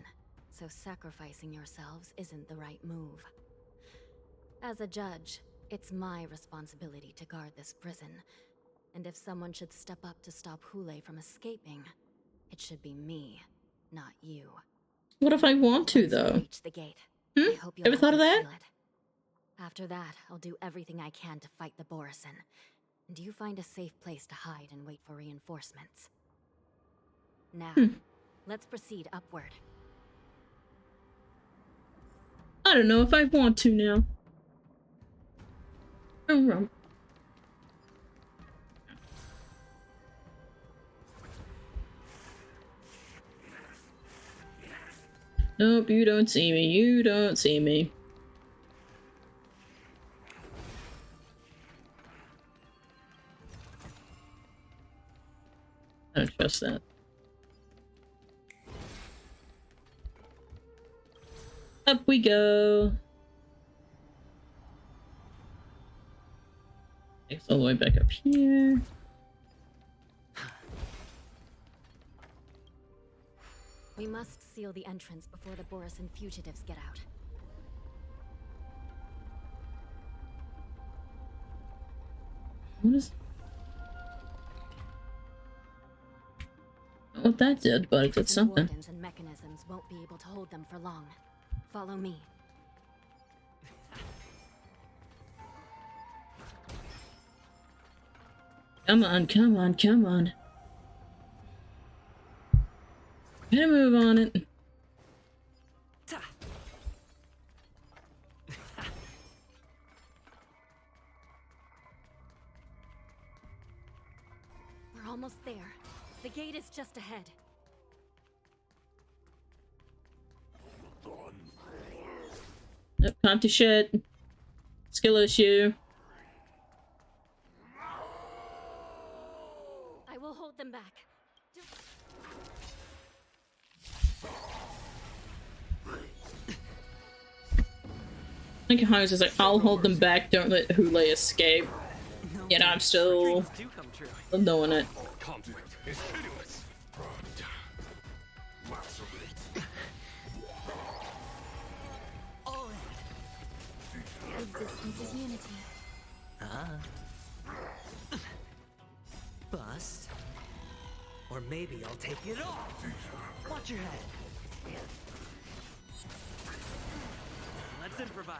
so sacrificing yourselves isn't the right move. As a judge, it's my responsibility to guard this prison, and if someone should step up to stop Hulei from escaping, it should be me, not you. What if I want to, Once we though? reach the gate, I hope you'll Ever thought of help me that? seal it. After that, I'll do everything I can to fight the Borisin. And you find a safe place to hide and wait for reinforcements. Now, let's proceed upward. I don't know if I want to now. Nope, you don't see me. You don't see me. I don't trust that. Up we go. Takes all the way back up here. We must seal the entrance before the Borisin fugitives get out. What is... What that did, but it did something. Wardens and mechanisms won't be able to hold them for long. Follow me. Come on, come on, come on. Get a move on it. We're almost there. The gate is just ahead. Nope, can't do shit. Skill issue. I will hold them back. I think Holmes is like, I'll hold them back, don't let Hule escape. Yet I'm still knowing it. Conflict is hideous. Existence is unity. Bust. Or maybe I'll take it all. Watch your head. Let's improvise.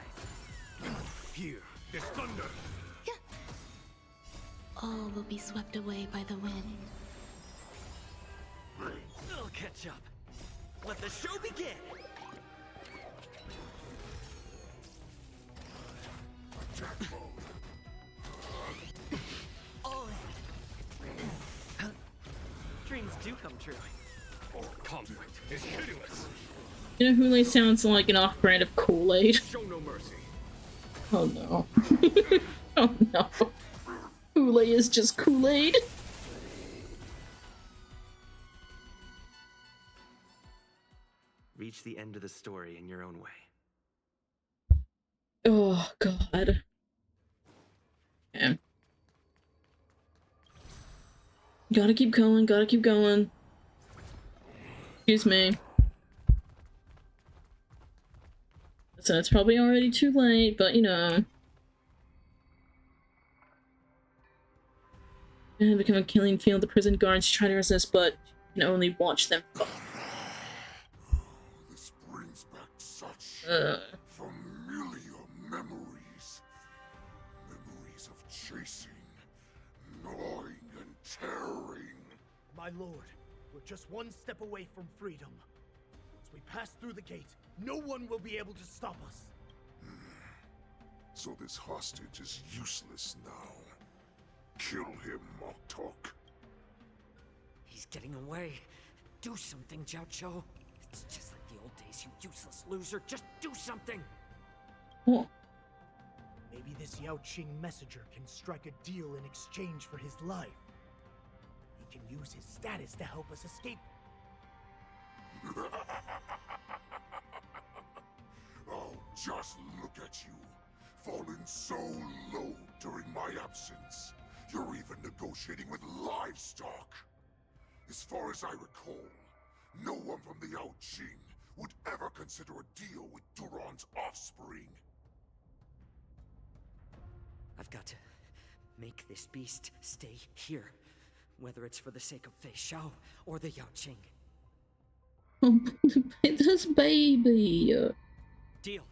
Here, there's thunder. All will be swept away by the wind. I'll catch up. Let the show begin. Dreams do come true. Conflict is hideous. You know, Hule sounds like an off-brand of Kool-Aid. Show no mercy. Oh no. Oh no. Hule is just Kool-Aid. Reach the end of the story in your own way. Oh god. Okay. Gotta keep going, gotta keep going. Excuse me. So it's probably already too late, but you know. Become a killing field. The prison guards try to resist, but you can only watch them fall. This brings back such familiar memories. Memories of chasing, gnawing, and tearing. My lord, we're just one step away from freedom. Once we pass through the gate, no one will be able to stop us. So this hostage is useless now. Kill him, Moktok. He's getting away. Do something, Xianzhou. It's just like the old days, you useless loser. Just do something. What? Maybe this Yao Qing messenger can strike a deal in exchange for his life. He can use his status to help us escape. Oh, just look at you. Fallen so low during my absence. You're even negotiating with livestock. As far as I recall, no one from the Yao Qing would ever consider a deal with Duran's offspring. I've got to make this beast stay here, whether it's for the sake of Fei Xiao or the Yao Qing. This baby. Deal.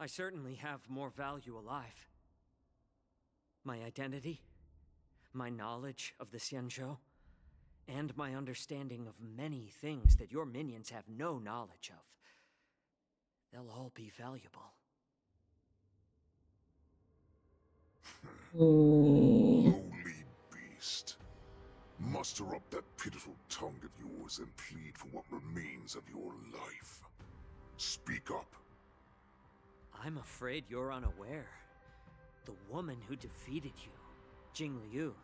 I certainly have more value alive. My identity, my knowledge of the Xianzhou, and my understanding of many things that your minions have no knowledge of. They'll all be valuable. Lowly beast. Muster up that pitiful tongue of yours and plead for what remains of your life. Speak up. I'm afraid you're unaware. The woman who defeated you, Jing Liu,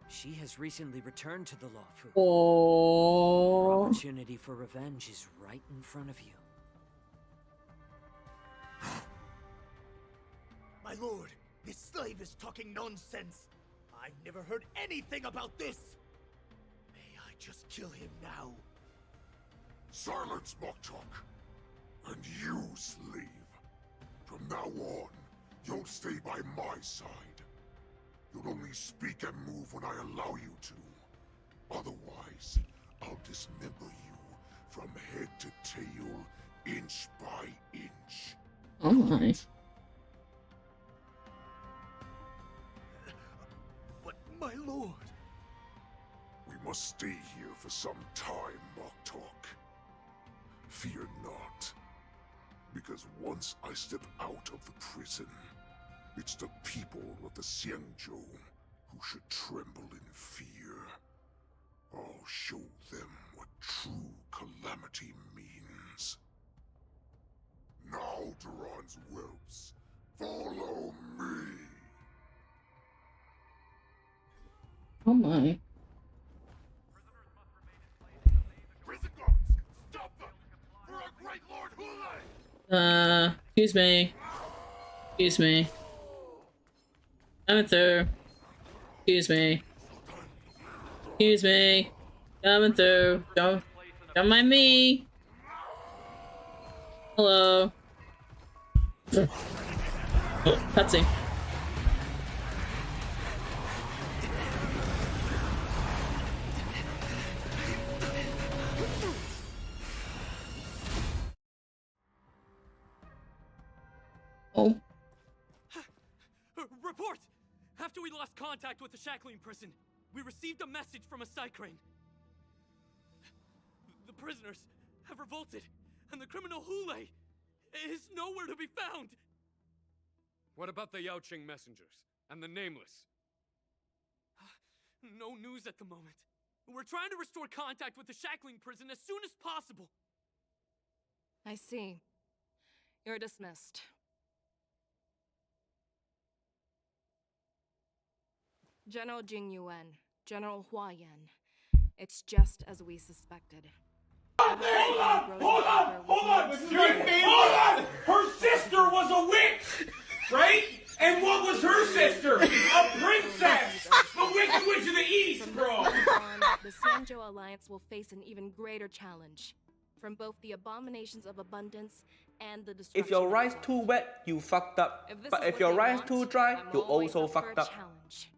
she has recently returned to the Luofu. Oh. Your opportunity for revenge is right in front of you. My lord, this slave is talking nonsense. I've never heard anything about this. May I just kill him now? Silence, Moktok. And you, slave. From now on, you'll stay by my side. You'll only speak and move when I allow you to. Otherwise, I'll dismember you from head to tail, inch by inch. Oh my. But my lord... We must stay here for some time, Moktok. Fear not. Because once I step out of the prison, it's the people of the Xianzhou who should tremble in fear. I'll show them what true calamity means. Now, Duran's whelps, follow me! Oh my. Prison guards, stop them! For our great Lord Hule! Excuse me. Excuse me. Coming through. Excuse me. Excuse me. Coming through. Don't mind me. Hello. Oh, cutscene. Oh. Report! After we lost contact with the shackling prison, we received a message from a Psycrane. The prisoners have revolted, and the criminal Hule is nowhere to be found! What about the Yaoqing messengers and the Nameless? No news at the moment. We're trying to restore contact with the shackling prison as soon as possible. I see. You're dismissed. General Jing Yuan, General Hua Yan. It's just as we suspected. Hold on! Her sister was a witch, right? And what was her sister? A princess! The Wicked Witch of the East, bro! The Xianzhou Alliance will face an even greater challenge from both the abominations of abundance and the destruction. If your rice too wet, you fucked up. But if your rice too dry, you also fucked up. Challenge.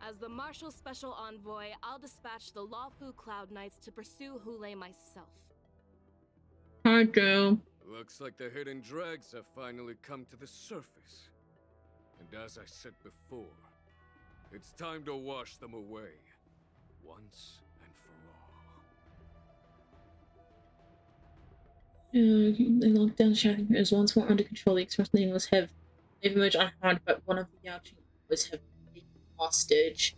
As the Marshal Special Envoy, I'll dispatch the Lawfu Cloud Knights to pursue Hule myself. Alright, Joe. Looks like the hidden dregs have finally come to the surface. And as I said before, it's time to wash them away, once and for all. They locked down shackling as once more under control. The express nameless have emerged unharmed, but one of the Yaoqing was have been hostage.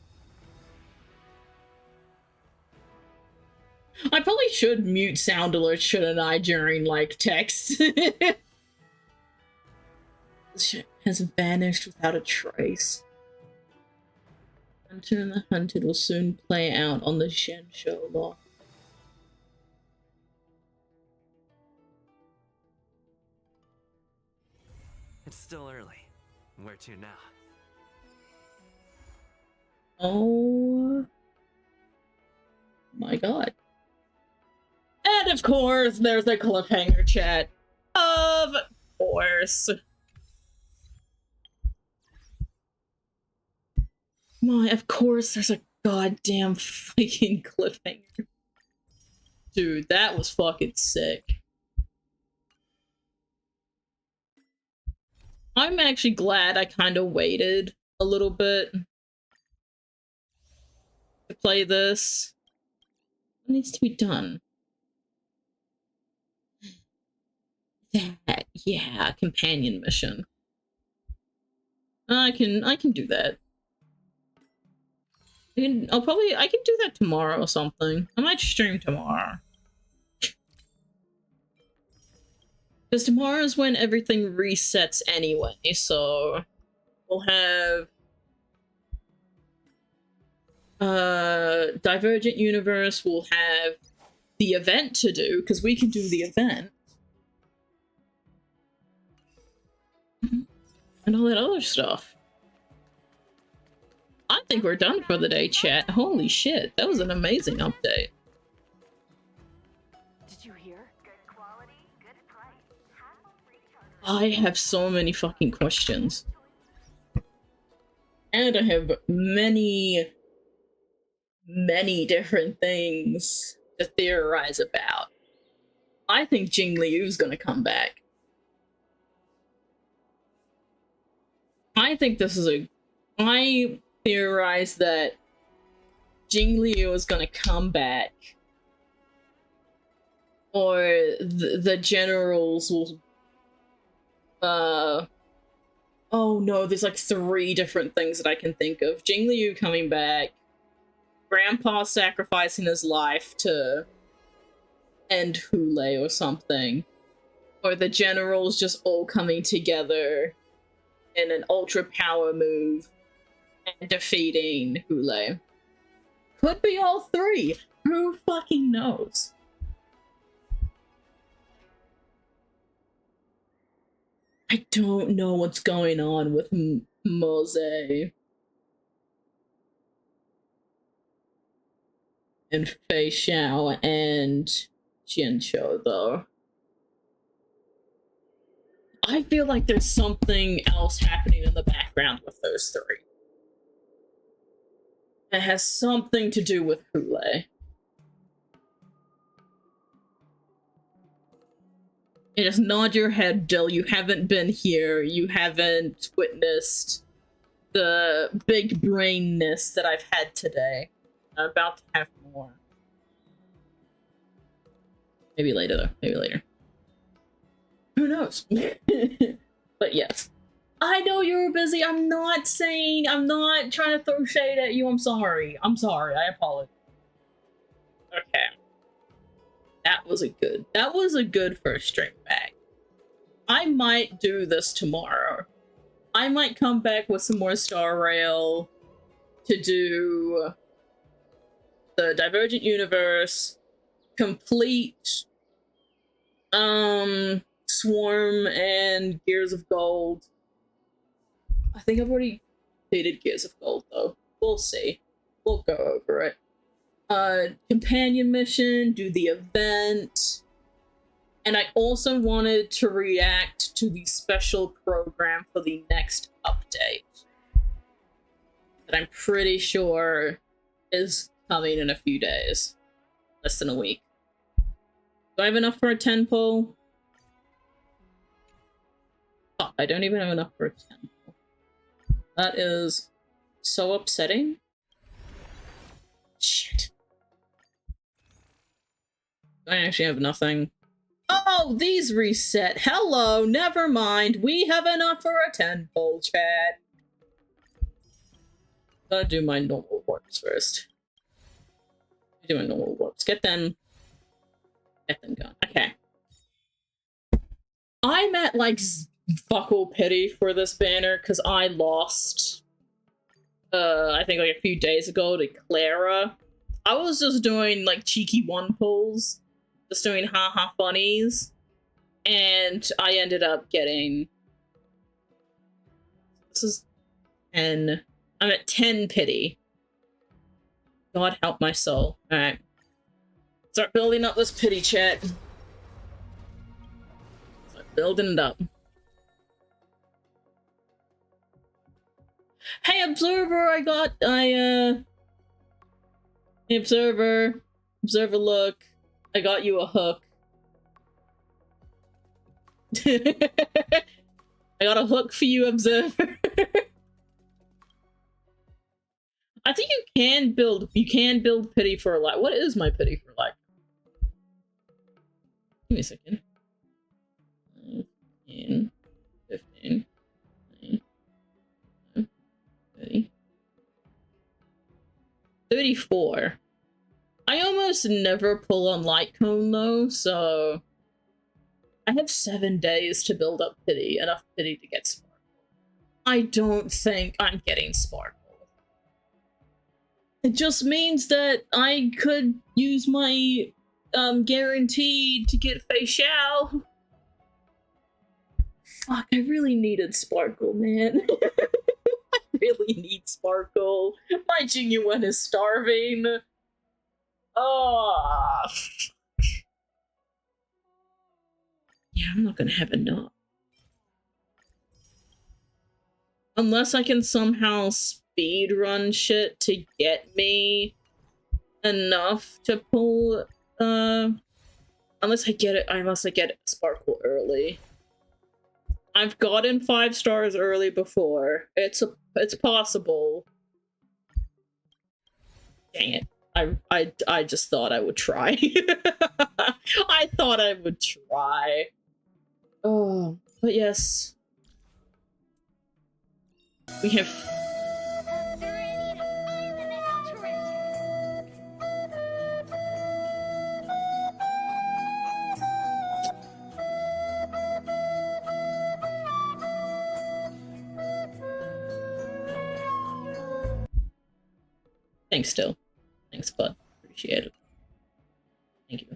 I probably should mute sound alerts, shouldn't I, during, like, text? This shit has vanished without a trace. Hunter and the Hunted will soon play out on the Xianzhou law. It's still early. Where to now? Oh my god. And of course, there's a cliffhanger chat. Of course. My, of course there's a goddamn fucking cliffhanger. Dude, that was fucking sick. I'm actually glad I kind of waited a little bit to play this. What needs to be done? That, yeah, companion mission. I can do that. I can do that tomorrow or something. I might stream tomorrow. Because tomorrow is when everything resets anyway, so we'll have Divergent Universe, we'll have the event to do, because we can do the event. And all that other stuff. I think we're done for the day, chat. Holy shit, that was an amazing update. Did you hear? I have so many fucking questions. And I have many different things to theorize about. I think Jing Liu's gonna come back. I think this is I theorize that Jing Liu is gonna come back. Or the generals will Oh no, there's like 3 different things that I can think of. Jingliu coming back, Grandpa sacrificing his life to end Hule or something, or the generals just all coming together in an ultra power move and defeating Hule. Could be all 3. Who fucking knows? I don't know what's going on with Mose and Fei Xiao and Xianzhou, though. I feel like there's something else happening in the background with those 3. It has something to do with Hule. You just nod your head, Dill. You haven't been here. You haven't witnessed the big brainness that I've had today. I'm about to have more. Maybe later, though. Maybe later. Who knows? But yes. I know you were busy. I'm not trying to throw shade at you. I'm sorry. I apologize. Okay. That was a good first stream back. I might do this tomorrow. I might come back with some more Star Rail to do the Divergent Universe, complete Swarm and Gears of Gold. I think I've already completed Gears of Gold though. We'll see. We'll go over it. Companion mission, do the event. And I also wanted to react to the special program for the next update that I'm pretty sure is coming in a few days. Less than a week. Do I have enough for a 10 pull? Oh, I don't even have enough for a 10 pull. That is so upsetting. Shit. I actually have nothing. Oh, these reset. Hello, never mind. We have enough for a 10 pull, chat. Gotta do my normal warps first. Do my normal warps. Get them gone. Okay. I'm at like buckle pity for this banner because I lost I think like a few days ago to Clara. I was just doing like cheeky 1 pulls, just doing haha funnies, and I ended up getting, this is 10. I'm at 10 pity. God help my soul. Alright. Start building up this pity, chat. Start building it up. Hey, Observer, hey, Observer, look, I got you a hook. I got a hook for you, Observer. I think you can build pity for life. What is my pity for life? Give me a second. 15, 15, 30, 34. I almost never pull on Light Cone though, so I have 7 days to build up pity, enough pity to get Sparkle. I don't think I'm getting Sparkle. It just means that I could use my guaranteed to get Fei Xiao. Fuck, I really needed Sparkle, man. I really need Sparkle. My Jingyuan is starving. Oh, yeah, I'm not gonna have enough. Unless I can somehow speed run shit to get me enough to pull, unless I get Sparkle early. I've gotten 5 stars early before. It's possible. Dang it. I just thought I would try. I thought I would try. Oh. But yes. We have... Thanks, still. Thanks, bud. Appreciate it. Thank you.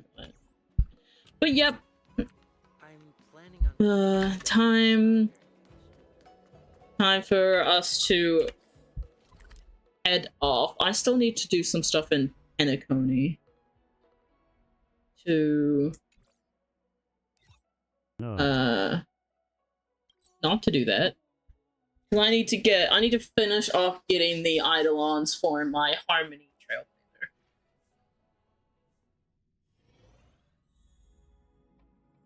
But yep. Time for us to head off. I still need to do some stuff in Penacony. Not to do that. I need to finish off getting the Eidolons for my Harmony Trailblazer.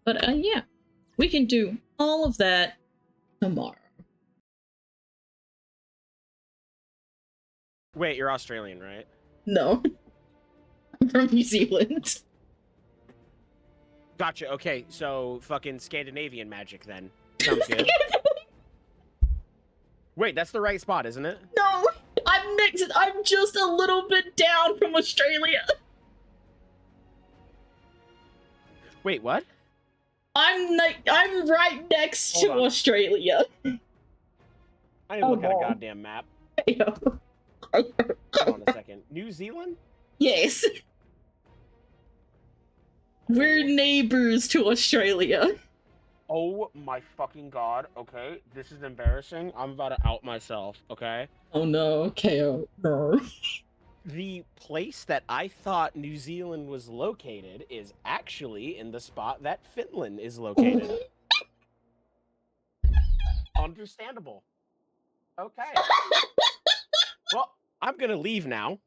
But yeah, we can do all of that tomorrow. Wait, you're Australian, right? No. I'm from New Zealand. Gotcha, okay, so fucking Scandinavian magic then. Sounds good. Wait, that's the right spot, isn't it? No! I'm just a little bit down from Australia. Wait, what? I'm right next to Australia. I didn't look at a goddamn map. Hold on a second. New Zealand? Yes. We're neighbors to Australia. Oh my fucking god, okay? This is embarrassing. I'm about to out myself, okay? Oh no, KO. No. The place that I thought New Zealand was located is actually in the spot that Finland is located. Understandable. Okay. Well, I'm gonna leave now.